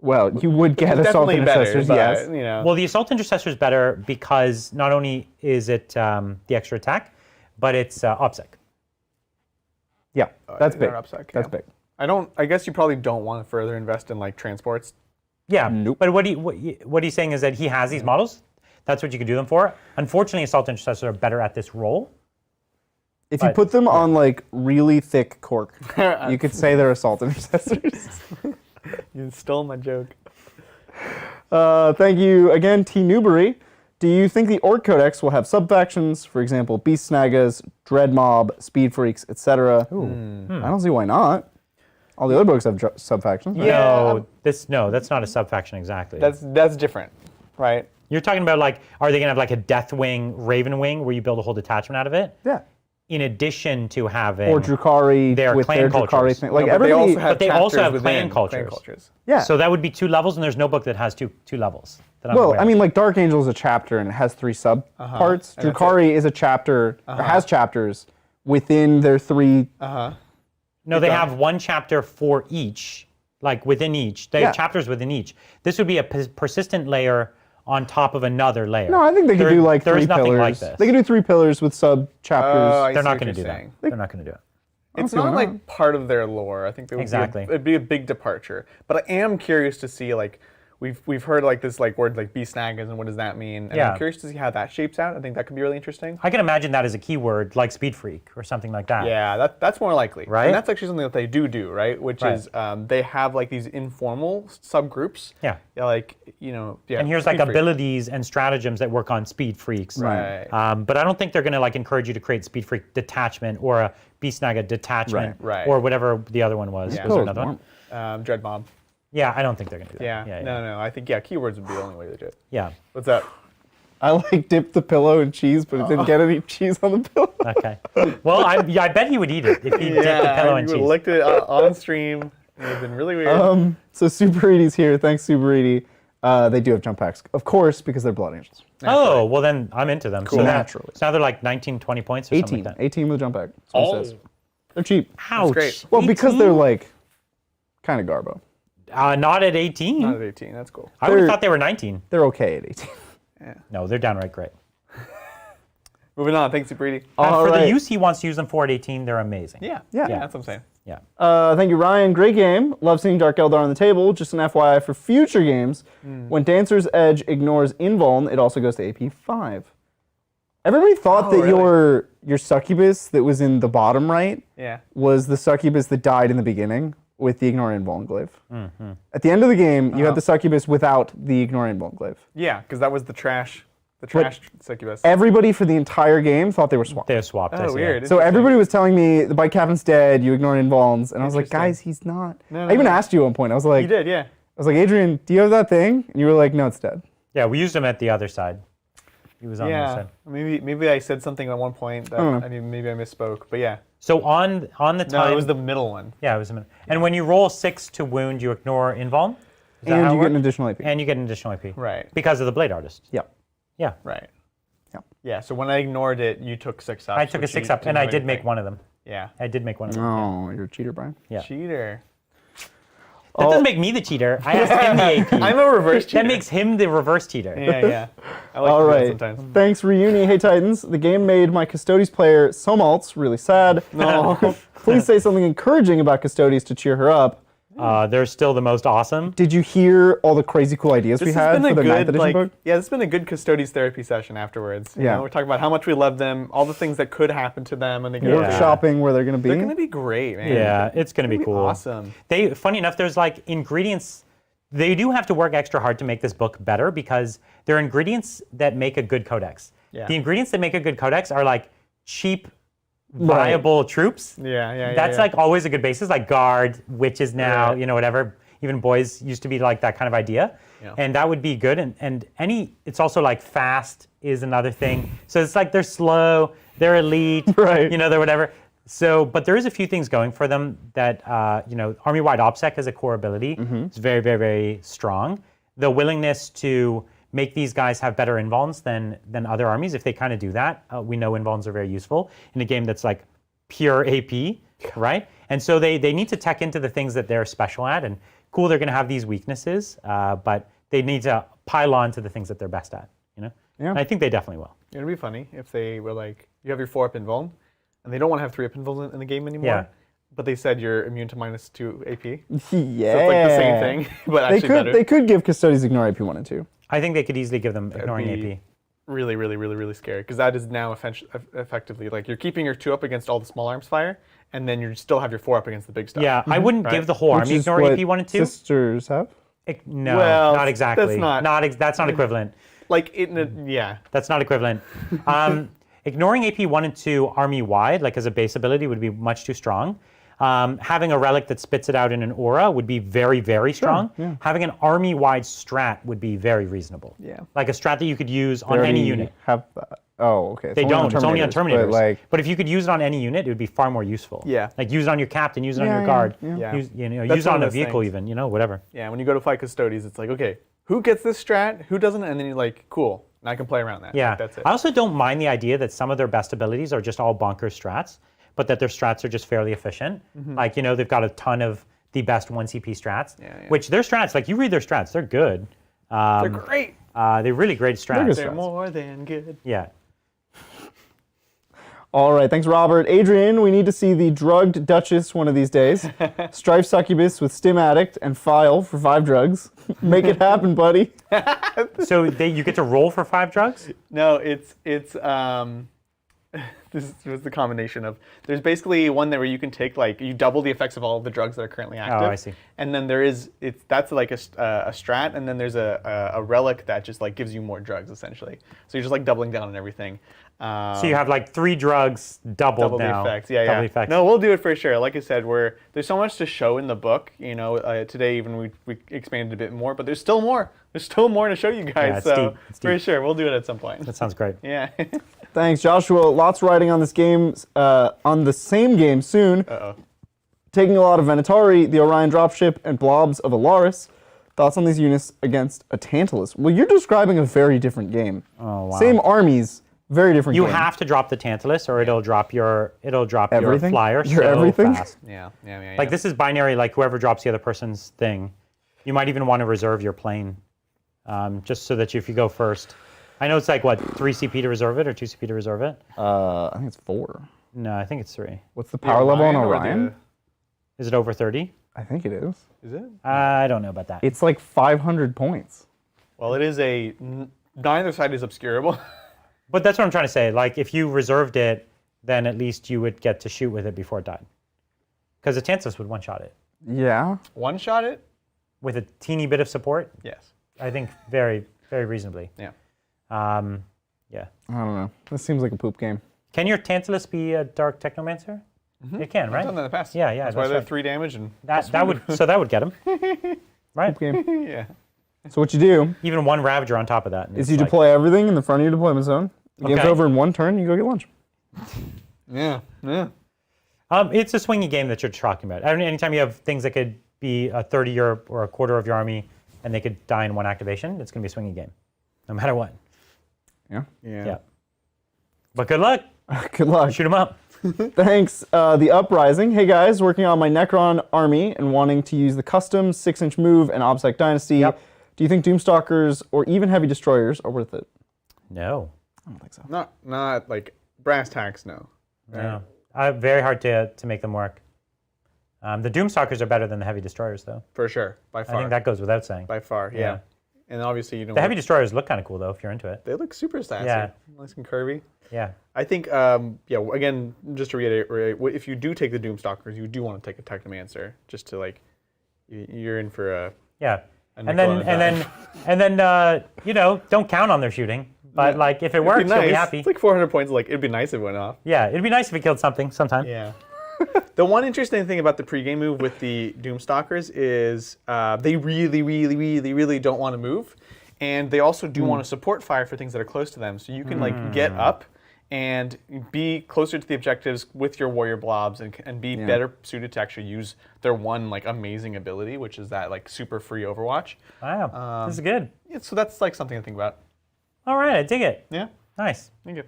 well, you would get assault
Definitely better,
intercessors,
but,
yes.
you know.
Well, the assault intercessor is better because not only is it the extra attack, but it's OPSEC.
Yeah, that's
they're
big.
upside,
That's
yeah.
big.
I guess you probably don't want to further invest in like transports.
Yeah,
Nope.
but what he's saying is that he has these models. That's what you can do them for. Unfortunately, assault intercessors are better at this role.
If you
But-
put them on like really thick cork, you could say they're assault intercessors.
You stole my joke.
Thank you again, T. Newbury. Do you think the Orc Codex will have sub-factions, for example, Beast Snagas, Dread Mob, Speed Freaks, etc.? I don't see why not. All the other books have sub-factions. Right?
Yeah.
No, that's not a subfaction exactly.
That's different, right?
You're talking about like, are they gonna have like a Deathwing, Ravenwing, where you build a whole detachment out of it?
Yeah.
In addition to having
Or Drukhari
Their
with
clan
their Drukhari
cultures.
thing. Like
No, but they
everybody,
also have
But they also
chapters
have
within
clan cultures.
yeah.
So that would be 2 levels, and there's no book that has two levels. That I'm
well,
aware
I
of.
mean, like Dark Angel is a chapter and it has 3 sub parts.
And that's
Drukhari is a chapter, or has chapters within their 3.
No, they have 1 chapter for each, like within each. They
Yeah.
have chapters within each. This would be a persistent layer on top of another layer.
No, I think they could do like 3
There's
pillars.
nothing like this.
They could do 3 pillars with sub chapters.
I
They're
see
not
what
going to
you're
do
saying.
that. They're not going to do it.
It's
see why
not
not.
like part of their lore. I think there would
Exactly.
it'd be a big departure. But I am curious to see like we've heard like this like word like beast snaggers and what does that mean? And
Yeah.
I'm curious to see how that shapes out. I think that could be really interesting.
I can imagine that as a keyword, like Speed Freak or something like that.
Yeah, that's more likely.
Right?
And that's actually something that they do, right? Which
Right.
is they have like these informal subgroups.
Yeah.
Like, you know, yeah.
And here's like
Speed Freak.
abilities and stratagems that work on Speed Freaks.
Right.
But I don't think they're going to like encourage you to create Speed Freak detachment or a Beast Naga detachment
Right.
or whatever the other one was.
Yeah.
Was there
Oh,
another one?
Dread Mob.
Yeah, I don't think they're going to do that.
Yeah. No. I think keywords would be the only way to do it.
Yeah.
What's that?
I like dipped the pillow in cheese, but it didn't get any cheese on the pillow.
Okay. Well, I bet he would eat it if he dipped the pillow in
you
cheese.
licked it on stream. It would have been really weird.
So Super Edie's here. Thanks, Super Edie. They do have jump packs, of course, because they're Blood Angels.
Oh, well then I'm into them.
Cool.
So
Naturally.
So now they're like 19, 20 points or
18.
something like that.
18 with a jump pack. That's what it says. They're cheap.
Ouch.
great.
Well, because they're
18?
like kind of garbo.
Not at 18.
Not at 18. That's cool.
I would have
they're-
thought they were 19.
They're okay at 18.
No, they're downright great.
Moving on. Thanks, Super Edie.
And
All
for
right.
the use he wants to use them for at 18, they're amazing.
Yeah.
Yeah.
That's what I'm saying.
Yeah.
Thank you, Ryan. Great game. Love seeing Dark Eldar on the table. Just an FYI for future games, when Dancer's Edge ignores Invuln, it also goes to AP 5. Everybody thought that
really?
your succubus that was in the bottom right
Yeah.
was the succubus that died in the beginning with the ignore Invuln glaive. At the end of the game, you had the succubus without the ignore Invuln glaive.
Yeah, because that was the trash succubus.
Everybody for the entire game thought they were swapped.
They're swapped. I
Oh,
see,
weird.
So everybody was telling me the bike captain's dead, you ignore Invulns, and I was like,
Interesting.
guys, he's not.
No,
I even
no.
asked you at one point. I was like,
You did, yeah.
I was like, Adrian, do you have that thing? And you were like, no, it's dead.
Yeah, we used him at the other side. He was on the other
Yeah.
side.
Maybe I said something at one point that
don't know.
maybe I misspoke, but yeah.
So on the
No,
time.
it was the middle one.
Yeah, it was a minute. And when you roll 6 to wound, you ignore Invuln? Is that
And
how it
you get an
works?
additional AP.
And you get an additional AP.
Right.
Because of the Blade Artist.
Yeah.
Yeah.
Right.
Yeah.
Yeah, so when I ignored it, you took 6 up.
I took a 6 up, and I did make one of them.
Yeah.
I did make one of them.
Oh, you're a cheater, Brian.
Yeah.
Cheater.
That doesn't make me the cheater. I asked him the AP.
I'm a reverse cheater.
That makes him the reverse cheater.
Yeah. I like
All
to do that
right.
sometimes.
Thanks, Reuni. Hey, Titans. The game made my Custodes player Somaltz really sad.
No.
Please say something encouraging about Custodes to cheer her up.
They're still the most awesome.
Did you hear all the crazy cool ideas we
This
had
has been
for
a
the 9th
good,
edition
like,
book?
yeah, this has been a good Custodes therapy session afterwards. You
Yeah.
know, we're talking about how much we love them, all the things that could happen to them when they get
Yeah.
older.
Workshopping where they're going to be.
They're going to be great, man.
Yeah, it's going to be
Be
cool.
awesome.
Funny enough, there's like ingredients. They do have to work extra hard to make this book better because there are ingredients that make a good codex.
Yeah.
The ingredients that make a good codex are like cheap viable troops.
Yeah.
That's like always a good basis, like guard, witches now,
Right.
whatever. Even boys used to be like that kind of idea.
Yeah.
And that would be good. And it's also like fast is another thing. So it's like they're slow, they're elite,
Right.
they're whatever. So, but there is a few things going for them that, army-wide OPSEC as a core ability is very, very, very strong. The willingness to make these guys have better invulns than other armies, if they kind of do that, we know invulns are very useful in a game that's like pure AP, right? And so they need to tech into the things that they're special at, and cool, they're going to have these weaknesses, but they need to pile on to the things that they're best at,
Yeah.
And I think they definitely will.
It'd be funny if they were like, you have your 4-up invuln, and they don't want to have 3-up invuln in the game anymore.
Yeah.
But they said you're immune to -2 AP.
Yeah.
So it's like the same thing, but actually better.
They could give Custodes Ignore if you wanted to.
I think they could easily give them ignoring
be
AP.
Really, really, really, really scary, because that is now effectively like you're keeping your 2-up against all the small arms fire, and then you still have your 4-up against the big stuff.
Yeah, I wouldn't
Right.
give the whole
Which
army
is
ignore
what
AP 1 and 2.
Sisters have.
No,
Well,
not exactly.
that's not-
That's not equivalent.
Like yeah.
That's not equivalent. Ignoring AP 1 and 2 army-wide, like as a base ability, would be much too strong. Having a relic that spits it out in an aura would be very, very strong.
yeah.
Having an army-wide strat would be very reasonable.
Yeah.
Like a strat that you could use
They
on any
already
unit.
Have that. Oh, okay.
They don't. It's only on Terminators.
But
But if you could use it on any unit, it would be far more useful.
Yeah.
Like use it on your captain, use it on
Yeah,
your
yeah,
guard,
yeah.
use,
That's
use it
one
on
of
a
those
vehicle
things.
even, whatever.
Yeah, when you go to fight Custodes, it's like, okay, who gets this strat? Who doesn't? And then you're like, cool, now I can play around that.
Yeah,
Like, that's it.
I also don't mind the idea that some of their best abilities are just all bonkers strats, but that their strats are just fairly efficient. Like, they've got a ton of the best 1 CP strats,
Yeah.
which their strats, like you read their strats, they're good.
They're great.
They're really great strats.
good
They're
strats.
more than good.
Yeah.
All right, thanks, Robert. Adrian, we need to see the drugged Duchess one of these days. Strife Succubus with Stim Addict and File for 5 drugs. Make it happen, buddy.
So you get to roll for 5 drugs?
No, it's this was the combination of, there's basically one there where you can take, like, you double the effects of all of the drugs that are currently active.
I see.
And then that's like a strat, and then there's a relic that just like gives you more drugs essentially. So you're just like doubling down on everything.
So you have like 3 drugs doubled
Double
now.
the effects, yeah.
Double the effects.
No, we'll do it for sure. Like I said, there's so much to show in the book. Today even we expanded a bit more, but there's still more. There's still more to show you guys.
Yeah, it's
so
deep. It's
for
deep.
sure, we'll do it at some point.
That sounds great.
Yeah.
Thanks, Joshua. Lots riding on this game, on the same game soon.
Uh-oh.
Taking a lot of Venatari, the Orion dropship, and blobs of Alaris. Thoughts on these units against a Tantalus? Well, you're describing a very different game.
Oh, wow.
Same armies, very different
You
game.
have to drop the Tantalus, or it'll drop your
Everything?
flyer
Your
so
everything?
fast.
Yeah.
Like this is binary. Like whoever drops the other person's thing, you might even want to reserve your plane, just so that if you go first. I know it's like what 3 CP to reserve it or 2 CP to reserve it.
I think it's 4.
No, I think it's 3.
What's the power level on
or
Orion?
Is it over 30?
I think it is.
Is it?
I don't know about that.
It's like 500 points.
Well, it is neither side is obscurable.
But that's what I'm trying to say. Like if you reserved it, then at least you would get to shoot with it before it died. Because the Tantalus would one-shot it
Yeah.
One shot it?
with a teeny bit of support.
Yes.
I think very, very reasonably.
Yeah.
Yeah.
I don't know. This seems like a poop game.
Can your Tantalus be a Dark Technomancer? It can, right?
I've done that in the past.
Yeah,
That's why they're
right.
3 damage and
That would get him, right?
Game.
yeah.
So what you do
Even 1 Ravager on top of that. and
is
it's
you
like-
deploy everything in the front of your deployment zone. The game's
Okay.
over in 1 turn, you go get lunch.
Yeah.
It's a swingy game that you're talking about. Anytime you have things that could be a third of your or a quarter of your army, and they could die in 1 activation, it's going to be a swingy game, no matter what.
Yeah.
Yeah. But good luck.
Good luck.
Shoot them up.
Thanks. The Uprising. Hey guys, working on my Necron army and wanting to use the custom 6-inch move and OBSEC Dynasty.
Yep.
Do you think Doomstalkers or even Heavy Destroyers are worth it?
No.
I don't think so.
Not like brass tacks, no.
No. Very hard to make them work. The Doomstalkers are better than the Heavy Destroyers, though.
For sure. By
I
far.
think that goes without saying.
By far, yeah. And obviously you don't
The Heavy Destroyers look kind of cool, though, if you're into it.
They look super sassy.
Yeah.
Nice and curvy.
Yeah.
I think, again, just to reiterate, if you do take the Doomstalkers, you do want to take a Technomancer, just to like, you're in for a.
Yeah.
A
And then,
nickel and a
don't count on their shooting. But like, if it works, you'll be happy.
It's like 400 points. Like, it'd be nice if it went off.
Yeah, it'd be nice if it killed something sometime.
Yeah. The one interesting thing about the pregame move with the Doomstalkers is they really don't want to move. And they also do want to support fire for things that are close to them. So you can like get up and be closer to the objectives with your warrior blobs and be better suited to actually use their one like amazing ability, which is that like super free Overwatch.
Wow, this is good.
Yeah, so that's like something to think about.
All right, I dig it.
Yeah.
Nice.
Thank you.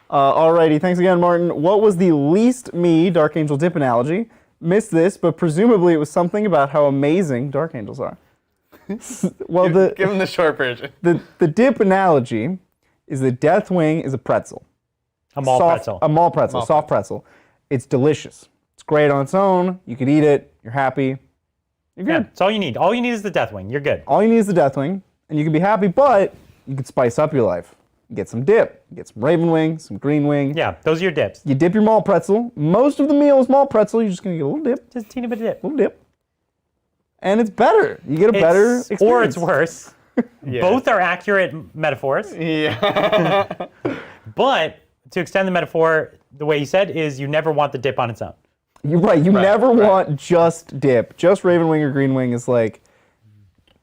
Alrighty, thanks again, Martin. What was the least me Dark Angel dip analogy? Missed this, but presumably it was something about how amazing Dark Angels are. Well,
give him the short version.
The dip analogy is that Deathwing is a pretzel.
A mall pretzel.
A mall pretzel, soft pretzel. It's delicious. It's great on its own. You could eat it. You're happy. You're good.
Yeah, it's all you need. All you need is the Deathwing. You're good.
All you need is the Deathwing, and you can be happy, but you could spice up your life. Get some dip. Get some Raven Wing, some Green Wing.
Yeah, those are your dips.
You dip your mall pretzel. Most of the meal is mall pretzel. You're just going to get a little dip.
Just a teeny bit of dip.
Little dip. And it's better. You get a better experience.
Or it's worse.
Yeah.
Both are accurate metaphors.
Yeah.
But to extend the metaphor, the way you said is you never want the dip on its own.
You're right. You never want just dip. Just Raven Wing or Green Wing is like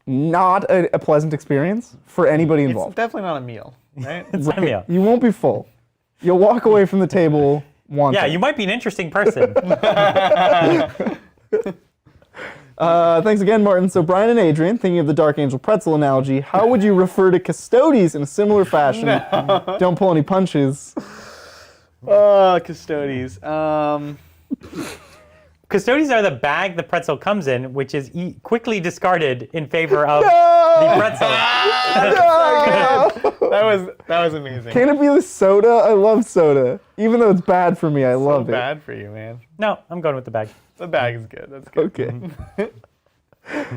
not a pleasant experience for anybody
It's
involved.
definitely not a meal, right?
It's not a meal.
You won't be full. You'll walk away from the table wanting.
Yeah, you might be an interesting person.
Thanks again, Martin. So Brian and Adrian, thinking of the Dark Angel pretzel analogy, how would you refer to Custodes in a similar fashion? Don't pull any punches.
Custodes.
Custodes are the bag the pretzel comes in, which is quickly discarded in favor of the pretzel.
That was amazing.
Can it be the soda? I love soda. Even though it's bad for me, I love it.
Bad for you, man.
No, I'm going with the bag.
The bag is good. That's good.
Okay.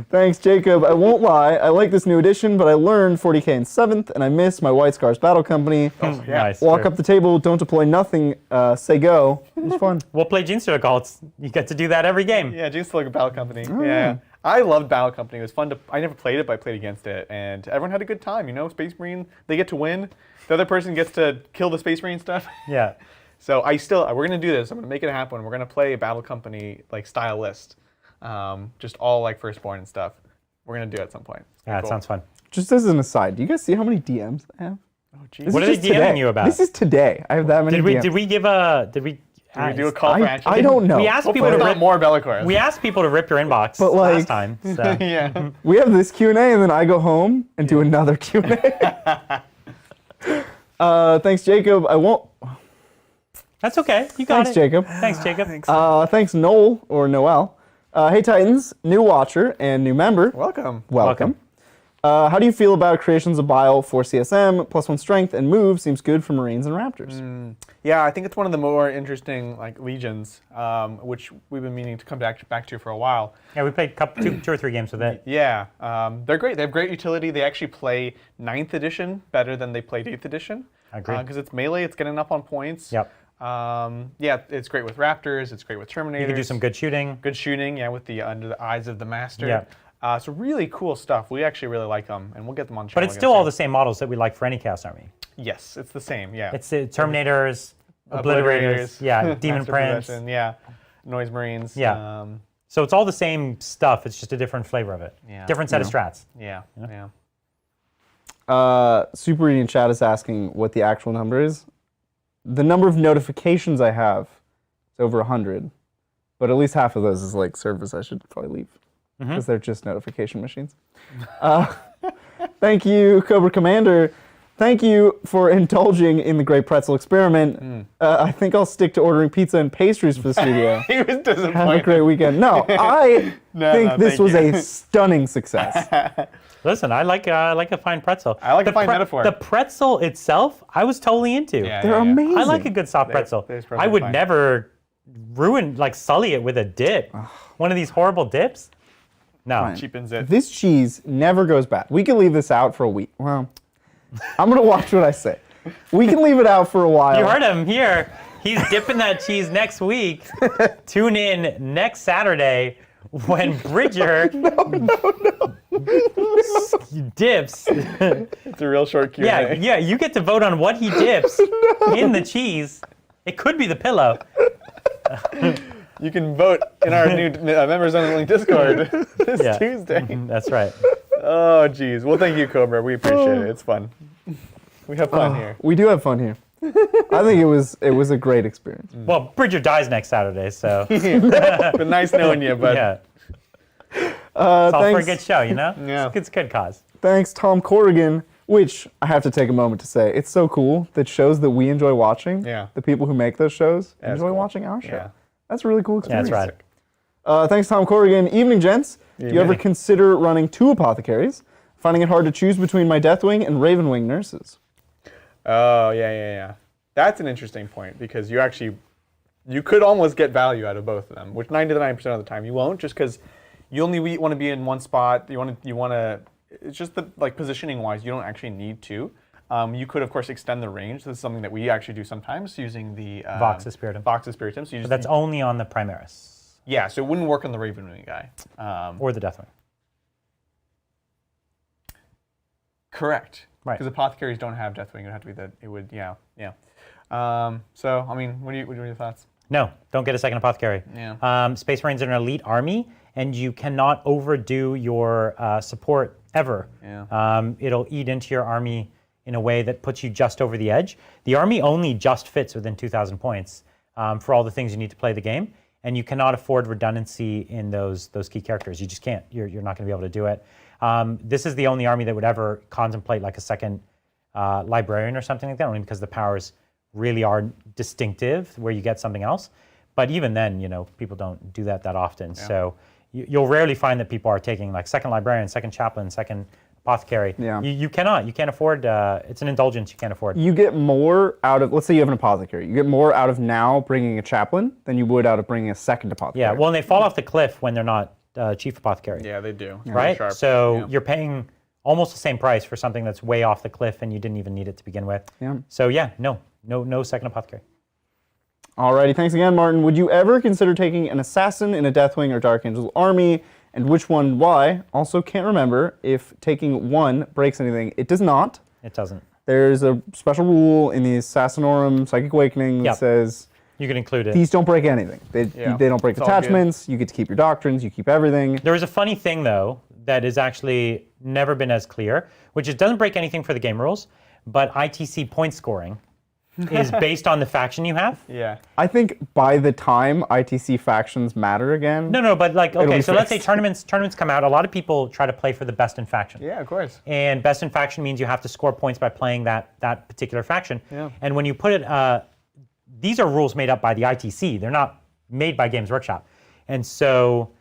Thanks, Jacob. I won't lie. I like this new edition, but I learned 40k in 7th, and I miss my White Scars Battle Company.
Oh, yeah.
Nice.
Walk up the table, don't deploy nothing, say go. It was fun.
We'll play Genestealer Cults. You get to do that every game.
Yeah, James still like a Battle Company. Yeah. I loved Battle Company. It was fun to. I never played it, but I played against it, and everyone had a good time. You know, Space Marine, they get to win. The other person gets to kill the Space Marine stuff.
Yeah.
So we're gonna do this. I'm gonna make it happen. We're gonna play a Battle Company like style list, just all like Firstborn and stuff. We're gonna do it at some point.
Yeah, it sounds fun.
Just as an aside, do you guys see how many DMs I have?
Oh, geez.
This
What
is
are
just
they DMing
today.
you about?
This is today. I have that many DMs.
Did we give a
Did we do a call for action?
I don't know.
We asked people
Hopefully
to
it's not
rip.
more Bellicor.
We asked people to rip your inbox
But, like-
last time. So.
Yeah.
We have this Q&A, and then I go home and do another Q&A. Thanks, Jacob. I won't...
That's okay. You got
Thanks,
it.
Jacob.
Thanks, Jacob.
Thanks, Noel, or Noel. Hey, Titans, new watcher and new member.
Welcome.
Welcome. How do you feel about creations of Bile for CSM? +1 strength and move seems good for Marines and Raptors.
Yeah, I think it's one of the more interesting like legions, which we've been meaning to come back to for a while.
Yeah, we played two or three games with it.
Yeah, they're great. They have great utility. They actually play 9th edition better than they played 8th edition.
I agree.
Because it's melee, it's getting up on points.
Yep.
Yeah, it's great with Raptors. It's great with Terminators.
You can do some good shooting.
Good shooting, yeah, with the under the eyes of the master.
Yeah.
So really cool stuff. We actually really like them, and we'll get them on channel.
But it's still all the same models that we like for any Chaos Army.
Yes, it's the same. Yeah.
It's Terminators, Obliterators, yeah, Demon
Master
Prince.
Possession, yeah, Noise Marines.
Yeah. So it's all the same stuff. It's just a different flavor of it.
Yeah.
Different set of strats.
Yeah.
Super Reading Chat is asking what the actual number is. The number of notifications I have is over 100, but at least half of those is like service I should probably leave because they're just notification machines. Thank you, Cobra Commander. Thank you for indulging in the Great Pretzel Experiment. I think I'll stick to ordering pizza and pastries for this video.
He was disappointed.
Have a great weekend. No, I think this
thank
was
you.
a stunning success.
Listen, I like a fine pretzel.
I like a fine metaphor.
The pretzel itself, I was totally into.
Yeah,
They're amazing.
I like a good soft pretzel.
they're
I would
fine.
never sully it with a dip. One of these horrible dips. No.
Cheapens it.
This cheese never goes bad. We can leave this out for a week. Well, I'm going to watch what I say. We can leave it out for a while.
You heard him here. He's dipping that cheese next week. Tune in next Saturday when Bridger dips.
It's a real short Q&A.
Yeah, you get to vote on what he dips in the cheese. It could be the pillow.
You can vote in our new members only Discord this Tuesday.
That's right.
Oh, geez. Well, thank you, Cobra. We appreciate it. It's fun. We have fun here.
We do have fun here. I think it was a great experience.
Well, Bridger dies next Saturday, so
Been nice knowing you, but
yeah. It's all for a
Thanks,
good show, you know?
Yeah.
It's a good cause.
thanks, Tom Corrigan. Which I have to take a moment to say, it's so cool that shows that we enjoy watching, the people who make those shows enjoy
cool.
watching our show.
Yeah.
That's a really cool experience.
That's right.
Thanks, Tom Corrigan. Evening, gents. Do you ever consider running 2 apothecaries? Finding it hard to choose between my Deathwing and Ravenwing nurses.
Oh, yeah. That's an interesting point because you could almost get value out of both of them, which 99% of the time you won't, just because you only want to be in one spot. You want to. It's just that, like, positioning wise, you don't actually need to. You could, of course, extend the range. This is something that we actually do sometimes using the
Vox Spiritum.
Vox Spiritum. So
But that's only on the Primaris.
Yeah, so it wouldn't work on the Ravenwing guy.
Or the Deathwing.
Correct.
Right.
Because apothecaries don't have Deathwing. It would have to be that. It would. Yeah. So I mean, what are your thoughts?
No, don't get a second apothecary.
Yeah.
Space Marines are an elite army, and you cannot overdo your support ever.
Yeah.
It'll eat into your army in a way that puts you just over the edge. The army only just fits within 2,000 points for all the things you need to play the game, and you cannot afford redundancy in those key characters. You just can't. You're not going to be able to do it. This is the only army that would ever contemplate like a second librarian or something like that, only because the powers really are distinctive where you get something else. But even then, people don't do that often. Yeah. So you'll rarely find that people are taking like second librarian, second chaplain, second apothecary.
Yeah.
You cannot. You can't afford, it's an indulgence you can't afford.
You get more out of, let's say you have an apothecary, you get more out of now bringing a chaplain than you would out of bringing a second apothecary.
Yeah, well, and they fall off the cliff when they're not chief apothecary.
Yeah, they do.
Right?
Sharp.
So you're paying almost the same price for something that's way off the cliff and you didn't even need it to begin with.
Yeah.
So yeah, no second apothecary.
Alrighty, thanks again, Martin. Would you ever consider taking an assassin in a Deathwing or Dark Angel army? And which one, why? Also can't remember if taking one breaks anything. It does not.
It doesn't.
There's a special rule in the Assassinorum Psychic Awakening that says
you can include it.
These don't break anything. They don't break attachments. You get to keep your doctrines. You keep everything.
There is a funny thing, though, that has actually never been as clear, which is doesn't break anything for the game rules, but ITC point scoring is based on the faction you have.
Yeah.
I think by the time ITC factions matter again.
No, but like, okay, so let's say tournaments come out. A lot of people try to play for the best in faction.
Yeah, of course.
And best in faction means you have to score points by playing that particular faction.
Yeah.
And when you put it, these are rules made up by the ITC. They're not made by Games Workshop. And so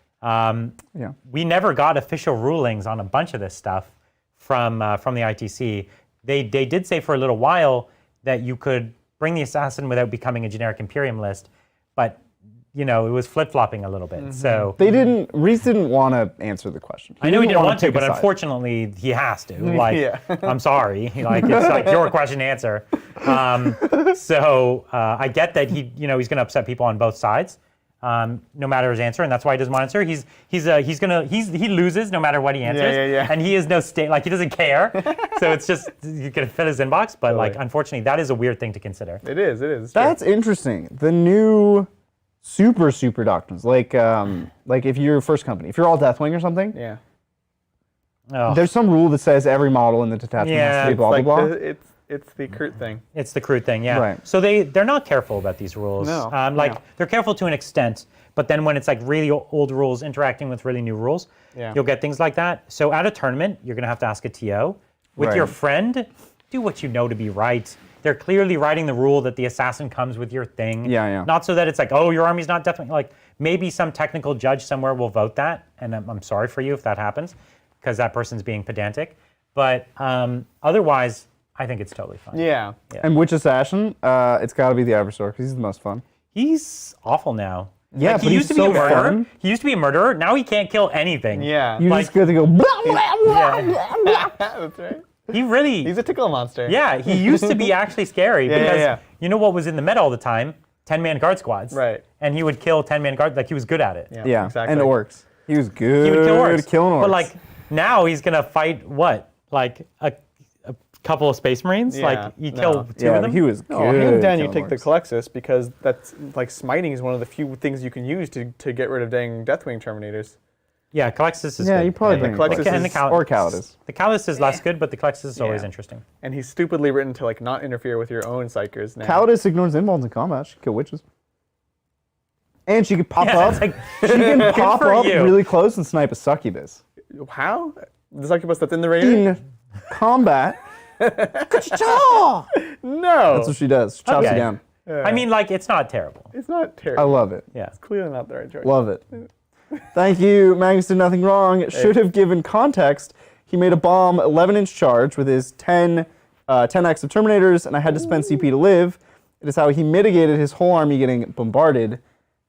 we never got official rulings on a bunch of this stuff from the ITC. They did say for a little while that you could bring the assassin without becoming a generic Imperium list, but it was flip-flopping a little bit. Mm-hmm. So
Reese didn't want to answer the question.
I know he didn't want to, but unfortunately he has to. Like, I'm sorry. Like, it's like your question to answer. So I get that he's going to upset people on both sides, no matter his answer, and that's why he doesn't want to answer. He loses no matter what he answers, and he is no state, like he doesn't care. So it's just you can fill his inbox, but like unfortunately that is a weird thing to consider.
It is. It's
That's interesting. The new super doctrines, like if you're first company, if you're all Deathwing or something, there's some rule that says every model in the detachment has to be blah blah blah.
It's the crude thing.
It's the crude thing, yeah.
Right.
So they're not careful about these rules.
No.
They're careful to an extent, but then when it's like really old rules interacting with really new rules, you'll get things like that. So at a tournament, you're going to have to ask a TO. With your friend, do what you know to be right. They're clearly writing the rule that the assassin comes with your thing.
Yeah.
Not so that it's like, oh, your army's not definitely, like maybe some technical judge somewhere will vote that, and I'm sorry for you if that happens, because that person's being pedantic. But otherwise, I think it's totally fine.
Yeah.
And which assassin? It's got to be the Ivysaur because he's the most fun.
He's awful now.
Yeah,
like,
but
he used to be
so
a murderer.
fun.
He used to be a murderer. Now he can't kill anything.
Yeah.
You just get to go. Blah, blah, blah, blah.
That's right.
He's
a tickle monster.
Yeah, he used to be actually scary because
yeah.
you know what was in the meta all the time? 10-man guard squads.
Right.
And he would kill 10-man guard, like he was good at it.
Yeah,
exactly.
and orcs. He was good.
He would kill orcs.
Killing orcs.
But like now he's gonna fight what? Like a couple of space marines?
Yeah,
Like you kill two
yeah,
of them?
he was good.
Oh, hands down, you
killing
take the
orcs.
Colexis because that's like smiting is one of the few things you can use to get rid of dang Deathwing Terminators.
Yeah, Calixtus is
Yeah,
good.
you probably
And
bring
the Colexis
Colexis
and the Cal-
or Calidus.
The Calidus is less good, but the Calixtus is always
Yeah.
interesting.
And he's stupidly written to like not interfere with your own psychers now.
Calidus ignores involves in combat. She can kill witches. And she can pop
Yeah,
up.
it's like,
She can pop
for
up
you.
really close and snipe a succubus.
How? The succubus that's in the radar?
In combat.
No.
That's what she does. She chops
Okay.
you down.
I mean, like, it's not terrible.
It's not
I
terrible.
love it.
Yeah.
It's clearly not the right choice.
Love it. Thank you. Magnus did nothing wrong. Should have given context. He made a bomb 11-inch charge with his 10x of Terminators, and I had to spend CP to live. It is how he mitigated his whole army getting bombarded.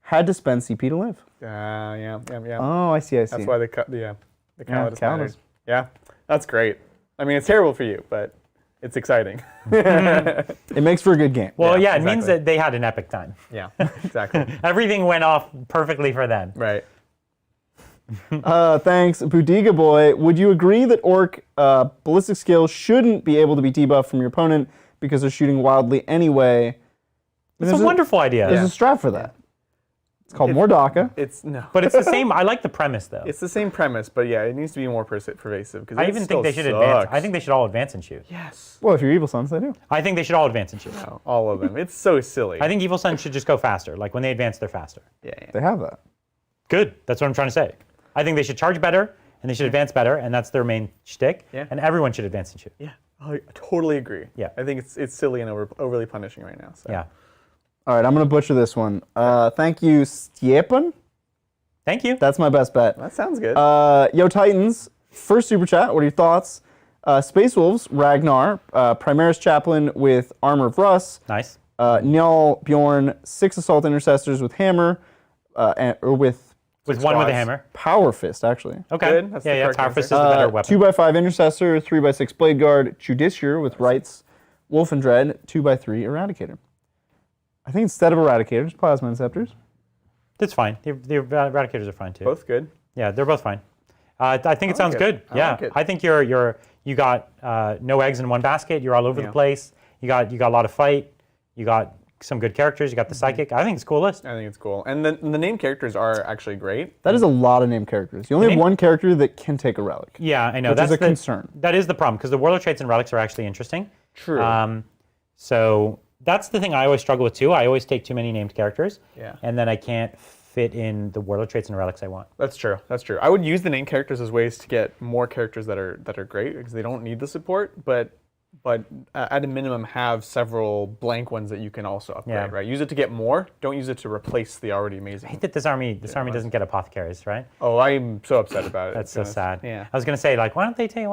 Had to spend CP to live.
Yeah.
Oh, I see.
That's why they cut the Calidus
Calidus.
matters. Yeah, that's great. I mean, it's terrible for you, but it's exciting.
It makes for a good game.
Well,
Yeah,
yeah, it means
exactly.
that they had an epic time.
Yeah, exactly.
Everything went off perfectly for them.
Right.
Thanks, Budiga Boy. Would you agree that Orc ballistic skill shouldn't be able to be debuffed from your opponent because they're shooting wildly anyway?
It's a wonderful idea.
There's a strat for that. It's called Mordaka.
It's no.
But it's the same. I like the premise, though.
It's the same premise, but yeah, it needs to be more pervasive because
I even think they should advance. I think they should all advance and shoot.
yes.
Well, if you're Evil Sons, they do.
I think they should all advance and shoot.
No, all of them. It's so silly.
I think Evil Sons should just go faster. Like when they advance, they're faster.
Yeah.
They have that.
Good. That's what I'm trying to say. I think they should charge better and they should advance better, and that's their main shtick.
Yeah.
And everyone should advance and shoot.
Yeah. I totally agree.
Yeah.
I think it's silly and overly punishing right now. So.
Yeah.
All right, I'm going to butcher this one. Thank you, Stjepan.
Thank you.
That's my best bet.
That sounds good.
Yo Titans, first super chat. What are your thoughts? Space Wolves, Ragnar, Primaris Chaplain with Armor of Russ,
Nice.
Njal Bjorn, 6 Assault Intercessors with Hammer, or with
With one with a
squads.
hammer.
Power Fist, actually.
Okay.
Good. That's the
Yeah.
correct
Tower Fist is
answer.
the better weapon.
2x5 Intercessor, 3x6 Blade Guard, Judiciary with Rights, Wolf and Dread, 2x3 Eradicator. I think instead of Eradicator, just Plasma Inceptors.
That's fine. The Eradicators are fine too.
Both good.
Yeah, they're both fine. I think it sounds
it.
good.
I
Yeah,
like it.
I think you got no eggs in one basket. You're all over
Yeah.
the place. You got a lot of fight. You got some good characters. You got the psychic. I think it's a cool list.
I think it's cool. And the name characters are actually great.
That is a lot of named characters. You only have
name-
one character that can take a relic.
Yeah, I know.
Which is
That's
a concern.
That is the problem because the warlord traits and relics are actually interesting.
True.
So that's the thing I always struggle with too. I always take too many named characters.
Yeah.
And then I can't fit in the warlord traits and relics I want.
That's true. That's true. I would use the name characters as ways to get more characters that are great because they don't need the support, but at a minimum have several blank ones that you can also upgrade.
Yeah.
Right. Use it to get more. Don't use it to replace the already
I
amazing.
hate that this army doesn't get apothecaries, right?
Oh, I'm so upset about it.
That's
to
so
be honest.
sad.
Yeah.
I was gonna say like, why aren't they taking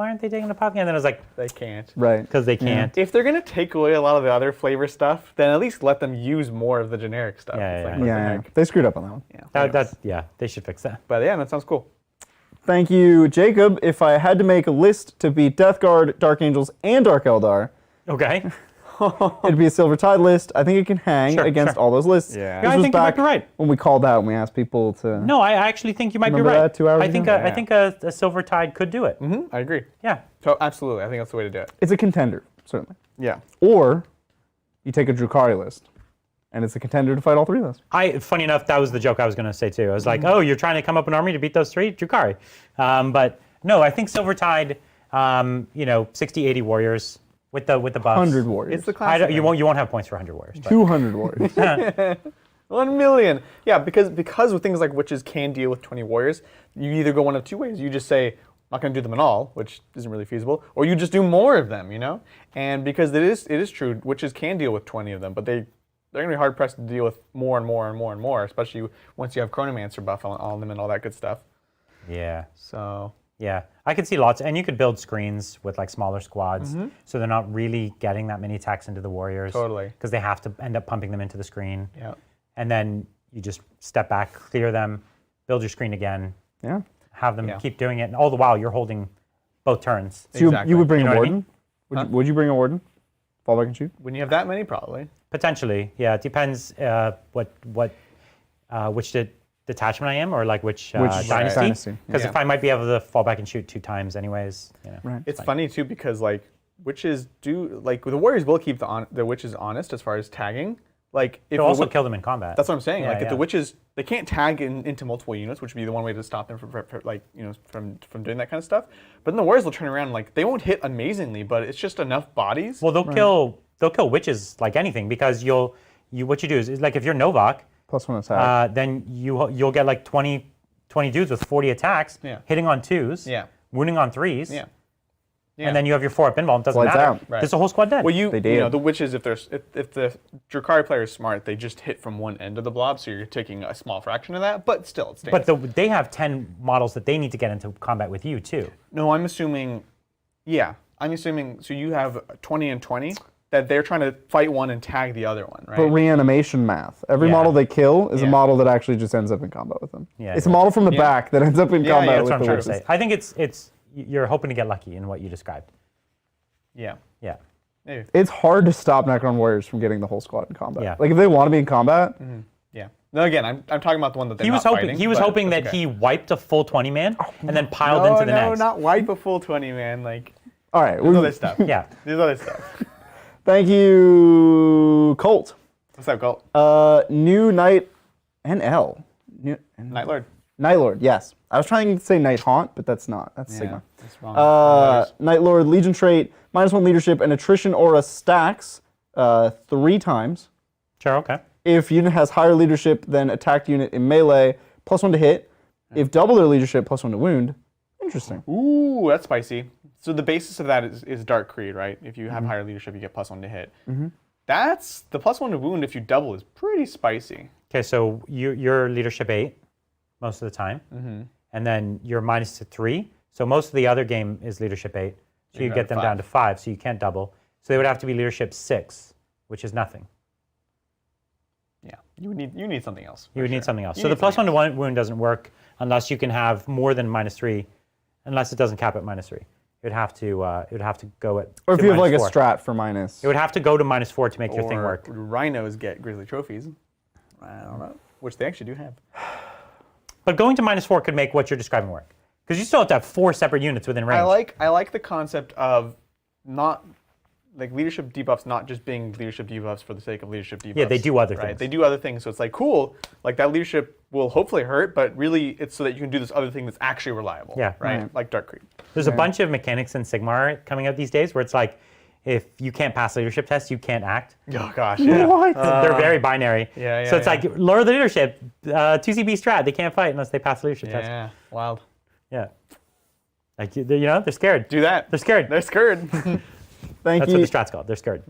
an apothecary? And then I was like,
They can't.
Right.
because they can't.
If they're gonna take away a lot of the other flavor stuff, then at least let them use more of the generic stuff.
Yeah,
It's
yeah,
like, what the
Yeah,
heck?
they screwed up on that one.
Yeah.
They should fix that.
But yeah, that sounds cool.
Thank you, Jacob. If I had to make a list to beat Death Guard, Dark Angels, and Dark Eldar,
Okay.
it'd be a Silver Tide list. I think it can hang
Sure,
against
sure.
all those lists.
Yeah.
This
Yeah, I
was
think you might
back
be right.
when we called out and we asked people to.
No, I actually think you might
Remember
be right.
that 2 hours
I think
ago?
I think a Silver Tide could do it.
I agree.
Yeah.
So absolutely, I think that's the way to do it.
It's a contender, certainly.
Yeah.
Or you take a Drukhari list, and it's a contender to fight all three of those.
Funny enough, that was the joke I was going to say too. I was like, oh, you're trying to come up an army to beat those three? Drukhari. But no, I think Silver Tide, 60, 80 warriors with the buffs.
100 warriors.
It's the classic.
You won't have points for 100 warriors. But
200 warriors.
1 million. Yeah, because with things like witches can deal with 20 warriors, you either go one of two ways. You just say, I'm not going to do them at all, which isn't really feasible, or you just do more of them, And because it is true, witches can deal with 20 of them, but they're going to be hard pressed to deal with more and more and more and more, especially once you have Chronomancer buff on them and all that good stuff.
yeah.
So
Yeah, I could see lots, and you could build screens with like smaller squads, so they're not really getting that many attacks into the warriors.
Totally.
Because they have to end up pumping them into the screen.
yeah.
And then you just step back, clear them, build your screen again,
Yeah.
have them
Yeah.
keep doing it, and all the while you're holding both turns.
So
Exactly.
you would bring
You know
a
what I
warden?
mean?
Would you bring a warden? Fall back and shoot?
When you have that many, probably.
Potentially, yeah. It depends which did detachment I am, or like which
dynasty.
dynasty. Because
Yeah.
if I might be able to fall back and shoot 2 times anyways, you know.
Right.
It's funny too because like witches do like the warriors will keep the witches honest as far as tagging. Like if
It'll
the
also
wi-
kill them in combat.
That's what I'm saying.
Yeah,
Like if
yeah.
the witches, they can't tag into multiple units, which would be the one way to stop them from doing that kind of stuff. But then the warriors will turn around and like they won't hit amazingly, but it's just enough bodies.
Well, they'll kill witches like anything because what you do is like if you're Novak,
+1 attack.
then you'll get like 20 dudes with 40 attacks,
Yeah.
hitting on 2s,
Yeah.
wounding on 3s,
Yeah.
and then you have your 4-up invuln. It doesn't
Lights
matter.
out.
Right.
There's a whole squad dead.
Well,
They
you
did.
know the witches if the Drukhari player is smart, they just hit from one end of the blob, so you're taking a small fraction of that, but still it stands.
But they have 10 models that they need to get into combat with you too.
No, I'm assuming. So you have 20 and 20 that they're trying to fight one and tag the other one, right?
But reanimation math. Every
Yeah.
model they kill is a
Yeah.
model that actually just ends up in combat with them.
Yeah,
It's a model from the
Yeah.
back that ends up in
Yeah,
combat
yeah,
That's
with
what I'm
the
trying to
witches.
say. I think it's you're hoping to get lucky in what you described.
Yeah.
Yeah.
Maybe.
It's hard to stop Necron warriors from getting the whole squad in combat.
Yeah.
Like if they want to be in combat,
Yeah. No, again, I'm talking about the one that they're
He was
not
hoping
fighting,
he was
but
hoping
that's
that
okay.
he wiped a full 20 man and then piled
No,
into the
no,
next.
not wipe a full 20, man. Like
all right.
there's other stuff.
Yeah.
There's other stuff.
Thank you, Colt.
What's up, Colt?
New Knight NL.
Night Lord.
Night Lord, yes. I was trying to say Night Haunt, but that's not. That's
Yeah,
Sigma.
that's wrong. Letters.
Night Lord, Legion trait, -1 leadership, and attrition aura stacks 3 times.
Sure, okay.
If unit has higher leadership than attacked unit in melee, +1 to hit. If double their leadership, +1 to wound. Interesting.
Ooh, that's spicy. So the basis of that is Dark Creed, right? If you have higher leadership, you get +1 to hit. That's the +1 to wound. If you double, is pretty spicy.
Okay, so you're leadership 8 most of the time, and then you're -3. So most of the other game is leadership 8. So you
You're
get them
at
down to 5, so you can't double. So they would have to be leadership 6, which is nothing.
Yeah, you need something else.
You would need something else.
You
So the
need something
+1 to wound doesn't work unless you can have more than -3, unless it doesn't cap at -3. It would have to go at.
Or if
to
you have like a
-4.
strat for minus.
It would have to go to -4 to make your thing
Or
work.
rhinos get grizzly trophies. I don't know, which they actually do have.
But going to -4 could make what you're describing work, because you still have to have 4 separate units within range.
I like the concept of not like leadership debuffs not just being leadership debuffs for the sake of leadership debuffs.
Yeah, they do other
right?
things.
They do other things, so it's like cool. Like that leadership will hopefully hurt, but really it's so that you can do this other thing that's actually reliable.
Yeah.
Right.
Right.
Like Dark Creed.
There's a bunch of mechanics in Sigmar coming out these days where it's like, if you can't pass leadership tests, you can't act.
Oh gosh. Yeah.
What?
They're very binary.
yeah,
So it's
yeah.
like lower the leadership, 2CB strat. They can't fight unless they pass the leadership test.
Yeah. Wild.
Yeah. Like they're scared.
Do that.
They're scared.
They're scared.
Thank
That's
you.
what the strat's called. They're scared.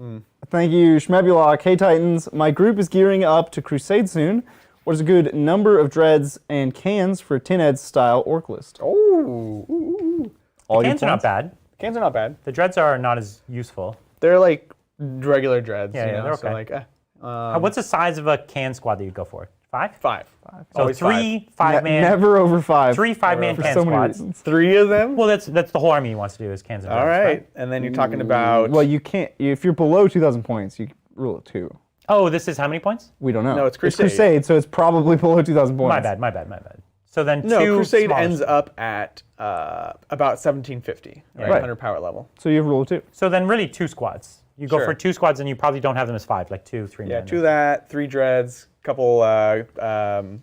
Thank you, Schmebulok. Hey Titans, my group is gearing up to crusade soon. What is a good number of dreads and cans for Tin Ed's style orc list?
Oh.
All your
Cans are not
points?
bad.
Cans are not bad.
The dreads are not as useful.
They're like regular dreads.
Yeah,
you
yeah,
know?
they're
So
okay.
like,
What's the size of a can squad that you'd go for? 5?
5.
So
Always
3 5-man,
Never over 5.
3 5-man
for
can
so many
squads.
reasons.
3 of them.
Well, that's the whole army he wants to do is cans and
All
dreads,
right. And then you're talking about.
Well, you can't. If you're below 2,000 points, you rule it 2.
Oh, this is how many points?
We don't know.
No, it's
It's
Crusade.
Crusade, so it's probably below 2,000 points.
My bad. So then
No,
2
Crusade
smaller.
ends up at about 1750, right?
Right.
100 power level.
So you have rule of 2.
So then really 2 squads. You go
Sure.
for 2 squads and you probably don't have them as 5, like 2, 3
Yeah,
men.
2 that, 3 dreads, couple Gorkanaut,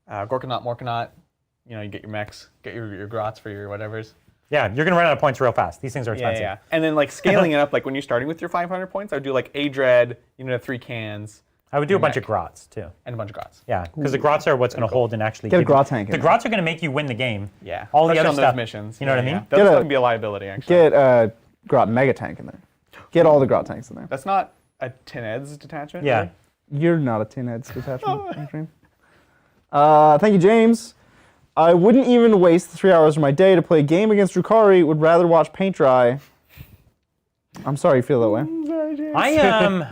Morkanaut. You know, you get your mechs, get your grots for your whatevers.
Yeah, you're going to run out of points real fast. These things are
Yeah,
expensive.
yeah. And then like scaling it up, like when you're starting with your 500 points, I would do like a dread, you know, 3 cans,
I would do a
Your
bunch
mech.
of grots too.
and a bunch of grots.
Yeah, because the grots are what's going to hold and actually
Get a
give you-
grot tank in
The
there.
grots are going to make you win the game.
Yeah.
All the
Especially
other
on
stuff.
those missions.
You know what I
Yeah,
mean?
yeah. That's
Get a-
going to be a liability, actually.
Get a grot mega tank in there. Get all the grot tanks in there.
That's not a Tin Ed's detachment.
Yeah.
really?
You're not a Tin Ed's detachment. Adrian. Thank you, James. I wouldn't even waste the 3 hours of my day to play a game against Drukhari. Would rather watch paint dry. I'm sorry you feel that way.
Sorry, James.
I am,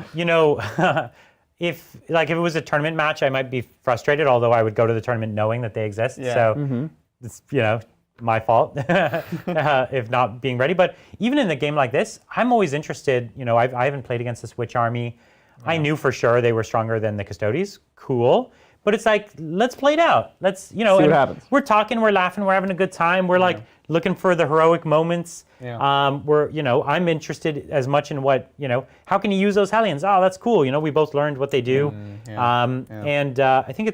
if it was a tournament match, I might be frustrated. Although I would go to the tournament knowing that they exist.
Yeah.
So it's my fault if not being ready. But even in a game like this, I'm always interested. I haven't played against this Witch army. I knew for sure they were stronger than the Custodes. Cool. but it's like, let's play it out. Let's,
See what
and
happens.
we're talking, we're laughing, we're having a good time. We're like looking for the heroic moments.
Yeah.
We're, I'm interested as much in what, how can you use those Hellions? Oh, that's cool. We both learned what they do. And I think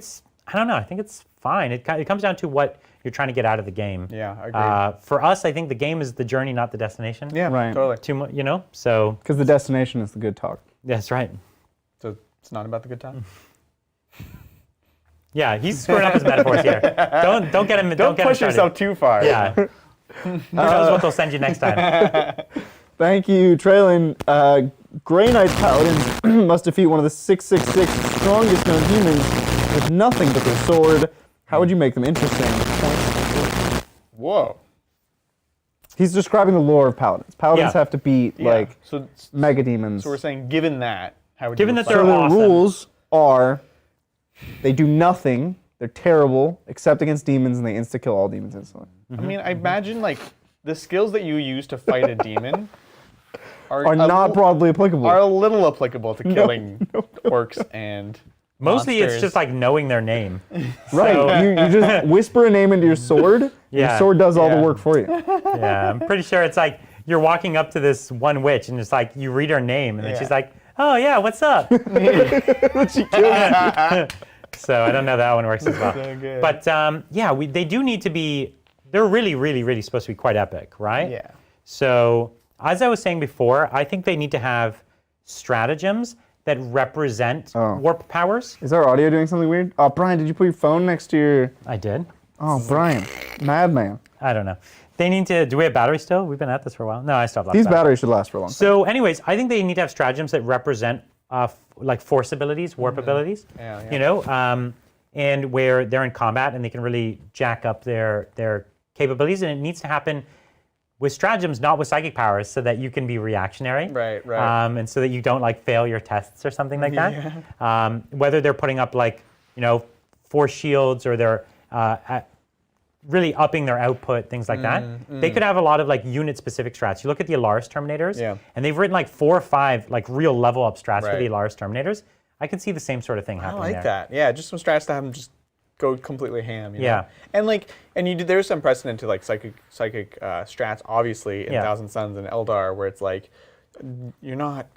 I don't know, I think it's fine. It comes down to what you're trying to get out of the game.
Yeah, I agree.
For us, I think the game is the journey, not the destination.
Yeah,
Right.
totally.
Too much, so.
Because the destination is the good talk.
That's right.
So it's not about the good time.
Yeah, he's screwing up his metaphors here. Don't get him.
Don't
get him
push
started.
yourself too far.
Yeah. Who knows what they'll send you next time?
Thank you, Traylon. Grey Knight Paladins must defeat one of the 666 strongest known humans with nothing but their sword. How would you make them interesting?
Whoa.
He's describing the lore of Paladins. Paladins
Yeah.
have to beat, like,
So
mega demons.
So we're saying, given that, how would
Given
you
that
So
they're
the
awesome.
rules are they do nothing, they're terrible, except against demons, and they insta-kill all demons instantly.
I mean, I imagine like the skills that you use to fight a demon
Are
a
not
li-
broadly applicable.
are a little applicable to killing orcs and
Mostly it's
monsters.
just like knowing their name.
Right,
So-
you just whisper a name into your sword, and
Yeah.
your sword does all the
Yeah.
work for you.
Yeah, I'm pretty sure it's like you're walking up to this one witch and it's like you read her name and then
Yeah.
she's like, oh yeah, what's up?
She kills you.
So I don't know that one works as well.
So good.
But they do need to be, they're really, really, really supposed to be quite epic, right?
Yeah.
So as I was saying before, I think they need to have stratagems that represent warp powers.
Is our audio doing something weird? Oh, Brian, did you put your phone next to your...
I did.
Oh, Brian, madman.
I don't know. They need to, do we have batteries still? We've been at this for a while. No, I still have lots
These
of batteries.
batteries should last for a long time.
So anyways, I think they need to have stratagems that represent like force abilities, warp abilities,
Yeah.
and where they're in combat and they can really jack up their capabilities. And it needs to happen with stratagems, not with psychic powers, so that you can be reactionary.
Right.
And so that you don't like fail your tests or something like that. Whether they're putting up like, force shields or they're really upping their output, things like that. They could have a lot of like unit-specific strats. You look at the Alaris Terminators, and they've written like 4 or 5 like real level up strats for the Alaris Terminators. I can see the same sort of thing
I
happening
like
there.
that. Yeah, just some strats to have them just go completely ham. You know?
Yeah.
And like, there's some precedent to like psychic strats, obviously, in Thousand Suns and Eldar, where it's like you're not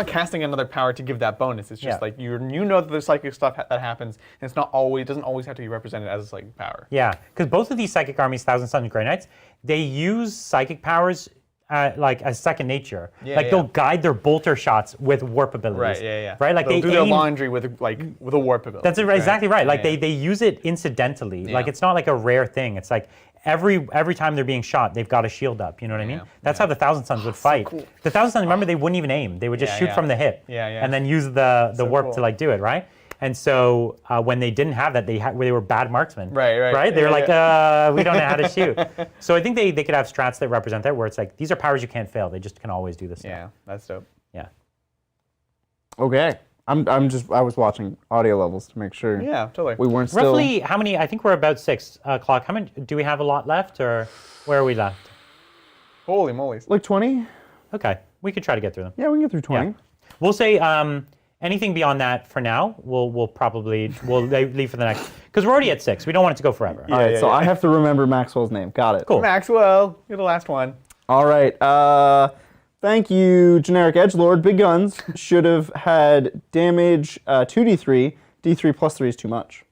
casting another power to give that bonus. It's just like you know that there's psychic stuff that happens, and it's not always doesn't always have to be represented as a psychic power.
Yeah, because both of these psychic armies, Thousand Suns and Grey Knights, they use psychic powers like as second nature. They'll guide their bolter shots with warp abilities.
Right. Yeah.
Right. Like
they'll
they
do their
aim,
laundry with a warp ability.
That's exactly right. Like
Yeah.
they use it incidentally. Like it's not like a rare thing. It's like every time they're being shot, they've got a shield up. You know what I mean? That's how the Thousand Suns would fight.
cool.
The Thousand Suns, remember, they wouldn't even aim. They would just shoot from the hip.
Yeah.
And then use the warp
cool.
to like do it, right? And so when they didn't have that, they were bad marksmen.
Right.
They were
Yeah,
like, we don't know how to shoot. So I think they could have strats that represent that, where it's like, these are powers you can't fail. They just can always do this stuff.
Yeah, that's dope.
Yeah.
Okay. I was watching audio levels to make sure
Yeah, totally.
we weren't still...
Roughly, how many? I think we're about 6 o'clock. How many? Do we have a lot left, or where are we left?
Holy moly.
Like 20?
Okay, we could try to get through them.
Yeah, we can get through 20.
Yeah. We'll say anything beyond that for now. We'll leave for the next, because we're already at 6. We don't want it to go forever.
All right,
yeah,
so
yeah.
I have to remember Maxwell's name. Got it.
Cool.
Maxwell, you're the last one.
All right. Thank you, Generic Edgelord. Big guns should have had damage 2d3. D3 plus 3 is too much.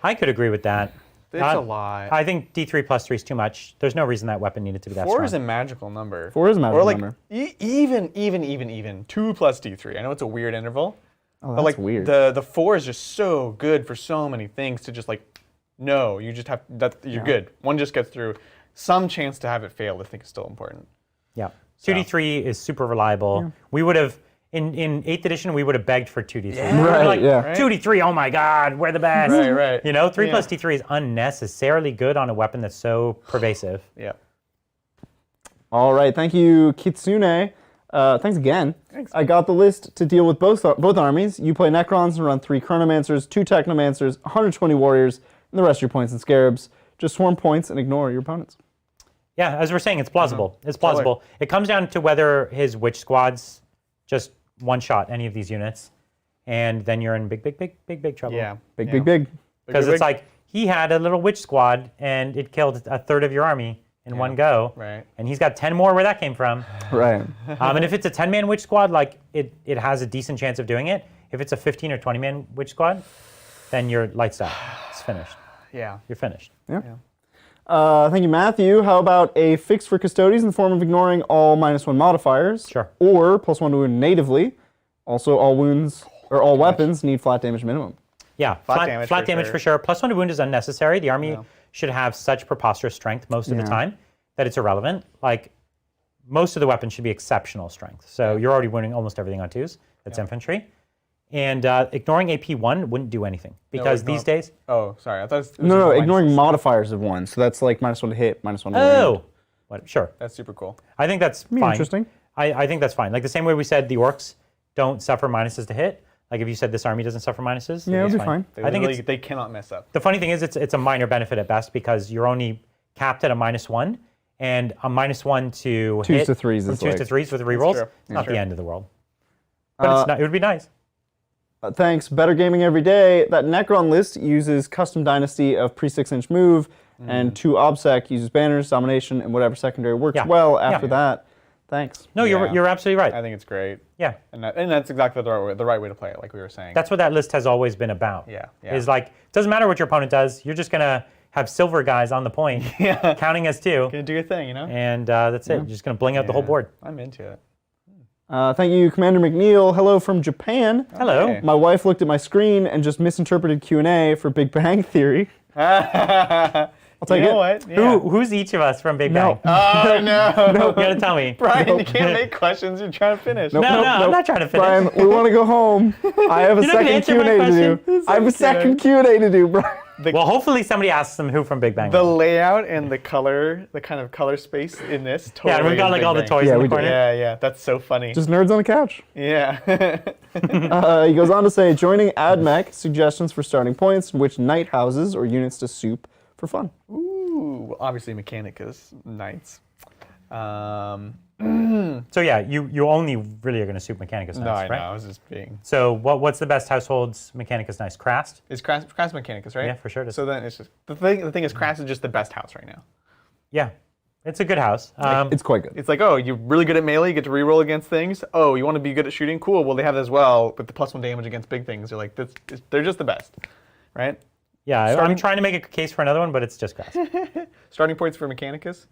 I could agree with that.
It's a lot.
I think D3 plus 3 is too much. There's no reason that weapon needed to be that
4
strong.
is a magical number.
4 is a magical
or like
number.
Even 2 plus D3. I know it's a weird interval.
Oh,
But
that's
like
weird.
the 4 is just so good for so many things to just like, no, you just have that you're good. One just gets through. Some chance to have it fail, I think, is still important.
Yeah. 2D3 is super reliable. We would have, in 8th edition, we would have begged for 2D3.
Yeah.
We were
Right,
like,
yeah.
2D3, oh my God, we're the best.
Right.
3 plus D3 is unnecessarily good on a weapon that's so pervasive.
Yeah.
All right, thank you, Kitsune. Thanks again.
Thanks.
I got the list to deal with both armies. You play Necrons and run 3 Chronomancers, 2 Technomancers, 120 Warriors, and the rest of your points and Scarabs. Just swarm points and ignore your opponents.
Yeah, as we're saying, it's plausible. It's plausible. It comes down to whether his witch squads just one-shot any of these units. and then you're in big trouble.
Yeah.
Big,
yeah.
big, big.
Because
Big,
it's like he had a little witch squad, and it killed a third of your army in one go.
Right.
And he's got 10 more where that came from.
Right.
And if it's a 10-man witch squad, like it has a decent chance of doing it. If it's a 15 or 20-man witch squad, then you're lights out. It's finished.
Yeah.
You're finished.
Yeah. Thank you, Matthew. How about a fix for Custodes in the form of ignoring all -1 modifiers?
Sure.
Or +1 to wound natively. Also, all wounds or all weapons need flat damage minimum.
Yeah, flat
damage
damage
for
for sure. +1 to wound is unnecessary. The army should have such preposterous strength most of the
Yeah.
time that it's irrelevant. Like, most of the weapons should be exceptional strength. So you're already wounding almost everything on 2s. That's infantry. And ignoring AP1 wouldn't do anything because these days...
Oh, sorry. I thought it was
No,
just
ignoring
minuses.
modifiers of 1. So that's like -1 to hit, -1 to wound.
Oh! What, sure.
That's super cool.
I think that's fine.
Interesting.
I think that's fine. Like the same way we said the orcs don't suffer minuses to hit. Like if you said this army doesn't suffer minuses,
Yeah,
it's
it'll be fine.
They
I think
literally-
it's,
they cannot mess up.
the funny thing is it's a minor benefit at best because you're only capped at a -1, and a -1 to
Twos
hit
to threes
from
is
2s
like-
to 3s with rerolls.
true.
It's not
True.
the end of the world. But it's not, it would be nice.
Thanks. Better gaming every day. That Necron list uses custom dynasty of pre-6-inch move, and 2 obsec uses banners, domination, and whatever secondary works
Yeah.
well after
Yeah.
that. Thanks.
No,
Yeah.
you're absolutely right.
I think it's great.
Yeah.
And that's exactly the right way to play it, like we were saying.
That's what that list has always been about.
Yeah, yeah.
Is like, it doesn't matter what your opponent does, you're just going to have silver guys on the point, counting as 2,
Gonna do your thing, you know?
and that's it. You're just going to bling out the whole
Yeah.
board.
I'm into it.
Thank you, Commander McNeil. Hello from Japan.
Hello.
Okay.
My wife looked at my screen and just misinterpreted Q&A for Big Bang Theory.
I'll
take
you
it.
know what? Yeah.
Who's each of us from Big
No.
Bang?
Oh, no.
You gotta tell me.
Brian, you can't make questions. You're trying to finish.
Nope,
No,
nope,
I'm
nope.
not trying to finish.
Brian, we want to go home. I have a
You're not gonna
second
answer my
Q&A to do.
question?
I have a second Q&A to do, Brian.
Well, hopefully somebody asks them who from Big Bang.
The layout and the color, the kind of color space in this totally
Yeah, and we've got
is
like
Big
all the
Bang.
toys
Yeah,
in
we
the
do.
corner.
Yeah, that's so funny.
Just nerds on the couch.
Yeah.
He goes on to say, joining AdMech, suggestions for starting points, which knight houses or units to soup for fun.
Ooh, well, obviously Mechanicus, knights.
So yeah, you only really are gonna soup Mechanicus
No, I
Nice,
know.
right?
I was just being.
So what's the best households Mechanicus Nice? Crast?
It's Crass Mechanicus, right?
Yeah, for sure it is.
So then it's just the thing is Crass is just the best house right now.
Yeah, it's a good house.
It's quite good.
It's like, oh, you're really good at melee, you get to reroll against things. Oh, you want to be good at shooting? Cool. Well, they have that as well with the +1 damage against big things. You're like, they're just the best, right?
yeah, I'm
starting-
trying to make a case for another one, but it's just Crast.
Starting points for Mechanicus.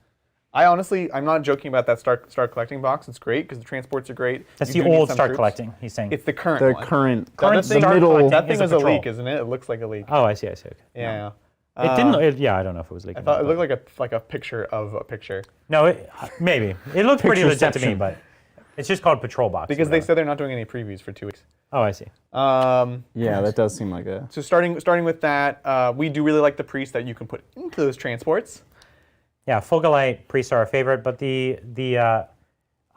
I'm not joking about that start collecting box. It's great because the transports are great.
That's
You
the
do need
old
some
start
troops.
collecting. He's saying.
It's the current
The
one.
current,
Current
the
start
middle.
collecting.
That thing
is a
was a
patrol.
leak, isn't it? It looks like a leak.
Oh, I see. Okay.
Yeah.
It didn't. Yeah, I don't know if it was leaking.
I thought it looked like a picture of a picture.
No, maybe it looked pretty legit to me,
Pictureception.
but it's just called Patrol Box.
Because
or
they
whatever.
said they're not doing any previews for 2 weeks.
Oh, I see.
Yeah, that does seem like a...
So starting with that, we do really like the priest that you can put into those transports.
Yeah, Fulgolite priests are our favorite, but the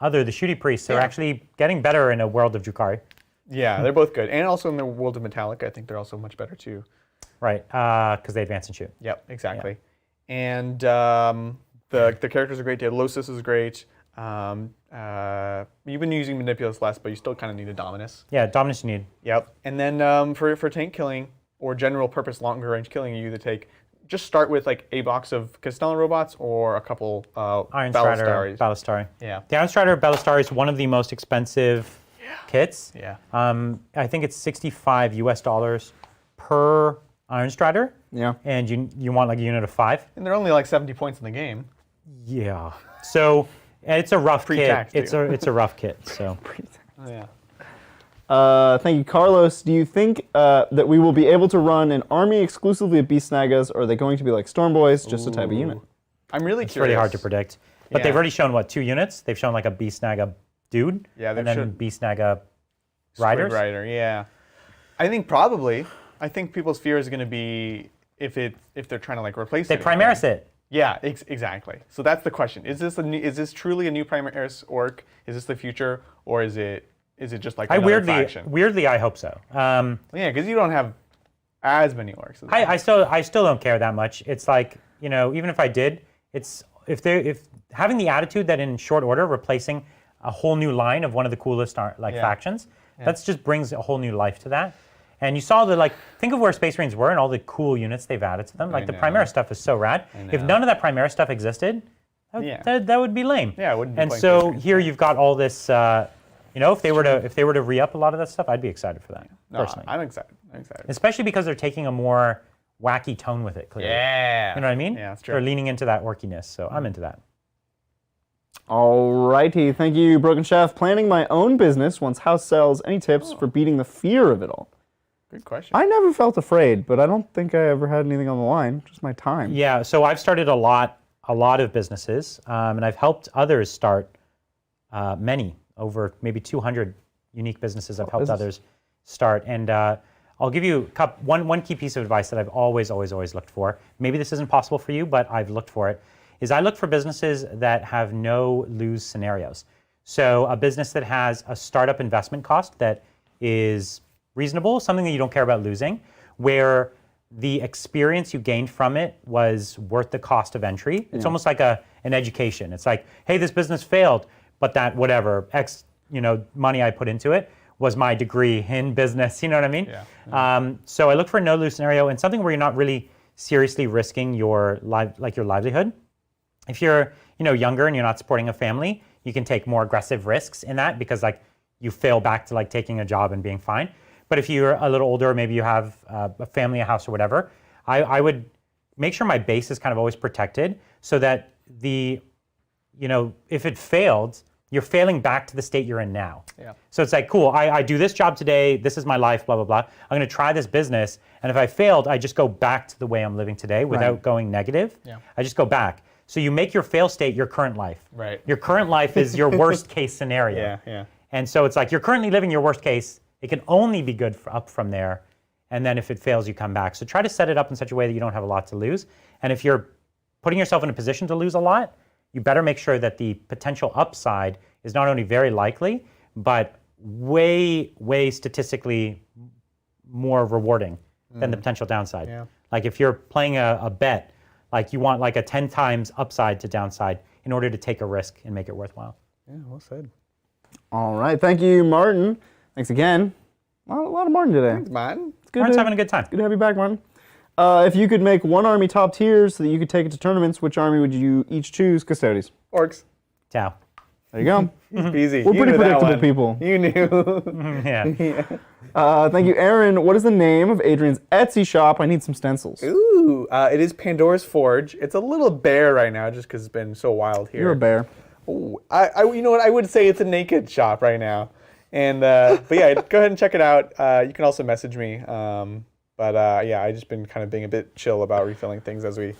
shooty priests are
Yeah.
actually getting better in a world of Drukhari.
Yeah, they're both good. And also in the world of Metallica, I think they're also much better too.
Right, because they advance and shoot.
Yep, exactly. And the characters are great. Losis is great. You've been using Manipulus less, but you still kind of need a Dominus.
Yeah, Dominus you need.
Yep. And then for tank killing or general purpose longer range killing, you either just start with like a box of Castellan robots or a couple
Iron Strider,
Ballastaris.
Ballistari.
Yeah.
The Iron Strider Ballistari is one of the most expensive kits.
Yeah.
I think it's $65 US per Iron Strider.
Yeah.
And you want like a unit of 5.
And they're only like 70 points in the game.
Yeah. So it's a rough kit.
Pre-tax,
It's a rough kit. So
Oh, yeah.
Thank you, Carlos. Do you think that we will be able to run an army exclusively of Beast Snagas, or are they going to be like Storm Boys, just a type of unit?
I'm really
it's
curious.
really hard to predict. But they've
Yeah.
already shown, what, 2 units? They've shown like a Beast Snaga dude,
Yeah, they've
and then
shown-
Beast Snaga
Squid
riders.
Rider, yeah. I think probably. I think people's fear is going to be if they're trying to like replace
They
anything.
Primaris it.
Yeah, exactly. So that's the question. Is this truly a new Primaris orc? Is this the future, or is it just like another faction?
Weirdly, I hope so.
Yeah, because you don't have as many orcs. As
I still don't care that much. It's like, even if I did, it's if having the attitude that in short order replacing a whole new line of one of the coolest factions, That just brings a whole new life to that. And you saw think of where Space Marines were and all the cool units they've added to them. Like the Primera stuff is so rad. If none of that Primera stuff existed, that would be lame.
Yeah, it wouldn't be
And
playing
so
Space Marines.
here you've got all this. If they were to re-up a lot of that stuff, I'd be excited for that.
No,
Personally,
I'm excited.
especially because they're taking a more wacky tone with it. Clearly,
Yeah.
you know what I mean?
Yeah, that's true.
They're leaning into that orkiness, so I'm into that.
Alrighty, thank you, Broken Chef. Planning my own business once house sells. Any tips for beating the fear of it all?
Good question.
I never felt afraid, but I don't think I ever had anything on the line. Just my time.
Yeah, so I've started a lot of businesses, and I've helped others start many, over maybe 200 unique businesses I've helped others start. And I'll give you one key piece of advice that I've always looked for. Maybe this isn't possible for you, but I've looked for it, is I look for businesses that have no lose scenarios. So a business that has a startup investment cost that is reasonable, something that you don't care about losing, where the experience you gained from it was worth the cost of entry. It's almost like an education. It's like, hey, this business failed, but that whatever X money I put into it was my degree in business. You know what I mean?
Yeah.
So I look for a no lose scenario and something where you're not really seriously risking your livelihood. If you're younger and you're not supporting a family, you can take more aggressive risks in that because you fail back to taking a job and being fine. But if you're a little older, maybe you have a family, a house, or whatever, I would make sure my base is kind of always protected so that if it failed, you're failing back to the state you're in now.
Yeah.
So it's cool, I do this job today, this is my life, blah, blah, blah. I'm gonna try this business, and if I failed, I just go back to the way I'm living today without going negative.
Yeah.
I just go back. So you make your fail state your current life.
Right.
Your current life is your worst case scenario.
Yeah.
And so it's you're currently living your worst case. It can only be good up from there. And then if it fails, you come back. So try to set it up in such a way that you don't have a lot to lose. And if you're putting yourself in a position to lose a lot, you better make sure that the potential upside is not only very likely, but way, way statistically more rewarding than the potential downside.
Yeah.
If you're playing a bet, you want a 10 times upside to downside in order to take a risk and make it worthwhile.
Yeah, well said.
All right, thank you, Martin. Thanks again. A lot of Martin today.
Thanks, man.
It's good
Martin's having a good time.
Good to have you back, Martin. If you could make one army top tier so that you could take it to tournaments, which army would you each choose? Custodes.
Orcs.
Ciao.
There you go.
Easy.
We're
You
pretty
knew that
predictable
one.
people.
You knew.
Yeah.
Thank you, Aaron. What is the name of Adrian's Etsy shop? I need some stencils.
Ooh, it is Pandora's Forge. It's a little bare right now just because it's been so wild here.
You're a bear.
Ooh, you know what? I would say it's a naked shop right now. And but yeah, go ahead and check it out. You can also message me. Yeah, I've just been kind of being a bit chill about refilling things as we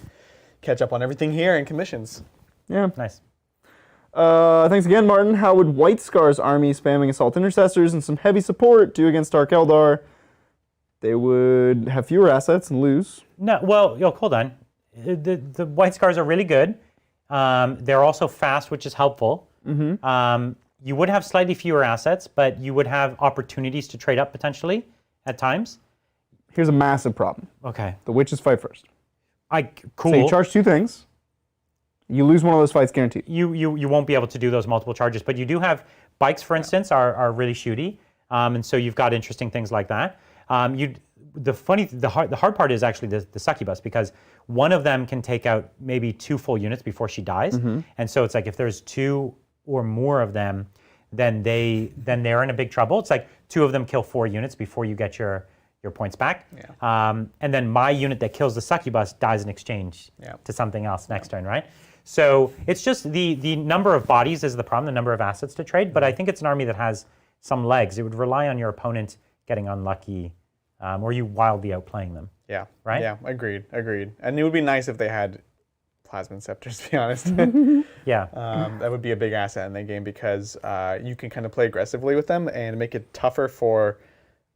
catch up on everything here and commissions.
Yeah.
Nice.
Thanks again, Martin. How would White Scar's army spamming Assault Intercessors and some heavy support do against Dark Eldar? They would have fewer assets and lose.
No, well, hold on. The White Scars are really good. They're also fast, which is helpful. Mm-hmm. You would have slightly fewer assets, but you would have opportunities to trade up potentially at times.
Here's a massive problem.
Okay.
The witches fight first.
Cool.
So you charge two things. You lose one of those fights guaranteed.
You won't be able to do those multiple charges, but you do have bikes, for instance, are really shooty, and so you've got interesting things like that. The hard part is actually the succubus, because one of them can take out maybe 2 full units before she dies, and so it's if there's 2 or more of them, then they're in a big trouble. It's 2 of them kill 4 units before you get your points back, and then my unit that kills the succubus dies in exchange to something else next turn, right? So it's just the number of bodies is the problem, the number of assets to trade, but I think it's an army that has some legs. It would rely on your opponent getting unlucky, or you wildly outplaying them.
Yeah.
Right?
Yeah, agreed. And it would be nice if they had Plasma Scepters, to be honest.
Yeah.
That would be a big asset in that game because you can kind of play aggressively with them and make it tougher for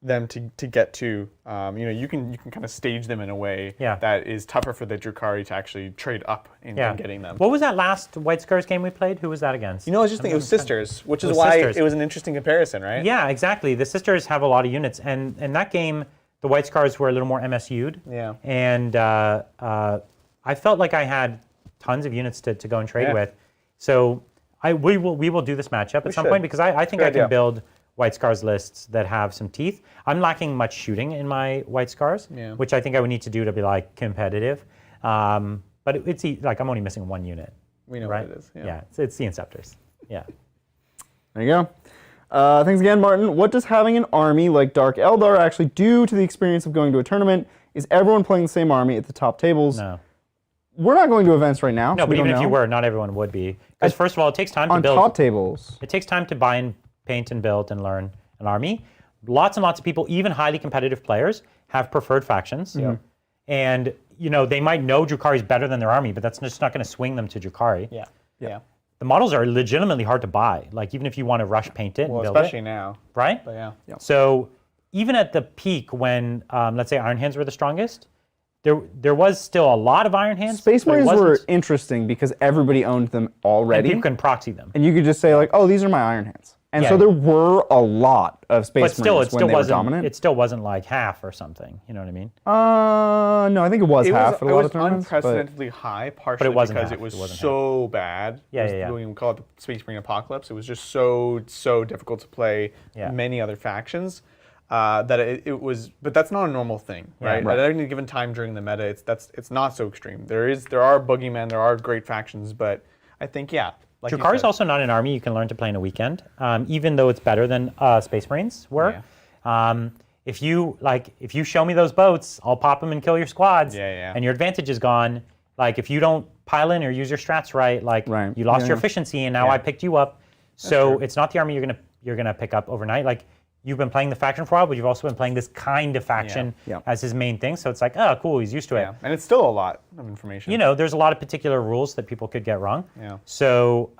them to get to. You can kind of stage them in a way that is tougher for the Drukhari to actually trade up in getting them.
What was that last White Scars game we played? Who was that against?
I was just thinking it was Sisters, which is why
Sisters.
it was an interesting comparison, right?
Yeah, exactly. The Sisters have a lot of units, and in that game, the White Scars were a little more MSU'd.
Yeah.
And I felt like I had tons of units to go and trade with. So we will do this matchup at some point because I think I can build White Scars lists that have some teeth. I'm lacking much shooting in my White Scars, which I think I would need to do to be like competitive. But it's like I'm only missing one unit.
We know
right?
what it is.
Yeah, it's the Inceptors. Yeah.
There you go. Thanks again, Martin. What does having an army like Dark Eldar actually do to the experience of going to a tournament? Is everyone playing the same army at the top tables?
No.
We're not going to events right now.
No,
so
but even if you were, not everyone would be. Because first of all, it takes time to build.
On top tables.
It takes time to buy and paint and build and learn an army. Lots and lots of people, even highly competitive players, have preferred factions. And they might know Drukhari is better than their army, but that's just not going to swing them to Drukhari.
Yeah.
The models are legitimately hard to buy. Like even if you want to rush paint it and build
especially
it.
now.
Right?
But yeah.
So even at the peak when, let's say, Iron Hands were the strongest, there was still a lot of Iron Hands.
Space Marines were interesting because everybody owned them already.
And people can proxy them.
And you could just say like, oh, these are my Iron Hands. And
Yeah.
so there were a lot of Space Marines when they were dominant.
It still wasn't like half or something. You know what I mean?
No, I think it was half at a lot of
It
tournaments.
was unprecedentedly high, partially
wasn't
because
half.
it was
It wasn't
so bad. We call it the Space Marine Apocalypse. It was just so difficult to play many other factions. That it was, but that's not a normal thing, right? At any given time during the meta, it's not so extreme. There are boogeymen, there are great factions, but I think like
Drukhari is also not an army you can learn to play in a weekend, even though it's better than Space Marines were. If you show me those boats, I'll pop them and kill your squads, and your advantage is gone. Like if you don't pile in or use your strats right, you lost your efficiency, and now I picked you up. So it's not the army you're gonna pick up overnight. Like you've been playing the faction for a while, but you've also been playing this kind of faction as his main thing. So it's like, oh, cool, he's used to it.
And it's still a lot of information.
There's a lot of particular rules that people could get wrong. So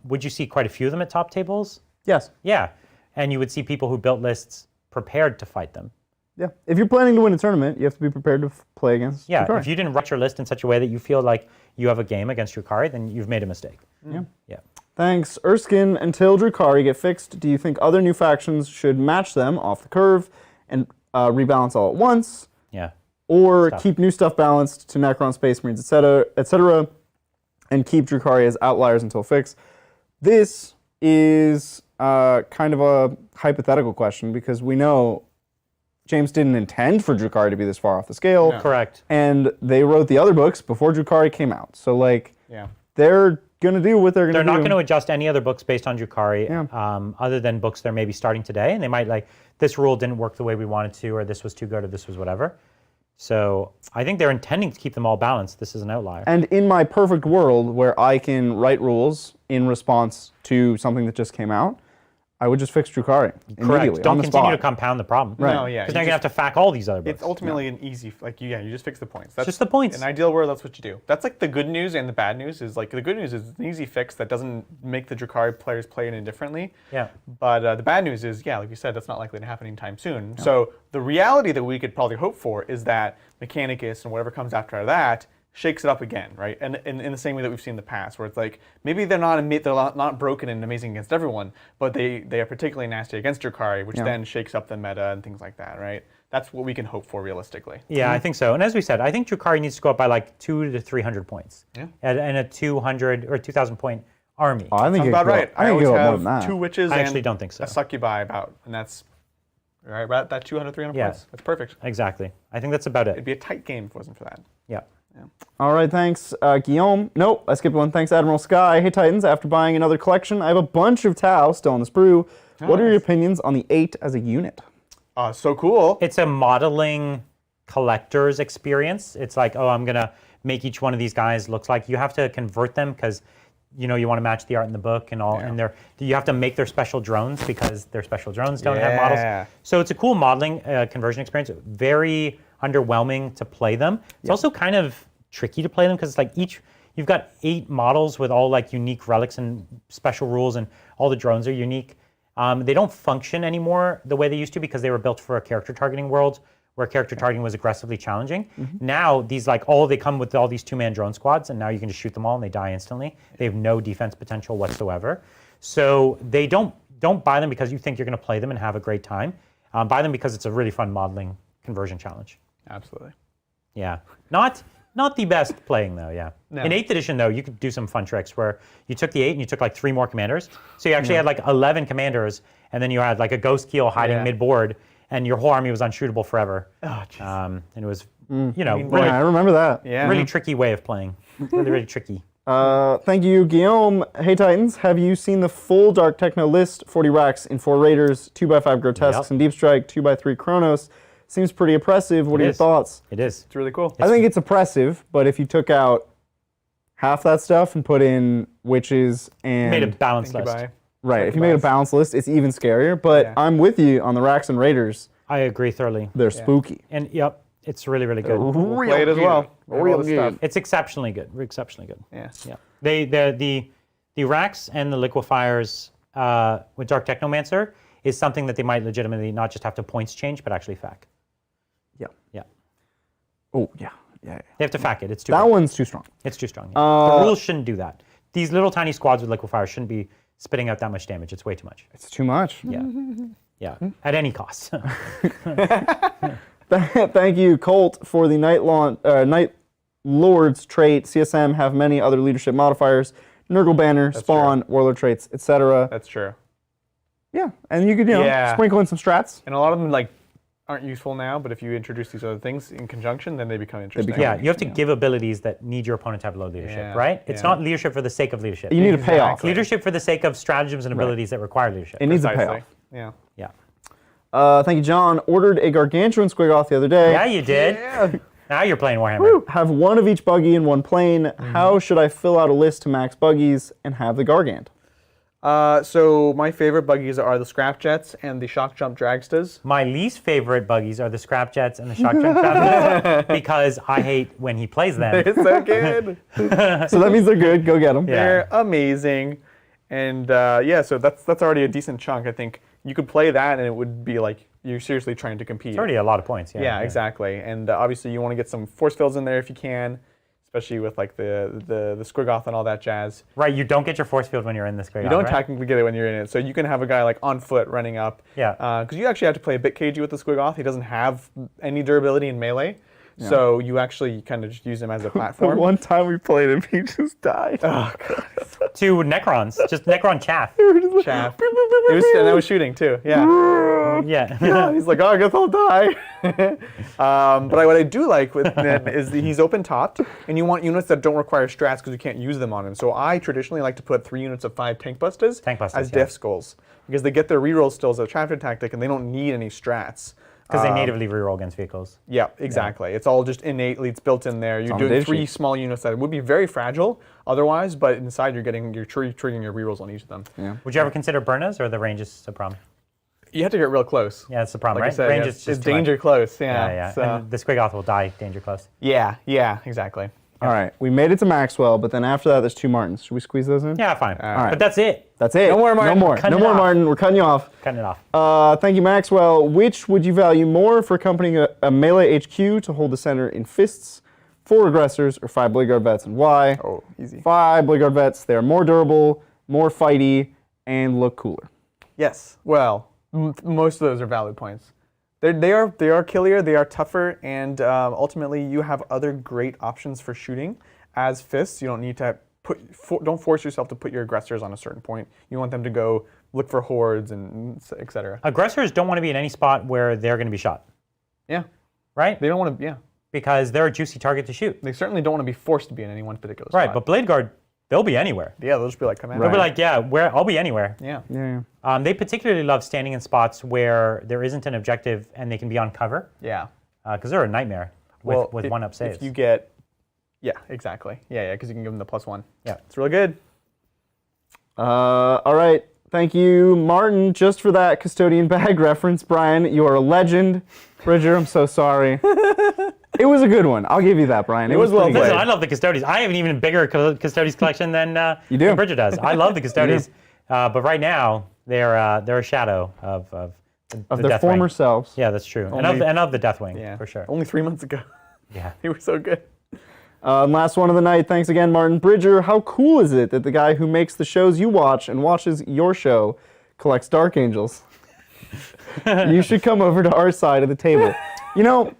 would you see quite a few of them at top tables?
Yes.
Yeah. And you would see people who built lists prepared to fight them.
Yeah. If you're planning to win a tournament, you have to be prepared to play against Drukhari.
If you didn't write your list in such a way that you feel like you have a game against Drukhari, then you've made a mistake. Yeah.
Thanks. Erskine, until Drukhari get fixed, do you think other new factions should match them off the curve and rebalance all at once?
Yeah.
Or keep new stuff balanced to Necron, Space Marines, etc., and keep Drukhari as outliers until fixed? This is kind of a hypothetical question because we know James didn't intend for Drukhari to be this far off the scale.
No. Correct.
And they wrote the other books before Drukhari came out. So, they're going to do what they're going to do.
They're not going to adjust any other books based on Drukhari, other than books they're maybe starting today. And they might this rule didn't work the way we wanted to, or this was too good, or this was whatever. So I think they're intending to keep them all balanced. This is an outlier.
And in my perfect world where I can write rules in response to something that just came out, I would just fix Drukhari immediately.
Don't
on the
continue
spot.
to compound the problem.
Right.
No, yeah.
Because now you're going to have to fact all these other books.
It's ultimately an easy, you just fix the points. That's
just the points.
In an ideal world, that's what you do. That's the good news and the bad news is the good news is an easy fix that doesn't make the Drukhari players play it indifferently.
Yeah.
But the bad news is, like you said, that's not likely to happen anytime soon. Yeah. So the reality that we could probably hope for is that Mechanicus and whatever comes after that shakes it up again, right? And in the same way that we've seen in the past, where it's like maybe they're not broken and amazing against everyone, but they are particularly nasty against Drukhari, which then shakes up the meta and things like that, right? That's what we can hope for realistically.
Yeah, I think so. And as we said, I think Drukhari needs to go up by 200 to 300 points. Yeah. And a 200 or 2,000 point army.
Oh, I think
sounds about right.
I
always
have
have 2 witches
I actually don't think so.
A succubi about, and that's right at that 200, 300 points. That's perfect.
Exactly. I think that's about it.
It'd be a tight game if it wasn't for that.
Yeah.
All right, thanks, Guillaume. Nope, I skipped one. Thanks, Admiral Sky. Hey, Titans, after buying another collection, I have a bunch of Tau still in the sprue. What are your opinions on the 8 as a unit?
So cool.
It's a modeling collector's experience. It's like, oh, I'm going to make each one of these guys looks like. You have to convert them because you want to match the art in the book and all. And you have to make their special drones because their special drones don't have models. So it's a cool modeling conversion experience. Very underwhelming to play them. It's also kind of tricky to play them because it's you've got 8 models with all unique relics and special rules, and all the drones are unique. They don't function anymore the way they used to because they were built for a character targeting world where character targeting was aggressively challenging. Now these they come with all these 2-man drone squads, and now you can just shoot them all and they die instantly. They have no defense potential whatsoever. So they don't buy them because you think you're going to play them and have a great time. Buy them because it's a really fun modeling conversion challenge.
Absolutely.
Yeah. Not Not the best playing though, yeah.
No.
In 8th edition though, you could do some fun tricks where you took the 8 and you took like 3 more commanders. So you actually had like 11 commanders, and then you had like a ghost keel hiding mid-board, and your whole army was unshootable forever.
Oh,
and it was, you know,
Yeah, I remember that.
Yeah.
really tricky way of playing. Really, really tricky.
Thank you, Guillaume. Hey, Titans, have you seen the full Dark Techno list? 40 racks in 4 Raiders, 2x5 Grotesques
Yep.
and Deep Strike, 2x3 Chronos. Seems pretty oppressive. What are your
is.
thoughts?
It is.
It's really cool.
I think it's oppressive, but if you took out half that stuff and put in Wyches and...
Made a balanced
Thank you,
list.
bye.
Right, if you made a balanced list, it's even scarier, but
Yeah.
I'm with you on the racks and Raiders.
I agree thoroughly.
They're spooky.
And yep, it's really, really good.
We'll play it as well. All the stuff.
It's exceptionally good. Exceptionally good.
Yeah.
Yeah. The racks and the liquefiers with Dark Technomancer is something that they might legitimately not just have to points change, but actually fac.
Yeah.
Yeah.
Oh, yeah. Yeah.
They have to fac it. It's too
That
big.
one's too strong.
It's too strong. Yeah. The rules shouldn't do that. These little tiny squads with liquefiers shouldn't be spitting out that much damage. It's way too much.
It's too much.
Yeah. Yeah. At any cost.
Thank you, Colt, for the Night Lord's trait. CSM have many other leadership modifiers. Nurgle Banner, Spawn, Warlord traits, etc.
That's true.
Yeah, and you could sprinkle in some strats.
And a lot of them like aren't useful now, but if you introduce these other things in conjunction, then they become interesting.
become-
Yeah, you have to give abilities that need your opponent to have low leadership,
Yeah,
right? It's
yeah.
not leadership for the sake of leadership.
You need a payoff.
It's leadership for the sake of stratagems and abilities that require leadership.
It needs a
Precisely.
payoff.
Yeah.
Yeah.
Thank you, John. Ordered a Gargantuan Squiggoth the other day.
Yeah, you did. Now you're playing Warhammer.
Have one of each buggy in one plane. How should I fill out a list to max buggies and have the Gargant?
So my favorite buggies are the Scrap Jets and the Shock Jump Dragstas.
My least favorite buggies are the Scrap Jets and the Shock Jump Travelers because I hate when he plays them.
It's so good.
So that means they're good. Go get them.
Yeah.
They're amazing. And yeah, so that's already a decent chunk. I think you could play that and it would be like you're seriously trying to compete.
It's already a lot of points. Yeah,
Yeah, exactly. And obviously you want to get some force fields in there if you can, especially with like the Squiggoth and all that jazz.
Right, you don't get your force field when you're in this great.
You don't
right?
technically get it when you're in it, so you can have a guy like on foot running up.
Yeah.
Because you actually have to play a bit cagey with the Squiggoth. He doesn't have any durability in melee, so you actually kind of just use him as a
The
platform.
one time we played him, he just died.
Oh god.
Two Necrons, just Necron chaff.
Chaff. And I was shooting too. Yeah.
Yeah.
He's like, oh, I guess I'll die. But what I do like with him is that he's open topped, and you want units that don't require strats because you can't use them on him. So I traditionally like to put 3 units of 5 Tank Bustas as
yeah.
Death Skulls because they get their reroll still as a traffic tactic, and they don't need any strats.
Because they natively reroll against vehicles.
Yeah, exactly. It's all just innately, it's built in there. You're
on the
doing
data
3
sheet.
small units that would be very fragile otherwise, but inside you're triggering your rerolls on each of them.
Yeah.
Would you ever consider Burnas or the range is a problem?
You have to get real close.
Yeah, that's the problem,
Like
right?
I said,
range
yeah,
is just
it's
too much.
danger close. Yeah,
Yeah.
So,
And the Squiggoth will die danger close.
yeah, exactly.
All right, we made it to Maxwell, but then after that, there's 2 Martins. Should we squeeze those in?
Yeah, fine.
right.
But that's it.
That's it.
No more, Martin.
No more.
Cut
No
it
more,
off.
Martin. We're cutting you off.
Cutting it off.
Thank you, Maxwell. Which would you value more for accompanying a melee HQ to hold the center in fists, 4 aggressors, or 5 Blade Guard vets, and why?
Oh, easy.
5 Blade Guard vets. They are more durable, more fighty, and look cooler.
Yes. Well, most of those are valid points. They are killier, they are tougher, and ultimately you have other great options for shooting as fists. You don't need to don't force yourself to put your aggressors on a certain point. You want them to go look for hordes and etc.
Aggressors don't want to be in any spot where they're going to be shot,
Yeah.
right?
They don't want to. Yeah.
Because they're a juicy target to shoot.
They certainly don't want to be forced to be in any one particular spot.
Right, but Blade Guard, they'll be anywhere.
yeah, they'll just be like, come in.
They'll be like, yeah, I'll be anywhere.
Yeah.
Yeah.
They particularly love standing in spots where there isn't an objective and they can be on cover,
Yeah.
because they're a nightmare with
if-
1-up saves.
If you get, yeah, exactly. Yeah, because you can give them the +1.
Yeah.
It's really good.
All right. Thank you, Martin, just for that custodian bag reference. Brian, you are a legend. Bridger, I'm so sorry. It was a good one. I'll give you that, Brian. It
was well
pretty good.
Listen, I love the Custodes. I have an even bigger Custodes collection than
You do.
than Bridget does. I love the Custodes, but right now they're a shadow of
Of
the
their
Deathwing.
former selves.
Yeah, that's true,
Only-
and of the Deathwing
Yeah.
for sure.
Only 3 months ago.
Yeah.
He was so good.
Last one of the night. Thanks again, Martin. Bridger, how cool is it that the guy who makes the shows you watch and watches your show collects Dark Angels? You should come over to our side of the table. You know,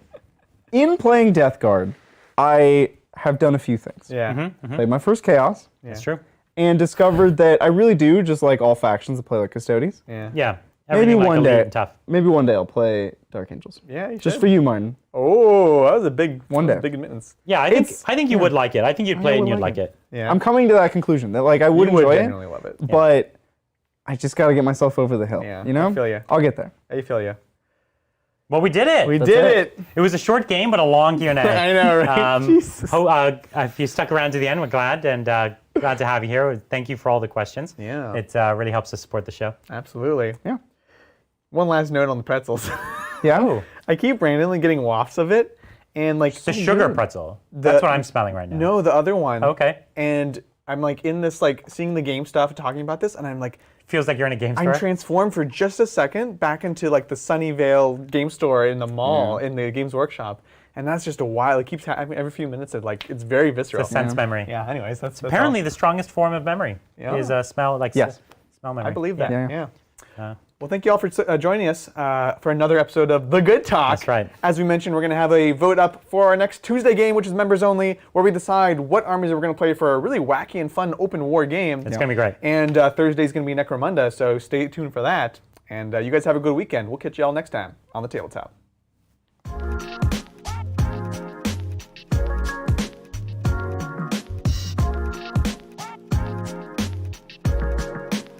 in playing Death Guard, I have done a few things.
Yeah.
Played my first Chaos,
That's true.
and discovered that I really do just like all factions that play like Custodes.
Yeah.
Yeah.
Maybe
Everything like
one
elite
day.
and tough.
Maybe one day I'll play Dark Angels.
Yeah, you
Just
should.
for you, Martin.
Oh, that was a big
One day.
big admittance.
Yeah, I think you would like it. I think you'd play it and
would
you'd
like
like it.
Yeah.
I'm coming to that conclusion that like I would
You would
enjoy
genuinely
it,
love it.
but I just got to get myself over the hill.
Yeah,
you know?
I feel ya.
I'll get there.
I feel you.
Well, we did it.
We
That's
did
it.
it.
It was a short game, but a long Q&A.
I know, right? Jesus.
If you stuck around to the end, we're glad and glad to have you here. Thank you for all the questions.
Yeah.
It really helps us support the show.
Absolutely.
Yeah.
One last note on the pretzels.
Yeah.
Oh,
I keep randomly getting wafts of it, and like
the sugar pretzel. That's what I'm smelling right now.
No, the other one.
Okay.
And I'm like in this like seeing the game stuff, talking about this, and I'm like,
Feels like you're in a game store.
I'm transformed for just a second back into like the Sunnyvale game store in the mall in the Games Workshop, and that's just a while. It keeps happening every few minutes. It's very visceral.
It's a sense memory.
Yeah. Anyways, that's
Apparently,
all.
the strongest form of memory
Yeah.
is a smell, like
Yes.
smell memory.
I believe that.
Yeah.
Yeah. Well, thank you all for joining us for another episode of The Good Talk.
That's right.
As we mentioned, we're going to have a vote up for our next Tuesday game, which is members only, where we decide what armies we're going to play for a really wacky and fun open war game.
It's going to be great.
And Thursday's going to be Necromunda, so stay tuned for that. And you guys have a good weekend. We'll catch you all next time on the Tabletop.